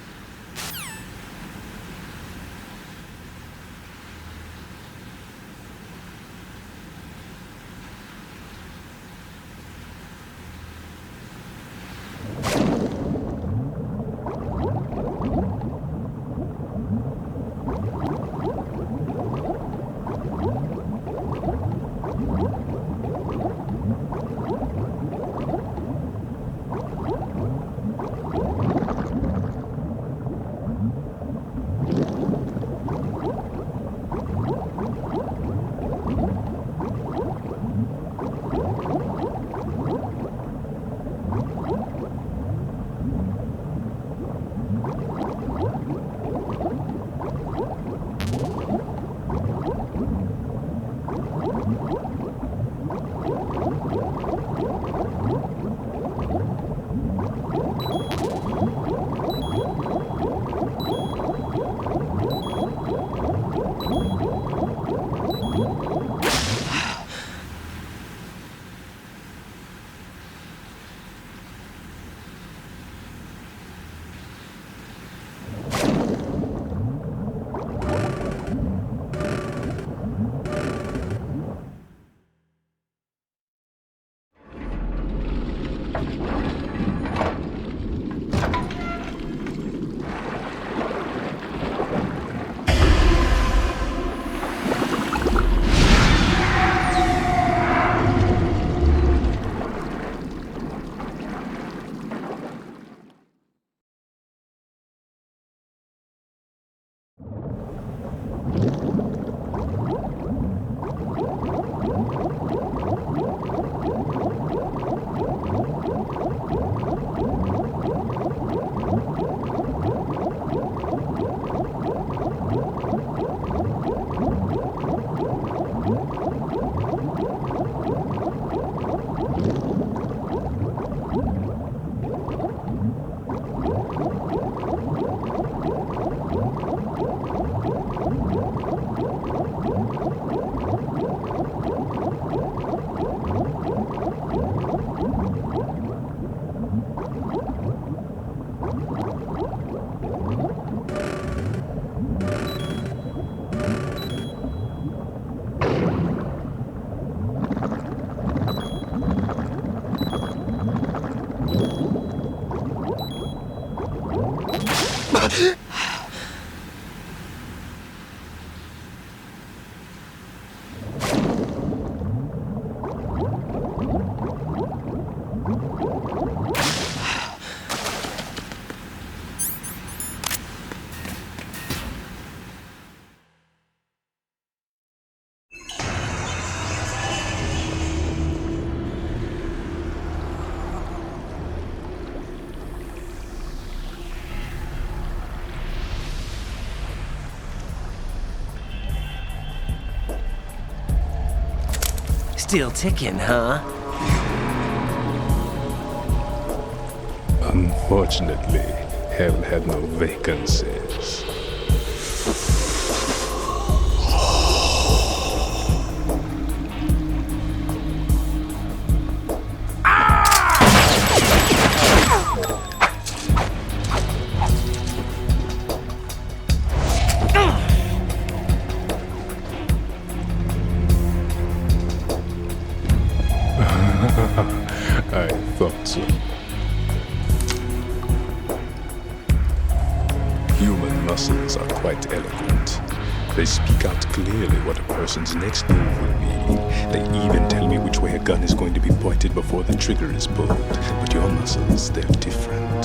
Still ticking, huh? Unfortunately, haven't had no vacancies. I thought so. Human muscles are quite eloquent. They speak out clearly what a person's next move will be. They even tell me which way a gun is going to be pointed before the trigger is pulled. But your muscles, they're different.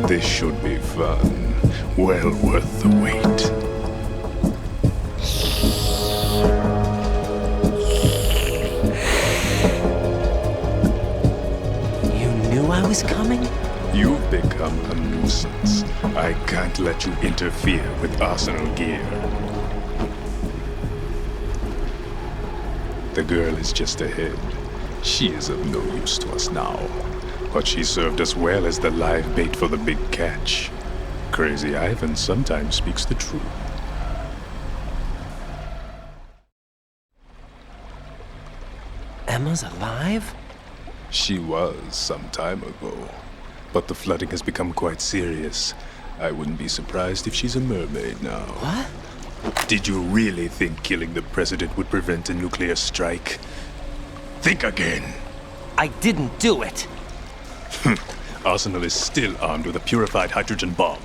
This should be fun. Well worth the wait. You knew I was coming? You've become a nuisance. I can't let you interfere with arsenal gear. The girl is just ahead. She is of no use to us now. But she served us well as the live bait for the big catch. Crazy Ivan sometimes speaks the truth. Emma's alive? She was some time ago. But the flooding has become quite serious. I wouldn't be surprised if she's a mermaid now. What? Did you really think killing the president would prevent a nuclear strike? Think again. I didn't do it. Arsenal is still armed with a purified hydrogen bomb.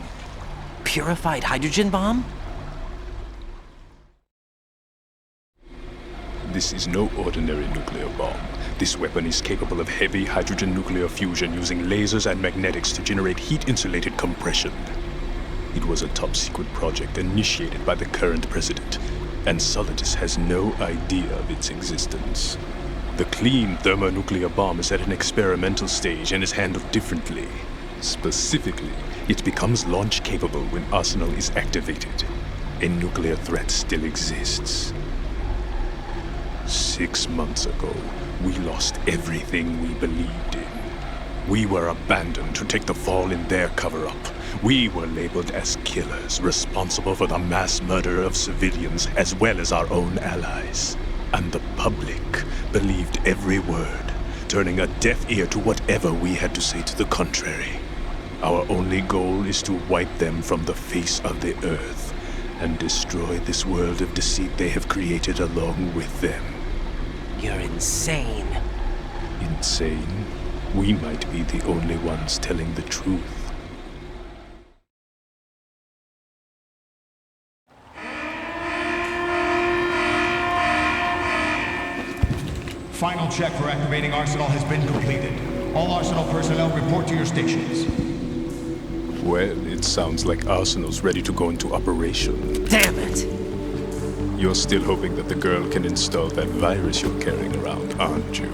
Purified hydrogen bomb? This is no ordinary nuclear bomb. This weapon is capable of heavy hydrogen nuclear fusion using lasers and magnetics to generate heat-insulated compression. It was a top-secret project initiated by the current president, and Solidus has no idea of its existence. The clean thermonuclear bomb is at an experimental stage and is handled differently. Specifically, it becomes launch-capable when Arsenal is activated. A nuclear threat still exists. 6 months ago, we lost everything we believed in. We were abandoned to take the fall in their cover-up. We were labeled as killers, responsible for the mass murder of civilians as well as our own allies. And the public believed every word, turning a deaf ear to whatever we had to say to the contrary. Our only goal is to wipe them from the face of the earth and destroy this world of deceit they have created along with them. You're insane. Insane? We might be the only ones telling the truth. Final check for activating Arsenal has been completed. All Arsenal personnel report to your stations. Well, it sounds like Arsenal's ready to go into operation. Damn it! You're still hoping that the girl can install that virus you're carrying around, aren't you?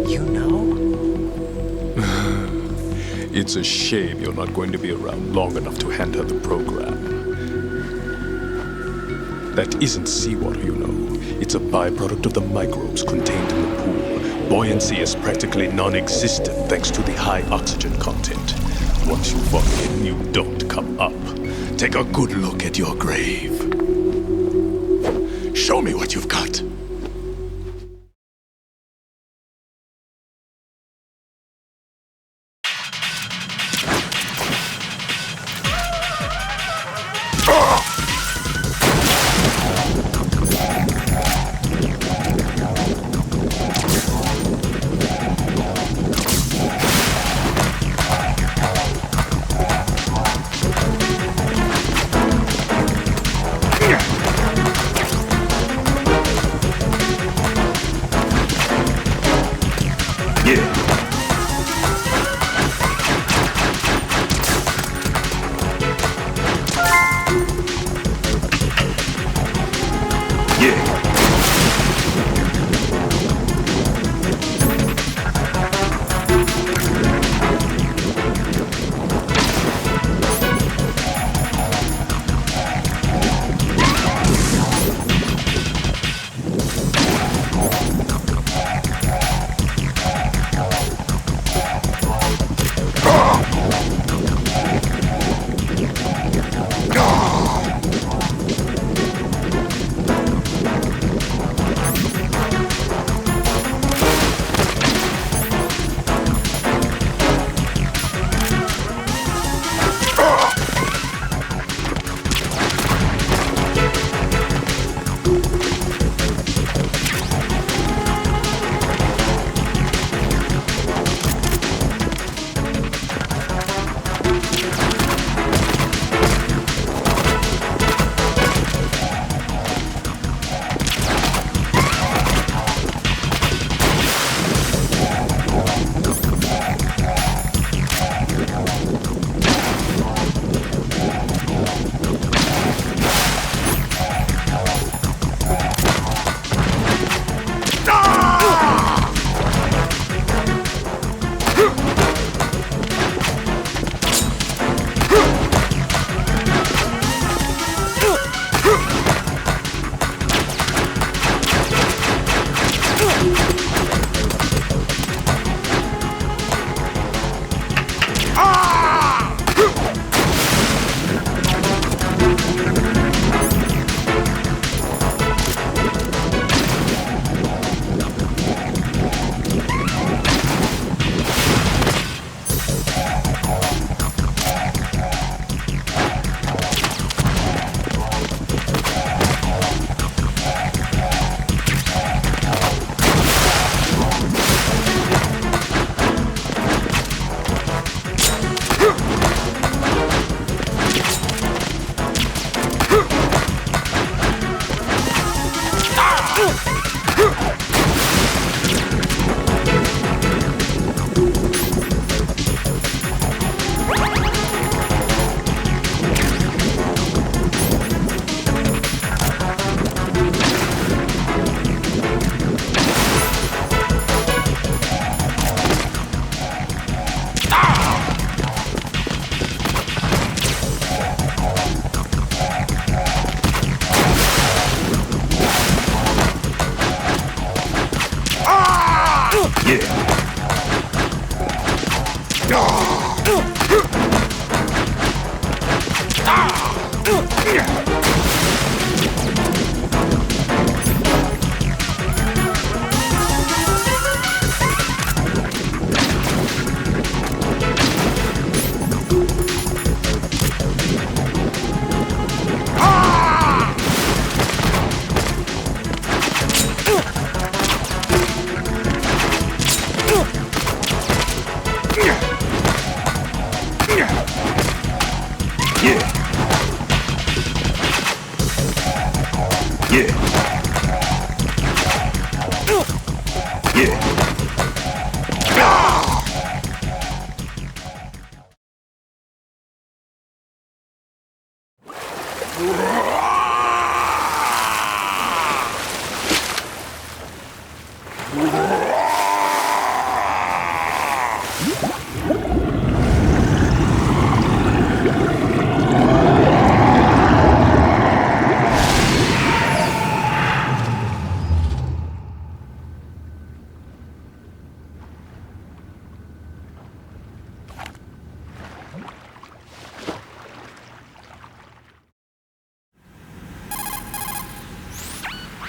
You know? It's a shame you're not going to be around long enough to hand her the program. That isn't seawater, you know. It's a byproduct of the microbes contained in the pool. Buoyancy is practically non-existent thanks to the high oxygen content. Once you fall in, you don't come up. Take a good look at your grave. Show me what you've got.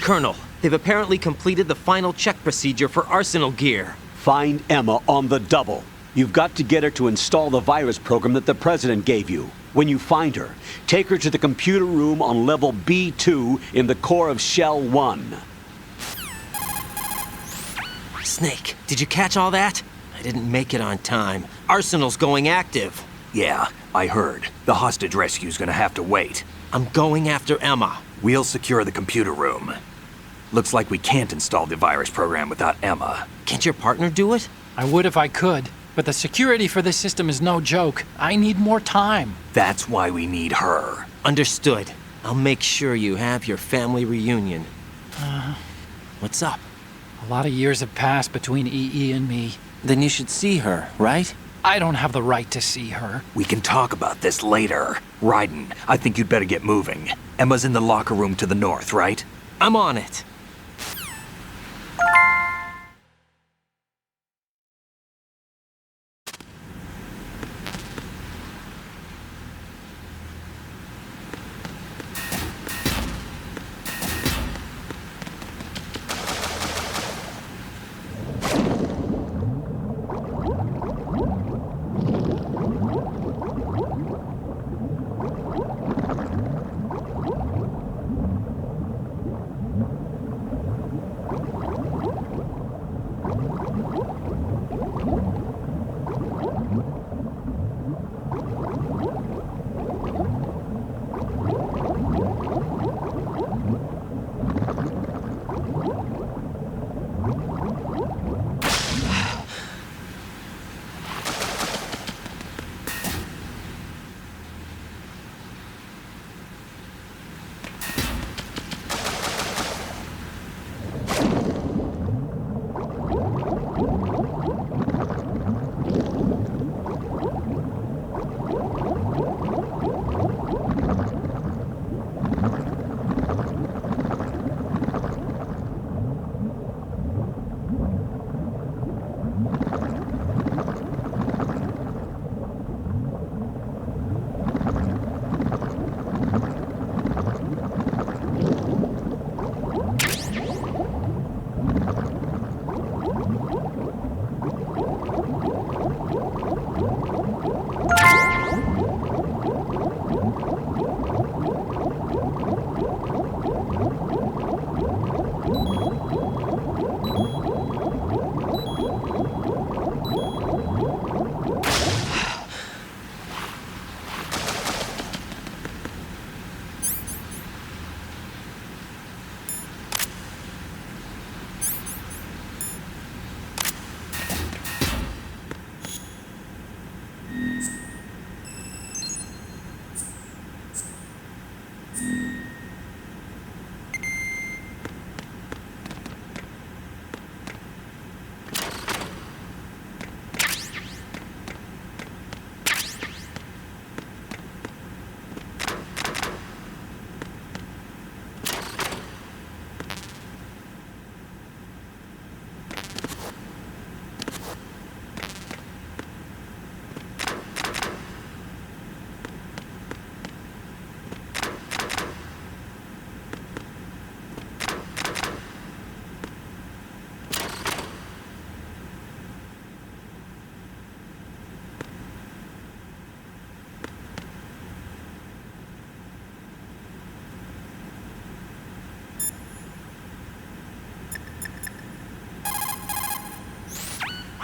Colonel, they've apparently completed the final check procedure for arsenal gear. Find Emma on the double. You've got to get her to install the virus program that the President gave you. When you find her, take her to the computer room on level B2 in the core of Shell 1. Snake, did you catch all that? I didn't make it on time. Arsenal's going active. Yeah, I heard. The hostage rescue's gonna have to wait. I'm going after Emma. We'll secure the computer room. Looks like we can't install the virus program without Emma. Can't your partner do it? I would if I could, but the security for this system is no joke. I need more time. That's why we need her. Understood. I'll make sure you have your family reunion. What's up? A lot of years have passed between EE and me. Then you should see her, right? I don't have the right to see her. We can talk about this later. Raiden, I think you'd better get moving. Emma's in the locker room to the north, right? I'm on it.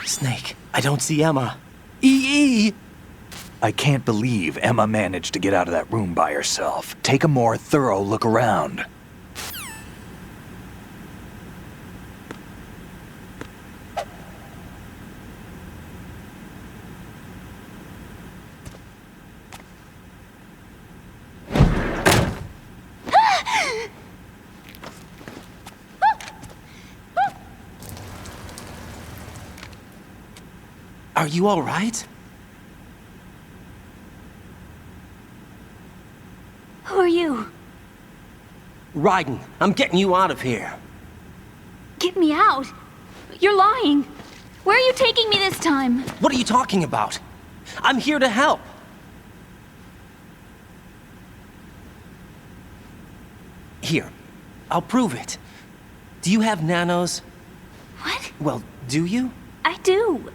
Snake, I don't see Emma. EE! I can't believe Emma managed to get out of that room by herself. Take a more thorough look around. Are you all right? Who are you? Raiden, I'm getting you out of here. Get me out! You're lying! Where are you taking me this time? What are you talking about? I'm here to help. Here, I'll prove it. Do you have nanos? What? Well, do you? I do.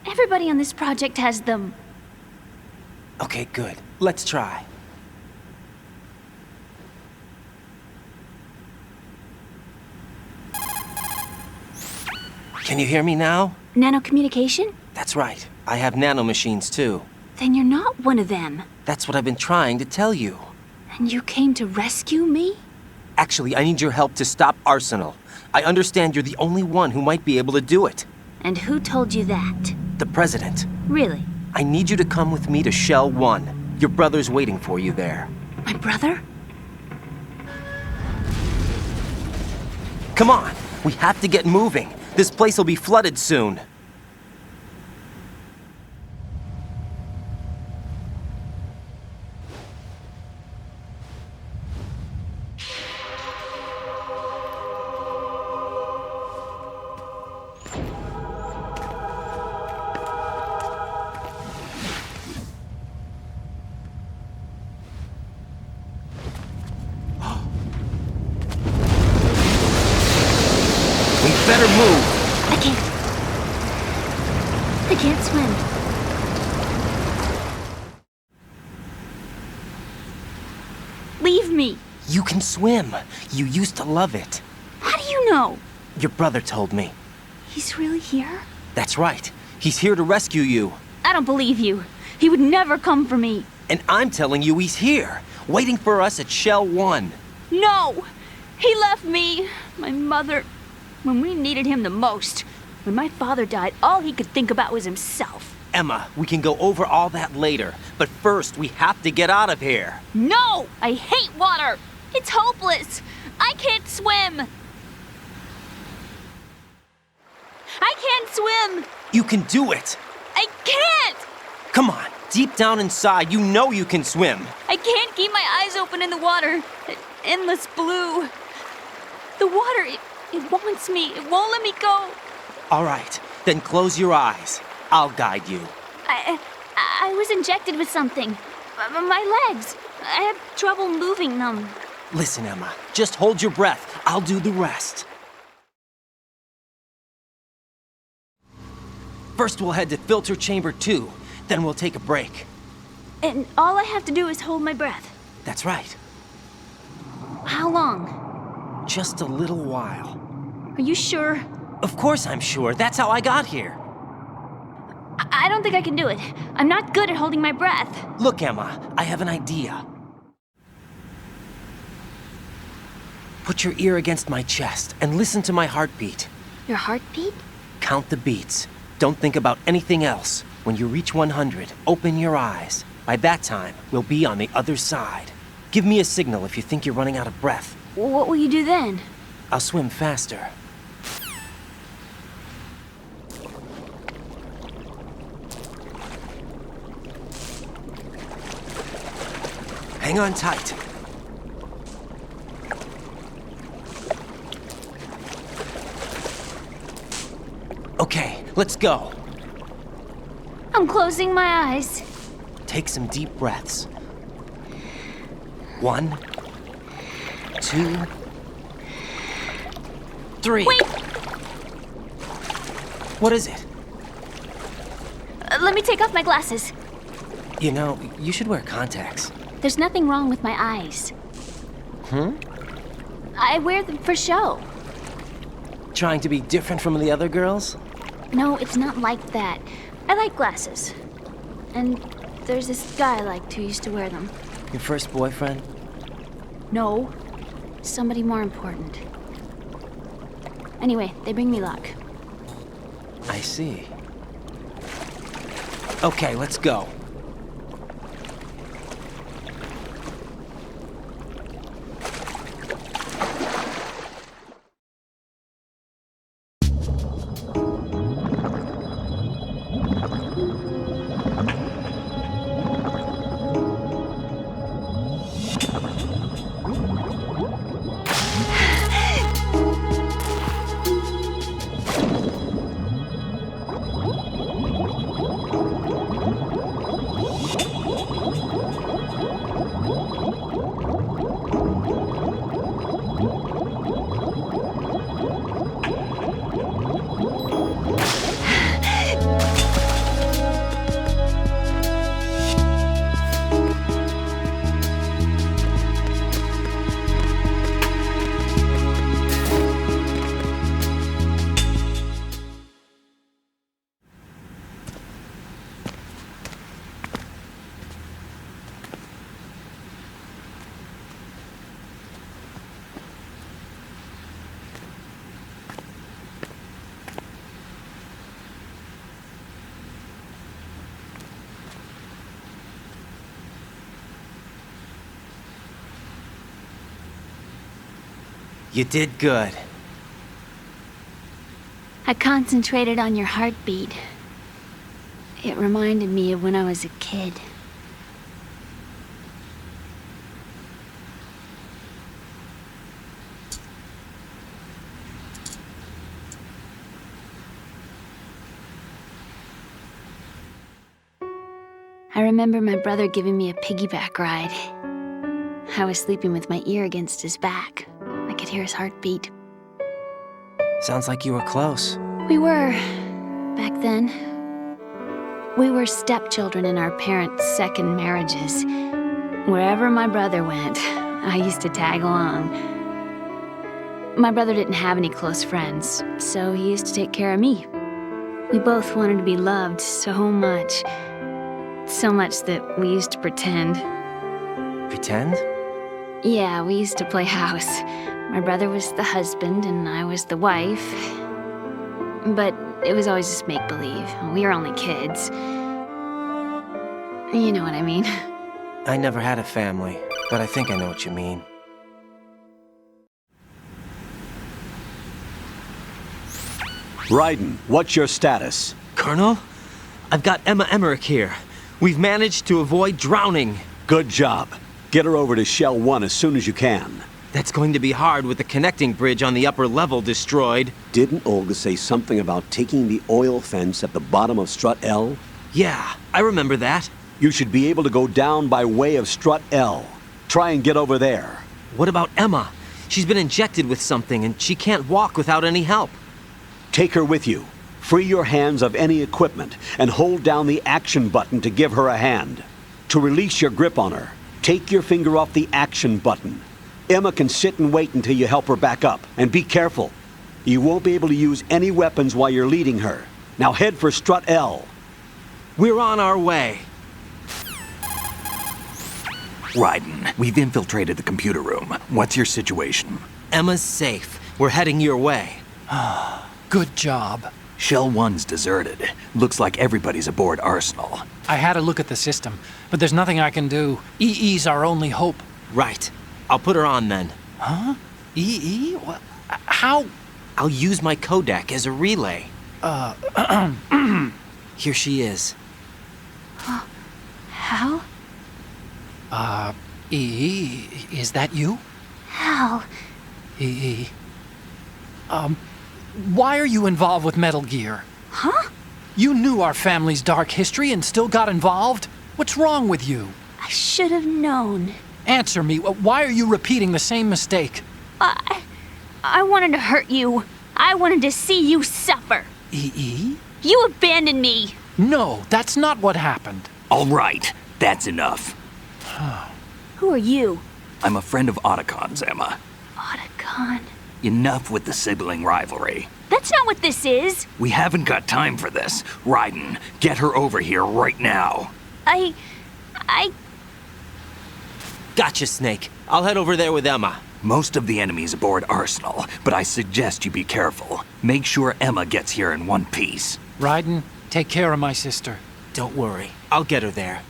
Everybody on this project has them. Okay, good. Let's try. Can you hear me now? Nanocommunication? That's right. I have nanomachines too. Then you're not one of them. That's what I've been trying to tell you. And you came to rescue me? Actually, I need your help to stop Arsenal. I understand you're the only one who might be able to do it. And who told you that? The President. Really? I need you to come with me to Shell 1. Your brother's waiting for you there. My brother? Come on, we have to get moving. This place will be flooded soon. Better move. I can't swim. Leave me. You can swim. You used to love it. How do you know? Your brother told me. He's really here? That's right. He's here to rescue you. I don't believe you. He would never come for me. And I'm telling you he's here, waiting for us at Shell 1. No! He left me, my mother, when we needed him the most. When my father died, all he could think about was himself. Emma, we can go over all that later, but first we have to get out of here. No! I hate water! It's hopeless! I can't swim! I can't swim! You can do it! I can't! Come on, deep down inside, you know you can swim. I can't keep my eyes open in the water. Endless blue. The water, it wants me. It won't let me go. All right, then close your eyes. I'll guide you. I was injected with something. My legs. I have trouble moving them. Listen, Emma, just hold your breath. I'll do the rest. First, we'll head to filter chamber 2. Then we'll take a break. And all I have to do is hold my breath. That's right. How long? Just a little while. Are you sure? Of course I'm sure. That's how I got here. I don't think I can do it. I'm not good at holding my breath. Look, Emma, I have an idea. Put your ear against my chest and listen to my heartbeat. Your heartbeat? Count the beats. Don't think about anything else. When you reach 100, open your eyes. By that time, we'll be on the other side. Give me a signal if you think you're running out of breath. What will you do then? I'll swim faster. Hang on tight. Okay, let's go. I'm closing my eyes. Take some deep breaths. 1, 2, 3. Wait! What is it? Let me take off my glasses. You know, you should wear contacts. There's nothing wrong with my eyes. I wear them for show. Trying to be different from the other girls? No, it's not like that. I like glasses. And there's this guy I liked who used to wear them. Your first boyfriend? No. Somebody more important. Anyway, they bring me luck. I see. Okay, let's go. You did good. I concentrated on your heartbeat. It reminded me of when I was a kid. I remember my brother giving me a piggyback ride. I was sleeping with my ear against his back. I could hear his heartbeat. Sounds like you were close. We were, back then. We were stepchildren in our parents' second marriages. Wherever my brother went, I used to tag along. My brother didn't have any close friends, so he used to take care of me. We both wanted to be loved so much. So much that we used to pretend. Pretend? Yeah, we used to play house. My brother was the husband and I was the wife. But it was always just make-believe. We were only kids. You know what I mean. I never had a family, but I think I know what you mean. Raiden, what's your status? Colonel, I've got Emma Emmerich here. We've managed to avoid drowning. Good job. Get her over to Shell 1 as soon as you can. That's going to be hard with the connecting bridge on the upper level destroyed. Didn't Olga say something about taking the oil fence at the bottom of Strut L? Yeah, I remember that. You should be able to go down by way of Strut L. Try and get over there. What about Emma? She's been injected with something and she can't walk without any help. Take her with you. Free your hands of any equipment and hold down the action button to give her a hand. To release your grip on her, take your finger off the action button. Emma can sit and wait until you help her back up. And be careful. You won't be able to use any weapons while you're leading her. Now head for Strut L. We're on our way. Raiden, we've infiltrated the computer room. What's your situation? Emma's safe. We're heading your way. Good job. Shell 1's deserted. Looks like everybody's aboard Arsenal. I had a look at the system, but there's nothing I can do. EE's our only hope. Right. I'll put her on then. Huh? EE? What? How? I'll use my Kodak as a relay. Here she is. Hal? EE, is that you? Hal. EE. Why are you involved with Metal Gear? Huh? You knew our family's dark history and still got involved? What's wrong with you? I should have known. Answer me. Why are you repeating the same mistake? I wanted to hurt you. I wanted to see you suffer. EE? You abandoned me. No, that's not what happened. All right, that's enough. Who are you? I'm a friend of Otacon's, Emma. Otacon? Enough with the sibling rivalry. That's not what this is. We haven't got time for this. Raiden, get her over here right now. I... Gotcha, Snake. I'll head over there with Emma. Most of the enemy's aboard Arsenal, but I suggest you be careful. Make sure Emma gets here in one piece. Raiden, take care of my sister. Don't worry. I'll get her there.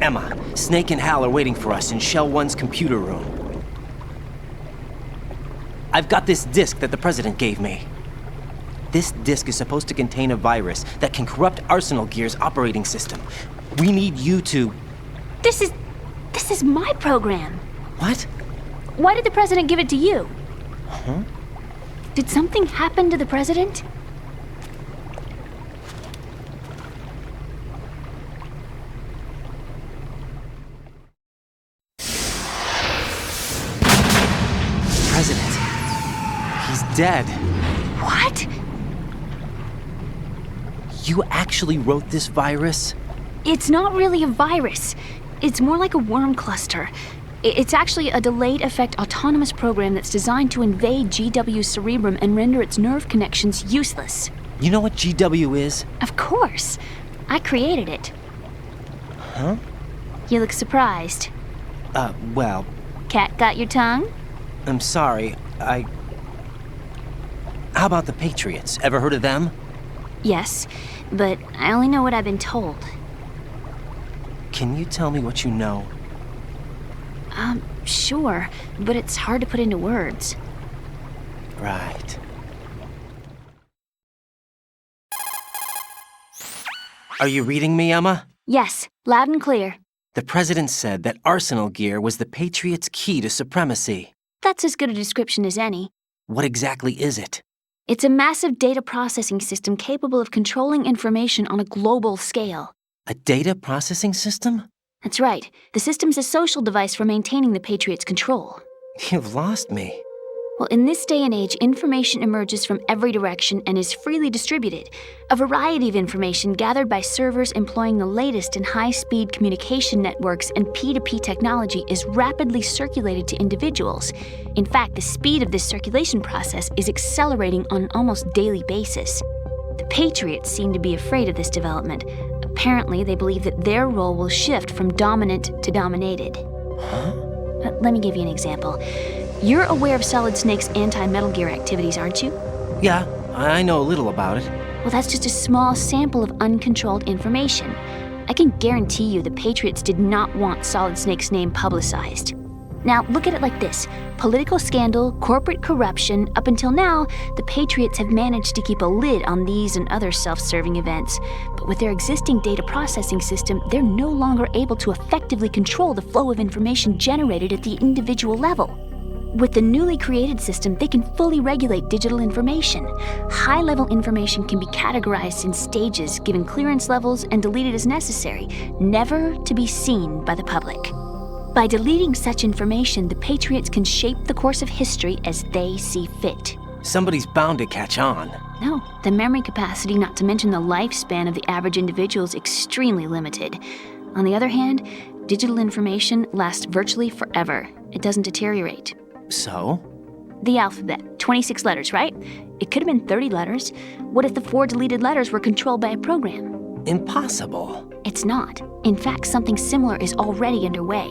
Emma, Snake and Hal are waiting for us in Shell 1's computer room. I've got this disk that the President gave me. This disk is supposed to contain a virus that can corrupt Arsenal Gear's operating system. We need you to... This is my program. What? Why did the President give it to you? Huh? Did something happen to the President? President. He's dead. What? You actually wrote this virus? It's not really a virus. It's more like a worm cluster. It's actually a delayed effect autonomous program that's designed to invade GW's cerebrum and render its nerve connections useless. You know what GW is? Of course. I created it. Huh? You look surprised. Well... Cat got your tongue? I'm sorry, How about the Patriots? Ever heard of them? Yes, but I only know what I've been told. Can you tell me what you know? Sure, but it's hard to put into words. Right. Are you reading me, Emma? Yes, loud and clear. The president said that arsenal gear was the Patriots' key to supremacy. That's as good a description as any. What exactly is it? It's a massive data processing system capable of controlling information on a global scale. A data processing system? That's right. The system's a social device for maintaining the Patriots' control. You've lost me. Well, in this day and age, information emerges from every direction and is freely distributed. A variety of information gathered by servers employing the latest in high-speed communication networks and P2P technology is rapidly circulated to individuals. In fact, the speed of this circulation process is accelerating on an almost daily basis. The Patriots seem to be afraid of this development. Apparently, they believe that their role will shift from dominant to dominated. Huh? Let me give you an example. You're aware of Solid Snake's anti-Metal Gear activities, aren't you? Yeah, I know a little about it. Well, that's just a small sample of uncontrolled information. I can guarantee you the Patriots did not want Solid Snake's name publicized. Now, look at it like this. Political scandal, corporate corruption, up until now, the Patriots have managed to keep a lid on these and other self-serving events. But with their existing data processing system, they're no longer able to effectively control the flow of information generated at the individual level. With the newly created system, they can fully regulate digital information. High-level information can be categorized in stages, given clearance levels, and deleted as necessary, never to be seen by the public. By deleting such information, the Patriots can shape the course of history as they see fit. Somebody's bound to catch on. No, the memory capacity, not to mention the lifespan of the average individual, is extremely limited. On the other hand, digital information lasts virtually forever. It doesn't deteriorate. So? The alphabet, 26 letters, right? It could have been 30 letters. What if the 4 deleted letters were controlled by a program? Impossible. It's not. In fact, something similar is already underway.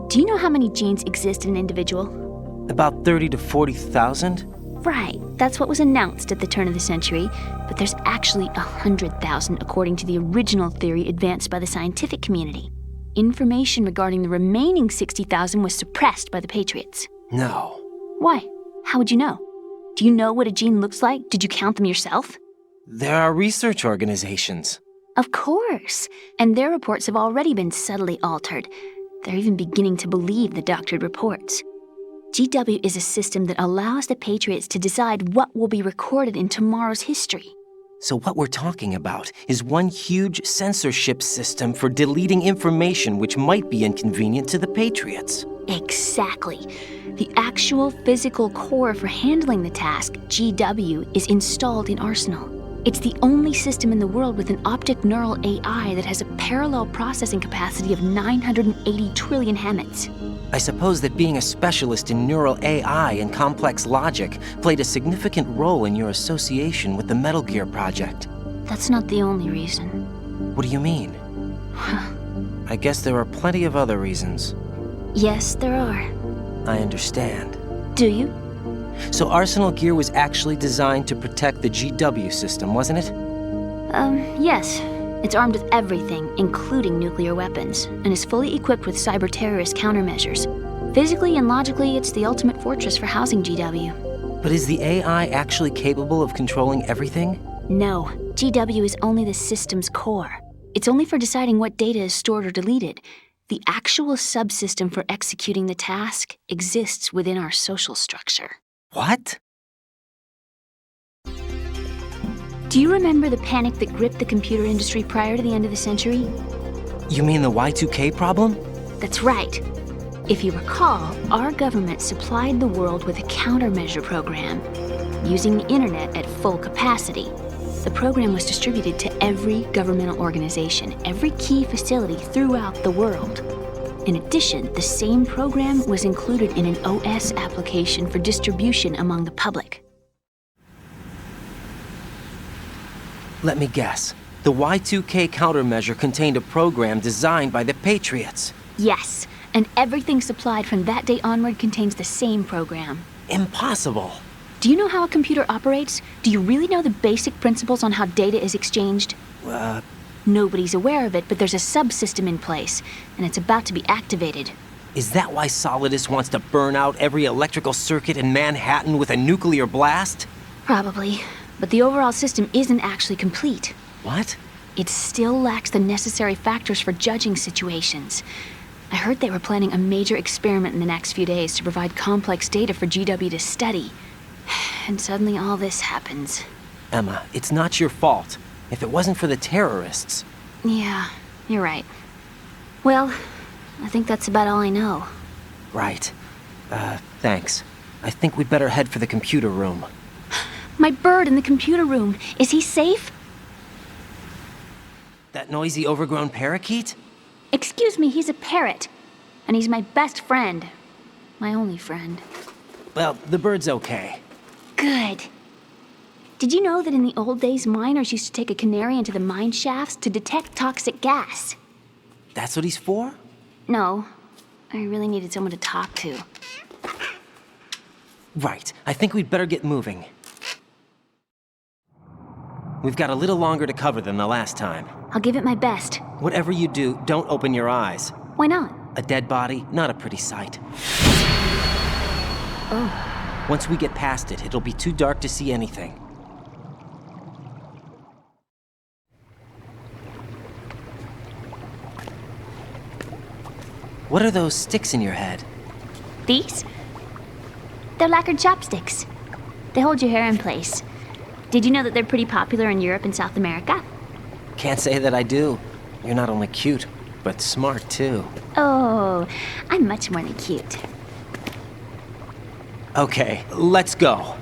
Do you know how many genes exist in an individual? About 30 to 40,000? Right, that's what was announced at the turn of the century, but there's actually 100,000 according to the original theory advanced by the scientific community. Information regarding the remaining 60,000 was suppressed by the Patriots. No. Why? How would you know? Do you know what a gene looks like? Did you count them yourself? There are research organizations. Of course, and their reports have already been subtly altered. They're even beginning to believe the doctored reports. GW is a system that allows the Patriots to decide what will be recorded in tomorrow's history. So what we're talking about is one huge censorship system for deleting information which might be inconvenient to the Patriots. Exactly. The actual physical core for handling the task, GW, is installed in Arsenal. It's the only system in the world with an optic neural AI that has a parallel processing capacity of 980 trillion Hammets. I suppose that being a specialist in neural AI and complex logic played a significant role in your association with the Metal Gear project. That's not the only reason. What do you mean? I guess there are plenty of other reasons. Yes, there are. I understand. Do you? So Arsenal Gear was actually designed to protect the GW system, wasn't it? Yes. It's armed with everything, including nuclear weapons, and is fully equipped with cyber-terrorist countermeasures. Physically and logically, it's the ultimate fortress for housing GW. But is the AI actually capable of controlling everything? No. GW is only the system's core. It's only for deciding what data is stored or deleted. The actual subsystem for executing the task exists within our social structure. What? Do you remember the panic that gripped the computer industry prior to the end of the century? You mean the Y2K problem? That's right. If you recall, our government supplied the world with a countermeasure program, using the internet at full capacity. The program was distributed to every governmental organization, every key facility throughout the world. In addition, the same program was included in an OS application for distribution among the public. Let me guess. The Y2K countermeasure contained a program designed by the Patriots. Yes, and everything supplied from that day onward contains the same program. Impossible. Do you know how a computer operates? Do you really know the basic principles on how data is exchanged? Nobody's aware of it, but there's a subsystem in place, and it's about to be activated. Is that why Solidus wants to burn out every electrical circuit in Manhattan with a nuclear blast? Probably, but the overall system isn't actually complete. What? It still lacks the necessary factors for judging situations. I heard they were planning a major experiment in the next few days to provide complex data for GW to study. And suddenly all this happens. Emma, it's not your fault. If it wasn't for the terrorists... Yeah, you're right. Well, I think that's about all I know. Right. Thanks. I think we'd better head for the computer room. My bird in the computer room. Is he safe? That noisy, overgrown parakeet? Excuse me, he's a parrot. And he's my best friend. My only friend. Well, the bird's okay. Good. Did you know that in the old days, miners used to take a canary into the mine shafts to detect toxic gas? That's what he's for? No. I really needed someone to talk to. Right. I think we'd better get moving. We've got a little longer to cover than the last time. I'll give it my best. Whatever you do, don't open your eyes. Why not? A dead body, not a pretty sight. Oh. Once we get past it, it'll be too dark to see anything. What are those sticks in your head? These? They're lacquered chopsticks. They hold your hair in place. Did you know that they're pretty popular in Europe and South America? Can't say that I do. You're not only cute, but smart too. Oh, I'm much more than cute. Okay, let's go.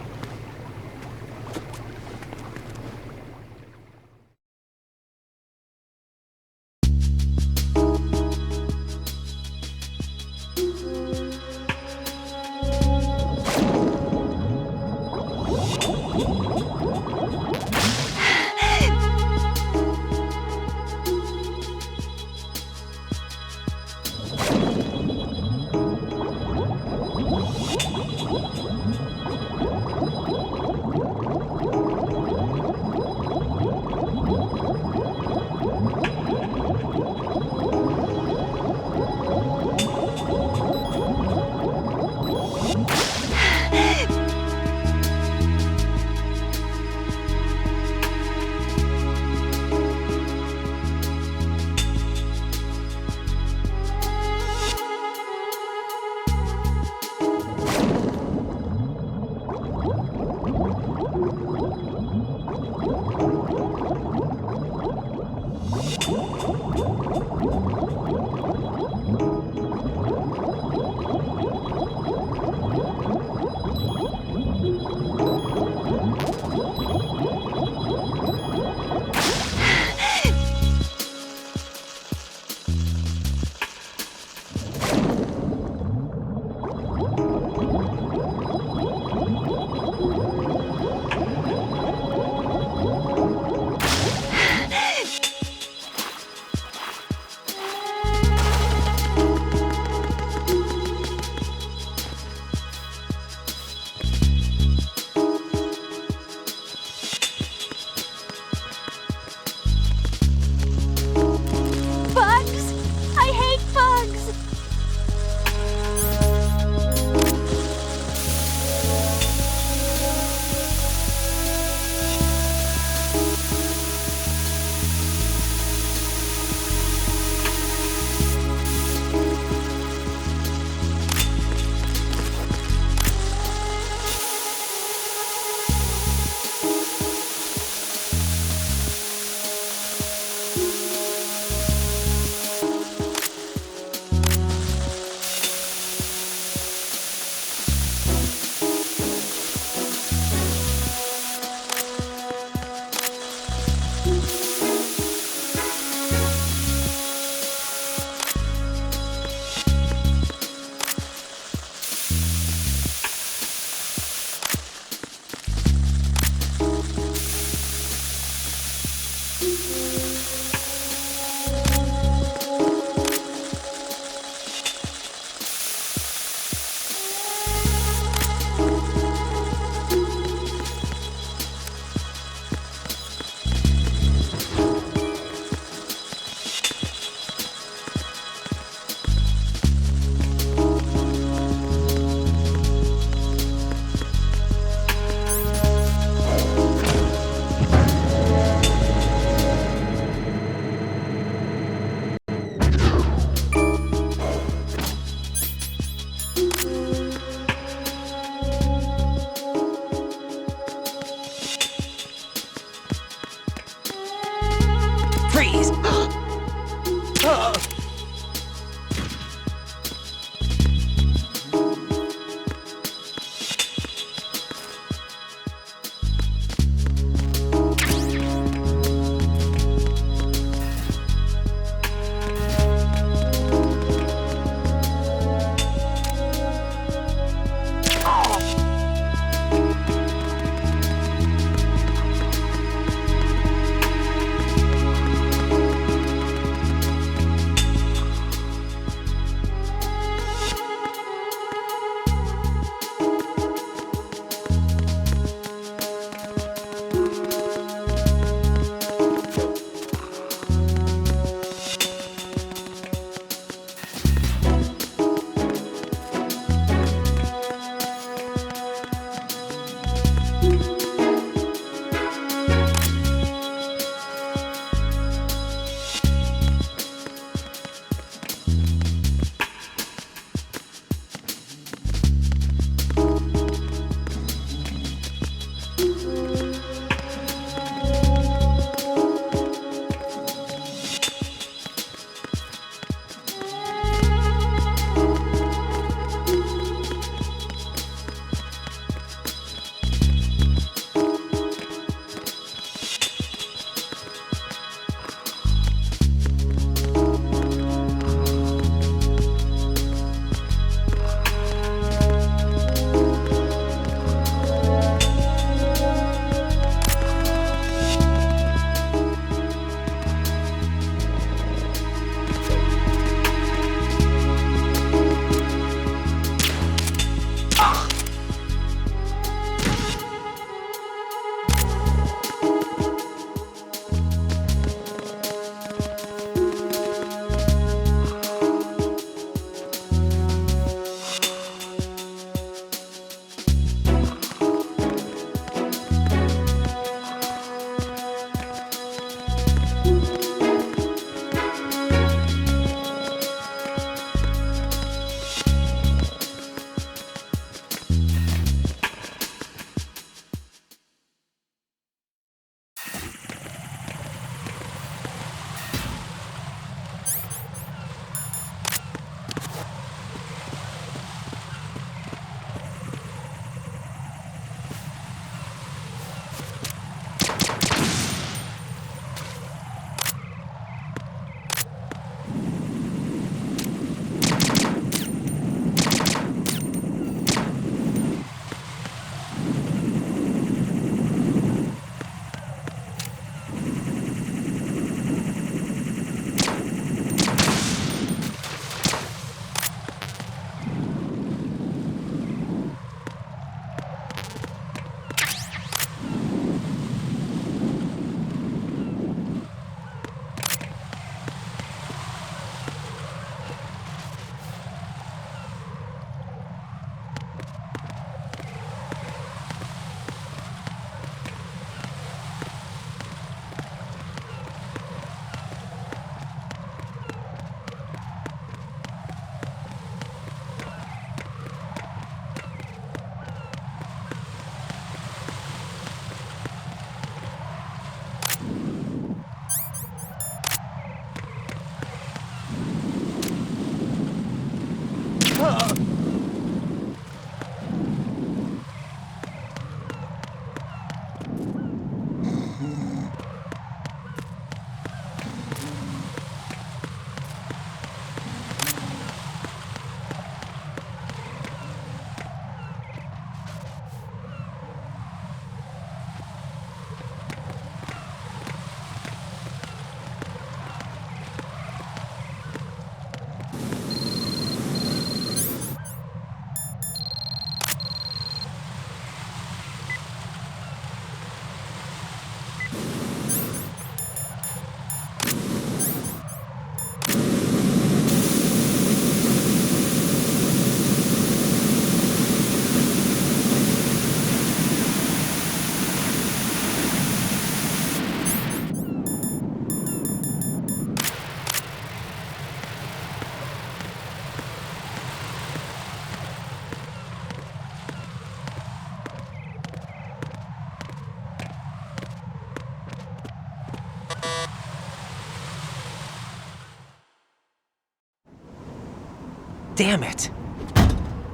Damn it.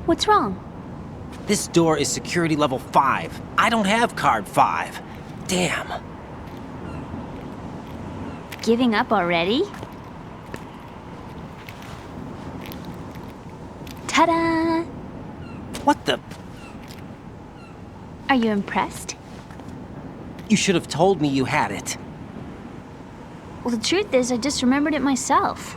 What's wrong? This door is security level 5. I don't have card 5. Damn. Giving up already? Ta-da! What the? Are you impressed? You should have told me you had it. Well, the truth is, I just remembered it myself.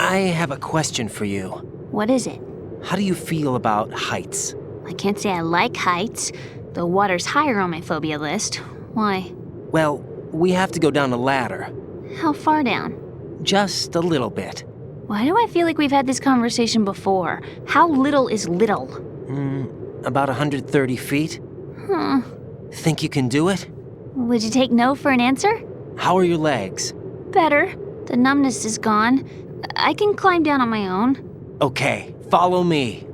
I have a question for you. What is it? How do you feel about heights? I can't say I like heights, though water's higher on my phobia list. Why? Well, we have to go down a ladder. How far down? Just a little bit. Why do I feel like we've had this conversation before? How little is little? About 130 feet. Huh. Think you can do it? Would you take no for an answer? How are your legs? Better. The numbness is gone. I can climb down on my own. Okay, follow me.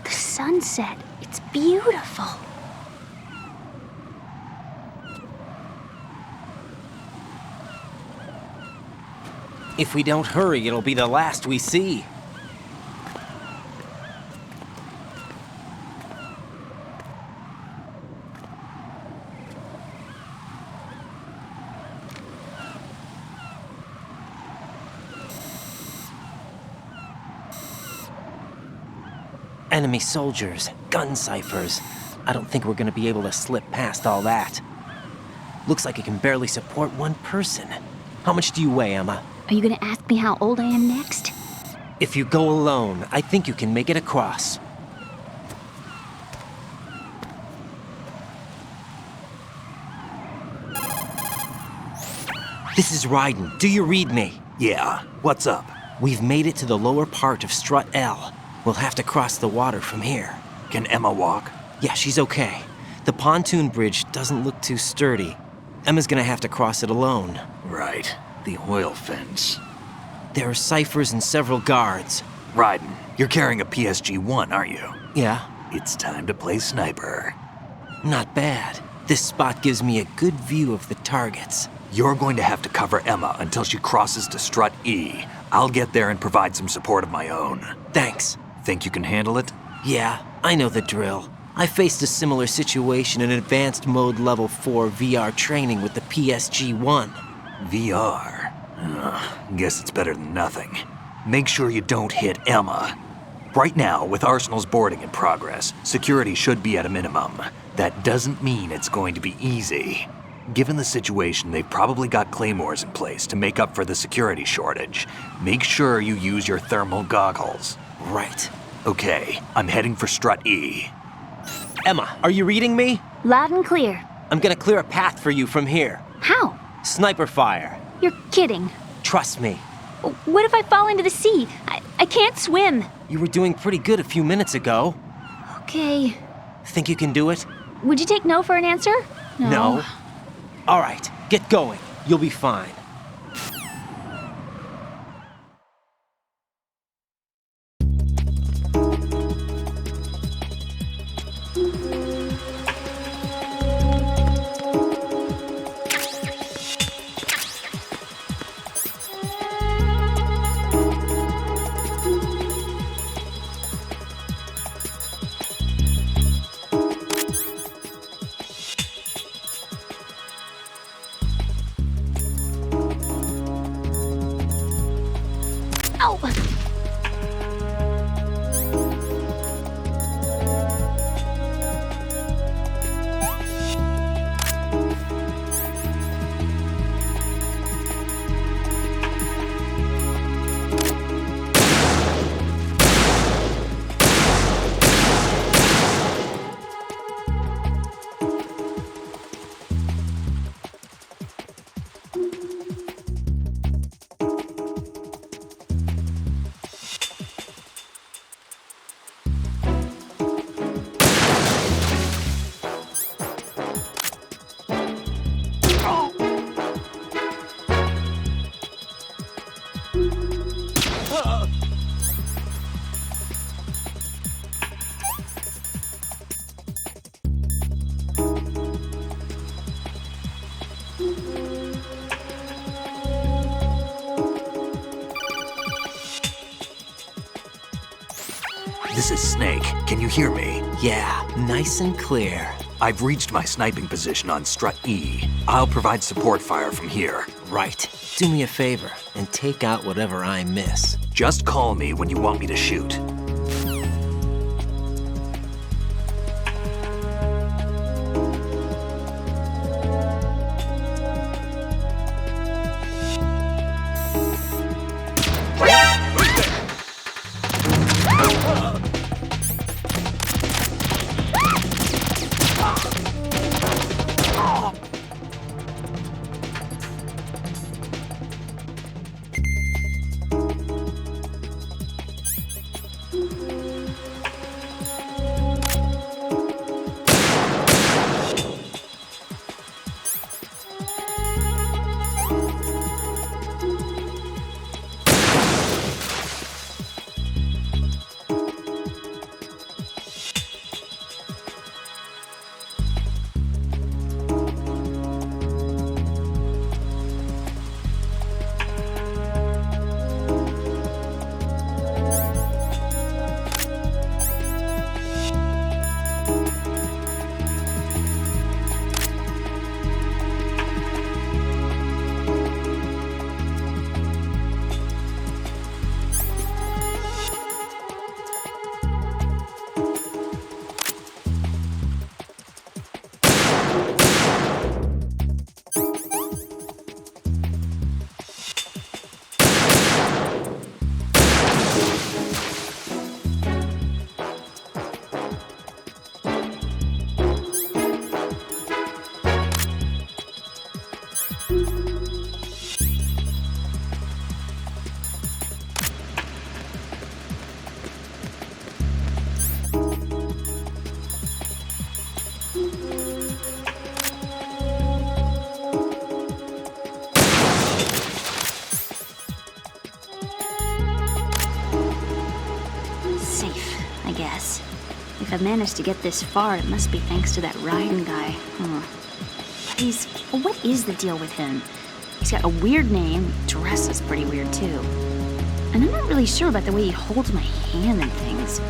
Sunset. It's beautiful. If we don't hurry, it'll be the last we see. Enemy soldiers, gun ciphers. I don't think we're gonna be able to slip past all that. Looks like it can barely support one person. How much do you weigh, Emma? Are you gonna ask me how old I am next? If you go alone, I think you can make it across. This is Ryden. Do you read me? Yeah, what's up? We've made it to the lower part of Strut L. We'll have to cross the water from here. Can Emma walk? Yeah, she's okay. The pontoon bridge doesn't look too sturdy. Emma's gonna have to cross it alone. Right. The oil fence. There are ciphers and several guards. Ryden, you're carrying a PSG-1, aren't you? Yeah. It's time to play sniper. Not bad. This spot gives me a good view of the targets. You're going to have to cover Emma until she crosses to strut E. I'll get there and provide some support of my own. Thanks. Think you can handle it? Yeah, I know the drill. I faced a similar situation in Advanced Mode Level 4 VR training with the PSG-1. VR? Guess it's better than nothing. Make sure you don't hit Emma. Right now, with Arsenal's boarding in progress, security should be at a minimum. That doesn't mean it's going to be easy. Given the situation, they've probably got claymores in place to make up for the security shortage. Make sure you use your thermal goggles. Right. Okay, I'm heading for strut E. Emma, are you reading me? Loud and clear. I'm gonna clear a path for you from here. How? Sniper fire. You're kidding. Trust me. What if I fall into the sea? I can't swim. You were doing pretty good a few minutes ago. Okay. Think you can do it? Would you take no for an answer? No. All right, get going. You'll be fine. Ow! This is Snake. Can you hear me? Yeah, nice and clear. I've reached my sniping position on strut E. I'll provide support fire from here. Right. Do me a favor and take out whatever I miss. Just call me when you want me to shoot. If I've managed to get this far, it must be thanks to that Raiden guy. But what is the deal with him? He's got a weird name, he dresses pretty weird too. And I'm not really sure about the way he holds my hand and things.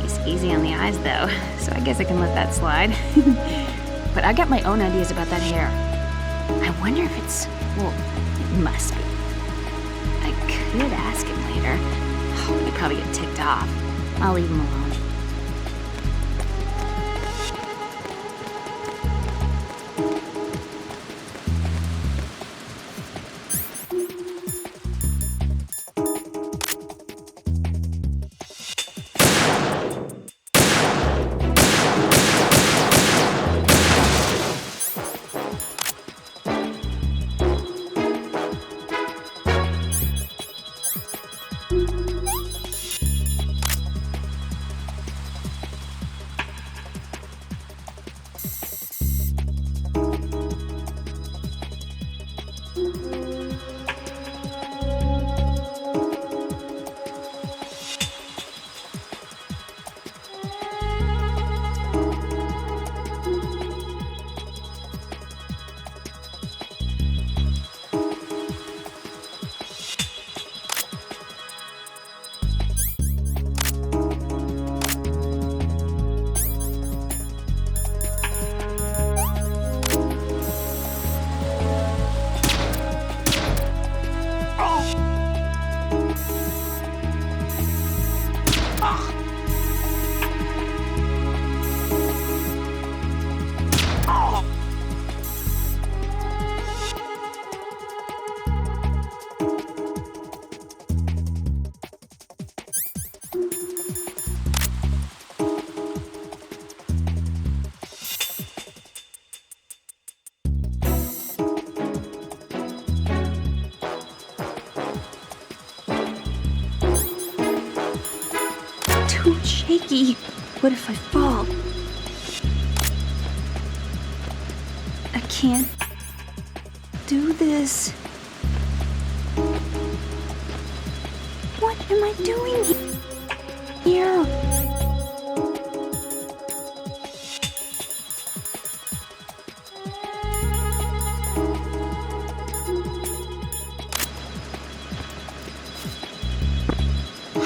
He's easy on the eyes though, so I guess I can let that slide. But I got my own ideas about that hair. I wonder if it's, well, it must be. I could ask him later. Oh, he'd probably get ticked off. I'll leave him alone. Shaky. What if I fall? I can't do this. What am I doing here?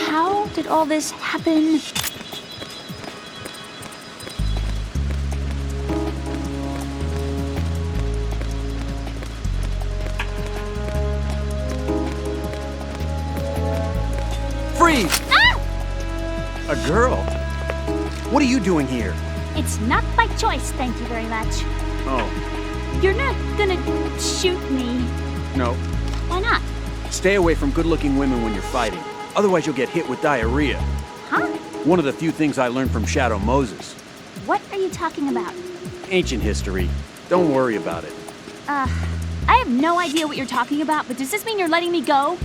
How did all this happen? Freeze! Ah! A girl? What are you doing here? It's not by choice, thank you very much. Oh, You're not gonna shoot me. no. Why not? Stay away from good-looking women when you're fighting. Otherwise you'll get hit with diarrhea. Huh? One of the few things I learned from Shadow Moses. What are you talking about? Ancient history. Don't worry about it. I have no idea what you're talking about, but does this mean you're letting me go?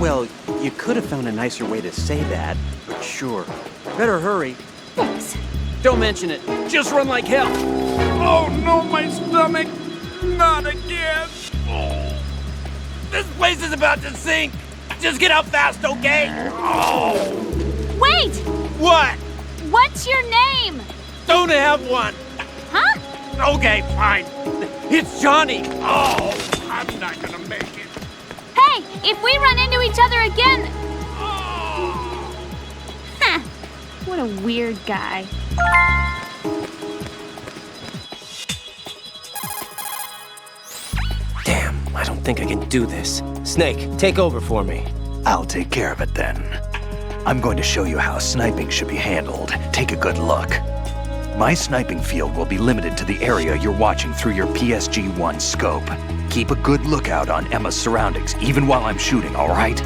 Well, you could have found a nicer way to say that, but sure. Better hurry. Thanks. Don't mention it. Just run like hell. Oh no, my stomach! Not again! Oh. This place is about to sink! Just get out fast, okay? Oh. Wait! What? What's your name? Don't have one! Huh? Okay, fine. It's Johnny! Oh, I'm not gonna make it. Hey, if we run into each other again... Huh. What a weird guy. Damn, I don't think I can do this. Snake, take over for me. I'll take care of it then. I'm going to show you how sniping should be handled. Take a good look. My sniping field will be limited to the area you're watching through your PSG-1 scope. Keep a good lookout on Emma's surroundings, even while I'm shooting, all right?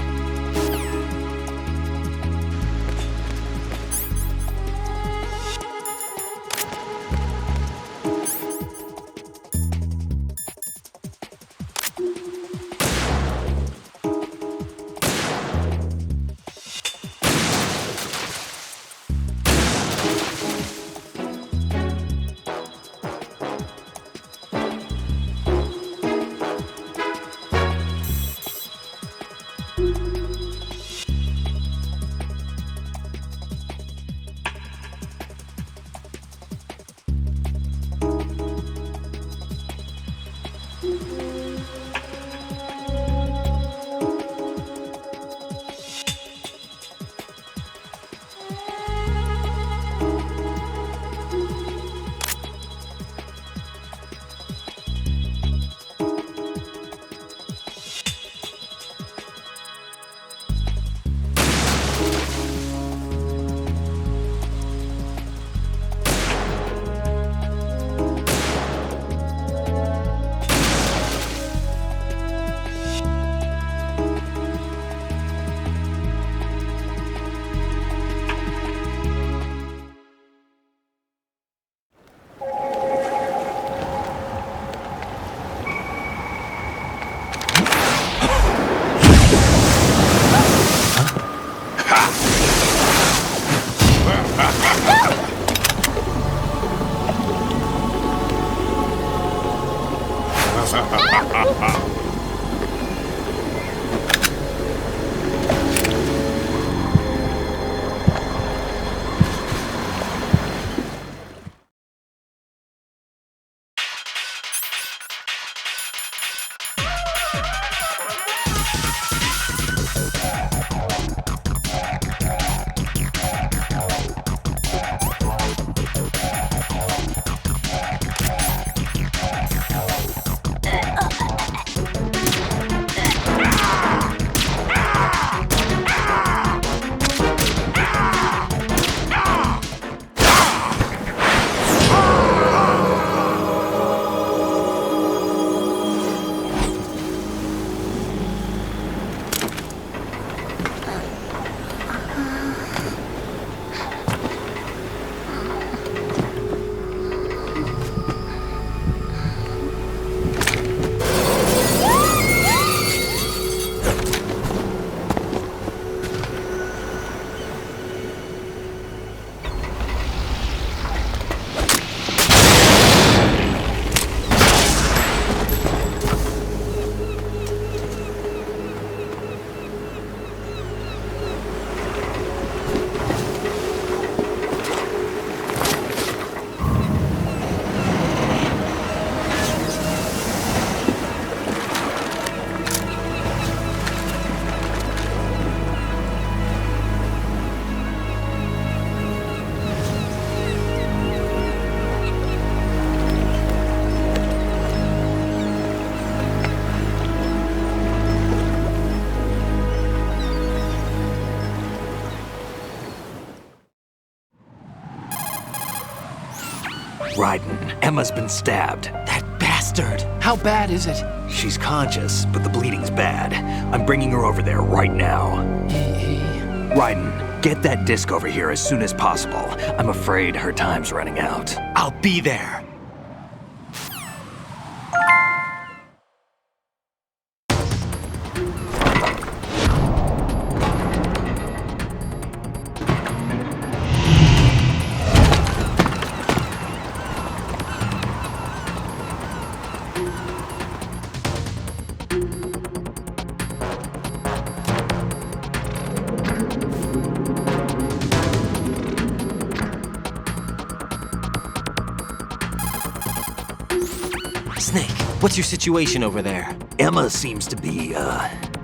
Raiden, Emma's been stabbed. That bastard! How bad is it? She's conscious, but the bleeding's bad. I'm bringing her over there right now. Raiden, get that disc over here as soon as possible. I'm afraid her time's running out. I'll be there. Snake, what's your situation over there? Emma seems to be,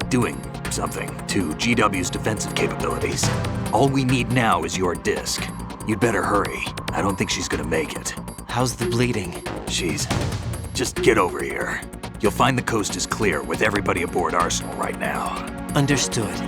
doing something to GW's defensive capabilities. All we need now is your disc. You'd better hurry. I don't think she's gonna make it. How's the bleeding? Just get over here. You'll find the coast is clear with everybody aboard Arsenal right now. Understood.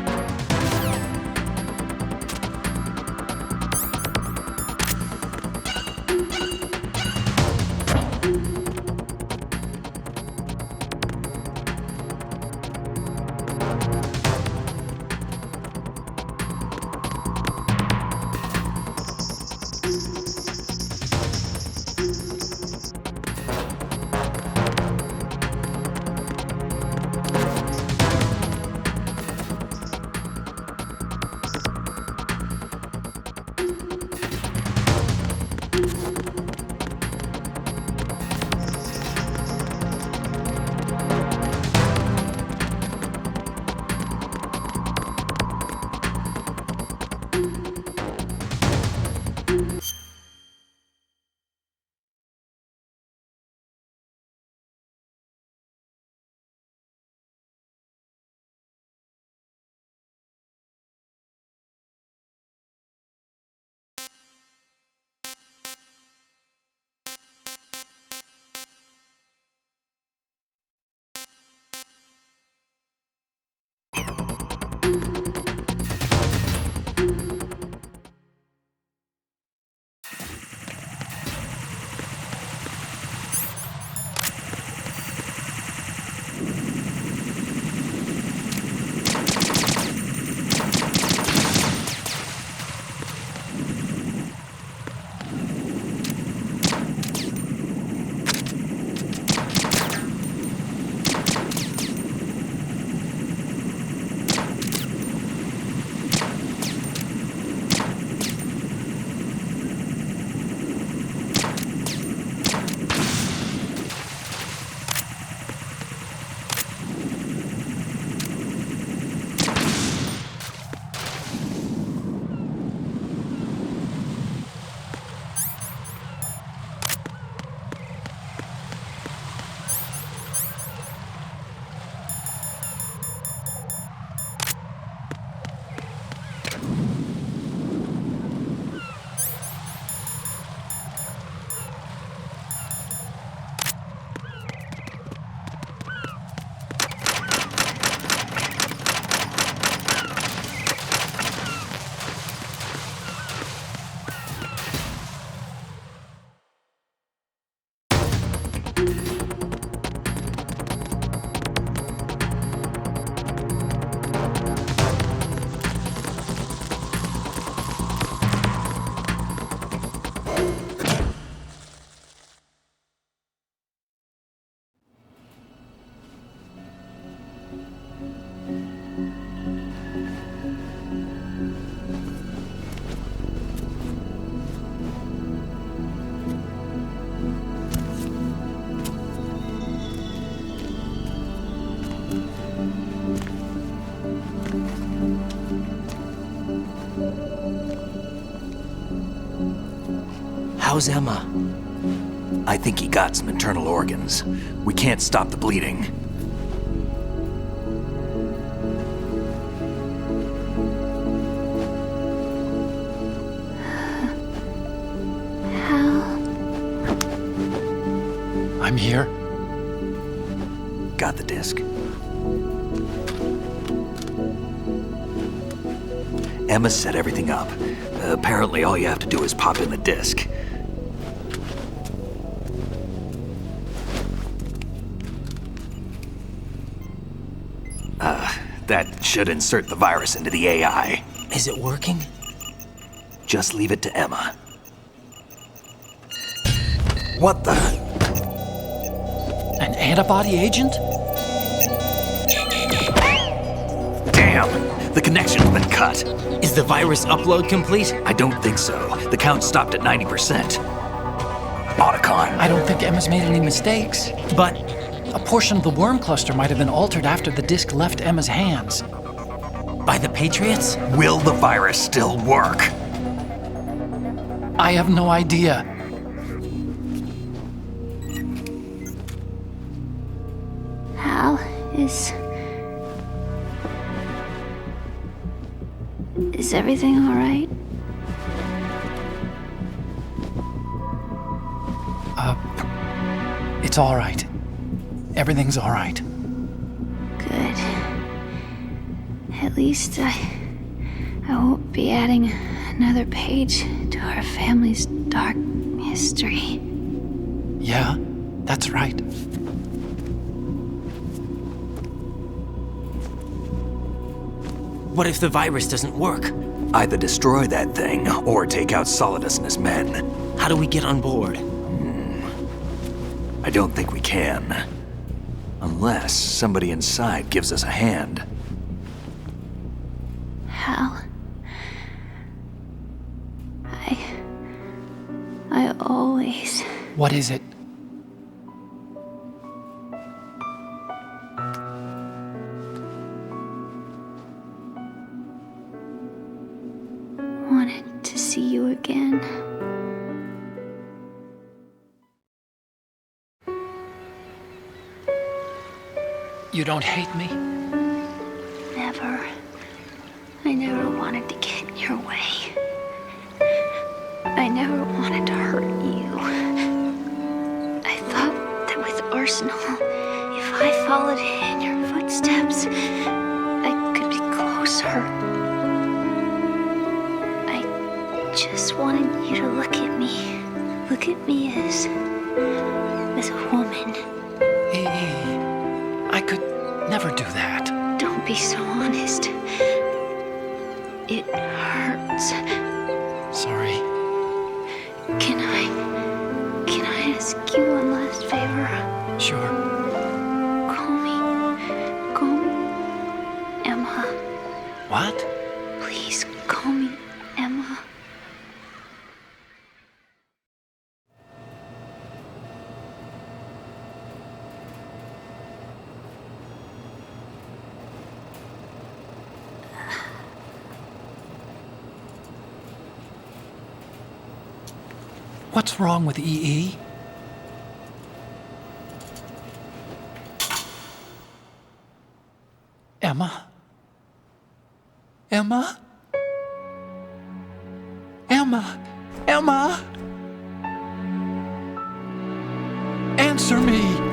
How's Emma? I think he got some internal organs. We can't stop the bleeding. I'm here. Got the disc. Emma set everything up. Apparently all you have to do is pop in the disc. That should insert the virus into the AI. Is it working? Just leave it to Emma. What the? An antibody agent? Damn! The connection's been cut. Is the virus upload complete? I don't think so. The count stopped at 90%. Otacon. I don't think Emma's made any mistakes. But a portion of the worm cluster might have been altered after the disk left Emma's hands. By the Patriots? Will the virus still work? I have no idea. Hal, is everything all right? It's all right. Everything's all right. Good. At least I won't be adding another page to our family's dark history. Yeah, that's right. What if the virus doesn't work? Either destroy that thing, or take out Solidus and his men. How do we get on board? I don't think we can. Unless somebody inside gives us a hand. Hal, I always... What is it? wanted to see you again. You don't hate me? Never. I never wanted to get in your way. I never wanted to hurt you. I thought that with Arsenal, if I followed in your footsteps, I could be closer. I just wanted you to look at me. Look at me as a woman. I could never do that. Don't be so honest. It hurts. Sorry. Can I ask you one last favor? Sure. Call me Emma. What? Please call me Emma. What's wrong with EE? Emma? Emma? Emma? Emma? Answer me!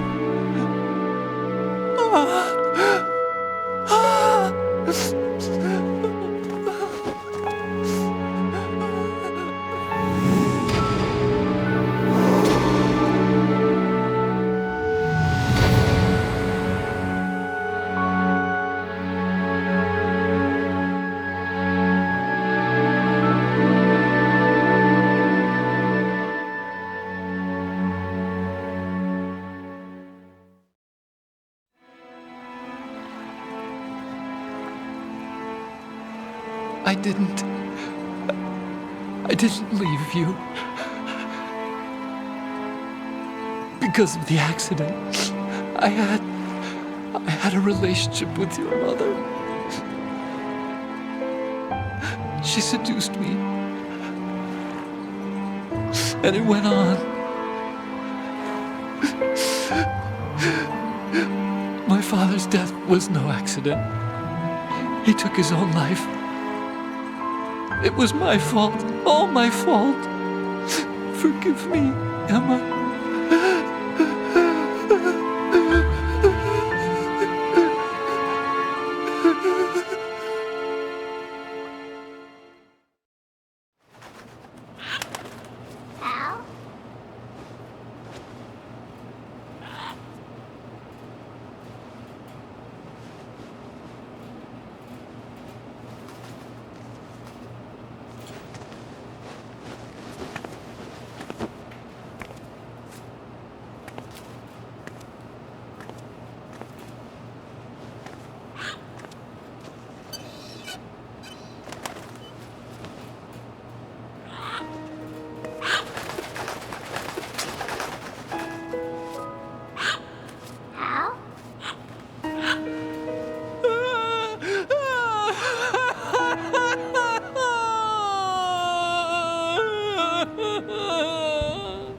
I didn't leave you. Because of the accident, I had a relationship with your mother. She seduced me. And it went on. My father's death was no accident. He took his own life. It was my fault, all my fault. Forgive me, Emma. Al?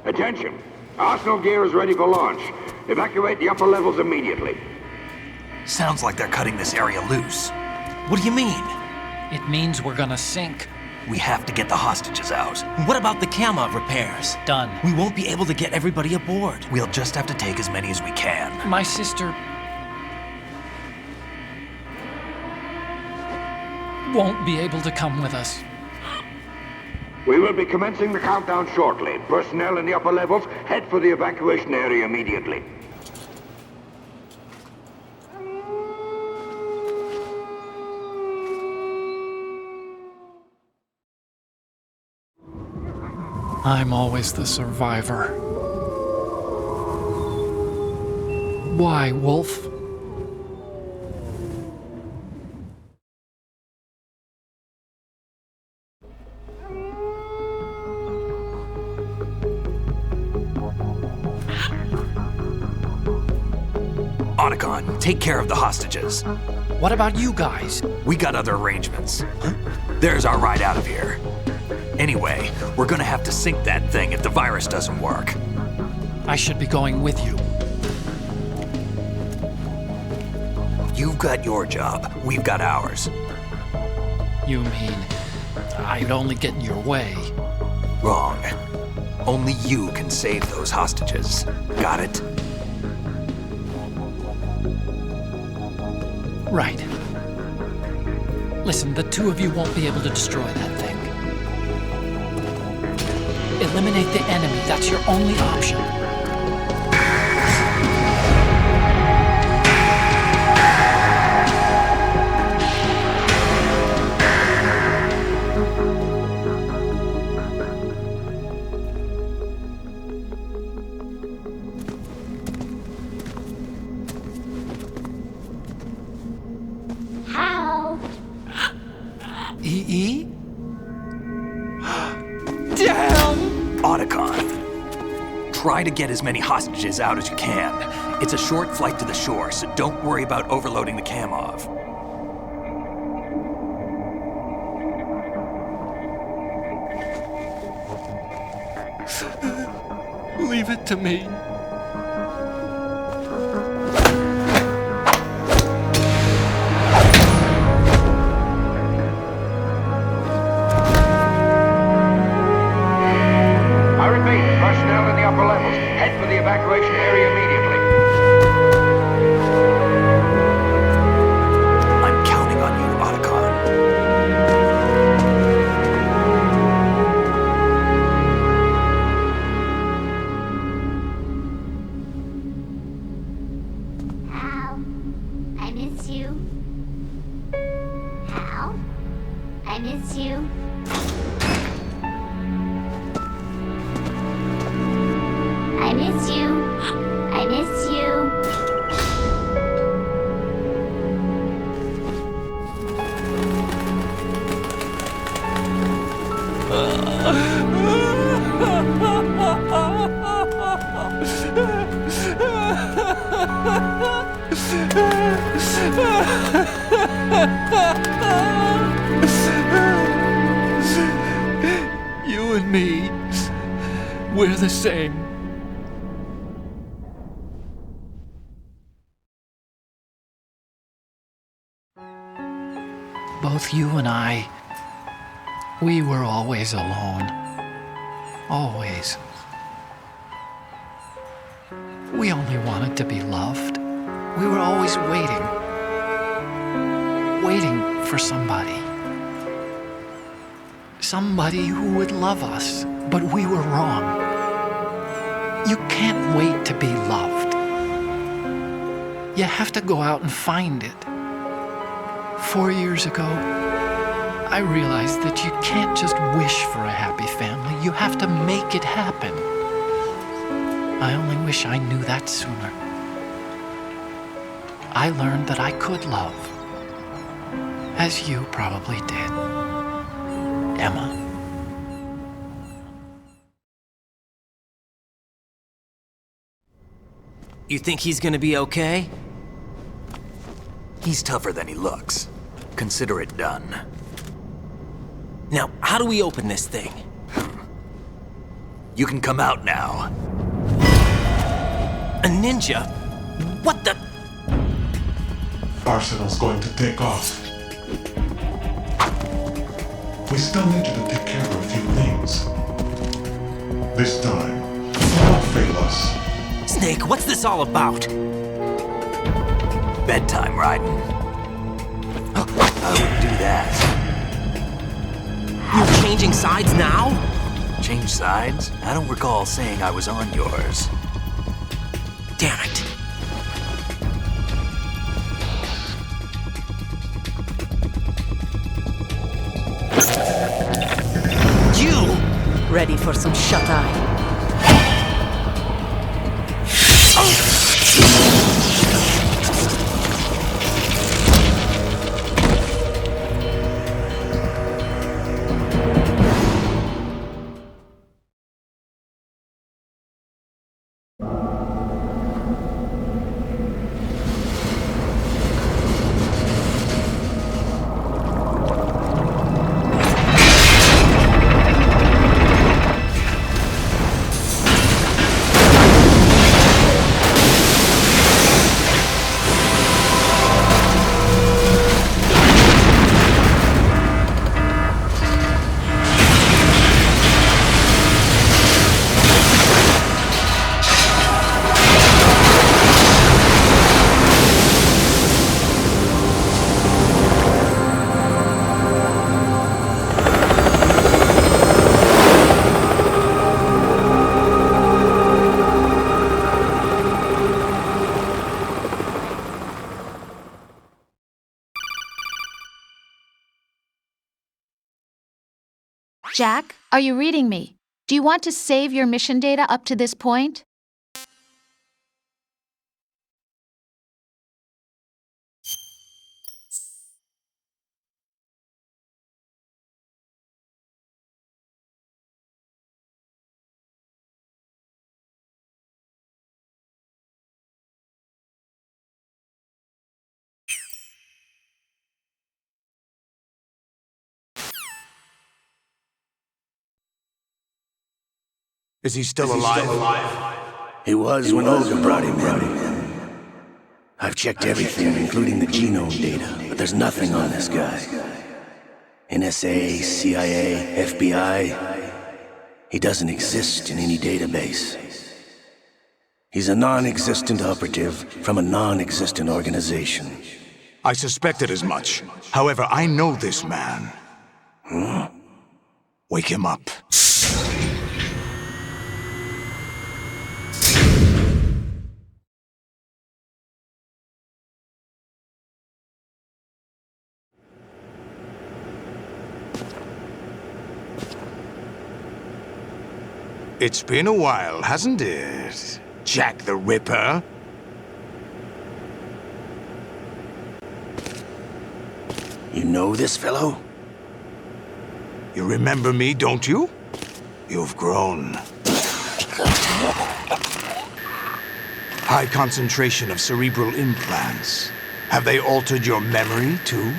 Attention! Arsenal gear is ready for launch. Evacuate the upper levels immediately. Sounds like they're cutting this area loose. What do you mean? It means we're gonna sink. We have to get the hostages out. What about the camo repairs? Done. We won't be able to get everybody aboard. We'll just have to take as many as we can. My sister won't be able to come with us. We will be commencing the countdown shortly. Personnel in the upper levels, head for the evacuation area immediately. I'm always the survivor. Why, Wolf? Otacon, take care of the hostages. What about you guys? We got other arrangements. There's our ride out of here. Anyway, we're gonna have to sink that thing if the virus doesn't work. I should be going with you. You've got your job, we've got ours. You mean I'd only get in your way? Wrong. Only you can save those hostages. Got it? Right. Listen, the two of you won't be able to destroy that thing. Eliminate the enemy. That's your only option. How? EE? Damn! Otacon, try to get as many hostages out as you can. It's a short flight to the shore, so don't worry about overloading the Kamov. Leave it to me. Personnel in the upper levels, head for the evacuation area immediately. I'm counting on you, Otacon. Hal, I miss you. Hal, I miss you. I miss you. I miss you. You and me, we're the same. Both you and I, we were always alone. Always. We only wanted to be loved. We were always waiting. Waiting for somebody. Somebody who would love us, but we were wrong. You can't wait to be loved. You have to go out and find it. 4 years ago, I realized that you can't just wish for a happy family. You have to make it happen. I only wish I knew that sooner. I learned that I could love, as you probably did, Emma. You think he's gonna be okay? He's tougher than he looks. Consider it done. Now, how do we open this thing? You can come out now. A ninja? What the? Arsenal's going to take off. We still need you to take care of a few things. This time, don't fail us. Snake, what's this all about? Bedtime, Raiden. I wouldn't do that. You're changing sides now? Change sides? I don't recall saying I was on yours. Damn it. You! Ready for some shut-eye? Jack, are you reading me? Do you want to save your mission data up to this point? Is he still alive? He was when Olga brought him in. I've checked everything, including the genome data, but there's nothing on this guy. NSA, CIA, FBI. He doesn't exist in any database. He's a non-existent operative from a non-existent organization. I suspected as much. However, I know this man. Wake him up. It's been a while, hasn't it, Jack the Ripper? You know this fellow? You remember me, don't you? You've grown. High concentration of cerebral implants. Have they altered your memory, too?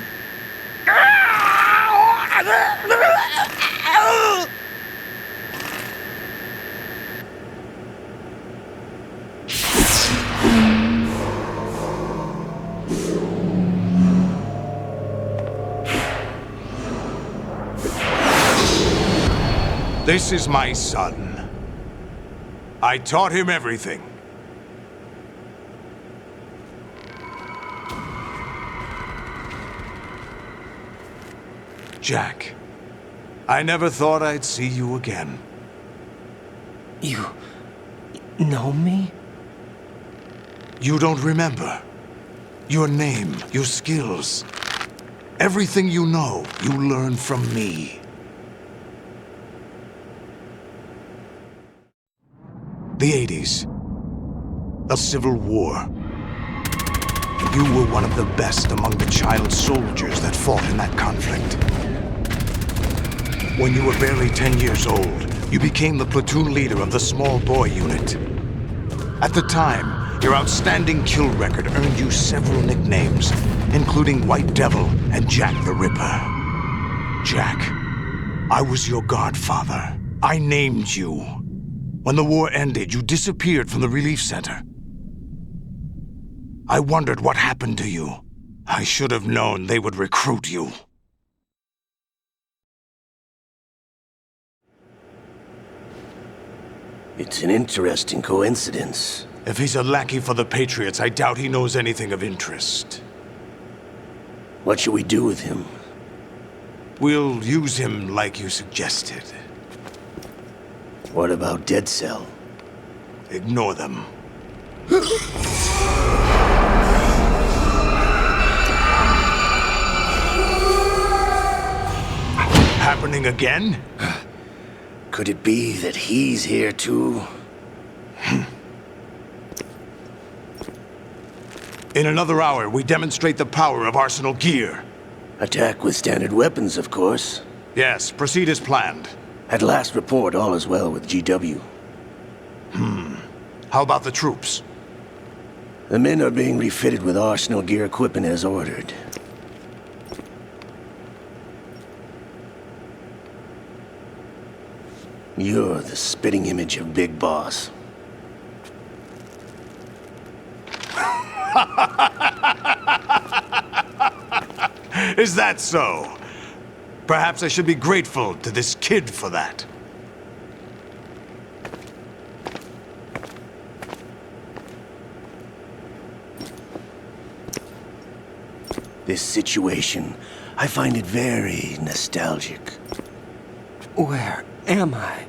This is my son. I taught him everything. Jack, I never thought I'd see you again. You know me? You don't remember. Your name, your skills. Everything you know, you learned from me. The 80s. A civil war. You were one of the best among the child soldiers that fought in that conflict. When you were barely 10 years old, you became the platoon leader of the small boy unit. At the time, your outstanding kill record earned you several nicknames, including White Devil and Jack the Ripper. Jack, I was your godfather. I named you. When the war ended, you disappeared from the relief center. I wondered what happened to you. I should have known they would recruit you. It's an interesting coincidence. If he's a lackey for the Patriots, I doubt he knows anything of interest. What should we do with him? We'll use him like you suggested. What about Dead Cell? Ignore them. Happening again? Could it be that he's here too? In another hour, we demonstrate the power of Arsenal gear. Attack with standard weapons, of course. Yes, proceed as planned. At last report, all is well with GW. How about the troops? The men are being refitted with Arsenal gear equipment as ordered. You're the spitting image of Big Boss. Is that so? Perhaps I should be grateful to this kid for that. This situation, I find it very nostalgic. Where am I?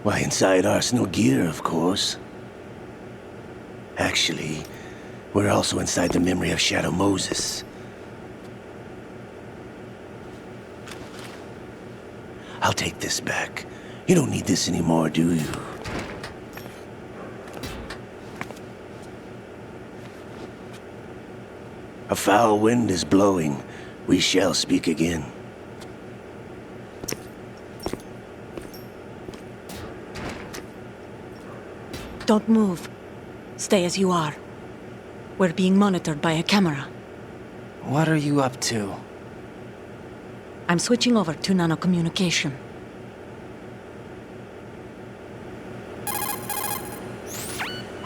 Why, inside Arsenal gear, of course. Actually, we're also inside the memory of Shadow Moses. I'll take this back. You don't need this anymore, do you? A foul wind is blowing. We shall speak again. Don't move. Stay as you are. We're being monitored by a camera. What are you up to? I'm switching over to nanocommunication.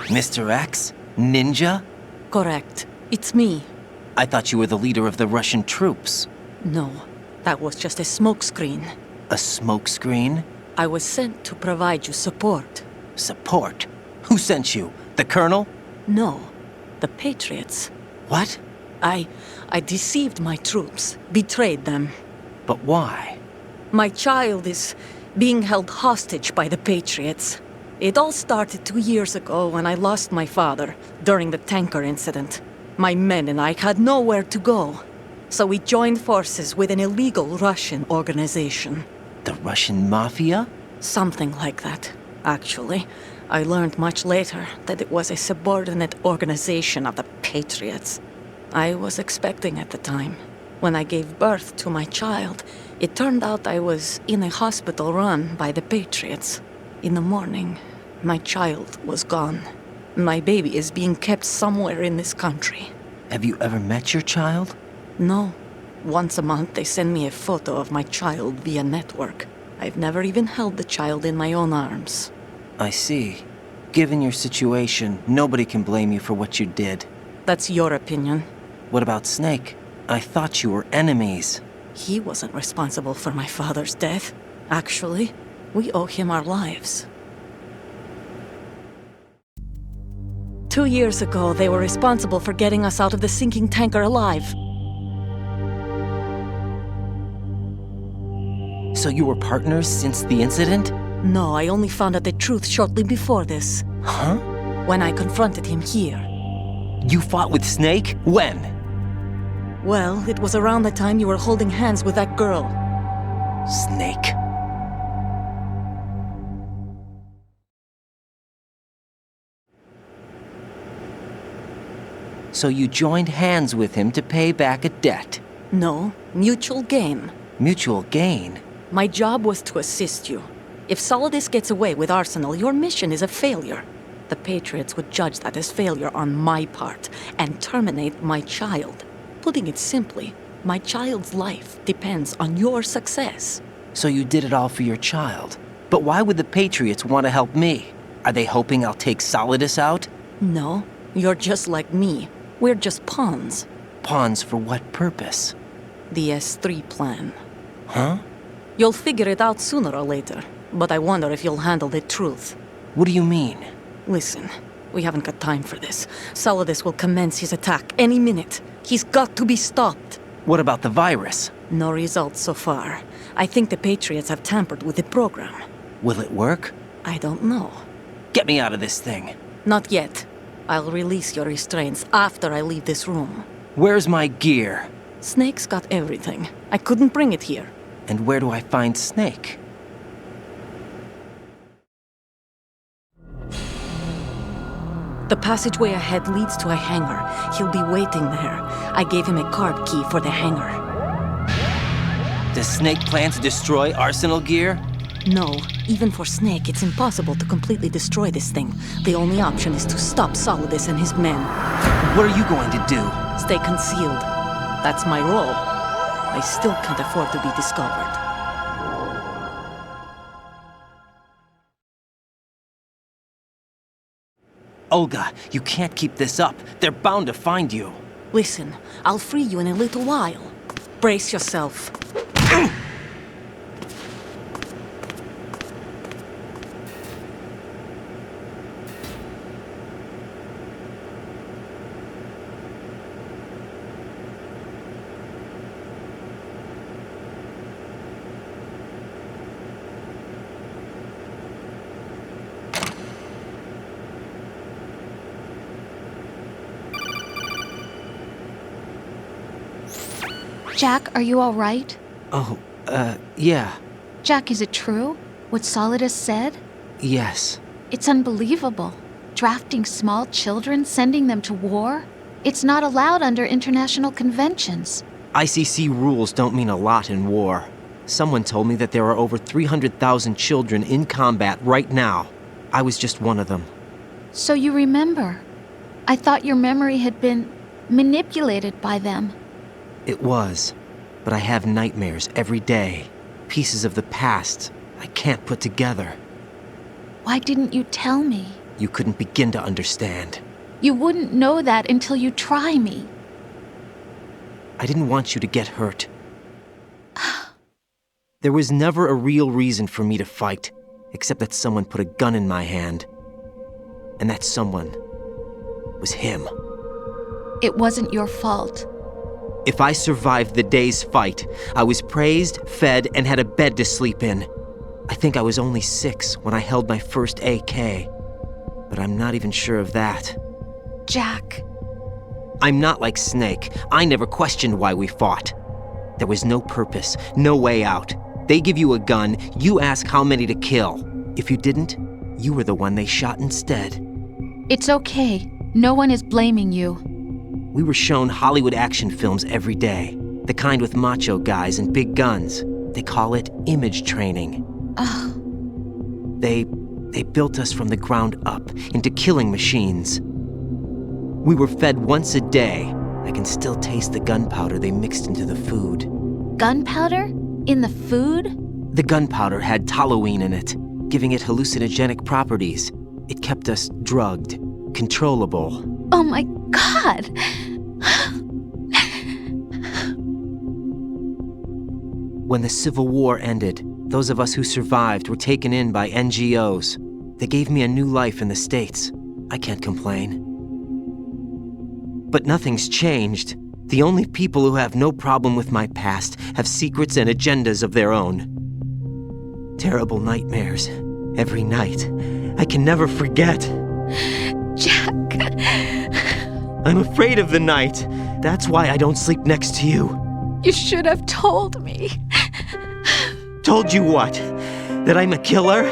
Mr. X? Ninja? Correct. It's me. I thought you were the leader of the Russian troops. No, that was just a smokescreen. A smokescreen? I was sent to provide you support. Support? Who sent you? The Colonel? No, the Patriots. What? I deceived my troops, betrayed them. But why? My child is being held hostage by the Patriots. It all started 2 years ago when I lost my father during the tanker incident. My men and I had nowhere to go, so we joined forces with an illegal Russian organization. The Russian Mafia? Something like that, actually. I learned much later that it was a subordinate organization of the Patriots. I was expecting at the time. When I gave birth to my child, it turned out I was in a hospital run by the Patriots. In the morning, my child was gone. My baby is being kept somewhere in this country. Have you ever met your child? No. Once a month, they send me a photo of my child via network. I've never even held the child in my own arms. I see. Given your situation, nobody can blame you for what you did. That's your opinion. What about Snake? I thought you were enemies. He wasn't responsible for my father's death. Actually, we owe him our lives. 2 years ago, they were responsible for getting us out of the sinking tanker alive. So you were partners since the incident? No, I only found out the truth shortly before this. Huh? When I confronted him here. You fought with Snake? When? Well, it was around the time you were holding hands with that girl. Snake. So you joined hands with him to pay back a debt? No, mutual gain. Mutual gain? My job was to assist you. If Solidus gets away with Arsenal, your mission is a failure. The Patriots would judge that as failure on my part and terminate my child. Putting it simply, my child's life depends on your success. So you did it all for your child. But why would the Patriots want to help me? Are they hoping I'll take Solidus out? No, you're just like me. We're just pawns. Pawns for what purpose? The S3 plan. Huh? You'll figure it out sooner or later, but I wonder if you'll handle the truth. What do you mean? Listen, we haven't got time for this. Solidus will commence his attack any minute. He's got to be stopped. What about the virus? No results so far. I think the Patriots have tampered with the program. Will it work? I don't know. Get me out of this thing. Not yet. I'll release your restraints after I leave this room. Where's my gear? Snake's got everything. I couldn't bring it here. And where do I find Snake? The passageway ahead leads to a hangar. He'll be waiting there. I gave him a card key for the hangar. Does Snake plan to destroy Arsenal gear? No. Even for Snake, it's impossible to completely destroy this thing. The only option is to stop Solidus and his men. What are you going to do? Stay concealed. That's my role. I still can't afford to be discovered. Olga, you can't keep this up. They're bound to find you. Listen, I'll free you in a little while. Brace yourself. Jack, are you all right? Oh, yeah. Jack, is it true? What Solidus said? Yes. It's unbelievable. Drafting small children, sending them to war? It's not allowed under international conventions. ICC rules don't mean a lot in war. Someone told me that there are over 300,000 children in combat right now. I was just one of them. So you remember? I thought your memory had been manipulated by them. It was, but I have nightmares every day. Pieces of the past I can't put together. Why didn't you tell me? You couldn't begin to understand. You wouldn't know that until you try me. I didn't want you to get hurt. There was never a real reason for me to fight, except that someone put a gun in my hand. And that someone was him. It wasn't your fault. If I survived the day's fight, I was praised, fed, and had a bed to sleep in. I think I was only 6 when I held my first AK. But I'm not even sure of that. Jack. I'm not like Snake. I never questioned why we fought. There was no purpose, no way out. They give you a gun, you ask how many to kill. If you didn't, you were the one they shot instead. It's okay. No one is blaming you. We were shown Hollywood action films every day. The kind with macho guys and big guns. They call it image training. They built us from the ground up into killing machines. We were fed once a day. I can still taste the gunpowder they mixed into the food. Gunpowder? In the food? The gunpowder had toluene in it, giving it hallucinogenic properties. It kept us drugged, controllable. Oh my God! When the Civil War ended, those of us who survived were taken in by NGOs. They gave me a new life in the States. I can't complain. But nothing's changed. The only people who have no problem with my past have secrets and agendas of their own. Terrible nightmares. Every night. I can never forget. Jack. I'm afraid of the night. That's why I don't sleep next to you. You should have told me. Told you what? That I'm a killer?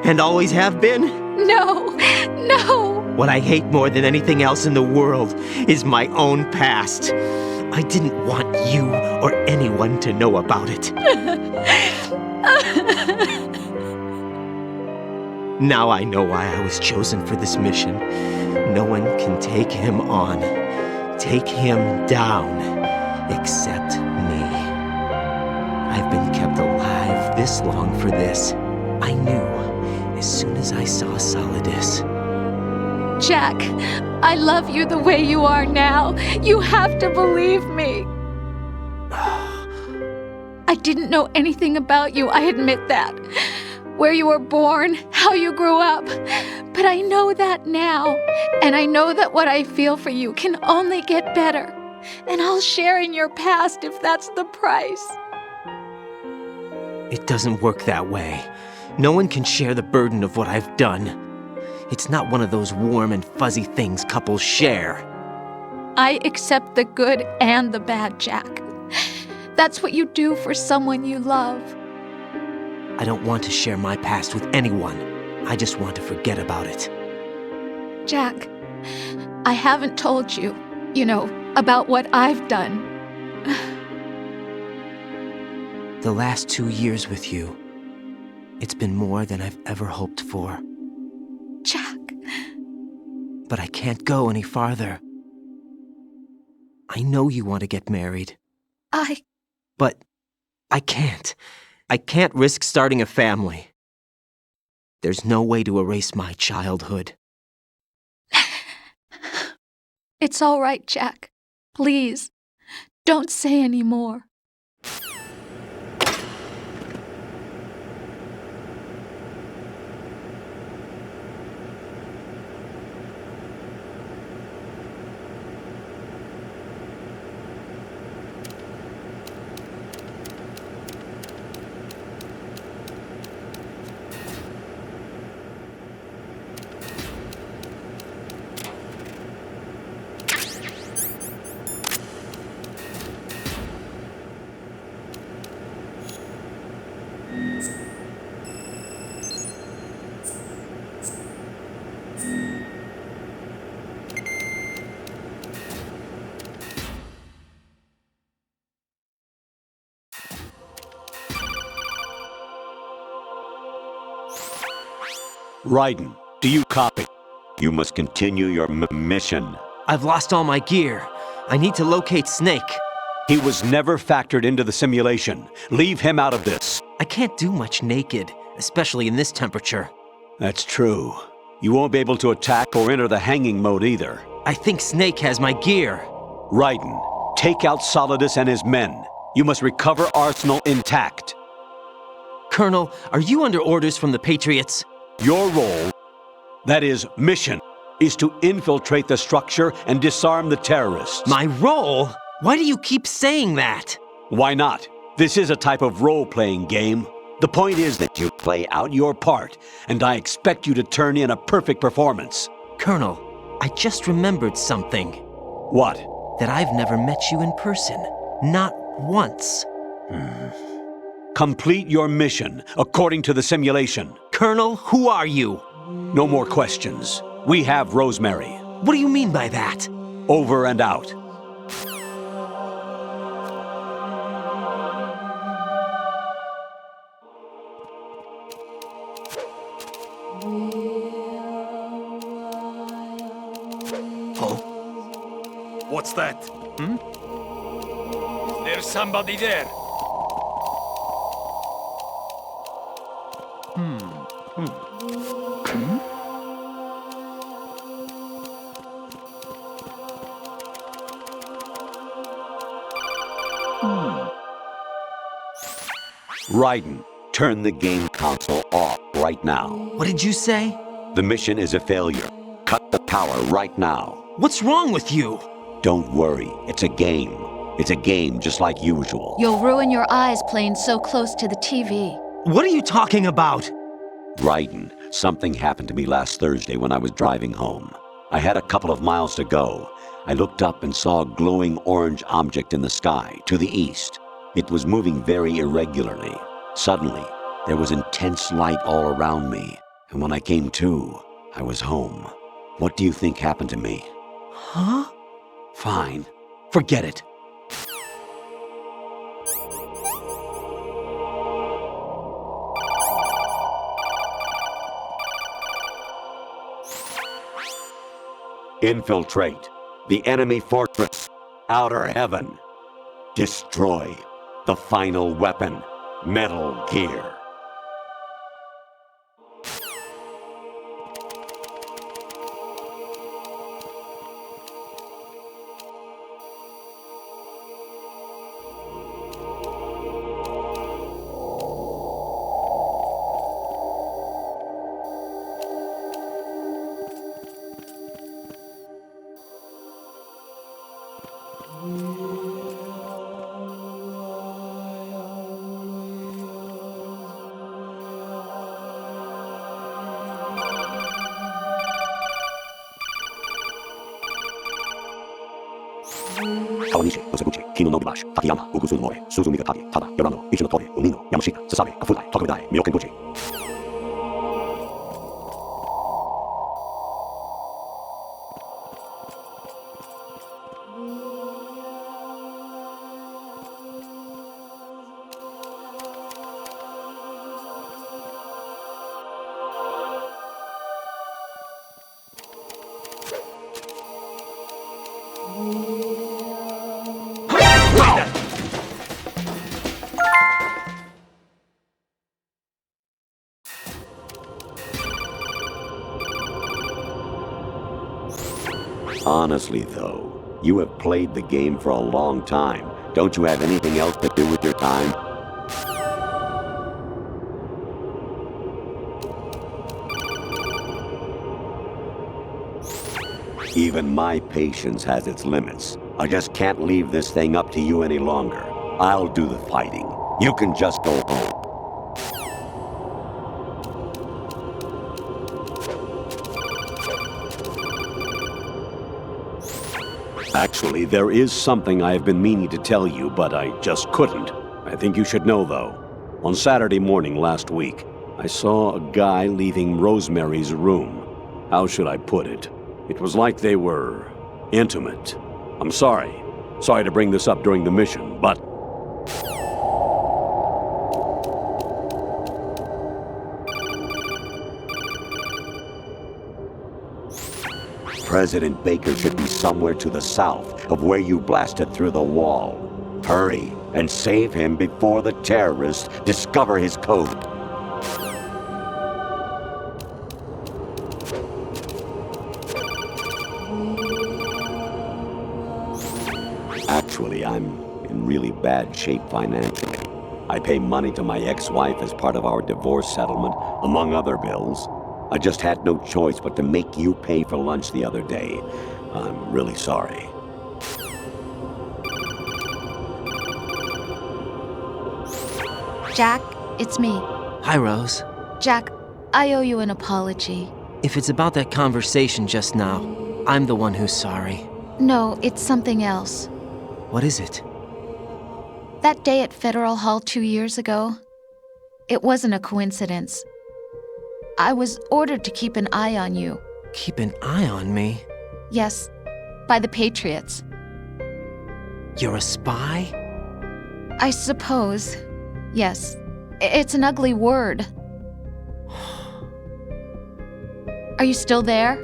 And always have been? No. What I hate more than anything else in the world is my own past. I didn't want you or anyone to know about it. Now I know why I was chosen for this mission. No one can take him on, take him down, except me. I've been kept alive this long for this. I knew as soon as I I saw Solidus. Jack, I love you the way you are now. You have to believe me. I didn't know anything about you, I admit that. Where you were born, how you grew up. But I know that now. And I know that what I feel for you can only get better. And I'll share in your past if that's the price. It doesn't work that way. No one can share the burden of what I've done. It's not one of those warm and fuzzy things couples share. I accept the good and the bad, Jack. That's what you do for someone you love. I don't want to share my past with anyone. I just want to forget about it. Jack, I haven't told you, about what I've done. The last 2 years with you, it's been more than I've ever hoped for. Jack. But I can't go any farther. I know you want to get married. But I can't. I can't risk starting a family. There's no way to erase my childhood. It's all right, Jack. Please, don't say any more. Raiden, do you copy? You must continue your mission. I've lost all my gear. I need to locate Snake. He was never factored into the simulation. Leave him out of this. I can't do much naked, especially in this temperature. That's true. You won't be able to attack or enter the hanging mode either. I think Snake has my gear. Raiden, take out Solidus and his men. You must recover Arsenal intact. Colonel, are you under orders from the Patriots? Your role, that is, mission, is to infiltrate the structure and disarm the terrorists. My role? Why do you keep saying that? Why not? This is a type of role-playing game. The point is that you play out your part, and I expect you to turn in a perfect performance. Colonel, I just remembered something. What? That I've never met you in person. Not once. Complete your mission, according to the simulation. Colonel, who are you? No more questions. We have Rosemary. What do you mean by that? Over and out. Oh. What's that? There's somebody there. Raiden, turn the game console off right now. What did you say? The mission is a failure. Cut the power right now. What's wrong with you? Don't worry, it's a game. It's a game just like usual. You'll ruin your eyes playing so close to the TV. What are you talking about? Raiden, something happened to me last Thursday when I was driving home. I had a couple of miles to go. I looked up and saw a glowing orange object in the sky to the east. It was moving very irregularly. Suddenly, there was intense light all around me, and when I came to, I was home. What do you think happened to me? Huh? Fine. Forget it. Infiltrate the enemy fortress, Outer Heaven. Destroy the final weapon, Metal Gear. Kawanishi, Noseguchi, Kino no Gibashi, Takayama, Ugusu no Mori, Suzu Nigatagi, Tada, Yorano, Ichi no Tori, Umino, Yamashita, Sasabe, Kafudai, Tokamidai, Miyokenguchi. Honestly, though, you have played the game for a long time. Don't you have anything else to do with your time? Even my patience has its limits. I just can't leave this thing up to you any longer. I'll do the fighting. You can just go home. Actually, there is something I have been meaning to tell you, but I just couldn't. I think you should know, though. On Saturday morning last week, I saw a guy leaving Rosemary's room. How should I put it? It was like they were intimate. I'm sorry. Sorry to bring this up during the mission, but... President Baker should be somewhere to the south of where you blasted through the wall. Hurry and save him before the terrorists discover his code. Actually, I'm in really bad shape financially. I pay money to my ex-wife as part of our divorce settlement, among other bills. I just had no choice but to make you pay for lunch the other day. I'm really sorry. Jack, it's me. Hi, Rose. Jack, I owe you an apology. If it's about that conversation just now, I'm the one who's sorry. No, it's something else. What is it? That day at Federal Hall 2 years ago, it wasn't a coincidence. I was ordered to keep an eye on you. Keep an eye on me? Yes, by the Patriots. You're a spy? I suppose. Yes. It's an ugly word. Are you still there?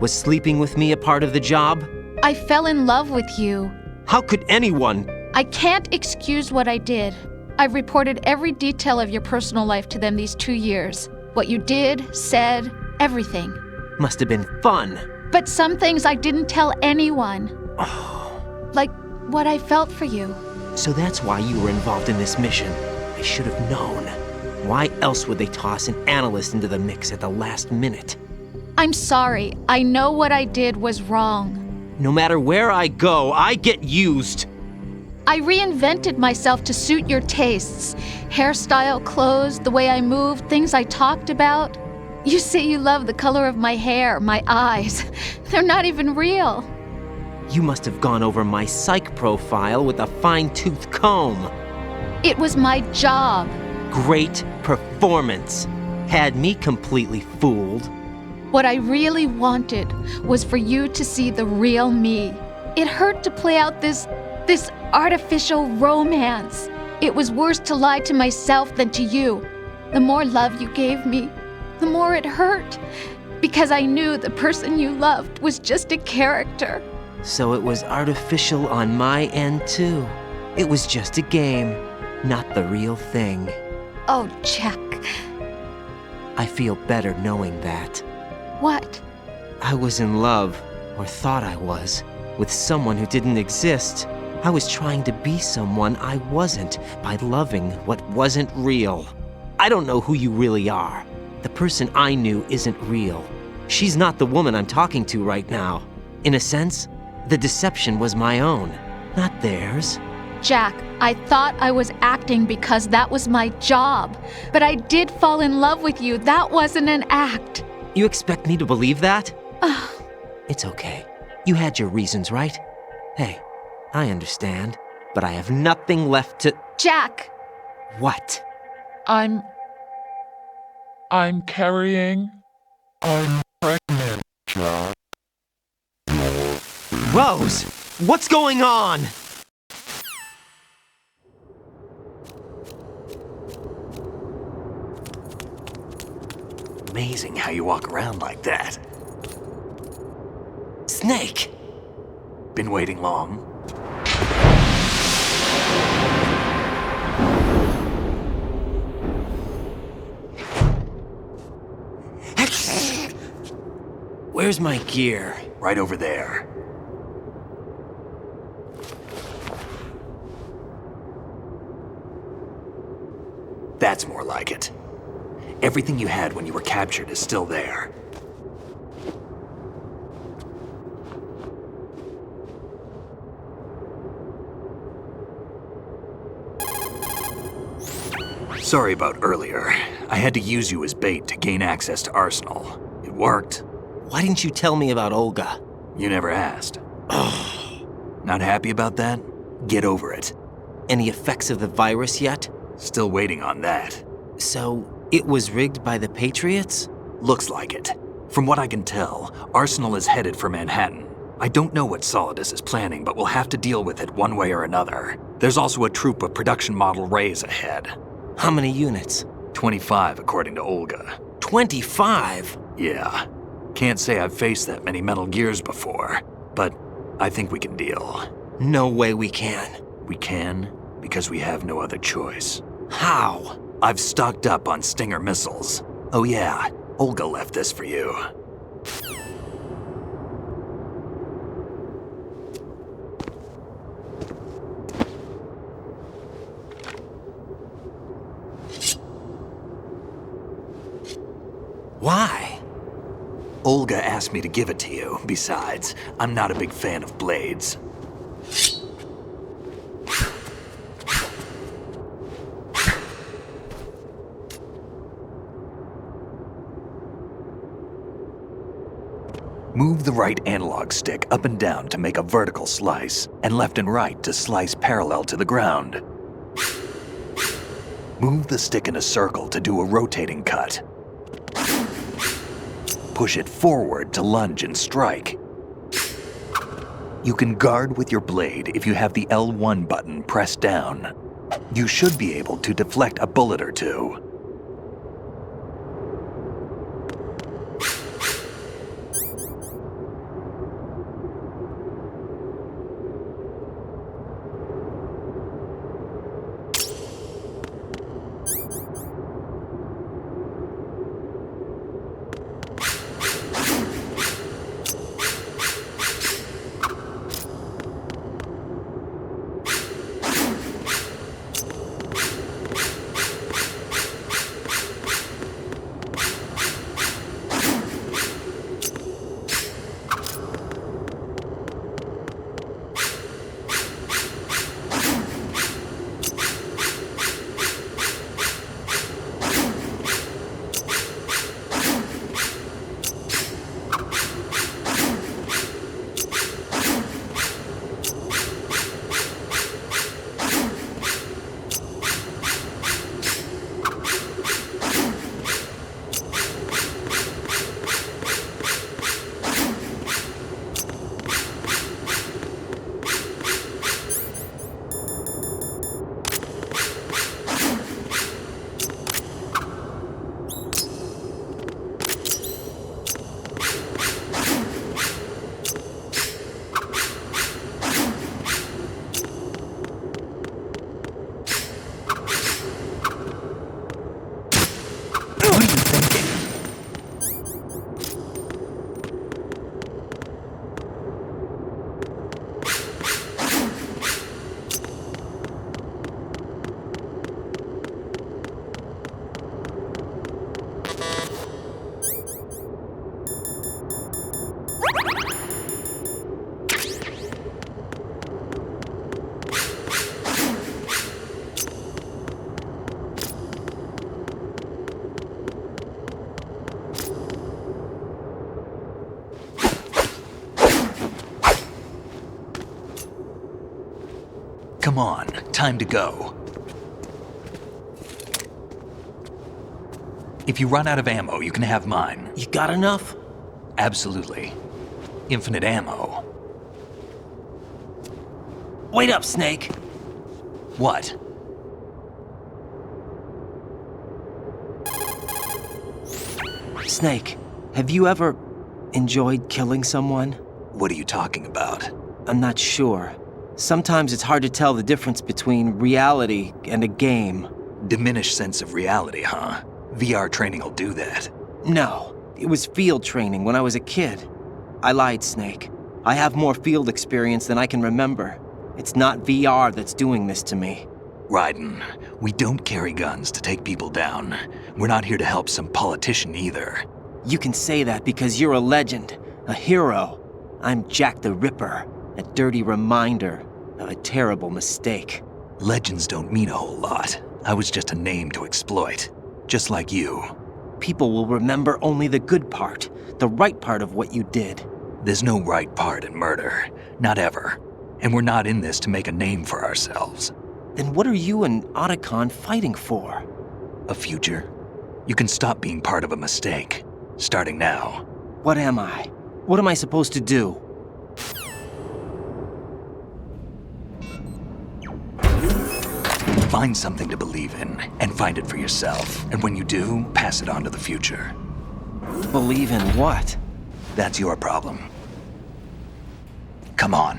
Was sleeping with me a part of the job? I fell in love with you. How could anyone? I can't excuse what I did. I've reported every detail of your personal life to them these 2 years. What you did, said, everything. Must have been fun. But some things I didn't tell anyone. Like what I felt for you. So that's why you were involved in this mission. I should have known. Why else would they toss an analyst into the mix at the last minute? I'm sorry. I know what I did was wrong. No matter where I go, I get used. I reinvented myself to suit your tastes. Hairstyle, clothes, the way I moved, things I talked about. You say you love the color of my hair, my eyes. They're not even real. You must have gone over my psych profile with a fine-tooth comb. It was my job. Great performance. Had me completely fooled. What I really wanted was for you to see the real me. It hurt to play out this artificial romance. It was worse to lie to myself than to you. The more love you gave me, the more it hurt. Because I knew the person you loved was just a character. So it was artificial on my end, too. It was just a game, not the real thing. Oh, Jack. I feel better knowing that. What? I was in love, or thought I was, with someone who didn't exist. I was trying to be someone I wasn't by loving what wasn't real. I don't know who you really are. The person I knew isn't real. She's not the woman I'm talking to right now. In a sense, the deception was my own, not theirs. Jack, I thought I was acting because that was my job. But I did fall in love with you. That wasn't an act. You expect me to believe that? It's okay. You had your reasons, right? Hey, I understand, but I have nothing left to... Jack! What? I'm carrying... I'm pregnant, Jack. Rose! What's going on? Amazing how you walk around like that. Snake! Been waiting long? Where's my gear? Right over there. That's more like it. Everything you had when you were captured is still there. Sorry about earlier. I had to use you as bait to gain access to Arsenal. It worked. Why didn't you tell me about Olga? You never asked. Not happy about that? Get over it. Any effects of the virus yet? Still waiting on that. So, it was rigged by the Patriots? Looks like it. From what I can tell, Arsenal is headed for Manhattan. I don't know what Solidus is planning, but we'll have to deal with it one way or another. There's also a troop of production model Rays ahead. How many units? 25, according to Olga. 25? Yeah. Can't say I've faced that many Metal Gears before, but I think we can deal. No way we can. We can, because we have no other choice. How? I've stocked up on Stinger missiles. Oh yeah, Olga left this for you. Why? Olga asked me to give it to you. Besides, I'm not a big fan of blades. Move the right analog stick up and down to make a vertical slice, and left and right to slice parallel to the ground. Move the stick in a circle to do a rotating cut. Push it forward to lunge and strike. You can guard with your blade if you have the L1 button pressed down. You should be able to deflect a bullet or two. Come on, time to go. If you run out of ammo, you can have mine. You got enough? Absolutely. Infinite ammo. Wait up, Snake. What? Snake, have you ever enjoyed killing someone? What are you talking about? I'm not sure. Sometimes it's hard to tell the difference between reality and a game. Diminished sense of reality, huh? VR training will do that. No, it was field training when I was a kid. I lied, Snake. I have more field experience than I can remember. It's not VR that's doing this to me. Raiden, we don't carry guns to take people down. We're not here to help some politician either. You can say that because you're a legend, a hero. I'm Jack the Ripper, a dirty reminder of a terrible mistake. Legends don't mean a whole lot. I was just a name to exploit, just like you. People will remember only the good part, the right part of what you did. There's no right part in murder, not ever. And we're not in this to make a name for ourselves. Then what are you and Otacon fighting for? A future. You can stop being part of a mistake, starting now. What am I? What am I supposed to do? Find something to believe in, and find it for yourself. And when you do, pass it on to the future. Believe in what? That's your problem. Come on.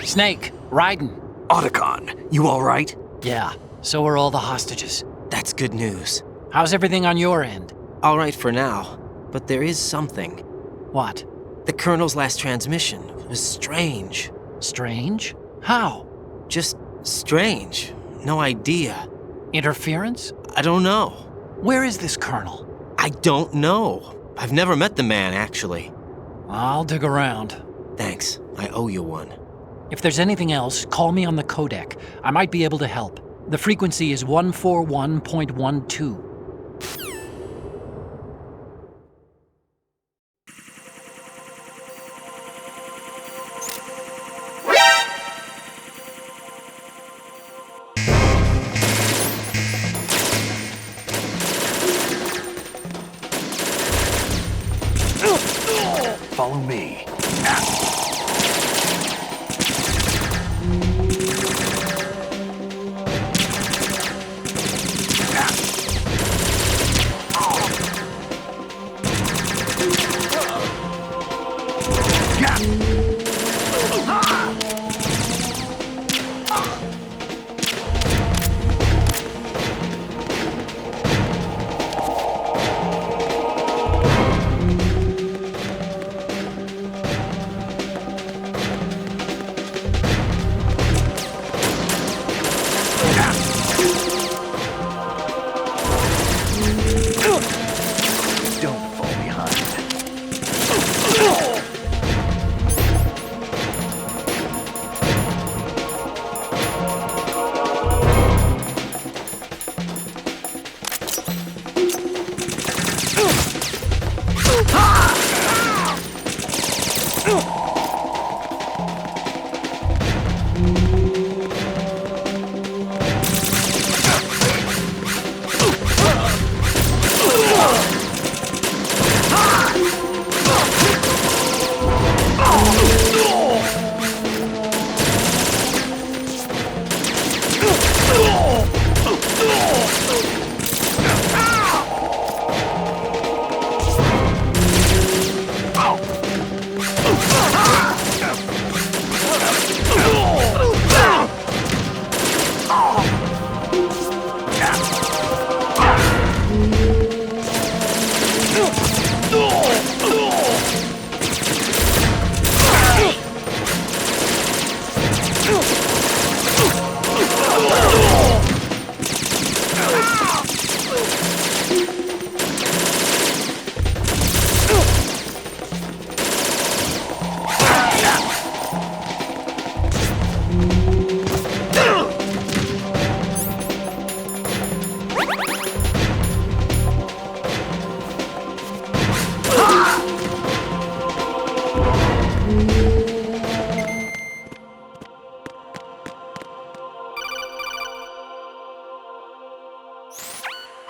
Snake, Raiden. Otacon, you all right? Yeah, so are all the hostages. That's good news. How's everything on your end? All right for now, but there is something. What? The Colonel's last transmission was strange. Strange? How? Just strange. No idea. Interference? I don't know. Where is this Colonel? I don't know. I've never met the man, actually. I'll dig around. Thanks. I owe you one. If there's anything else, call me on the codec. I might be able to help. The frequency is 141.12. Follow me.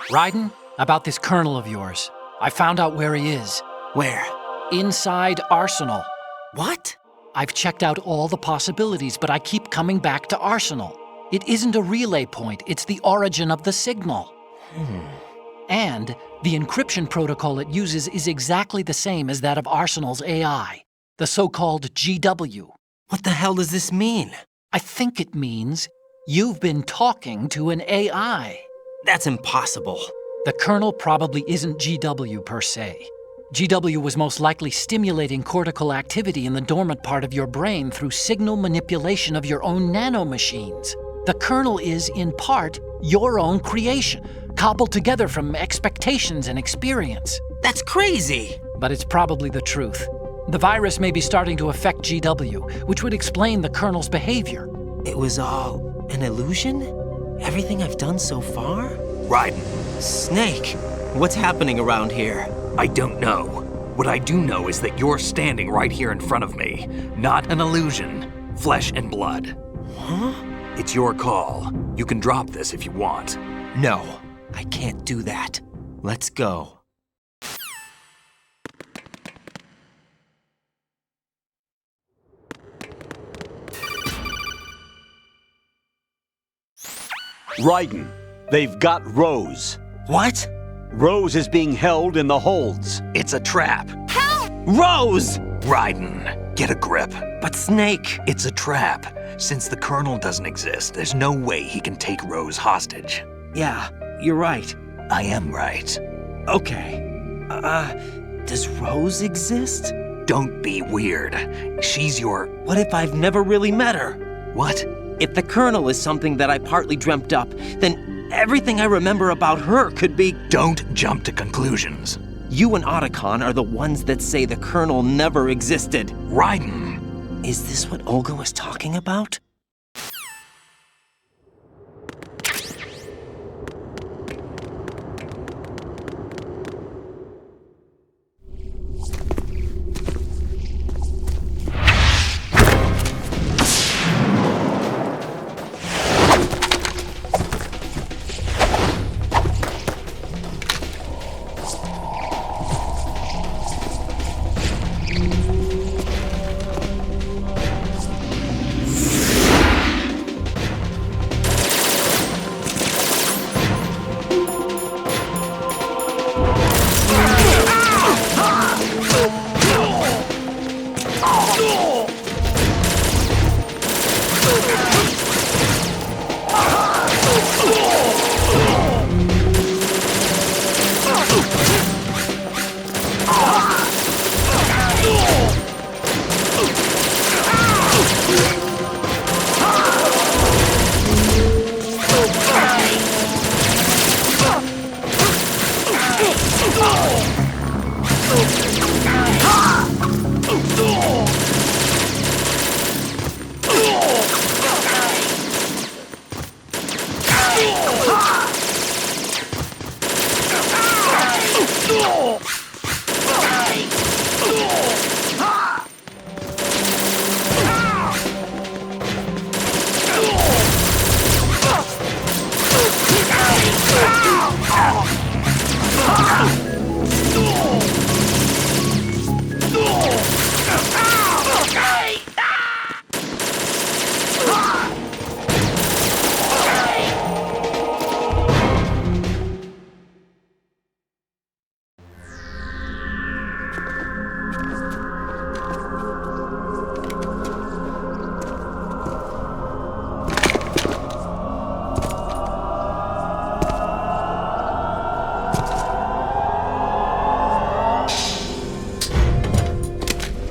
Raiden, about this colonel of yours. I found out where he is. Where? Inside Arsenal. What? I've checked out all the possibilities, but I keep coming back to Arsenal. It isn't a relay point, it's the origin of the signal. And the encryption protocol it uses is exactly the same as that of Arsenal's AI, the so-called GW. What the hell does this mean? I think it means you've been talking to an AI. That's impossible. The kernel probably isn't GW per se. GW was most likely stimulating cortical activity in the dormant part of your brain through signal manipulation of your own nanomachines. The kernel is, in part, your own creation, cobbled together from expectations and experience. That's crazy! But it's probably the truth. The virus may be starting to affect GW, which would explain the kernel's behavior. It was all an illusion? Everything I've done so far? Raiden. Snake, what's happening around here? I don't know. What I do know is that you're standing right here in front of me. Not an illusion. Flesh and blood. Huh? It's your call. You can drop this if you want. No, I can't do that. Let's go. Raiden, they've got Rose. What? Rose is being held in the holds. It's a trap. Help! Rose! Raiden, get a grip. But Snake... It's a trap. Since the Colonel doesn't exist, there's no way he can take Rose hostage. Yeah, you're right. I am right. Okay. Does Rose exist? Don't be weird. She's your... What if I've never really met her? What? If the Colonel is something that I partly dreamt up, then everything I remember about her could be... Don't jump to conclusions. You and Otacon are the ones that say the Colonel never existed. Raiden! Is this what Olga was talking about?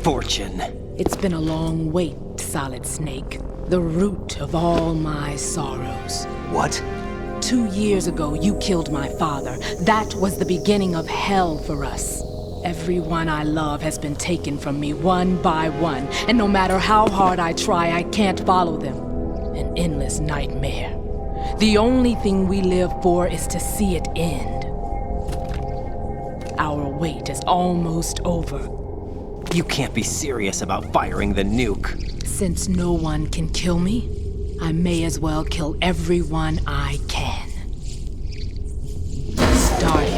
Fortune. It's been a long wait, Solid Snake. The root of all my sorrows. What? 2 years ago, you killed my father. That was the beginning of hell for us. Everyone I love has been taken from me one by one, and no matter how hard I try, I can't follow them. An endless nightmare. The only thing we live for is to see it end. Our wait is almost over. You can't be serious about firing the nuke. Since no one can kill me, I may as well kill everyone I can. started.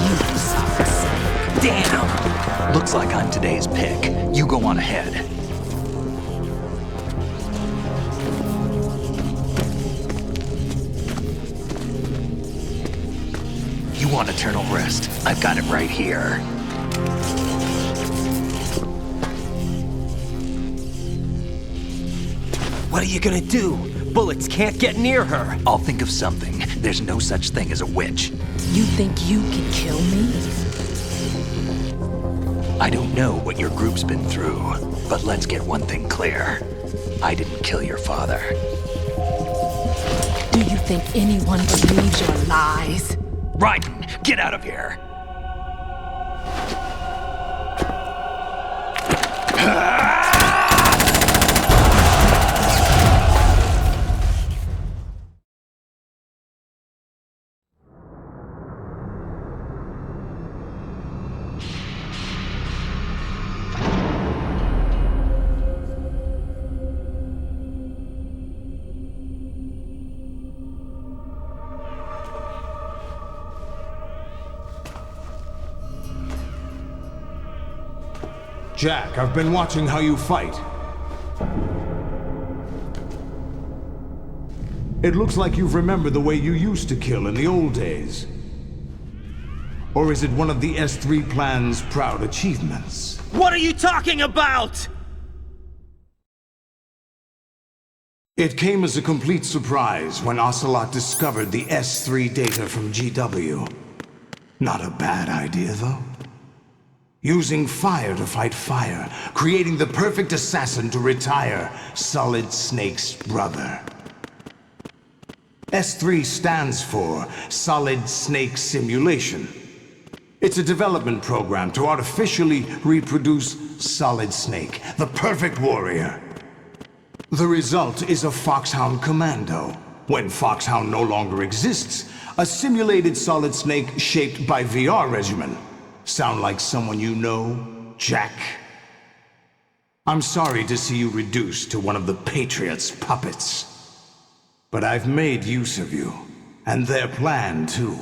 You suck. Damn! Looks like I'm today's pick. You go on ahead. You want eternal rest? I've got it right here. What are you gonna do? Bullets can't get near her. I'll think of something. There's no such thing as a witch. You think you can kill me? I don't know what your group's been through, but let's get one thing clear. I didn't kill your father. Do you think anyone believes your lies? Raiden, get out of here! Jack, I've been watching how you fight. It looks like you've remembered the way you used to kill in the old days. Or is it one of the S3 plan's proud achievements? What are you talking about? It came as a complete surprise when Ocelot discovered the S3 data from GW. Not a bad idea, though. Using fire to fight fire, creating the perfect assassin to retire Solid Snake's brother. S3 stands for Solid Snake Simulation. It's a development program to artificially reproduce Solid Snake, the perfect warrior. The result is a Foxhound Commando. When Foxhound no longer exists, a simulated Solid Snake shaped by VR regimen. Sound like someone you know, Jack? I'm sorry to see you reduced to one of the Patriots' puppets. But I've made use of you, and their plan too.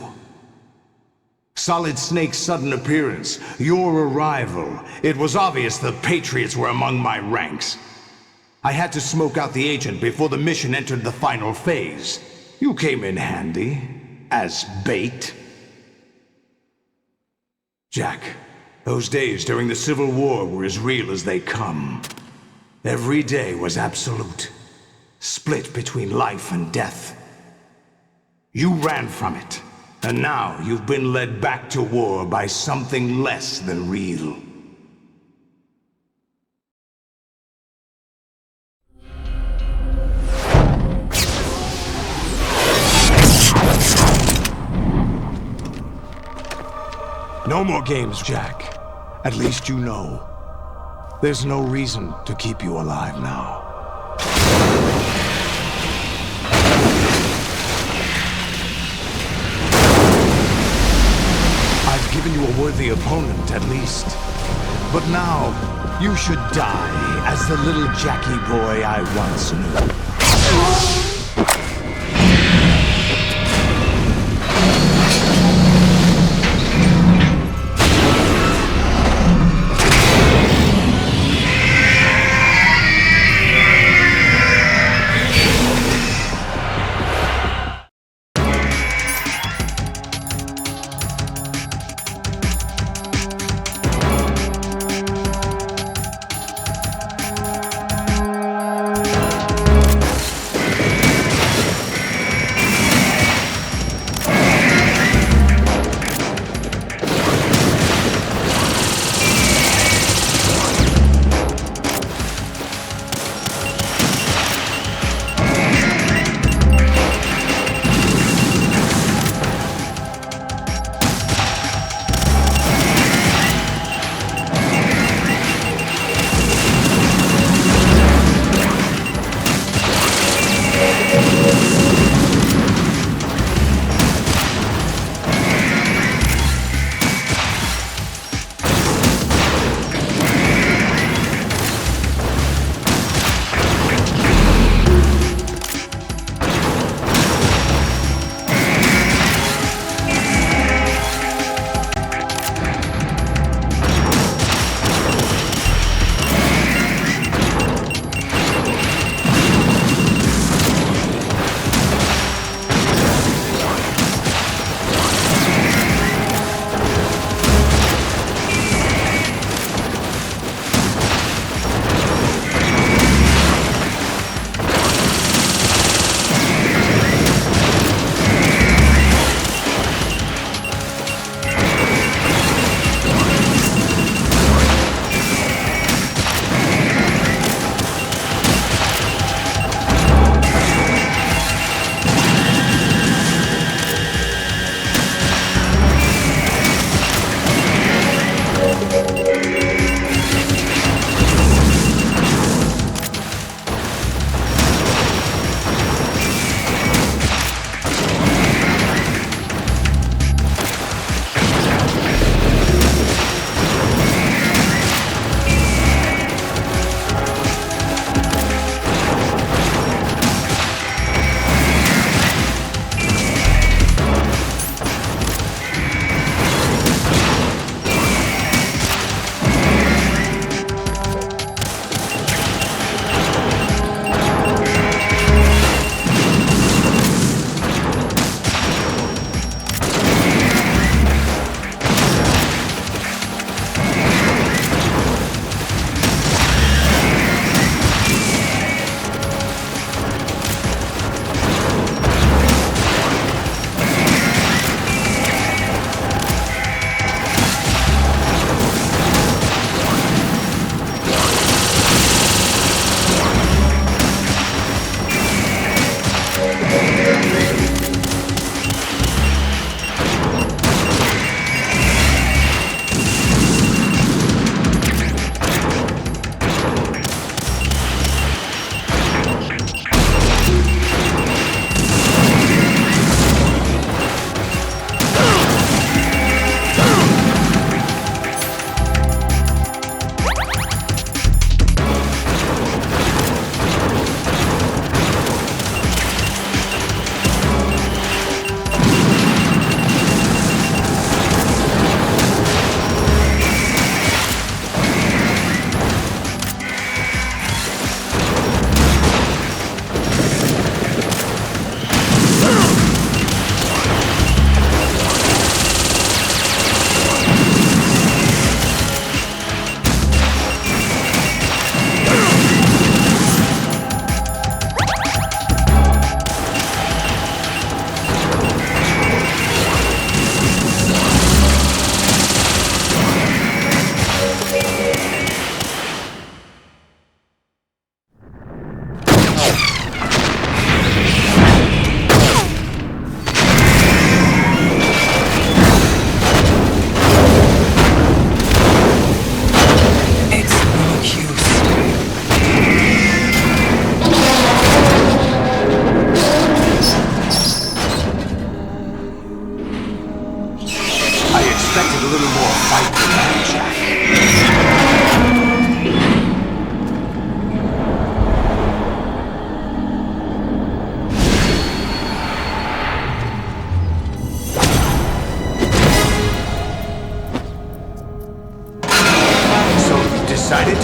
Solid Snake's sudden appearance, your arrival, it was obvious the Patriots were among my ranks. I had to smoke out the agent before the mission entered the final phase. You came in handy, as bait. Jack, those days during the Civil War were as real as they come. Every day was absolute, split between life and death. You ran from it, and now you've been led back to war by something less than real. No more games, Jack. At least you know. There's no reason to keep you alive now. I've given you a worthy opponent, at least. But now, you should die as the little Jackie boy I once knew.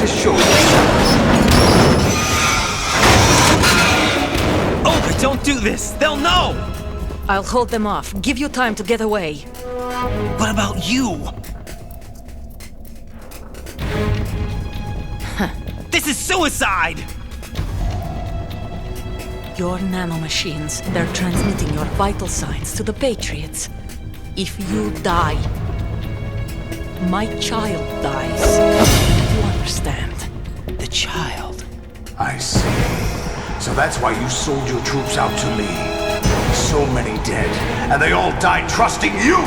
to show yourselves. Olga, don't do this! They'll know! I'll hold them off. Give you time to get away. What about you? This is suicide! Your nanomachines, they're transmitting your vital signs to the Patriots. If you die, my child dies. You understand? The child. I see. So that's why you sold your troops out to me. So many dead, and they all died trusting you!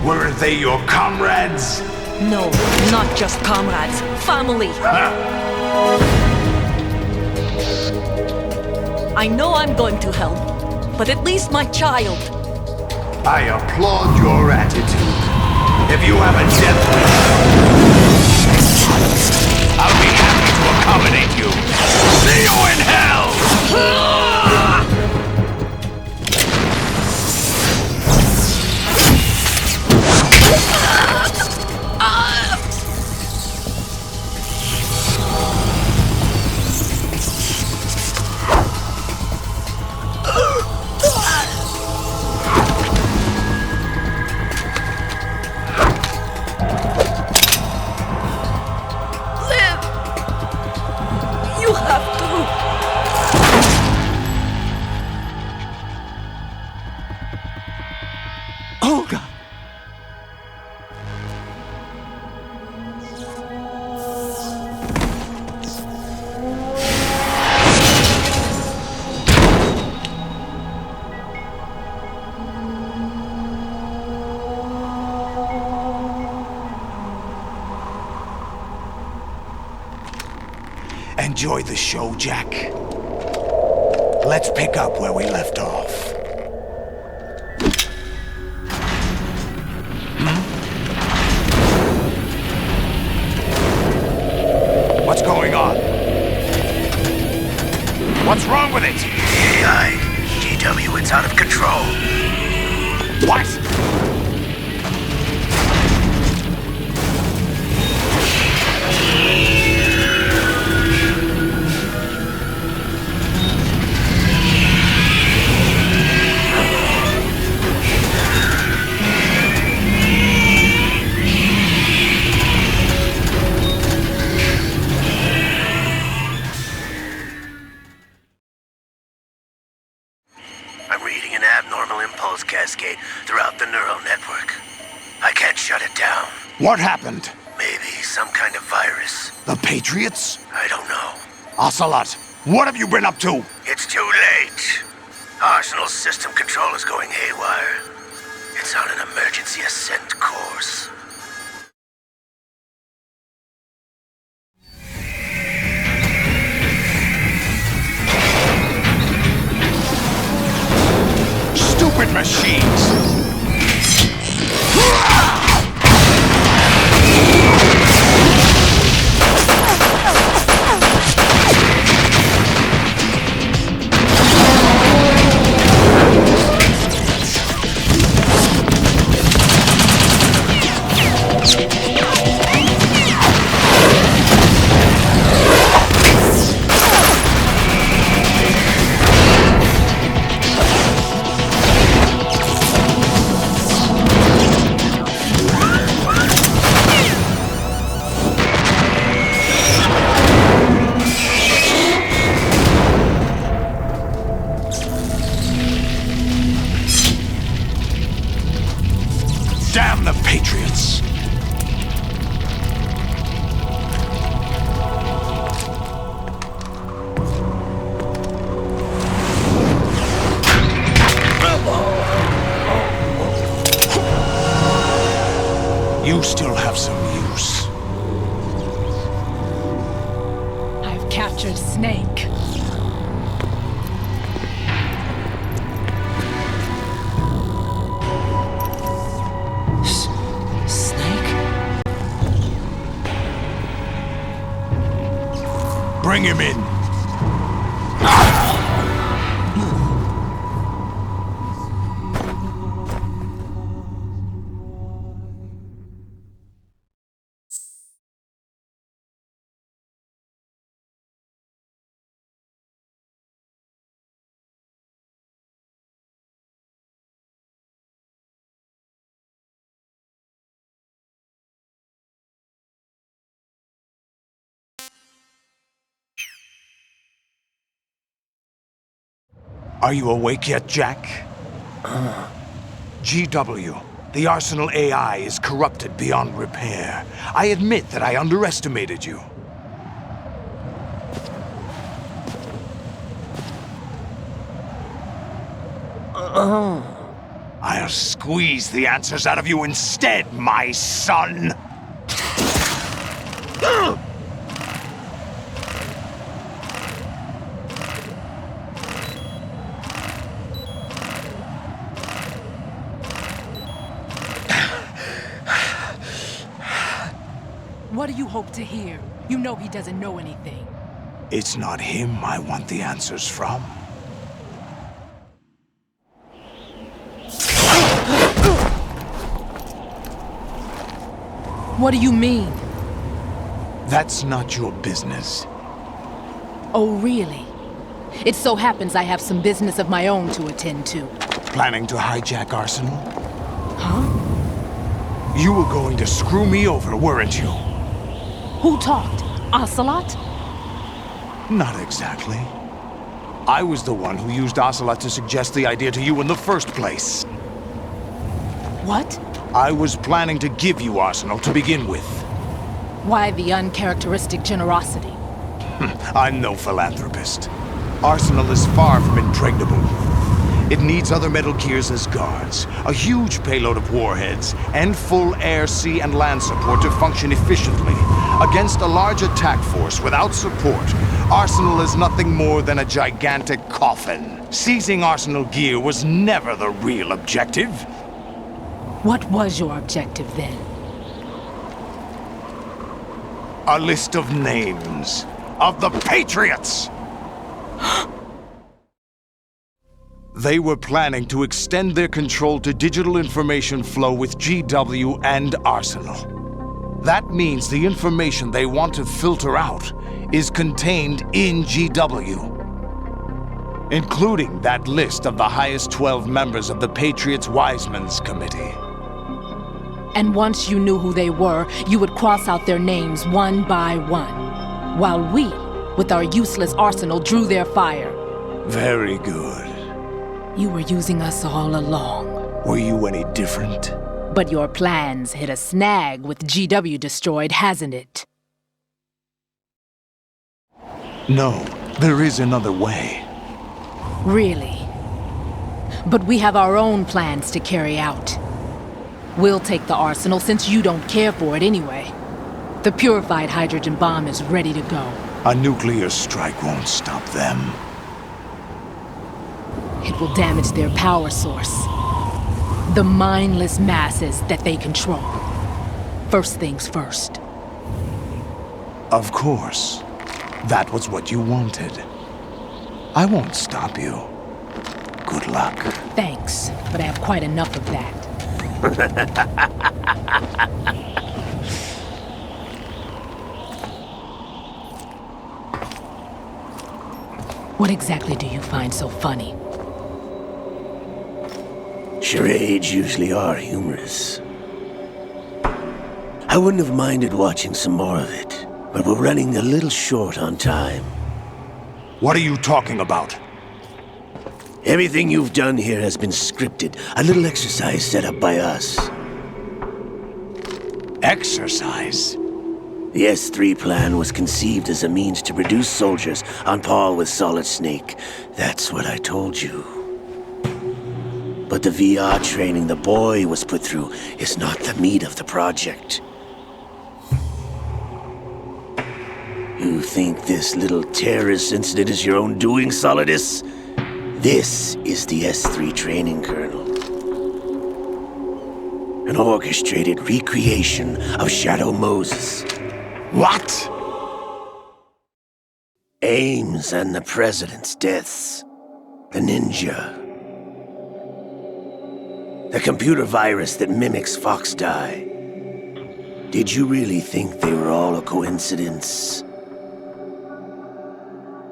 Weren't they your comrades? No, not just comrades. Family. I know I'm going to hell, but at least my child. I applaud your attitude. If you have a death wish, I'll be happy to accommodate you. See you in hell! Olga! Enjoy the show, Jack. Let's pick up where we left off. What's going on? What's wrong with it? AI. GW, it's out of control. What? I'm reading an abnormal impulse cascade throughout the neural network. I can't shut it down. What happened? Maybe some kind of virus. The Patriots? I don't know. Ocelot, what have you been up to? It's too late. Arsenal's system control is going haywire. It's on an emergency ascent course. Stupid machines! Damn the Patriots! You still have some use. I've captured Snake. Bring him in. Are you awake yet, Jack? GW, the Arsenal AI is corrupted beyond repair. I admit that I underestimated you. I'll squeeze the answers out of you instead, my son! What do you hope to hear? You know he doesn't know anything. It's not him I want the answers from. What do you mean? That's not your business. Oh, really? It so happens I have some business of my own to attend to. Planning to hijack Arsenal? Huh? You were going to screw me over, weren't you? Who talked? Ocelot? Not exactly. I was the one who used Ocelot to suggest the idea to you in the first place. What? I was planning to give you Arsenal to begin with. Why the uncharacteristic generosity? I'm no philanthropist. Arsenal is far from impregnable. It needs other Metal Gears as guards, a huge payload of warheads, and full air, sea, and land support to function efficiently. Against a large attack force without support, Arsenal is nothing more than a gigantic coffin. Seizing Arsenal gear was never the real objective. What was your objective then? A list of names of the Patriots! They were planning to extend their control to digital information flow with GW and Arsenal. That means the information they want to filter out is contained in GW, including that list of the highest 12 members of the Patriots Wiseman's Committee. And once you knew who they were, you would cross out their names one by one, while we, with our useless arsenal, drew their fire. Very good. You were using us all along. Were you any different? But your plans hit a snag with GW destroyed, hasn't it? No, there is another way. Really? But we have our own plans to carry out. We'll take the arsenal since you don't care for it anyway. The purified hydrogen bomb is ready to go. A nuclear strike won't stop them. It will damage their power source. The mindless masses that they control. First things first. Of course. That was what you wanted. I won't stop you. Good luck. Thanks, but I have quite enough of that. What exactly do you find so funny? Charades usually are humorous. I wouldn't have minded watching some more of it, but we're running a little short on time. What are you talking about? Everything you've done here has been scripted, a little exercise set up by us. Exercise? The S3 plan was conceived as a means to reduce soldiers on par with Solid Snake. That's what I told you. But the VR training the boy was put through is not the meat of the project. You think this little terrorist incident is your own doing, Solidus? This is the S3 training kernel. An orchestrated recreation of Shadow Moses. What? Ames and the President's deaths. The ninja. The computer virus that mimics Foxdie. Did you really think they were all a coincidence?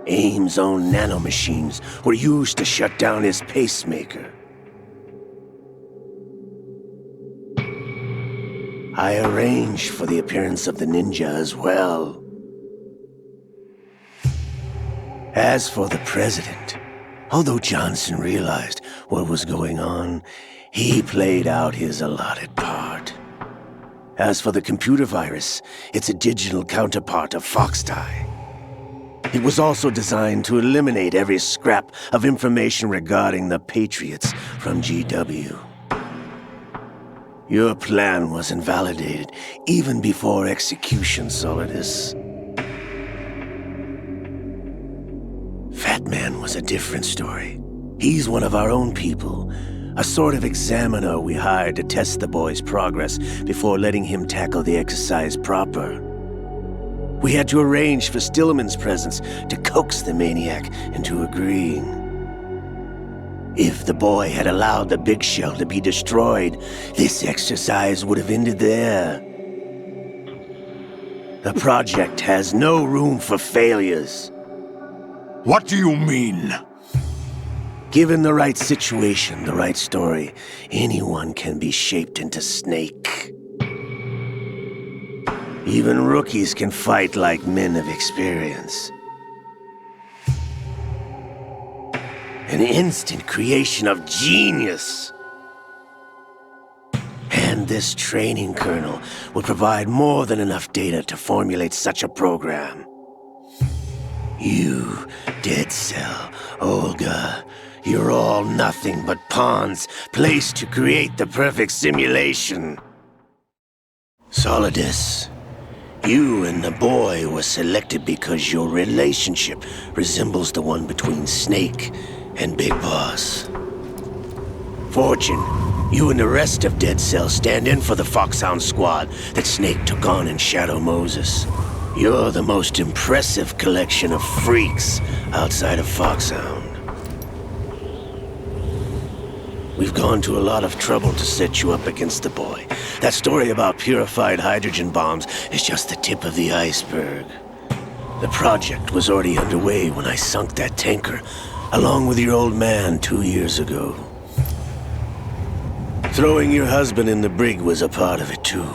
Ames' own nanomachines were used to shut down his pacemaker. I arranged for the appearance of the ninja as well. As for the President, Although Johnson realized what was going on, he played out his allotted part. As for the computer virus, it's a digital counterpart of Foxtie. It was also designed to eliminate every scrap of information regarding the Patriots from GW. Your plan was invalidated even before execution, Solidus. Fat Man was a different story. He's one of our own people, a sort of examiner we hired to test the boy's progress before letting him tackle the exercise proper. We had to arrange for Stillman's presence to coax the maniac into agreeing. If the boy had allowed the big shell to be destroyed, this exercise would have ended there. The project has no room for failures. What do you mean? Given the right situation, the right story, anyone can be shaped into Snake. Even rookies can fight like men of experience. An instant creation of genius. And this training kernel would provide more than enough data to formulate such a program. You, Dead Cell, Olga, you're all nothing but pawns placed to create the perfect simulation. Solidus, you and the boy were selected because your relationship resembles the one between Snake and Big Boss. Fortune, you and the rest of Dead Cell stand in for the Foxhound squad that Snake took on in Shadow Moses. You're the most impressive collection of freaks outside of Foxhound. We've gone to a lot of trouble to set you up against the boy. That story about purified hydrogen bombs is just the tip of the iceberg. The project was already underway when I sunk that tanker, along with your old man 2 years ago. Throwing your husband in the brig was a part of it too.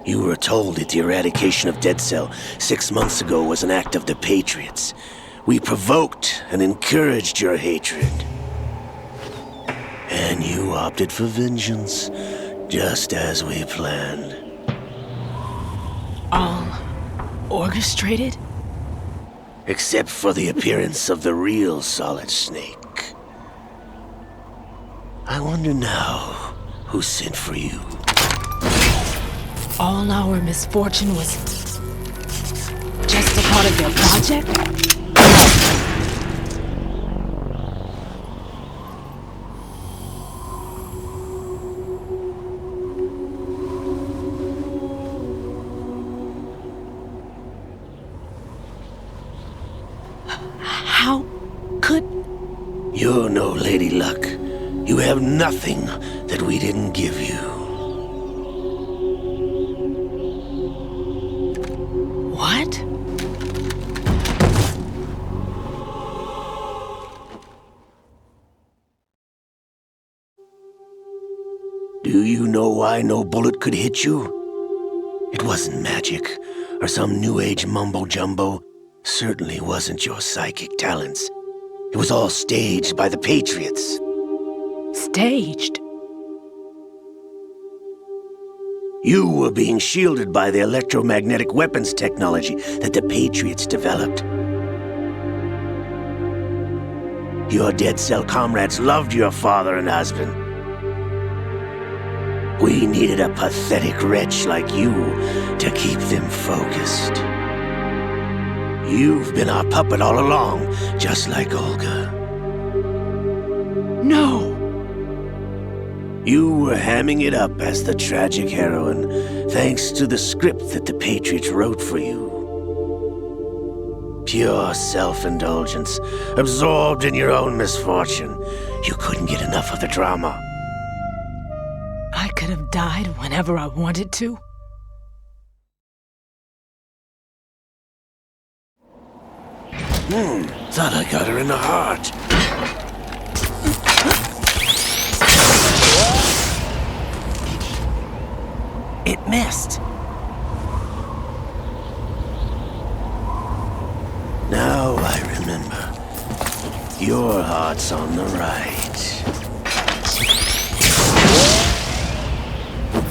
You were told that the eradication of Dead Cell 6 months ago was an act of the Patriots. We provoked and encouraged your hatred. And you opted for vengeance, just as we planned. All orchestrated? Except for the appearance of the real Solid Snake. I wonder now who sent for you. All our misfortune was just a part of their project? How could... You're no Lady Luck. You have nothing that we didn't give you. What? Do you know why no bullet could hit you? It wasn't magic, or some new age mumbo-jumbo. Certainly wasn't your psychic talents. It was all staged by the Patriots. Staged? You were being shielded by the electromagnetic weapons technology that the Patriots developed. Your Dead Cell comrades loved your father and husband. We needed a pathetic wretch like you to keep them focused. You've been our puppet all along, just like Olga. No! You were hamming it up as the tragic heroine, thanks to the script that the Patriots wrote for you. Pure self-indulgence, absorbed in your own misfortune. You couldn't get enough of the drama. I could have died whenever I wanted to. Thought I got her in the heart. It missed. Now I remember. Your heart's on the right.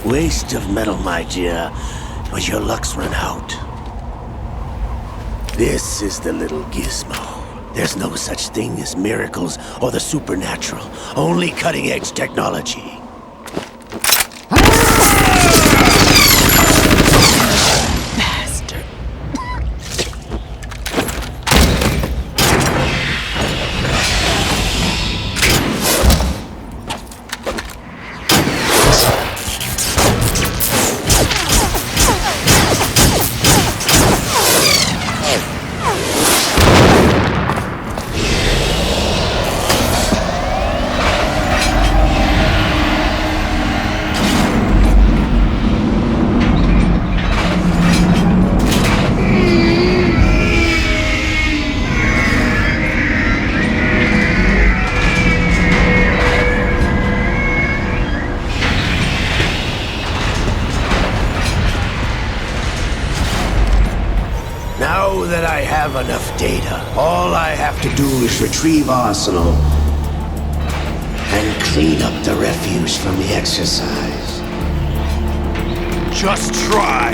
Waste of metal, my dear, but your luck's run out. This is the little gizmo. There's no such thing as miracles or the supernatural, only cutting-edge technology. Now that I have enough data, all I have to do is retrieve Arsenal and clean up the refuse from the exercise. Just try.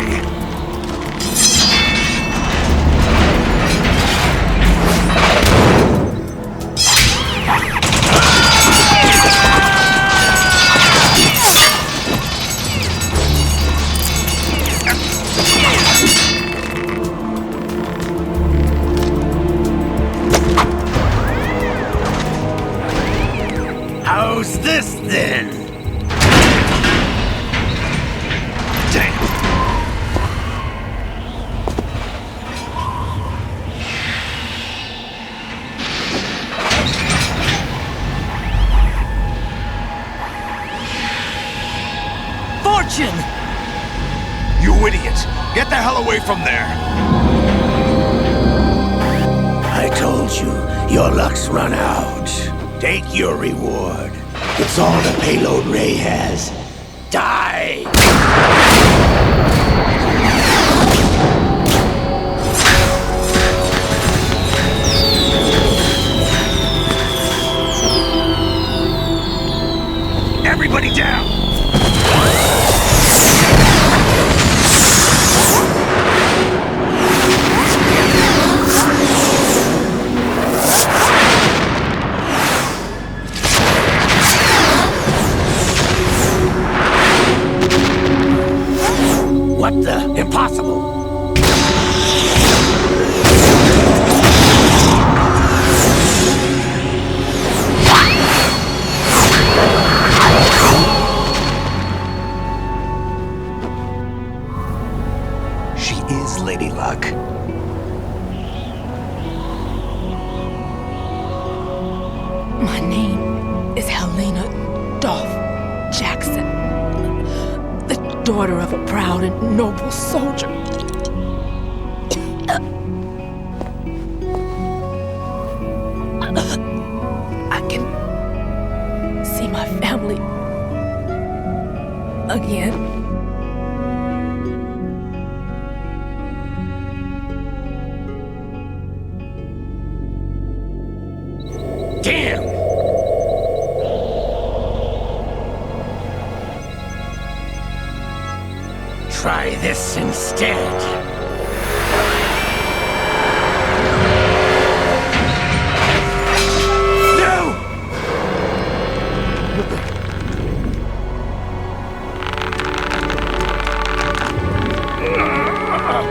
How's this then? Damn. Fortune! You idiot! Get the hell away from there! I told you, your luck's run out. Take your reward. It's all the payload Ray has. Die! Everybody down! What the? Impossible! She is Lady Luck. My name is Helena Dolph Jackson, the daughter of a proud and noble soldier. I can see my family again. Damn! Try this instead.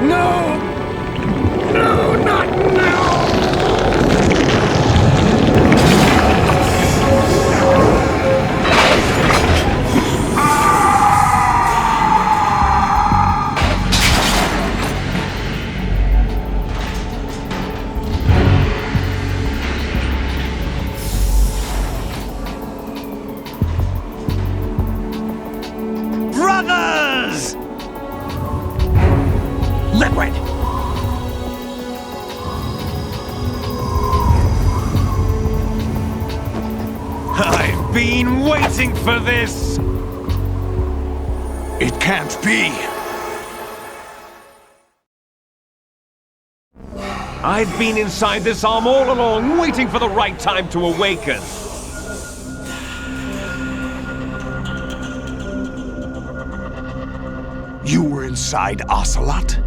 No! No, not now! Brothers! Liquid! I've been waiting for this! It can't be! I've been inside this arm all along, waiting for the right time to awaken. You were inside Ocelot?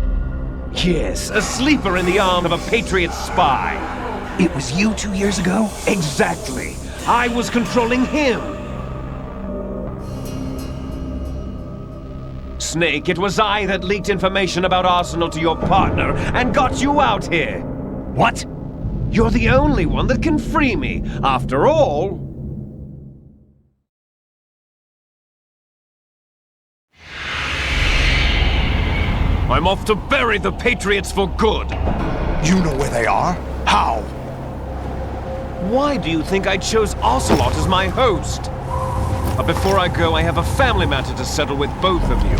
Yes, a sleeper in the arm of a Patriots spy. It was you 2 years ago? Exactly. I was controlling him. Snake, it was I that leaked information about Arsenal to your partner and got you out here. What? You're the only one that can free me. After all... I'm off to bury the Patriots for good. You know where they are? How? Why do you think I chose Ocelot as my host? But before I go, I have a family matter to settle with both of you.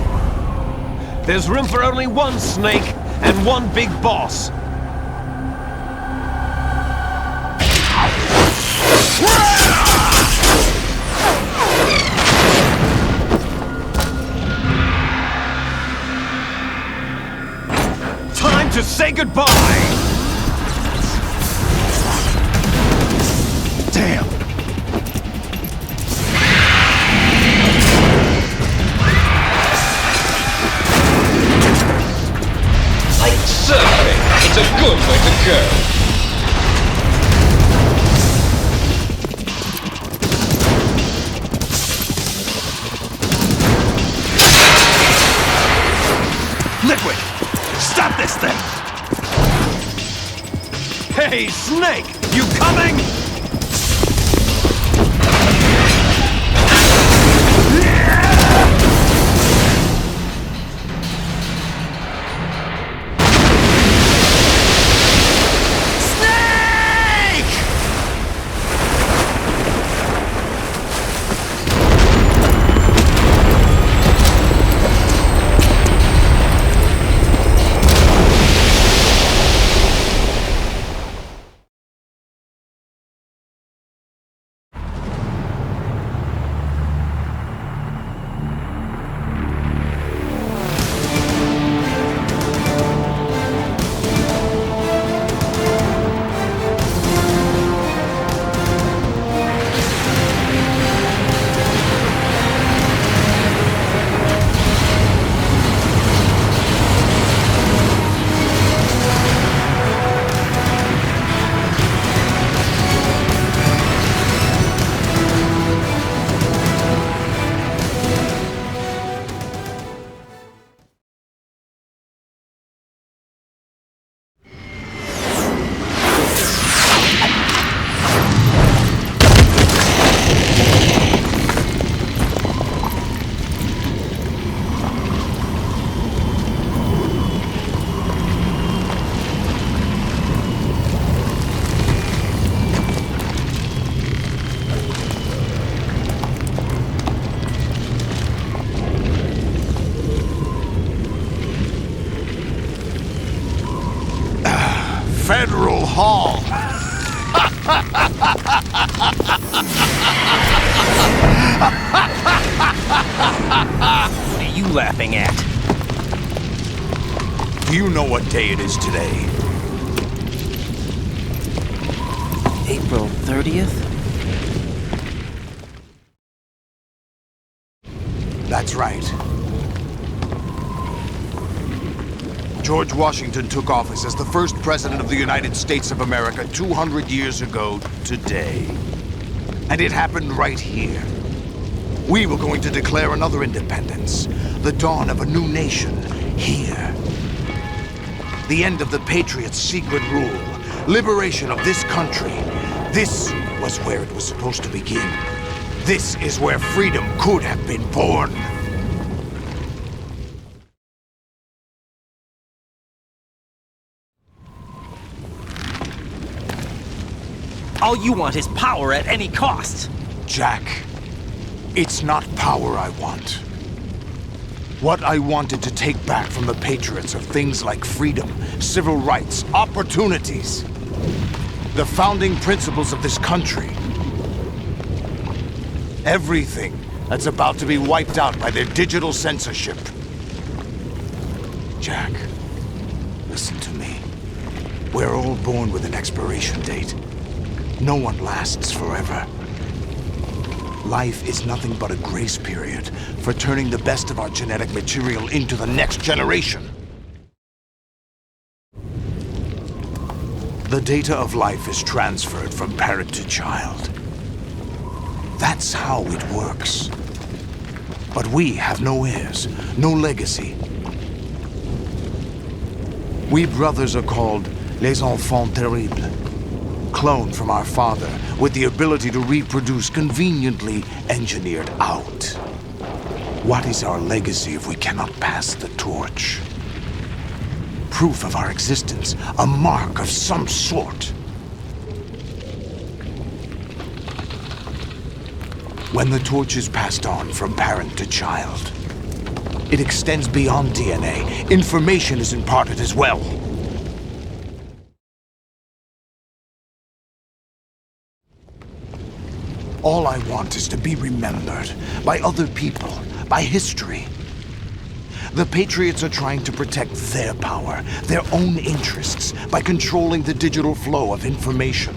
There's room for only one Snake and one big boss. Time to say goodbye! Damn! Like surfing, it's a good way to go. Liquid! Stop this thing! Hey, Snake! You coming? Federal Hall. What are you laughing at? Do you know what day it is today? April 30th? That's right. George Washington took office as the first president of the United States of America 200 years ago today. And it happened right here. We were going to declare another independence, the dawn of a new nation, here. The end of the Patriots' secret rule, liberation of this country. This was where it was supposed to begin. This is where freedom could have been born. All you want is power at any cost. Jack, it's not power I want. What I wanted to take back from the Patriots are things like freedom, civil rights, opportunities. The founding principles of this country. Everything that's about to be wiped out by their digital censorship. Jack, listen to me. We're all born with an expiration date. No one lasts forever. Life is nothing but a grace period for turning the best of our genetic material into the next generation. The data of life is transferred from parent to child. That's how it works. But we have no heirs, no legacy. We brothers are called les enfants terribles, cloned from our father with the ability to reproduce conveniently engineered out. What is our legacy if we cannot pass the torch? Proof of our existence, a mark of some sort. When the torch is passed on from parent to child, it extends beyond DNA. Information is imparted as well. All I want is to be remembered by other people, by history. The Patriots are trying to protect their power, their own interests, by controlling the digital flow of information.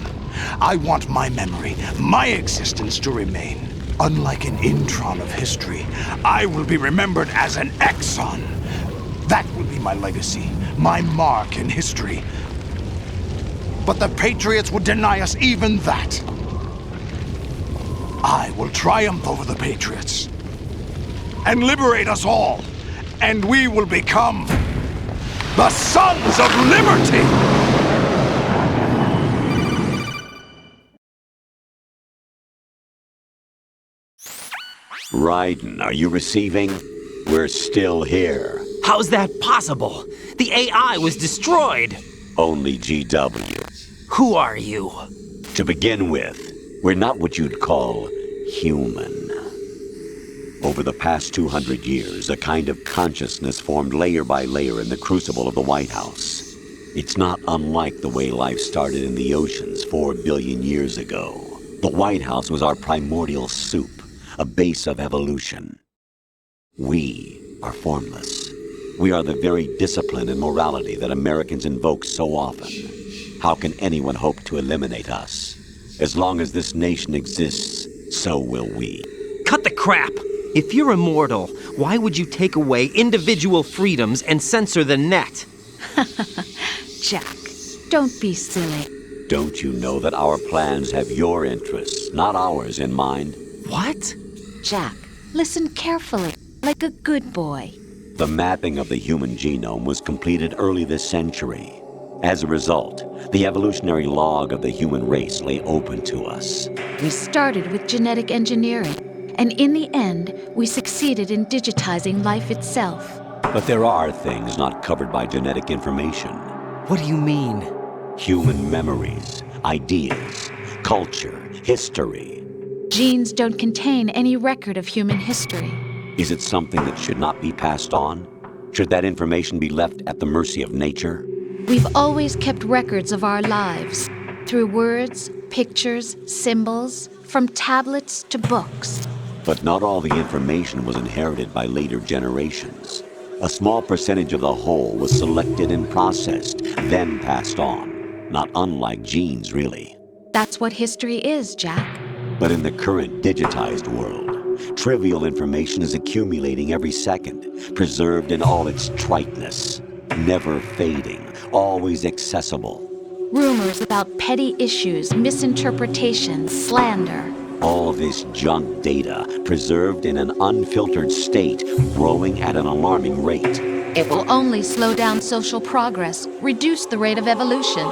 I want my memory, my existence to remain. Unlike an intron of history, I will be remembered as an exon. That will be my legacy, my mark in history. But the Patriots would deny us even that. I will triumph over the Patriots and liberate us all, and we will become the Sons of Liberty! Raiden, are you receiving? We're still here. How's that possible? The AI was destroyed. Only GW. Who are you? To begin with, we're not what you'd call human. Over the past 200 years, a kind of consciousness formed layer by layer in the crucible of the White House. It's not unlike the way life started in the oceans 4 billion years ago. The White House was our primordial soup, a base of evolution. We are formless. We are the very discipline and morality that Americans invoke so often. How can anyone hope to eliminate us? As long as this nation exists, so will we. Cut the crap! If you're immortal, why would you take away individual freedoms and censor the net? Jack, don't be silly. Don't you know that our plans have your interests, not ours, in mind? What? Jack, listen carefully, like a good boy. The mapping of the human genome was completed early this century. As a result, the evolutionary log of the human race lay open to us. We started with genetic engineering, and in the end, we succeeded in digitizing life itself. But there are things not covered by genetic information. What do you mean? Human memories, ideas, culture, history. Genes don't contain any record of human history. Is it something that should not be passed on? Should that information be left at the mercy of nature? We've always kept records of our lives, through words, pictures, symbols, from tablets to books. But not all the information was inherited by later generations. A small percentage of the whole was selected and processed, then passed on. Not unlike genes, really. That's what history is, Jack. But in the current digitized world, trivial information is accumulating every second, preserved in all its triteness, never fading, always accessible. Rumors about petty issues, misinterpretations, slander. All this junk data, preserved in an unfiltered state, growing at an alarming rate. It will only slow down social progress, reduce the rate of evolution.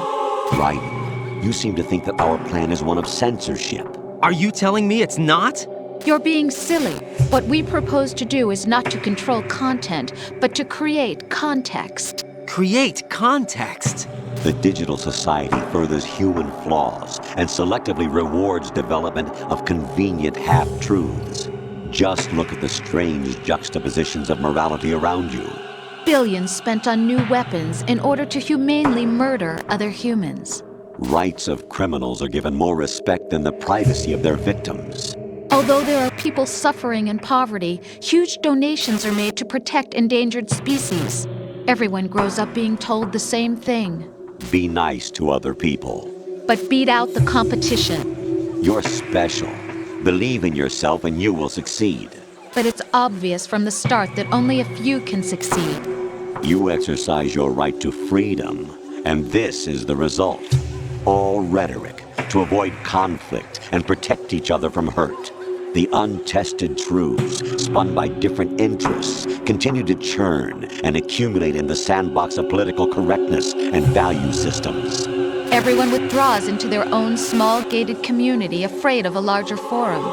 Right. You seem to think that our plan is one of censorship. Are you telling me it's not? You're being silly. What we propose to do is not to control content, but to create context. Create context? The digital society furthers human flaws and selectively rewards development of convenient half-truths. Just look at the strange juxtapositions of morality around you. Billions spent on new weapons in order to humanely murder other humans. Rights of criminals are given more respect than the privacy of their victims. Although there are people suffering in poverty, huge donations are made to protect endangered species. Everyone grows up being told the same thing. Be nice to other people. But beat out the competition. You're special. Believe in yourself and you will succeed. But it's obvious from the start that only a few can succeed. You exercise your right to freedom, and this is the result. All rhetoric to avoid conflict and protect each other from hurt. The untested truths, spun by different interests, continue to churn and accumulate in the sandbox of political correctness and value systems. Everyone withdraws into their own small gated community, afraid of a larger forum.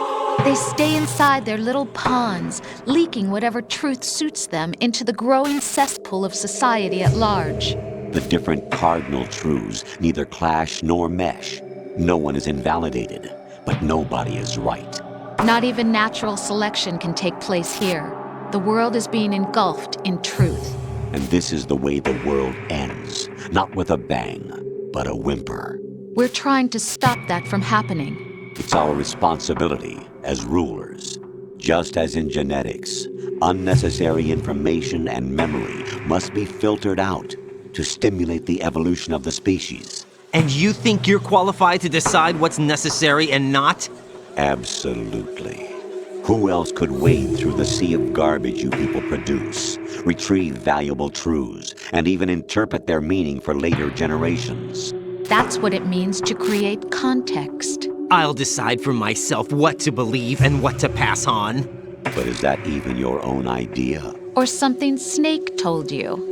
They stay inside their little ponds, leaking whatever truth suits them into the growing cesspool of society at large. The different cardinal truths neither clash nor mesh. No one is invalidated, but nobody is right. Not even natural selection can take place here. The world is being engulfed in truth. And this is the way the world ends, not with a bang, but a whimper. We're trying to stop that from happening. It's our responsibility as rulers. Just as in genetics, unnecessary information and memory must be filtered out to stimulate the evolution of the species. And you think you're qualified to decide what's necessary and not? Absolutely. Who else could wade through the sea of garbage you people produce, retrieve valuable truths, and even interpret their meaning for later generations? That's what it means to create context. I'll decide for myself what to believe and what to pass on. But is that even your own idea? Or something Snake told you?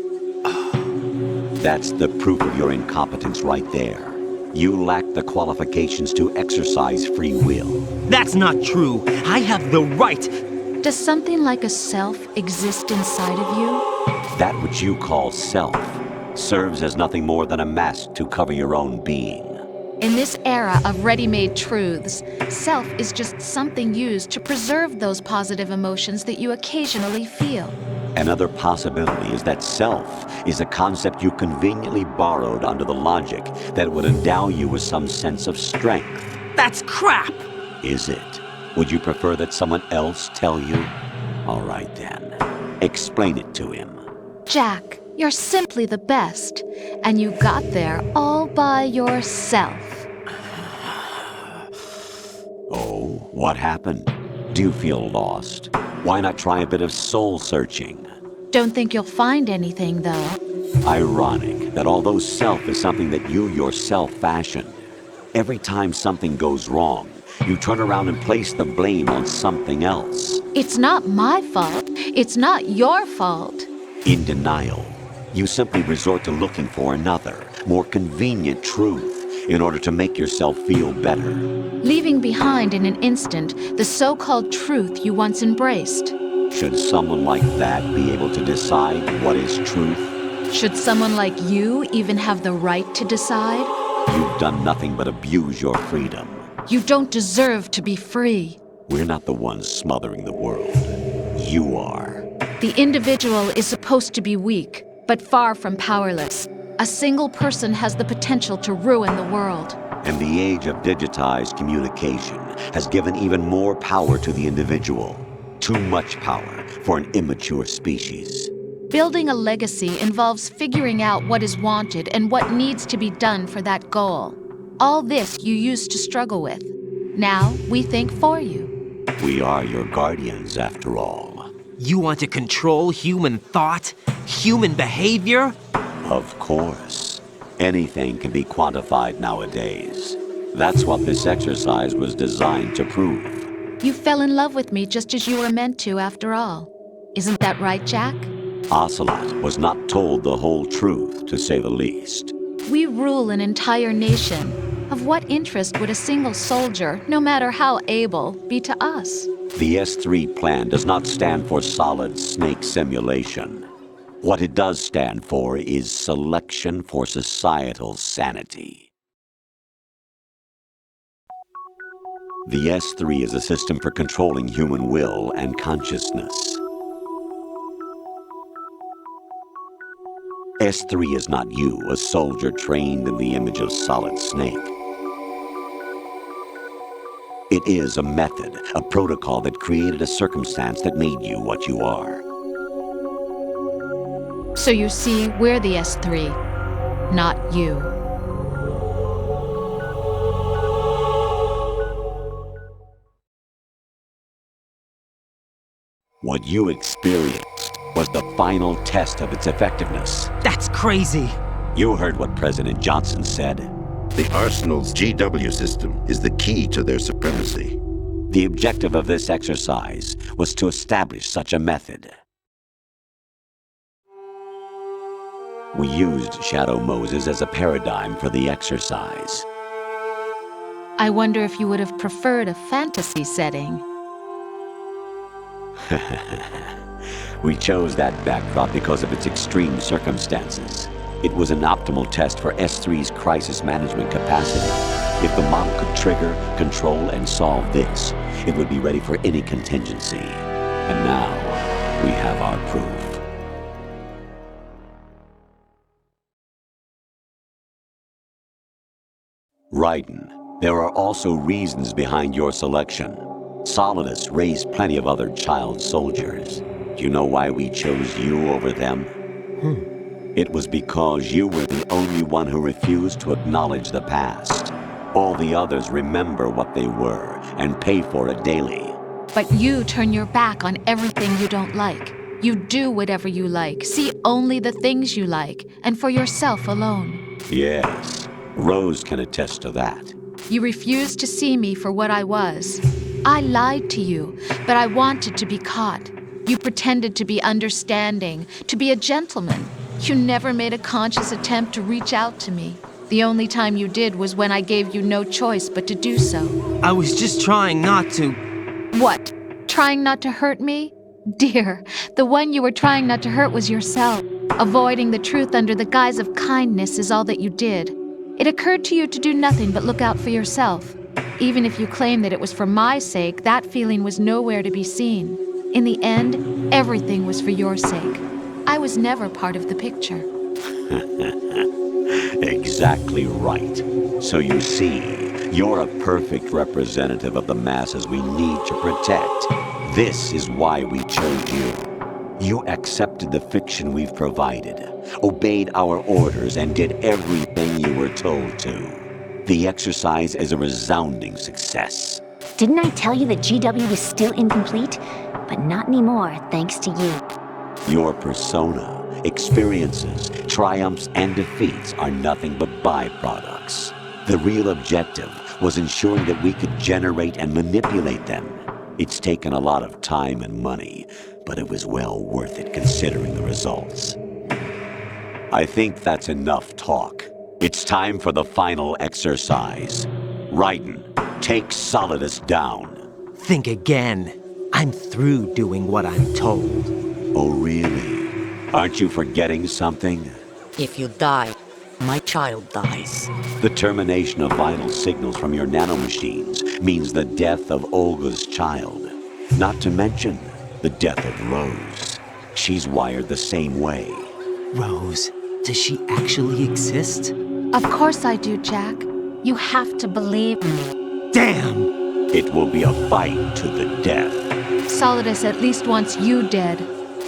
That's the proof of your incompetence right there. You lack the qualifications to exercise free will. That's not true. I have the right. Does something like a self exist inside of you? That which you call self serves as nothing more than a mask to cover your own being. In this era of ready-made truths, self is just something used to preserve those positive emotions that you occasionally feel. Another possibility is that self is a concept you conveniently borrowed under the logic that it would endow you with some sense of strength. That's crap! Is it? Would you prefer that someone else tell you? All right then. Explain it to him. Jack, you're simply the best, and you got there all by yourself. Oh, what happened? Do you feel lost? Why not try a bit of soul-searching? Don't think you'll find anything, though. Ironic that although self is something that you yourself fashioned, every time something goes wrong, you turn around and place the blame on something else. It's not my fault. It's not your fault. In denial, you simply resort to looking for another, more convenient truth in order to make yourself feel better. Leaving behind in an instant the so-called truth you once embraced. Should someone like that be able to decide what is truth? Should someone like you even have the right to decide? You've done nothing but abuse your freedom. You don't deserve to be free. We're not the ones smothering the world. You are. The individual is supposed to be weak, but far from powerless. A single person has the potential to ruin the world. And the age of digitized communication has given even more power to the individual. Too much power for an immature species. Building a legacy involves figuring out what is wanted and what needs to be done for that goal. All this you used to struggle with. Now we think for you. We are your guardians, after all. You want to control human thought? Human behavior? Of course. Anything can be quantified nowadays. That's what this exercise was designed to prove. You fell in love with me just as you were meant to, after all. Isn't that right, Jack? Ocelot was not told the whole truth, to say the least. We rule an entire nation. Of what interest would a single soldier, no matter how able, be to us? The S3 plan does not stand for solid snake simulation. What it does stand for is selection for societal sanity. The S3 is a system for controlling human will and consciousness. S3 is not you, a soldier trained in the image of Solid Snake. It is a method, a protocol that created a circumstance that made you what you are. So you see, we're the S3. not you. What you experienced was the final test of its effectiveness. That's crazy. You heard what President Johnson said. The Arsenal's GW system is the key to their supremacy. The objective of this exercise was to establish such a method. We used Shadow Moses as a paradigm for the exercise. I wonder if you would have preferred a fantasy setting. We chose that backdrop because of its extreme circumstances. It was an optimal test for S3's crisis management capacity. If the model could trigger, control, and solve this, it would be ready for any contingency. And now, we have our proof. Raiden, there are also reasons behind your selection. Solidus raised plenty of other child soldiers. Do you know why we chose you over them? It was because you were the only one who refused to acknowledge the past. All the others remember what they were and pay for it daily. But you turn your back on everything you don't like. You do whatever you like, see only the things you like, and for yourself alone. Yes, Rose can attest to that. You refused to see me for what I was. I lied to you, but I wanted to be caught. You pretended to be understanding, to be a gentleman. You never made a conscious attempt to reach out to me. The only time you did was when I gave you no choice but to do so. I was just trying not to. What? Trying not to hurt me? Dear, the one you were trying not to hurt was yourself. Avoiding the truth under the guise of kindness is all that you did. It occurred to you to do nothing but look out for yourself. Even if you claim that it was for my sake, that feeling was nowhere to be seen. In the end, everything was for your sake. I was never part of the picture. Exactly right. So you see, you're a perfect representative of the masses we need to protect. This is why we chose you. You accepted the fiction we've provided, obeyed our orders, and did everything you were told to. The exercise is a resounding success. Didn't I tell you that GW was still incomplete? But not anymore, thanks to you. Your persona, experiences, triumphs, and defeats are nothing but byproducts. The real objective was ensuring that we could generate and manipulate them. It's taken a lot of time and money, but it was well worth it considering the results. I think that's enough talk. It's time for the final exercise. Raiden, take Solidus down. Think again. I'm through doing what I'm told. Oh, really? Aren't you forgetting something? If you die, my child dies. The termination of vital signals from your nanomachines means the death of Olga's child. Not to mention the death of Rose. She's wired the same way. Rose, does she actually exist? Of course I do, Jack. You have to believe me. Damn! It will be a fight to the death. Solidus at least wants you dead.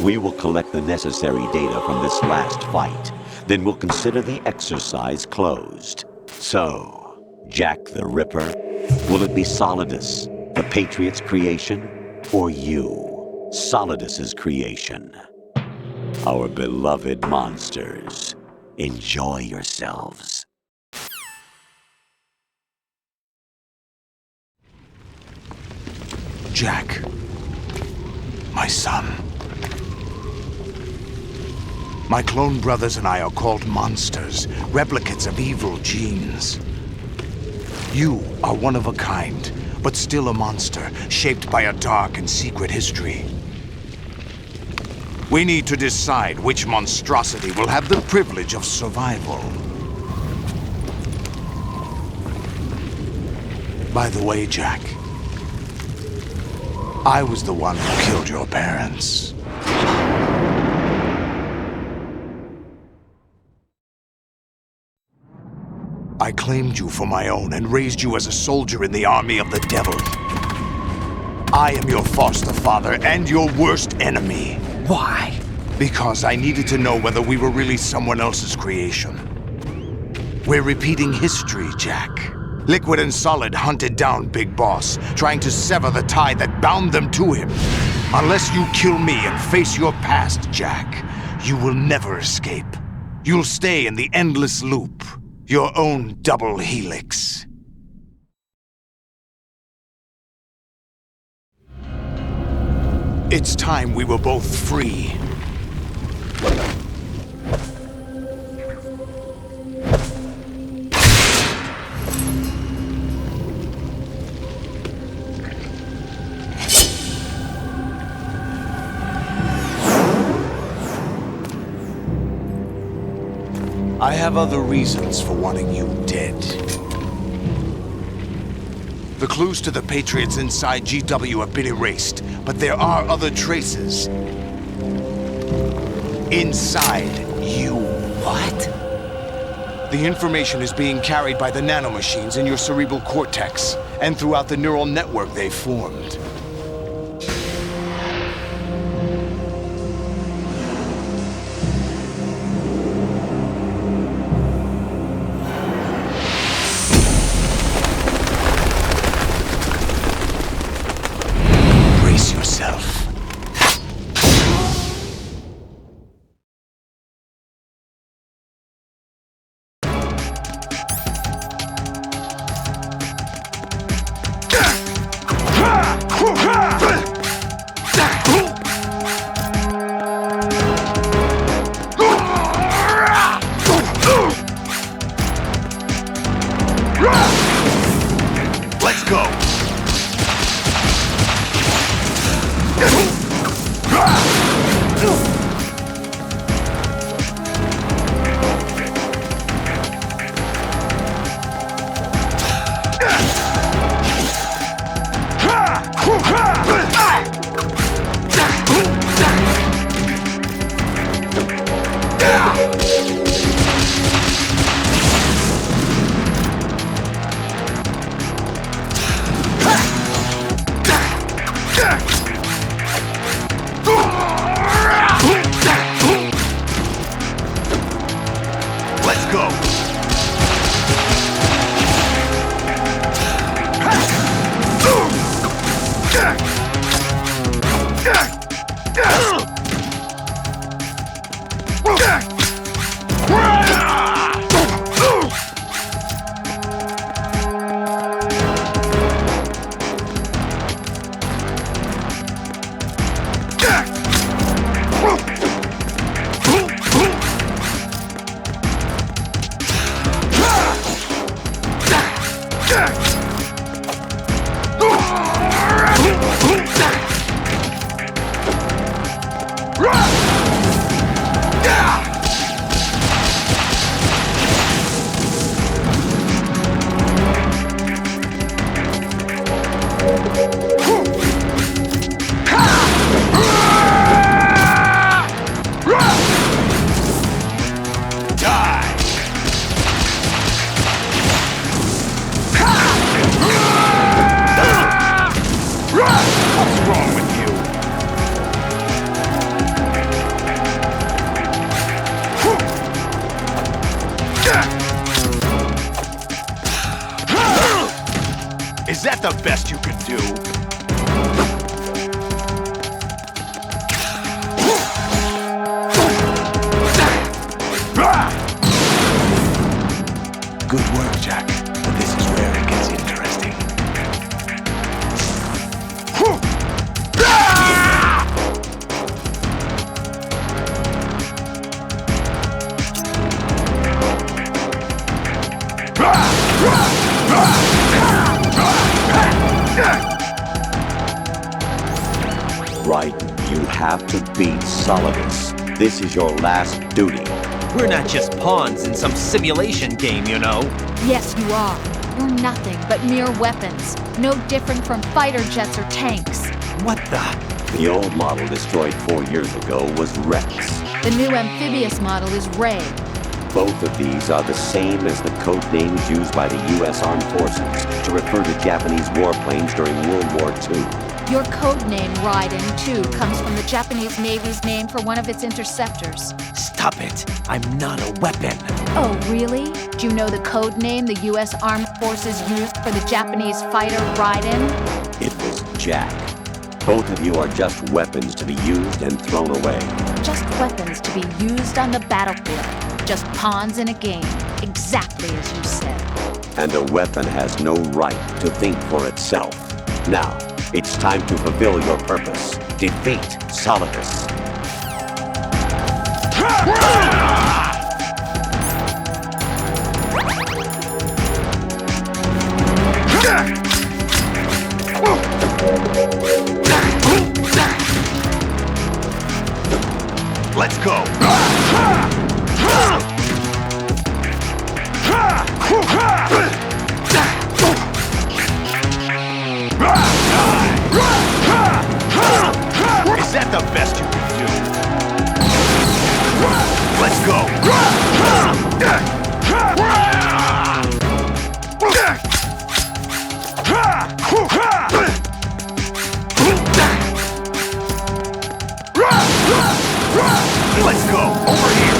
We will collect the necessary data from this last fight. Then we'll consider the exercise closed. So, Jack the Ripper, will it be Solidus, the Patriots' creation, or you, Solidus's creation? Our beloved monsters, enjoy yourselves. Jack, my son. My clone brothers and I are called monsters, replicates of evil genes. You are one of a kind, but still a monster, shaped by a dark and secret history. We need to decide which monstrosity will have the privilege of survival. By the way, Jack, I was the one who killed your parents. I claimed you for my own and raised you as a soldier in the army of the devil. I am your foster father and your worst enemy. Why? Because I needed to know whether we were really someone else's creation. We're repeating history, Jack. Liquid and Solid hunted down Big Boss, trying to sever the tie that bound them to him. Unless you kill me and face your past, Jack, you will never escape. You'll stay in the endless loop, your own double helix. It's time we were both free. I have other reasons for wanting you dead. The clues to the Patriots inside GW have been erased, but there are other traces. Inside you. What? The information is being carried by the nanomachines in your cerebral cortex, and throughout the neural network they've formed. Let's go! Let's go! Is that the best you can do? Good work, Jack. But this is where it gets interesting. Right, you have to beat Solidus. This is your last duty. We're not just pawns in some simulation game, you know. Yes, you are. You're nothing but mere weapons. No different from fighter jets or tanks. What the? The old model destroyed 4 years ago was Rex. The new amphibious model is Ray. Both of these are the same as the code names used by the U.S. Armed Forces to refer to Japanese warplanes during World War II. Your code name, Raiden, too, comes from the Japanese Navy's name for one of its interceptors. Stop it. I'm not a weapon. Oh, really? Do you know the code name the U.S. Armed Forces used for the Japanese fighter Raiden? It was Jack. Both of you are just weapons to be used and thrown away. Just weapons to be used on the battlefield. Just pawns in a game. Exactly as you said. And a weapon has no right to think for itself. Now, it's time to fulfill your purpose. Defeat Solidus. Let's go! Is that the best you can do? Let's go! Let's go! Over here!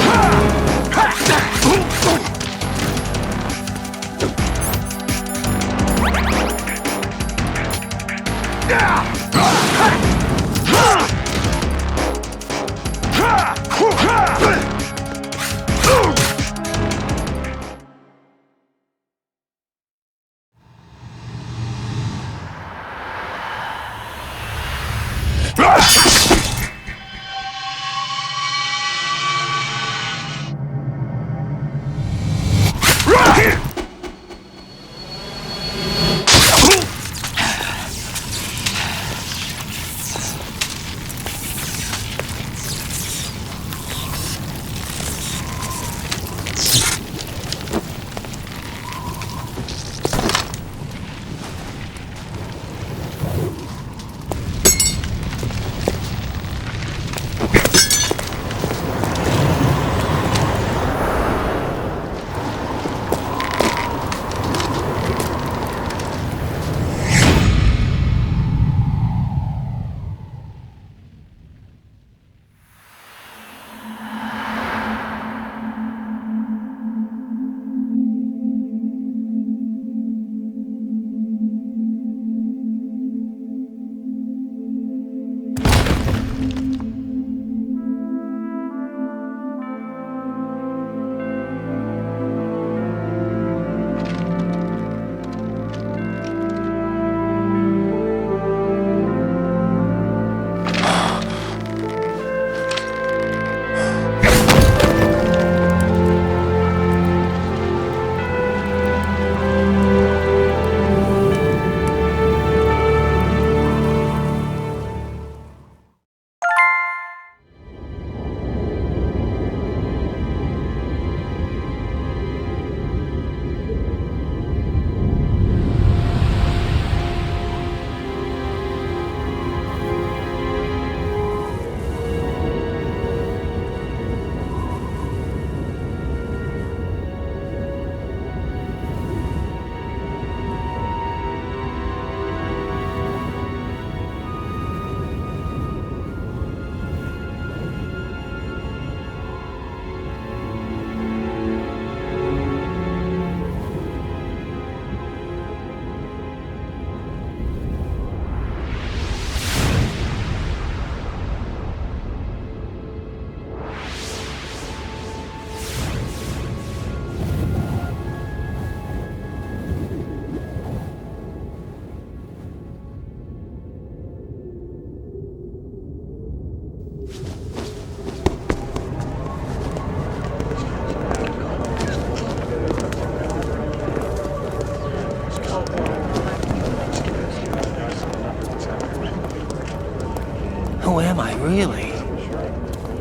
Who am I, really?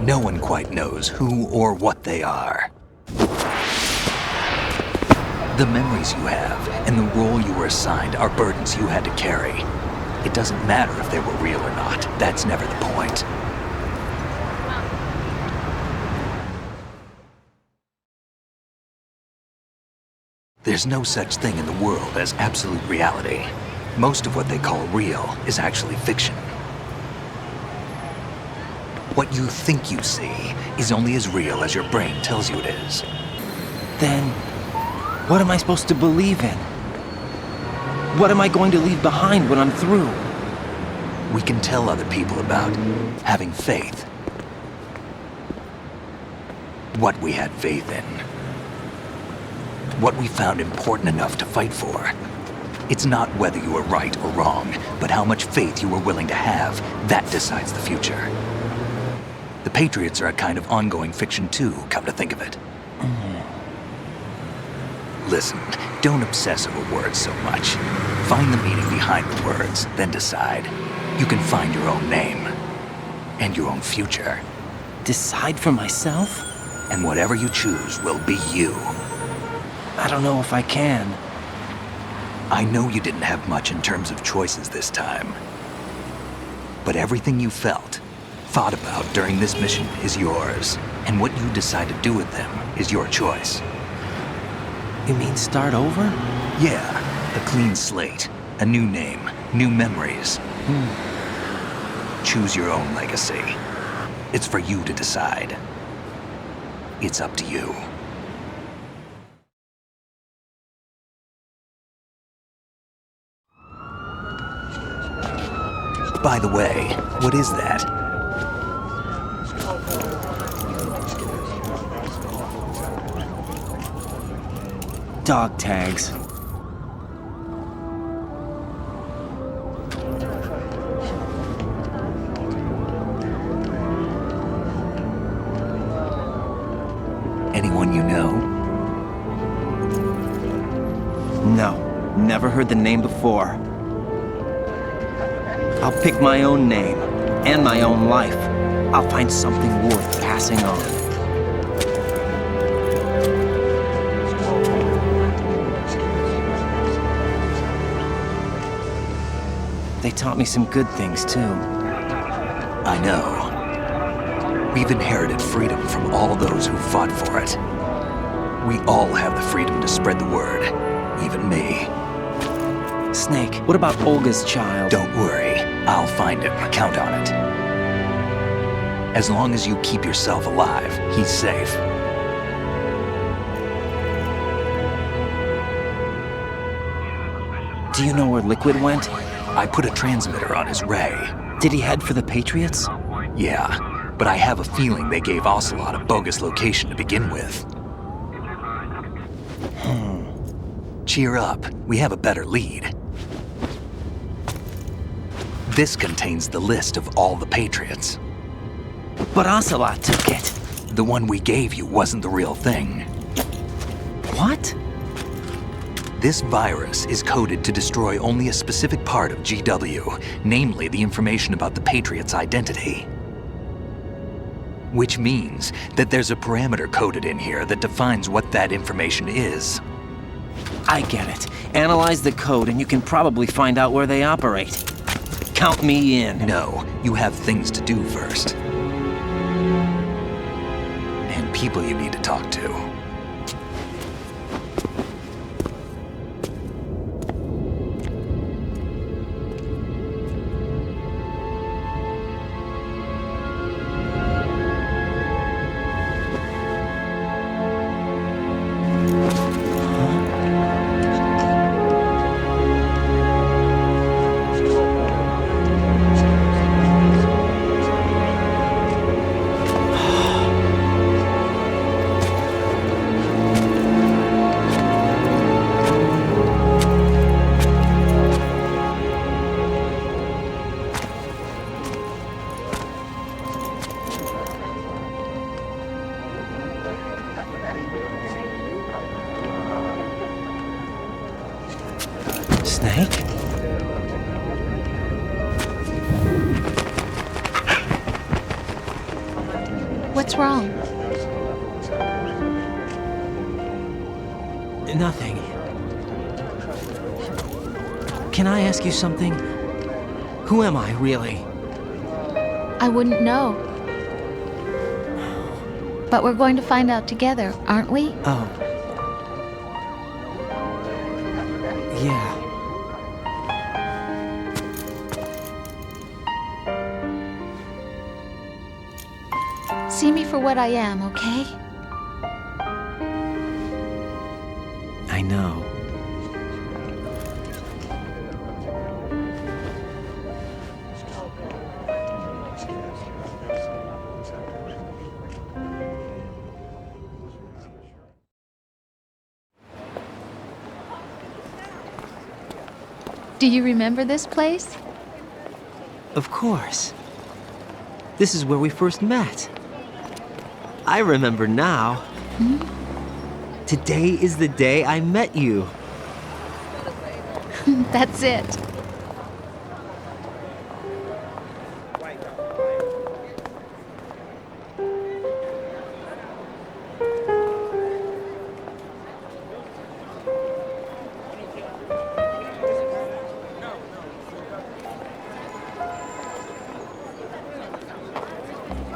No one quite knows who or what they are. The memories you have and the role you were assigned are burdens you had to carry. It doesn't matter if they were real or not. That's never the point. There's no such thing in the world as absolute reality. Most of what they call real is actually fiction. What you think you see is only as real as your brain tells you it is. Then, what am I supposed to believe in? What am I going to leave behind when I'm through? We can tell other people about having faith. What we had faith in. What we found important enough to fight for. It's not whether you were right or wrong, but how much faith you were willing to have. That decides the future. The Patriots are a kind of ongoing fiction too, come to think of it. Listen, don't obsess over words so much. Find the meaning behind the words, then decide. You can find your own name. And your own future. Decide for myself? And whatever you choose will be you. I don't know if I can. I know you didn't have much in terms of choices this time. But everything you felt, thought about during this mission is yours. And what you decide to do with them is your choice. You mean start over? Yeah, a clean slate, a new name, new memories. Choose your own legacy. It's for you to decide. It's up to you. By the way, what is that? Dog tags. Anyone you know? No, never heard the name before. I'll pick my own name, and my own life. I'll find something worth passing on. They taught me some good things, too. I know. We've inherited freedom from all those who fought for it. We all have the freedom to spread the word, even me. Snake, what about Olga's child? Don't worry. I'll find him. Count on it. As long as you keep yourself alive, he's safe. Do you know where Liquid went? I put a transmitter on his ray. Did he head for the Patriots? Yeah, but I have a feeling they gave Ocelot a bogus location to begin with. Cheer up. We have a better lead. This contains the list of all the Patriots. But Ocelot took it. The one we gave you wasn't the real thing. What? This virus is coded to destroy only a specific part of GW, namely the information about the Patriots' identity. Which means that there's a parameter coded in here that defines what that information is. I get it. Analyze the code and you can probably find out where they operate. Count me in. No, you have things to do first. And people you need to talk to. Snake? What's wrong? Nothing. Can I ask you something? Who am I, really? I wouldn't know. But we're going to find out together, aren't we? Oh. Yeah. See me for what I am, okay? I know. Do you remember this place? Of course. This is where we first met. I remember now. Today is the day I met you. That's it.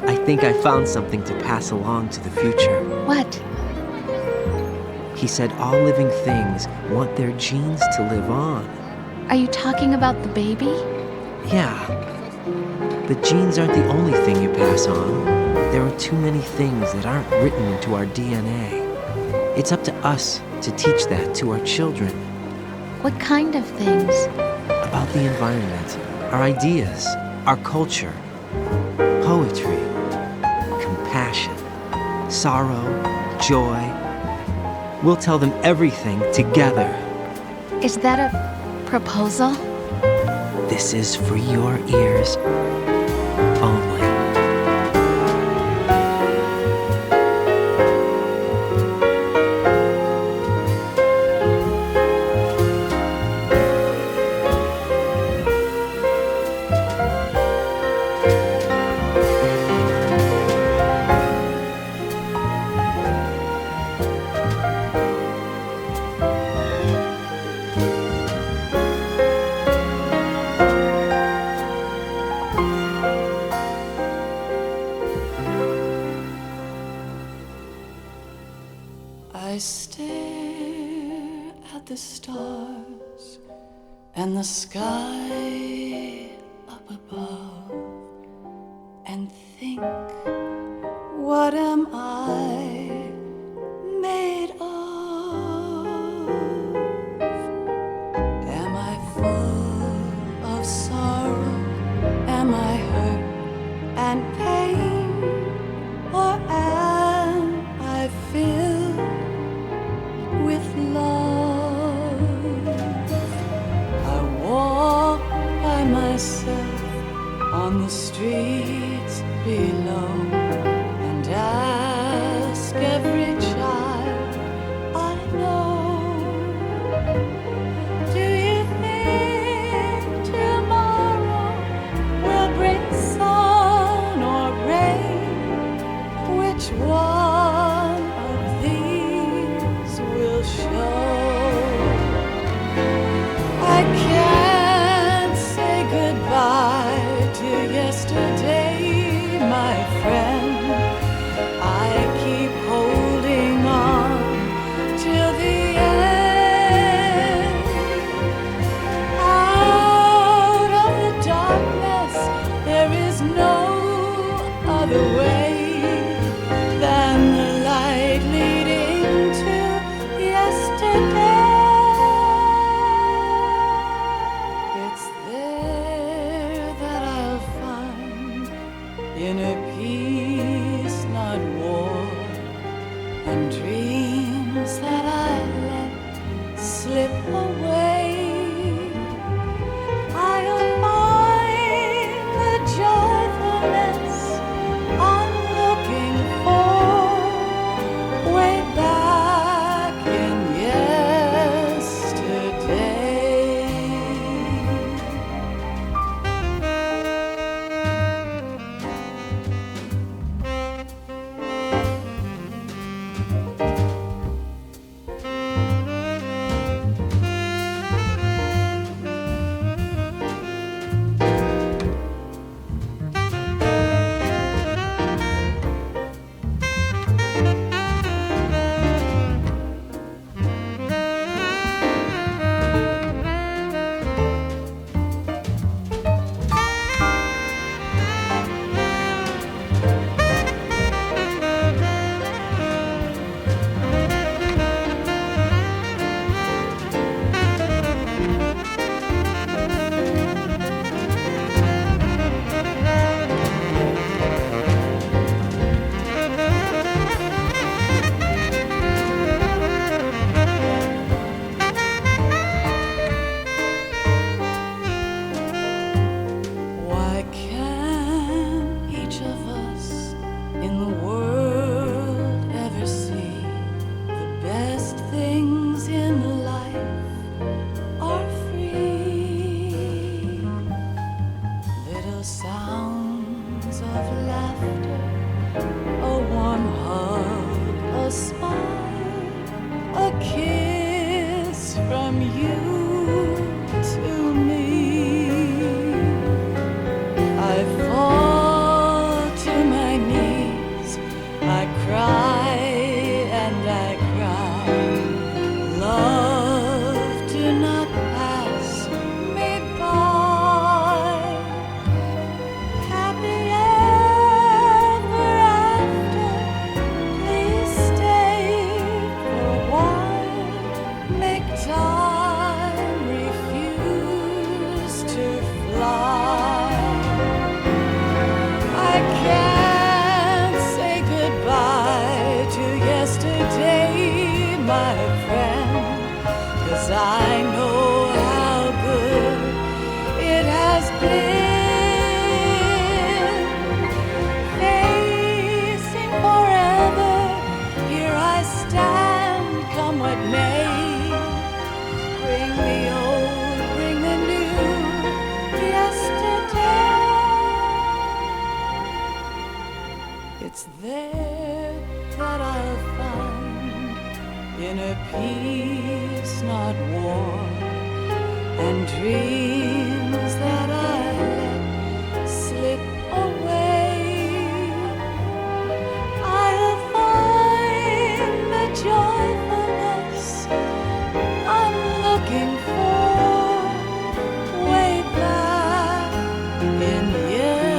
I think I found something to pass along to the future. What? He said all living things want their genes to live on. Are you talking about the baby? Yeah. The genes aren't the only thing you pass on. There are too many things that aren't written into our DNA. It's up to us to teach that to our children. What kind of things? About the environment, our ideas, our culture, poetry, compassion, sorrow, joy. We'll tell them everything together. Is that a proposal? This is for your ears only. I stare at the stars and the sky up above and think, what am I made of? Am I full of sorrow? Am I hurt and pain? Or am I filled with love? I walk by myself on the streets below and ask every child I know, do you think tomorrow will bring sun or fly. I can't say goodbye to yesterday, my friend, 'cause I know how good it has been. Facing forever, here I stand, come what may. Bring the old, bring the new, yesterday. It's there that I'll find inner peace, not war, and dreams that I let slip away. I'll find the joyfulness I'm looking for way back in yesterday.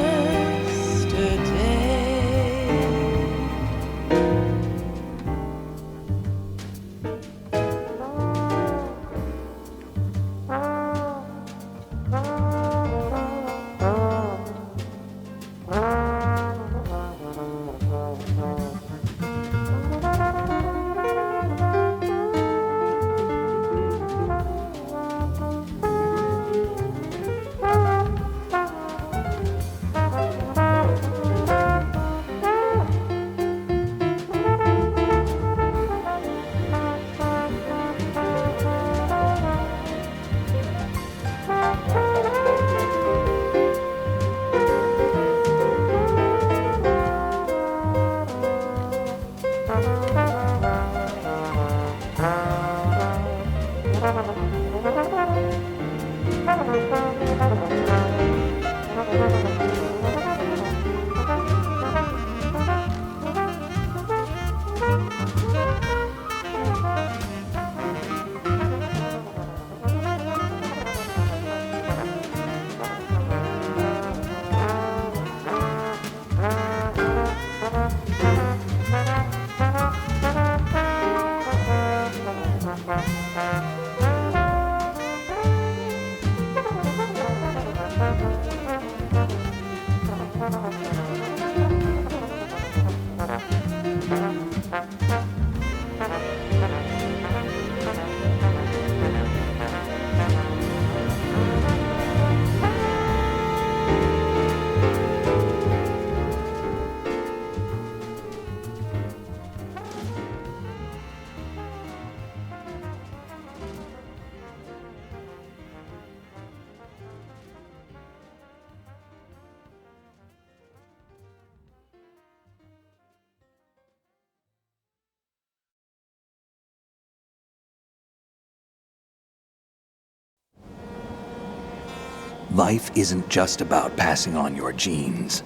Life isn't just about passing on your genes.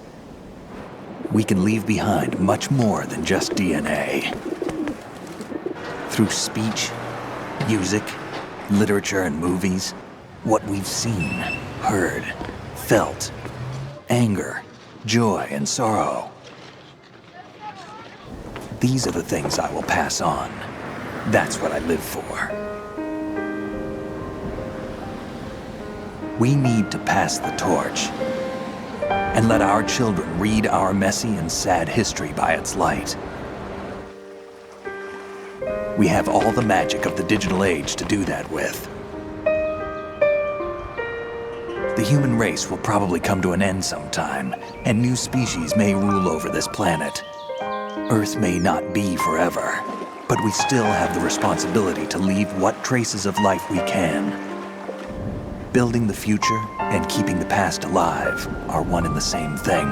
We can leave behind much more than just DNA. Through speech, music, literature, and movies, what we've seen, heard, felt, anger, joy, and sorrow. These are the things I will pass on. That's what I live for. We need to pass the torch and let our children read our messy and sad history by its light. We have all the magic of the digital age to do that with. The human race will probably come to an end sometime, and new species may rule over this planet. Earth may not be forever, but we still have the responsibility to leave what traces of life we can. Building the future and keeping the past alive are one and the same thing.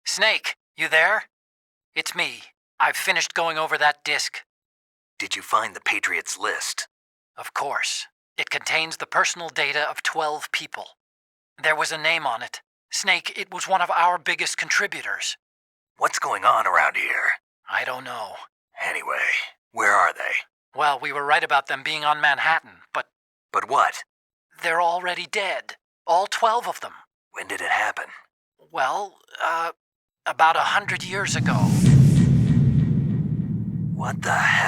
Snake, you there? It's me. I've finished going over that disk. Did you find the Patriots list? Of course. It contains the personal data of 12 people. There was a name on it. Snake, it was one of our biggest contributors. What's going on around here? I I don't know. Anyway, where are they? Well, we were right about them being on Manhattan, but But what? they're already dead. All 12 of them. When did it happen? Well, about 100 years ago. What the hell?